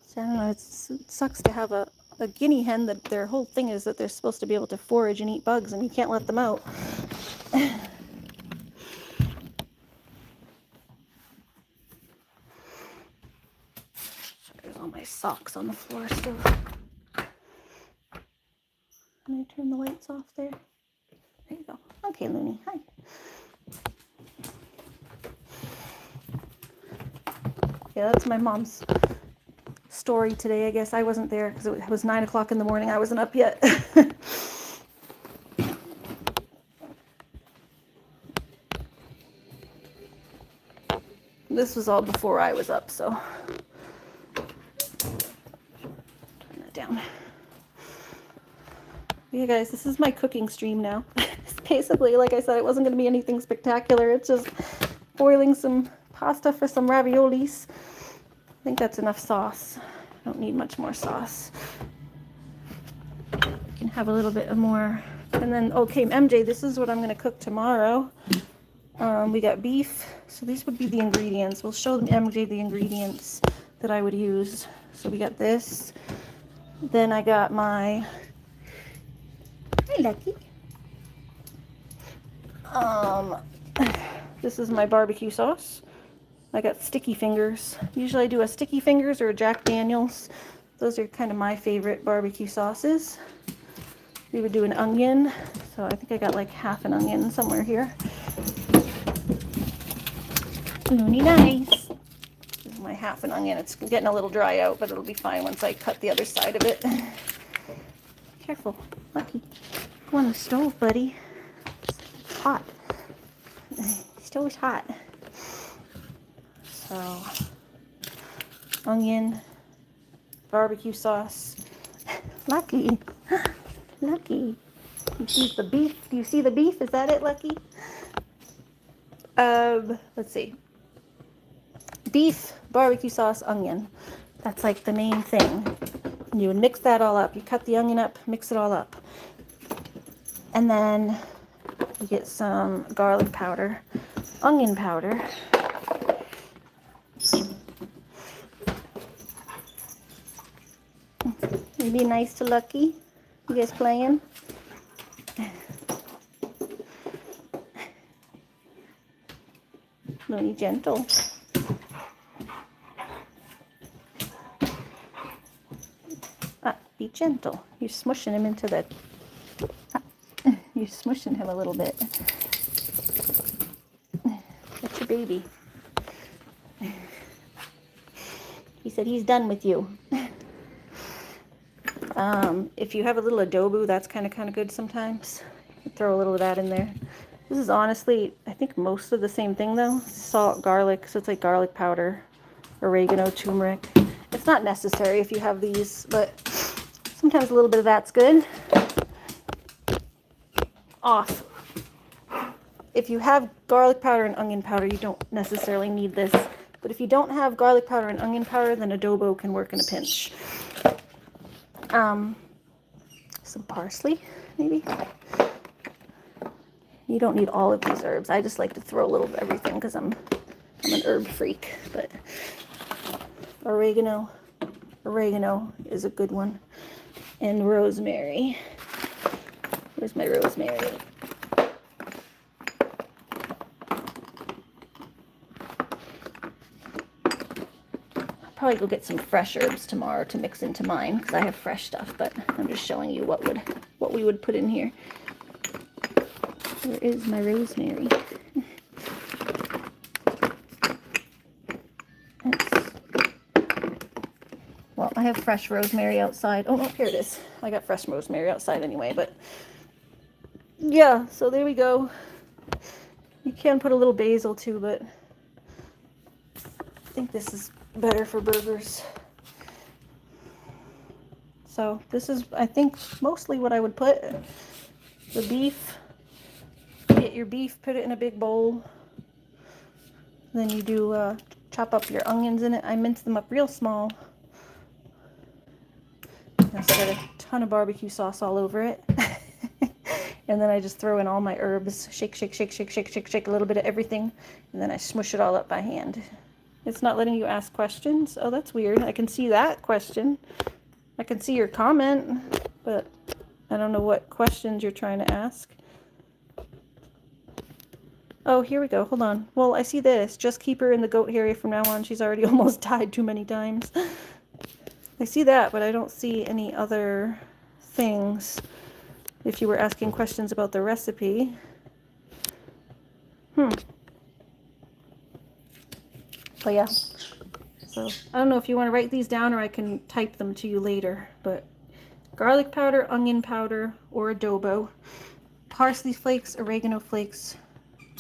So I don't know, it sucks to have a guinea hen that their whole thing is that they're supposed to be able to forage and eat bugs and you can't let them out. There's all my socks on the floor still. Can I turn the lights off there? There you go. Okay, Looney, hi. Yeah, that's my mom's story today. I guess I wasn't there because it was 9 o'clock in the morning. I wasn't up yet. This was all before I was up, so turn that down. Yeah, guys, this is my cooking stream now. It's basically, like I said, it wasn't going to be anything spectacular. It's just boiling some pasta for some raviolis. I think that's enough sauce. I don't need much more sauce. I can have a little bit more. And then, okay, MJ, this is what I'm going to cook tomorrow. We got beef. So these would be the ingredients. We'll show MJ the ingredients that I would use. So we got this. Then I got my... Hi, Lucky. This is my barbecue sauce. I got sticky fingers. Usually I do a sticky fingers or a Jack Daniels. Those are kind of my favorite barbecue sauces. We would do an onion. So I think I got like half an onion somewhere here. Loony nice. This is my half an onion. It's getting a little dry out, but it'll be fine once I cut the other side of it. Careful, Lucky. Go on the stove, buddy. It's hot. The stove's hot. So, onion, barbecue sauce. Lucky. Lucky. You see the beef? Do you see the beef? Is that it, Lucky? Let's see. Beef, barbecue sauce, onion. That's like the main thing. You would mix that all up. You cut the onion up, mix it all up. And then you get some garlic powder, onion powder. You be nice to Lucky. You guys playing? Loony gentle. Be gentle. You're smushing him into the... You're smushing him a little bit. That's your baby. He said he's done with you. If you have a little adobo, that's kind of good sometimes. Throw a little of that in there. This is honestly, I think most of the same thing though. Salt, garlic, so it's like garlic powder, oregano, turmeric. It's not necessary if you have these, but sometimes a little bit of that's good. Off. If you have garlic powder and onion powder, you don't necessarily need this. But if you don't have garlic powder and onion powder, then adobo can work in a pinch. Some parsley, maybe. You don't need all of these herbs. I just like to throw a little of everything because I'm an herb freak. But oregano is a good one. And rosemary. Where's my rosemary? Probably go get some fresh herbs tomorrow to mix into mine because I have fresh stuff, but I'm just showing you what we would put in here. Where is my rosemary? Well, I have fresh rosemary outside. Oh no, here it is. I got fresh rosemary outside anyway, but yeah, so there we go. You can put a little basil too, but I think this is better for burgers. So this is, I think, mostly what I would put. The beef, get your beef, put it in a big bowl. Then you do chop up your onions in it. I mince them up real small. I spread a ton of barbecue sauce all over it. And then I just throw in all my herbs. Shake, shake, shake, shake, shake, shake, shake a little bit of everything. And then I smush it all up by hand. It's not letting you ask questions. Oh, that's weird. I can see that question. I can see your comment, but I don't know what questions you're trying to ask. Oh, here we go. Hold on. Well, I see this. Just keep her in the goat area from now on. She's already almost died too many times. I see that, but I don't see any other things. If you were asking questions about the recipe. But yeah, so I don't know if you want to write these down or I can type them to you later, but garlic powder, onion powder, or adobo, parsley flakes, oregano flakes,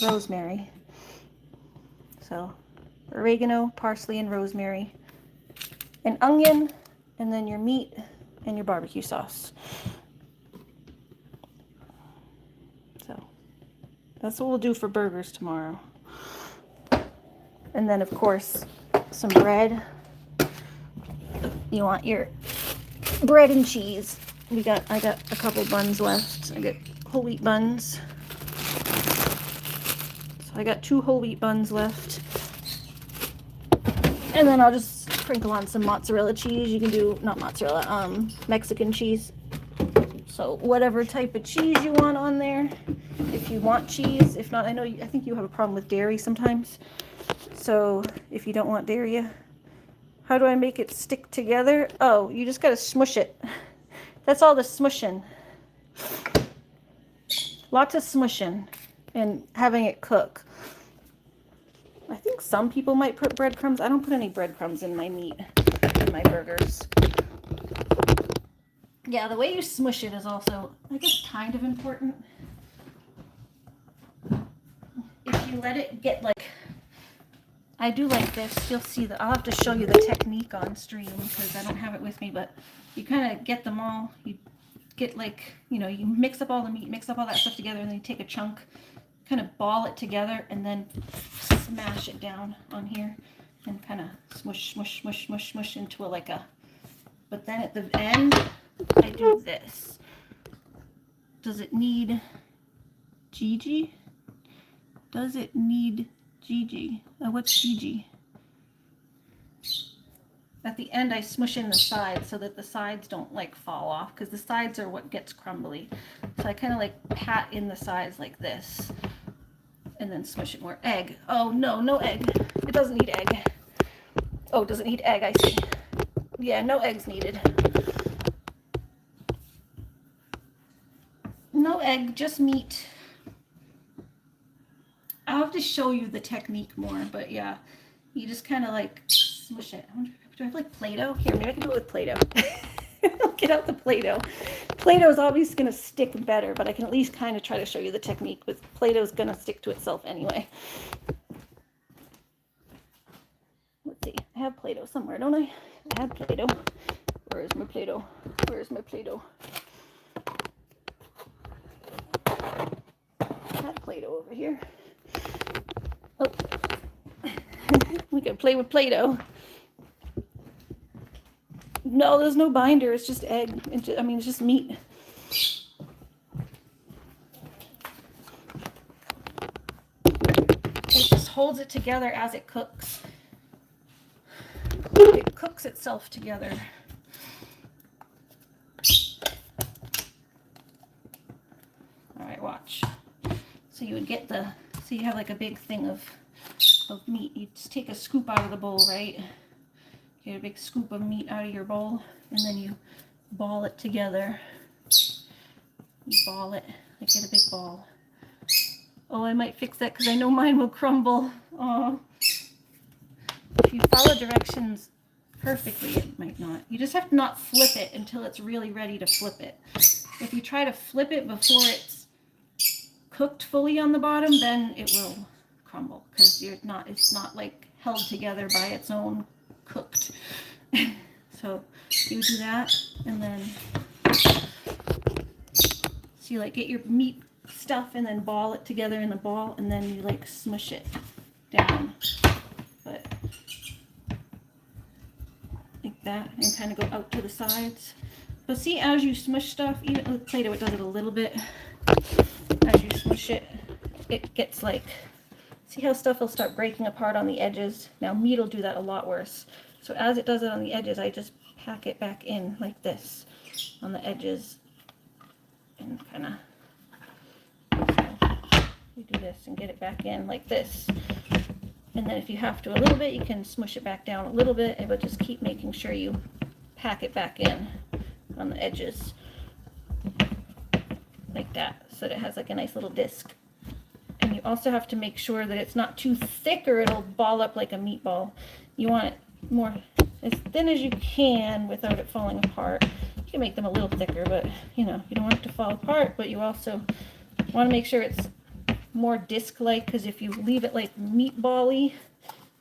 rosemary. So oregano, parsley, and rosemary, an onion, and then your meat and your barbecue sauce. So that's what we'll do for burgers tomorrow. And then, of course, some bread. You want your bread and cheese. I got a couple buns left. I got whole wheat buns. So I got 2 whole wheat buns left. And then I'll just sprinkle on some mozzarella cheese. You can do, not mozzarella, Mexican cheese. So whatever type of cheese you want on there. If you want cheese. If not, I think you have a problem with dairy sometimes. So if you don't want dairy, how do I make it stick together? Oh, you just gotta smush it. That's all the smushing. Lots of smushing and having it cook. I think some people might put breadcrumbs. I don't put any breadcrumbs in my meat, in my burgers. Yeah, the way you smush it is also, I guess, kind of important. If you let it get like, I do like this, you'll see that. I'll have to show you the technique on stream because I don't have it with me, but you kind of get them all, you get like, you mix up all the meat, mix up all that stuff together, and then you take a chunk, kind of ball it together, and then smash it down on here, and kind of smush, smush, smush, smush, smush into but then at the end, I do this. Does it need Gigi? Does it need Gigi? What's Gigi? At the end, I smush in the sides so that the sides don't like fall off because the sides are what gets crumbly. So I kind of like pat in the sides like this and then smush it more. Egg. Oh, no egg. It doesn't need egg. Oh, does it need egg? I see. Yeah, no eggs needed. No egg, just meat. I'll have to show you the technique more, but yeah, You just kind of like smush it. Do I have like Play-Doh? Here, maybe I can do it with Play-Doh. I'll get out the Play-Doh. Play-Doh is obviously going to stick better, but I can at least kind of try to show you the technique. With Play-Doh is going to stick to itself anyway. Let's see. I have Play-Doh somewhere, don't I? I have Play-Doh. Where is my Play-Doh? Where is my Play-Doh? I have Play-Doh over here. Oh. We can play with Play-Doh. No, there's no binder. It's just egg. It's just meat. It just holds it together as it cooks. It cooks itself together. All right, watch. So you would get so you have like a big thing of meat. You just take a scoop out of the bowl, right? Get a big scoop of meat out of your bowl, and then you ball it together. You ball it, like get a big ball. Oh, I might fix that because I know mine will crumble. Oh. If you follow directions perfectly, it might not. You just have to not flip it until it's really ready to flip it. If you try to flip it before it's cooked fully on the bottom, then it will crumble because it's not like held together by its own cooked. So you do that, and then so you like get your meat stuff and then ball it together in the ball, and then you like smush it down, but like that, and kind of go out to the sides. But see, as you smush stuff, even with Play-Doh, it does it a little bit. As you smush it, it gets like, see how stuff will start breaking apart on the edges? Now meat will do that a lot worse. So as it does it on the edges, I just pack it back in like this on the edges, and kind of, so you do this and get it back in like this. And then if you have to a little bit, you can smush it back down a little bit, but just keep making sure you pack it back in on the edges like that, so that it has like a nice little disc. And you also have to make sure that it's not too thick or it'll ball up like a meatball. You want it more as thin as you can without it falling apart. You can make them a little thicker, but you don't want it to fall apart, but you also want to make sure it's more disc-like, because if you leave it like meatball-y,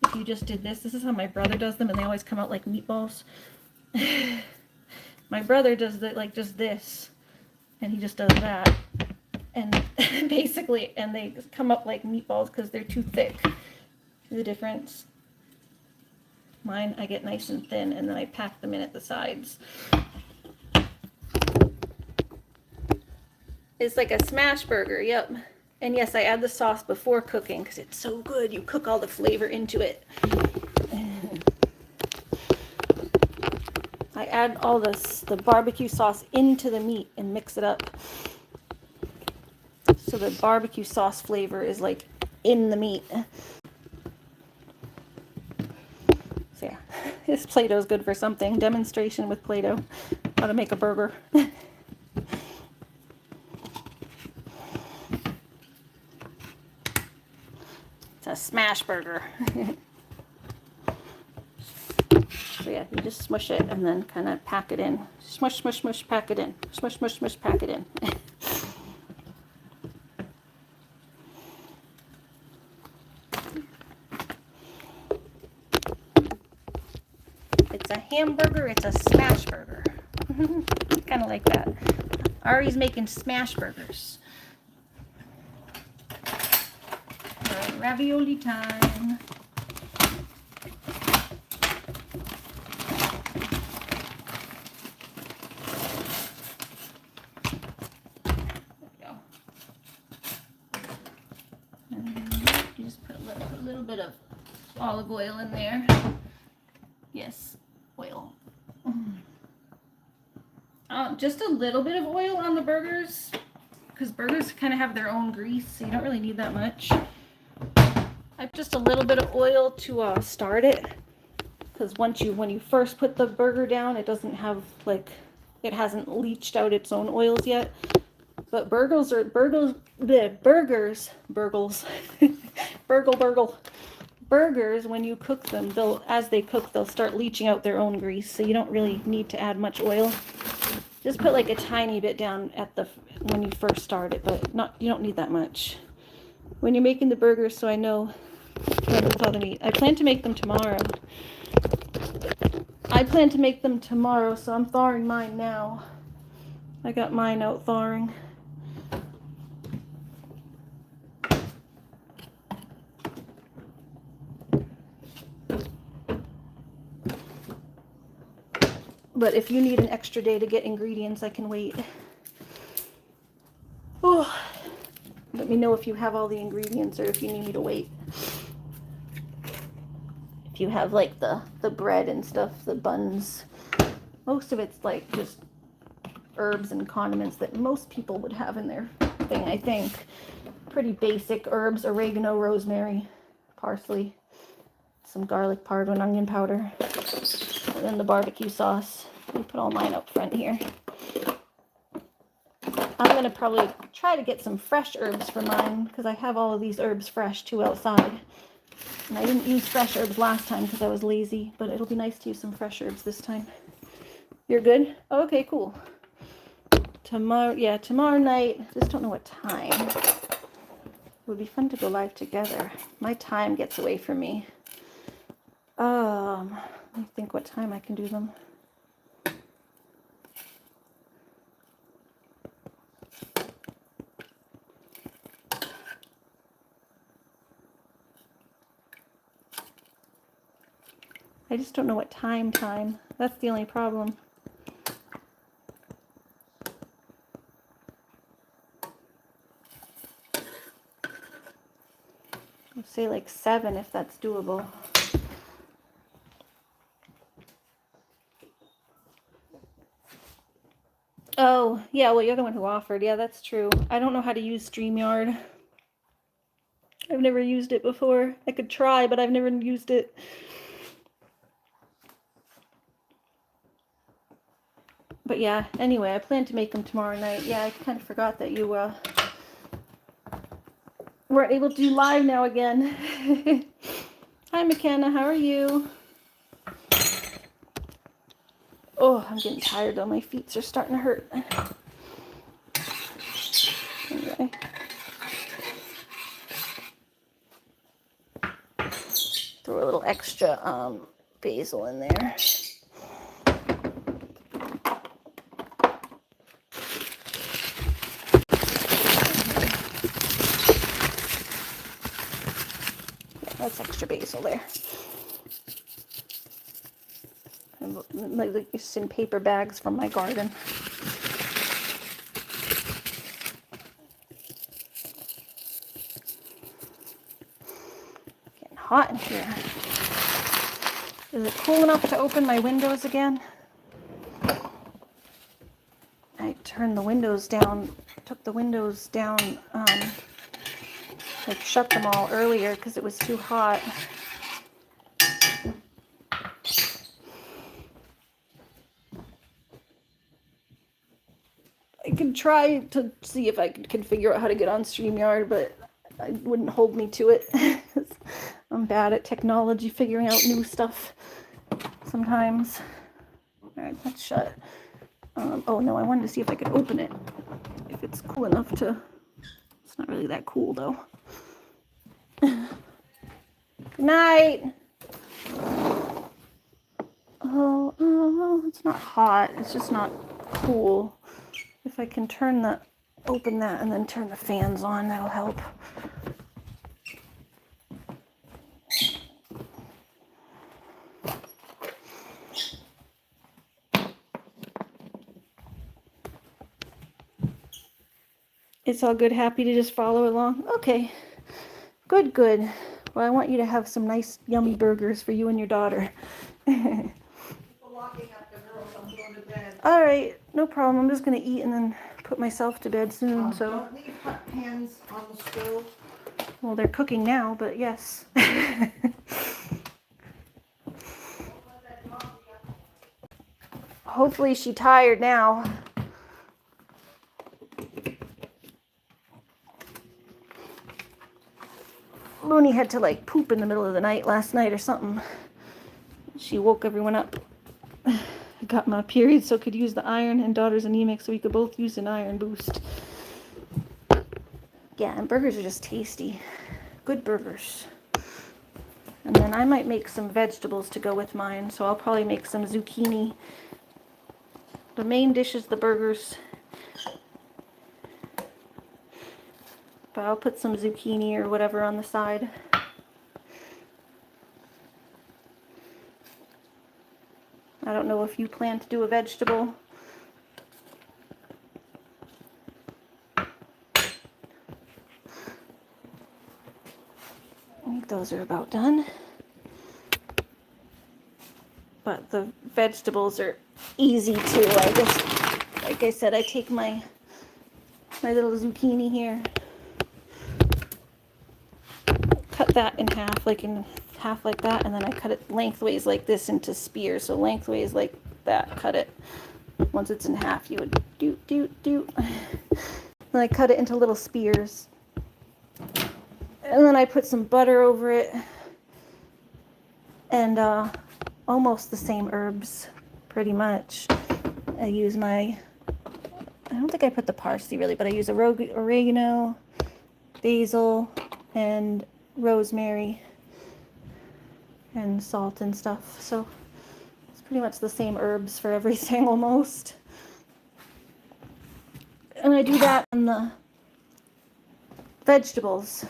if you just did this is how my brother does them, and they always come out like meatballs. My brother does it like just this, and he just does that, and basically, and they come up like meatballs because they're too thick. See the difference? Mine, I get nice and thin, and then I pack them in at the sides. It's like a smash burger, yep. And yes, I add the sauce before cooking because it's so good. You cook all the flavor into it. I add all the barbecue sauce into the meat and mix it up. So the barbecue sauce flavor is like in the meat. So yeah, this Play-Doh is good for something. Demonstration with Play-Doh, how to make a burger. It's a smash burger. So yeah, you just smush it and then kind of pack it in. Smush, smush, smush, pack it in. Smush, smush, smush, pack it in. It's a hamburger, it's a smash burger. Kind of like that. Ari's making smash burgers. Alright, ravioli time. Bit of olive oil in there. Yes, oil. Just a little bit of oil on the burgers, because burgers kind of have their own grease, so you don't really need that much. Just a little bit of oil to start it, because when you first put the burger down, it doesn't have it hasn't leached out its own oils yet. But burgers, burgers, when you cook them, as they cook, they'll start leaching out their own grease, so you don't really need to add much oil. Just put like a tiny bit down at when you first start it, but you don't need that much. When you're making the burgers, so I know with all the meat. I plan to make them tomorrow. So I'm thawing mine now. I got mine out thawing. But if you need an extra day to get ingredients, I can wait. Oh, let me know if you have all the ingredients or if you need me to wait. If you have like the bread and stuff, the buns. Most of it's like just herbs and condiments that most people would have in their thing, I think. Pretty basic herbs: oregano, rosemary, parsley, some garlic powder and onion powder, and then the barbecue sauce. I put all mine up front here. I'm going to probably try to get some fresh herbs for mine because I have all of these herbs fresh too outside. And I didn't use fresh herbs last time because I was lazy, but it'll be nice to use some fresh herbs this time. You're good? Oh, okay, cool. Tomorrow night, just don't know what time. It would be fun to go live together. My time gets away from me. Let me think what time I can do them. I just don't know what time. That's the only problem. I'll say like 7 if that's doable. Oh, yeah, well, you're the one who offered. Yeah, that's true. I don't know how to use StreamYard. I've never used it before. I could try, but I've never used it. But yeah, anyway, I plan to make them tomorrow night. Yeah, I kind of forgot that you weren't able to do live now again. Hi, McKenna. How are you? Oh, I'm getting tired though. My feet are starting to hurt. Anyway. Throw a little extra basil in there. That's extra basil there. Like it's in paper bags from my garden. Getting hot in here. Is it cool enough to open my windows again? I turned the windows down, took the windows down, like shut them all earlier because it was too hot. I could try to see if I can figure out how to get on StreamYard, but it wouldn't hold me to it. I'm bad at technology, figuring out new stuff sometimes. Alright, that's shut. Oh no, I wanted to see if I could open it. If it's cool enough to... It's not really that cool though. Good night! Oh, it's not hot. It's just not cool. If I can open that and then turn the fans on, that'll help. It's all good, happy to just follow along. Okay, good. Well, I want you to have some nice, yummy burgers for you and your daughter. All right, no problem. I'm just gonna eat and then put myself to bed soon. So don't leave hot pans on the stove. Well, they're cooking now, but yes. Hopefully she's tired now. Looney had to like poop in the middle of the night last night or something. She woke everyone up. I got my period so I could use the iron, and daughter's anemic so we could both use an iron boost. Yeah, and burgers are just tasty. Good burgers. And then I might make some vegetables to go with mine, so I'll probably make some zucchini. The main dish is the burgers, but I'll put some zucchini or whatever on the side. I don't know if you plan to do a vegetable. I think those are about done. But the vegetables are easy too. I just, like I said, I take my little zucchini here, cut that in half like that, and then I cut it lengthways like this into spears. So lengthways like that, cut it. Once it's in half, you would do. Then I cut it into little spears. And then I put some butter over it. And almost the same herbs, pretty much. I use I don't think I put the parsley really, but I use oregano, basil, and rosemary, and salt and stuff. So it's pretty much the same herbs for everything almost. And I do that on the vegetables.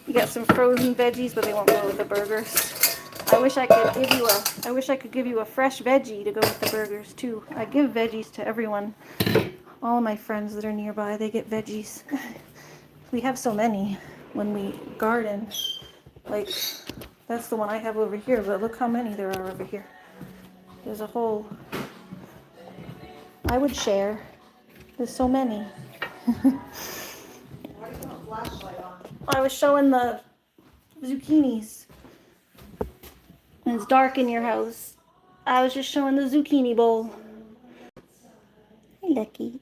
You got some frozen veggies, but they won't go with the burgers. I wish I could give you a fresh veggie to go with the burgers too. I give veggies to everyone. All of my friends that are nearby, they get veggies. We have so many when we garden. Like, that's the one I have over here, but look how many there are over here. There's a whole... I would share. There's so many. I was showing the zucchinis. And it's dark in your house. I was just showing the zucchini bowl. Hey, Lucky.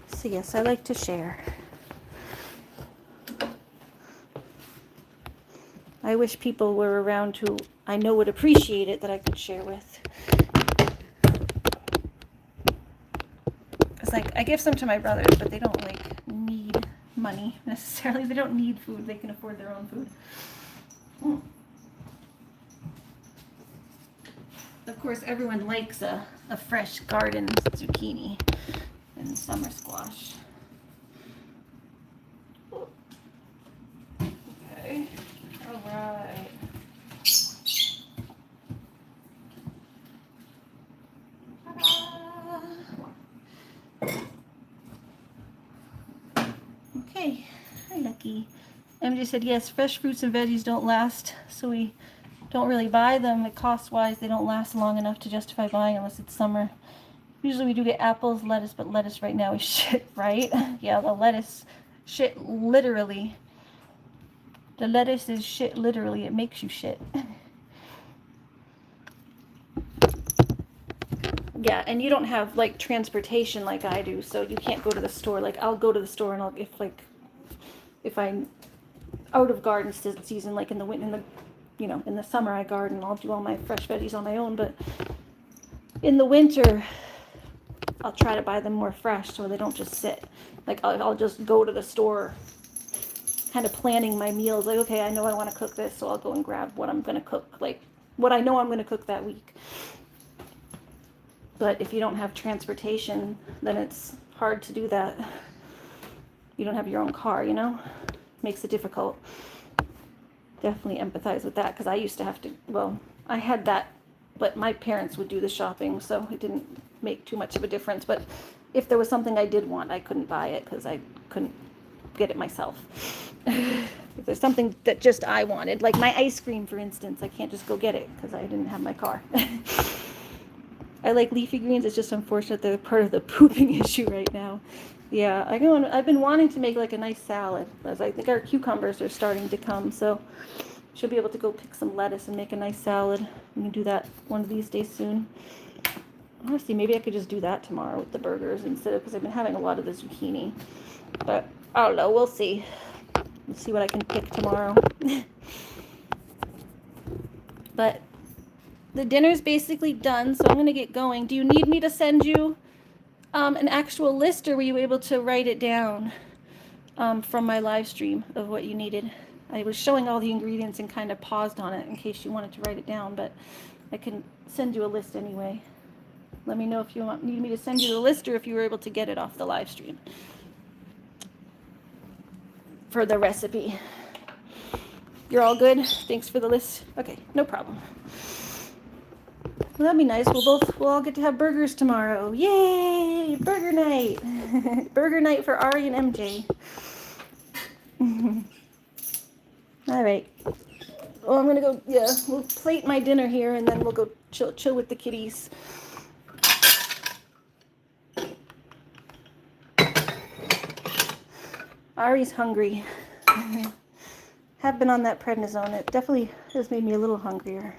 So yes, I like to share. I wish people were around who I know would appreciate it that I could share with. It's like, I give some to my brothers, but they don't like need money necessarily. They don't need food. They can afford their own food. Of course, everyone likes a fresh garden zucchini and summer squash. Okay, all right. Okay, hi Lucky. MJ said yes, fresh fruits and veggies don't last, so we don't really buy them. Cost-wise, they don't last long enough to justify buying unless it's summer. Usually we do get apples, lettuce, but lettuce right now is shit, right? Yeah, the lettuce, shit literally. The lettuce is shit literally. It makes you shit. Yeah, and you don't have like transportation like I do, so you can't go to the store. Like I'll go to the store and if I'm out of garden season, like in the winter, in the summer I garden, I'll do all my fresh veggies on my own, but in the winter I'll try to buy them more fresh so they don't just sit. Like I'll just go to the store kind of planning my meals. Like, okay, I know I want to cook this, so I'll go and grab what I'm going to cook, like what I know I'm going to cook that week. But if you don't have transportation, then it's hard to do that. You don't have your own car, Makes it difficult. Definitely empathize with that, because I used to have to, well, I had that, but my parents would do the shopping, so it didn't make too much of a difference. But if there was something I did want, I couldn't buy it because I couldn't get it myself. If there's something that just I wanted, like my ice cream, for instance, I can't just go get it because I didn't have my car. I like leafy greens. It's just unfortunate they're part of the pooping issue right now. Yeah, I've been wanting to make like a nice salad, as I think our cucumbers are starting to come, so she'll be able to go pick some lettuce and make a nice salad. We can do that one of these days soon. Honestly, maybe I could just do that tomorrow with the burgers instead of, because I've been having a lot of the zucchini. But I don't know. We'll see. We'll see what I can pick tomorrow. But the dinner's basically done, so I'm going to get going. Do you need me to send you an actual list, or were you able to write it down from my live stream of what you needed? I was showing all the ingredients and kind of paused on it in case you wanted to write it down, but I can send you a list anyway. Let me know if you need me to send you the list or if you were able to get it off the live stream for the recipe. You're all good? Thanks for the list. Okay, no problem. Well, that'd be nice. We'll all get to have burgers tomorrow. Yay! Burger night. Burger night for Ari and MJ. All right. Well, I'm gonna go. Yeah, we'll plate my dinner here, and then we'll go chill with the kitties. Ari's hungry. Have been on that prednisone. It definitely has made me a little hungrier.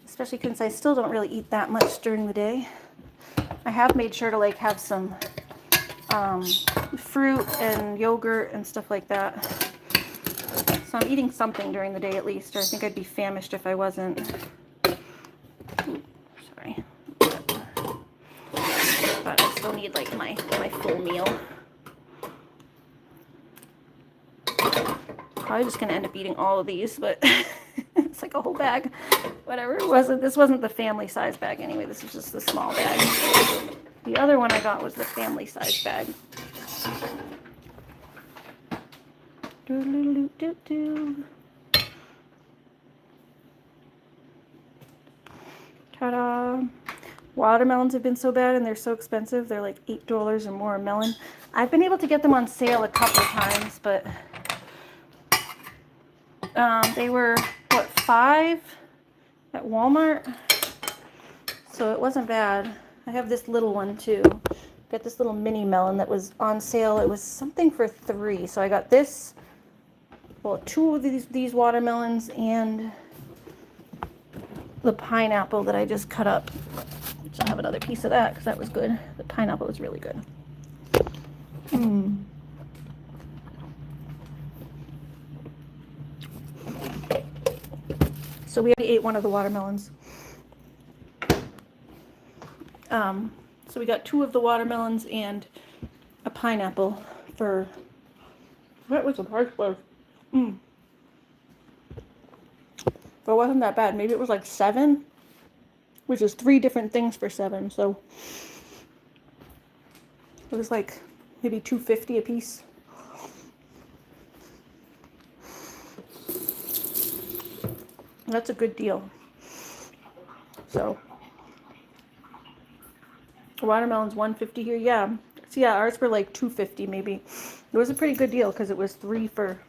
Especially since I still don't really eat that much during the day. I have made sure to like have some fruit and yogurt and stuff like that. So I'm eating something during the day at least, or I think I'd be famished if I wasn't. Ooh, sorry. But I still need like my full meal. Probably just gonna end up eating all of these, but it's like a whole bag. Whatever. This wasn't the family size bag anyway. This is just the small bag. The other one I got was the family size bag. Ta-da! Watermelons have been so bad and they're so expensive. They're like $8 or more a melon. I've been able to get them on sale a couple times, but they were, what, $5 at Walmart? So it wasn't bad. I have this little one too. Got this little mini melon that was on sale. It was something for $3. So I got this, well, 2 of these watermelons and the pineapple that I just cut up. Which I'll have another piece of that because that was good. The pineapple was really good. So we already ate one of the watermelons. So we got 2 of the watermelons and a pineapple for, what was the price for? But it wasn't that bad. Maybe it was like $7, which is 3 different things for $7. So it was like maybe $2.50 a piece. That's a good deal. So watermelon's $1.50 here. Yeah. So yeah, ours were like $2.50 maybe. It was a pretty good deal because it was 3 for.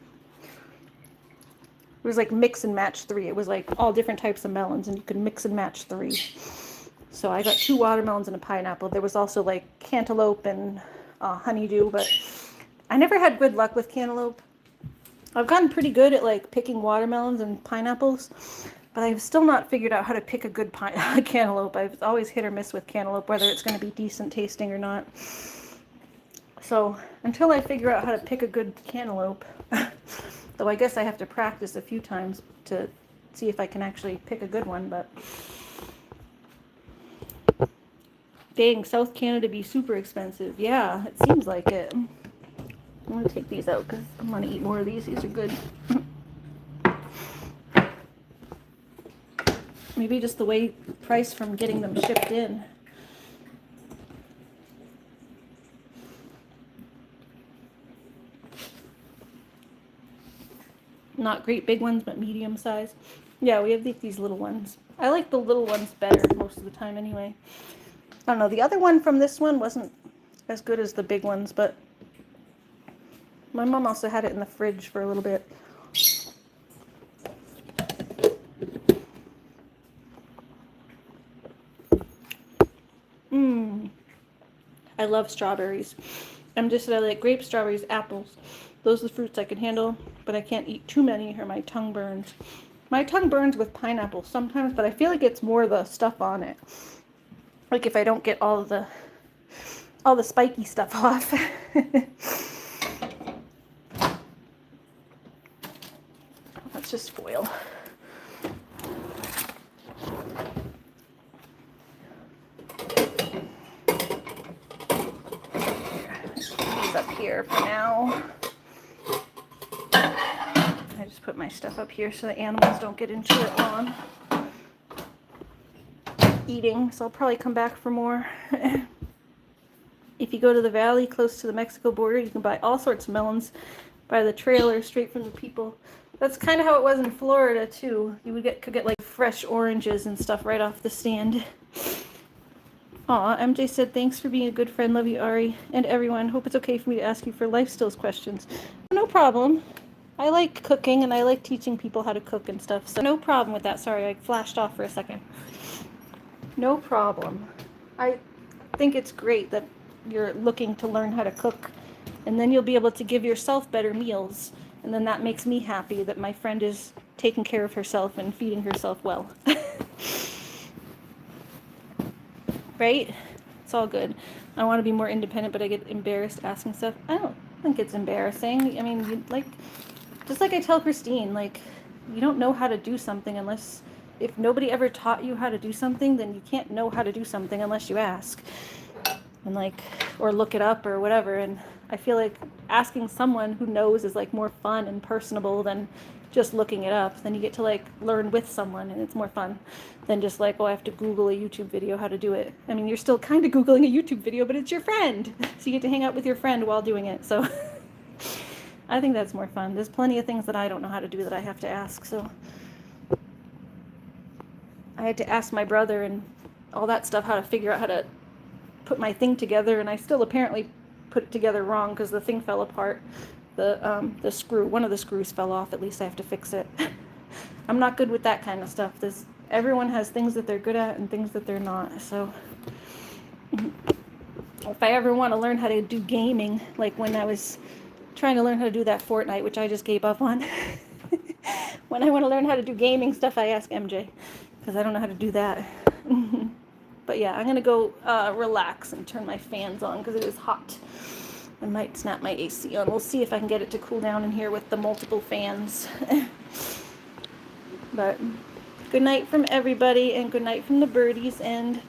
It was like mix and match 3. It was like all different types of melons, and you could mix and match 3. So I got 2 watermelons and a pineapple. There was also like cantaloupe and honeydew, but I never had good luck with cantaloupe. I've gotten pretty good at like picking watermelons and pineapples, but I've still not figured out how to pick a good cantaloupe. I've always hit or miss with cantaloupe, whether it's going to be decent tasting or not. So until I figure out how to pick a good cantaloupe, though I guess I have to practice a few times to see if I can actually pick a good one, but dang, South Canada be super expensive. Yeah, it seems like it. I'm going to take these out because I'm going to eat more of these. These are good. Maybe just the way price from getting them shipped in. Not great big ones, but medium size. Yeah, we have these little ones. I like the little ones better most of the time anyway. I don't know. The other one from this one wasn't as good as the big ones, but my mom also had it in the fridge for a little bit. I love strawberries. I like grapes, strawberries, apples. Those are the fruits I can handle, but I can't eat too many or my tongue burns. My tongue burns with pineapple sometimes, but I feel like it's more the stuff on it. Like if I don't get all the spiky stuff off. That's just foil. These up here for now. I just put my stuff up here so the animals don't get into it while I'm eating, so I'll probably come back for more. If you go to the valley close to the Mexico border, you can buy all sorts of melons by the trailer straight from the people. That's kind of how it was in Florida too. You could get like fresh oranges and stuff right off the stand. Aw, MJ said, thanks for being a good friend. Love you, Ari, and everyone. Hope it's okay for me to ask you for life skills questions. No problem. I like cooking and I like teaching people how to cook and stuff, so no problem with that. Sorry, I flashed off for a second. No problem. I think it's great that you're looking to learn how to cook, and then you'll be able to give yourself better meals, and then that makes me happy that my friend is taking care of herself and feeding herself well. Right? It's all good. I want to be more independent, but I get embarrassed asking stuff. I don't think it's embarrassing. I mean, just like I tell Christine, like, you don't know how to do something unless, if nobody ever taught you how to do something, then you can't know how to do something unless you ask. And like, or look it up or whatever. And I feel like asking someone who knows is like more fun and personable than just looking it up. Then you get to like learn with someone, and it's more fun than just like, oh, I have to Google a YouTube video how to do it. I mean, you're still kind of Googling a YouTube video, but it's your friend. So you get to hang out with your friend while doing it. So I think that's more fun. There's plenty of things that I don't know how to do that I have to ask. So I had to ask my brother and all that stuff how to figure out how to put my thing together, and I still apparently put it together wrong because the thing fell apart. The screw, one of the screws fell off. At least I have to fix it. I'm not good with that kind of stuff. Everyone has things that they're good at and things that they're not. So if I ever want to learn how to do gaming, like when I was trying to learn how to do that Fortnite, which I just gave up on. When I want to learn how to do gaming stuff, I ask MJ, because I don't know how to do that. But yeah, I'm going to go relax and turn my fans on because it is hot. I might snap my AC on. We'll see if I can get it to cool down in here with the multiple fans. But good night from everybody, and good night from the birdies, and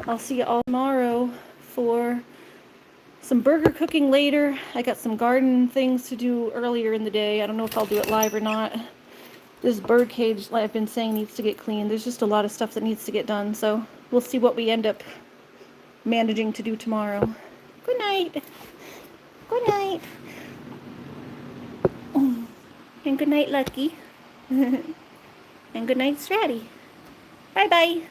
I'll see you all tomorrow for some burger cooking later. I got some garden things to do earlier in the day. I don't know if I'll do it live or not. This bird cage, like I've been saying, needs to get cleaned. There's just a lot of stuff that needs to get done, so we'll see what we end up managing to do tomorrow. Good night. Good night. And good night, Lucky. And good night, Stratty. Bye-bye.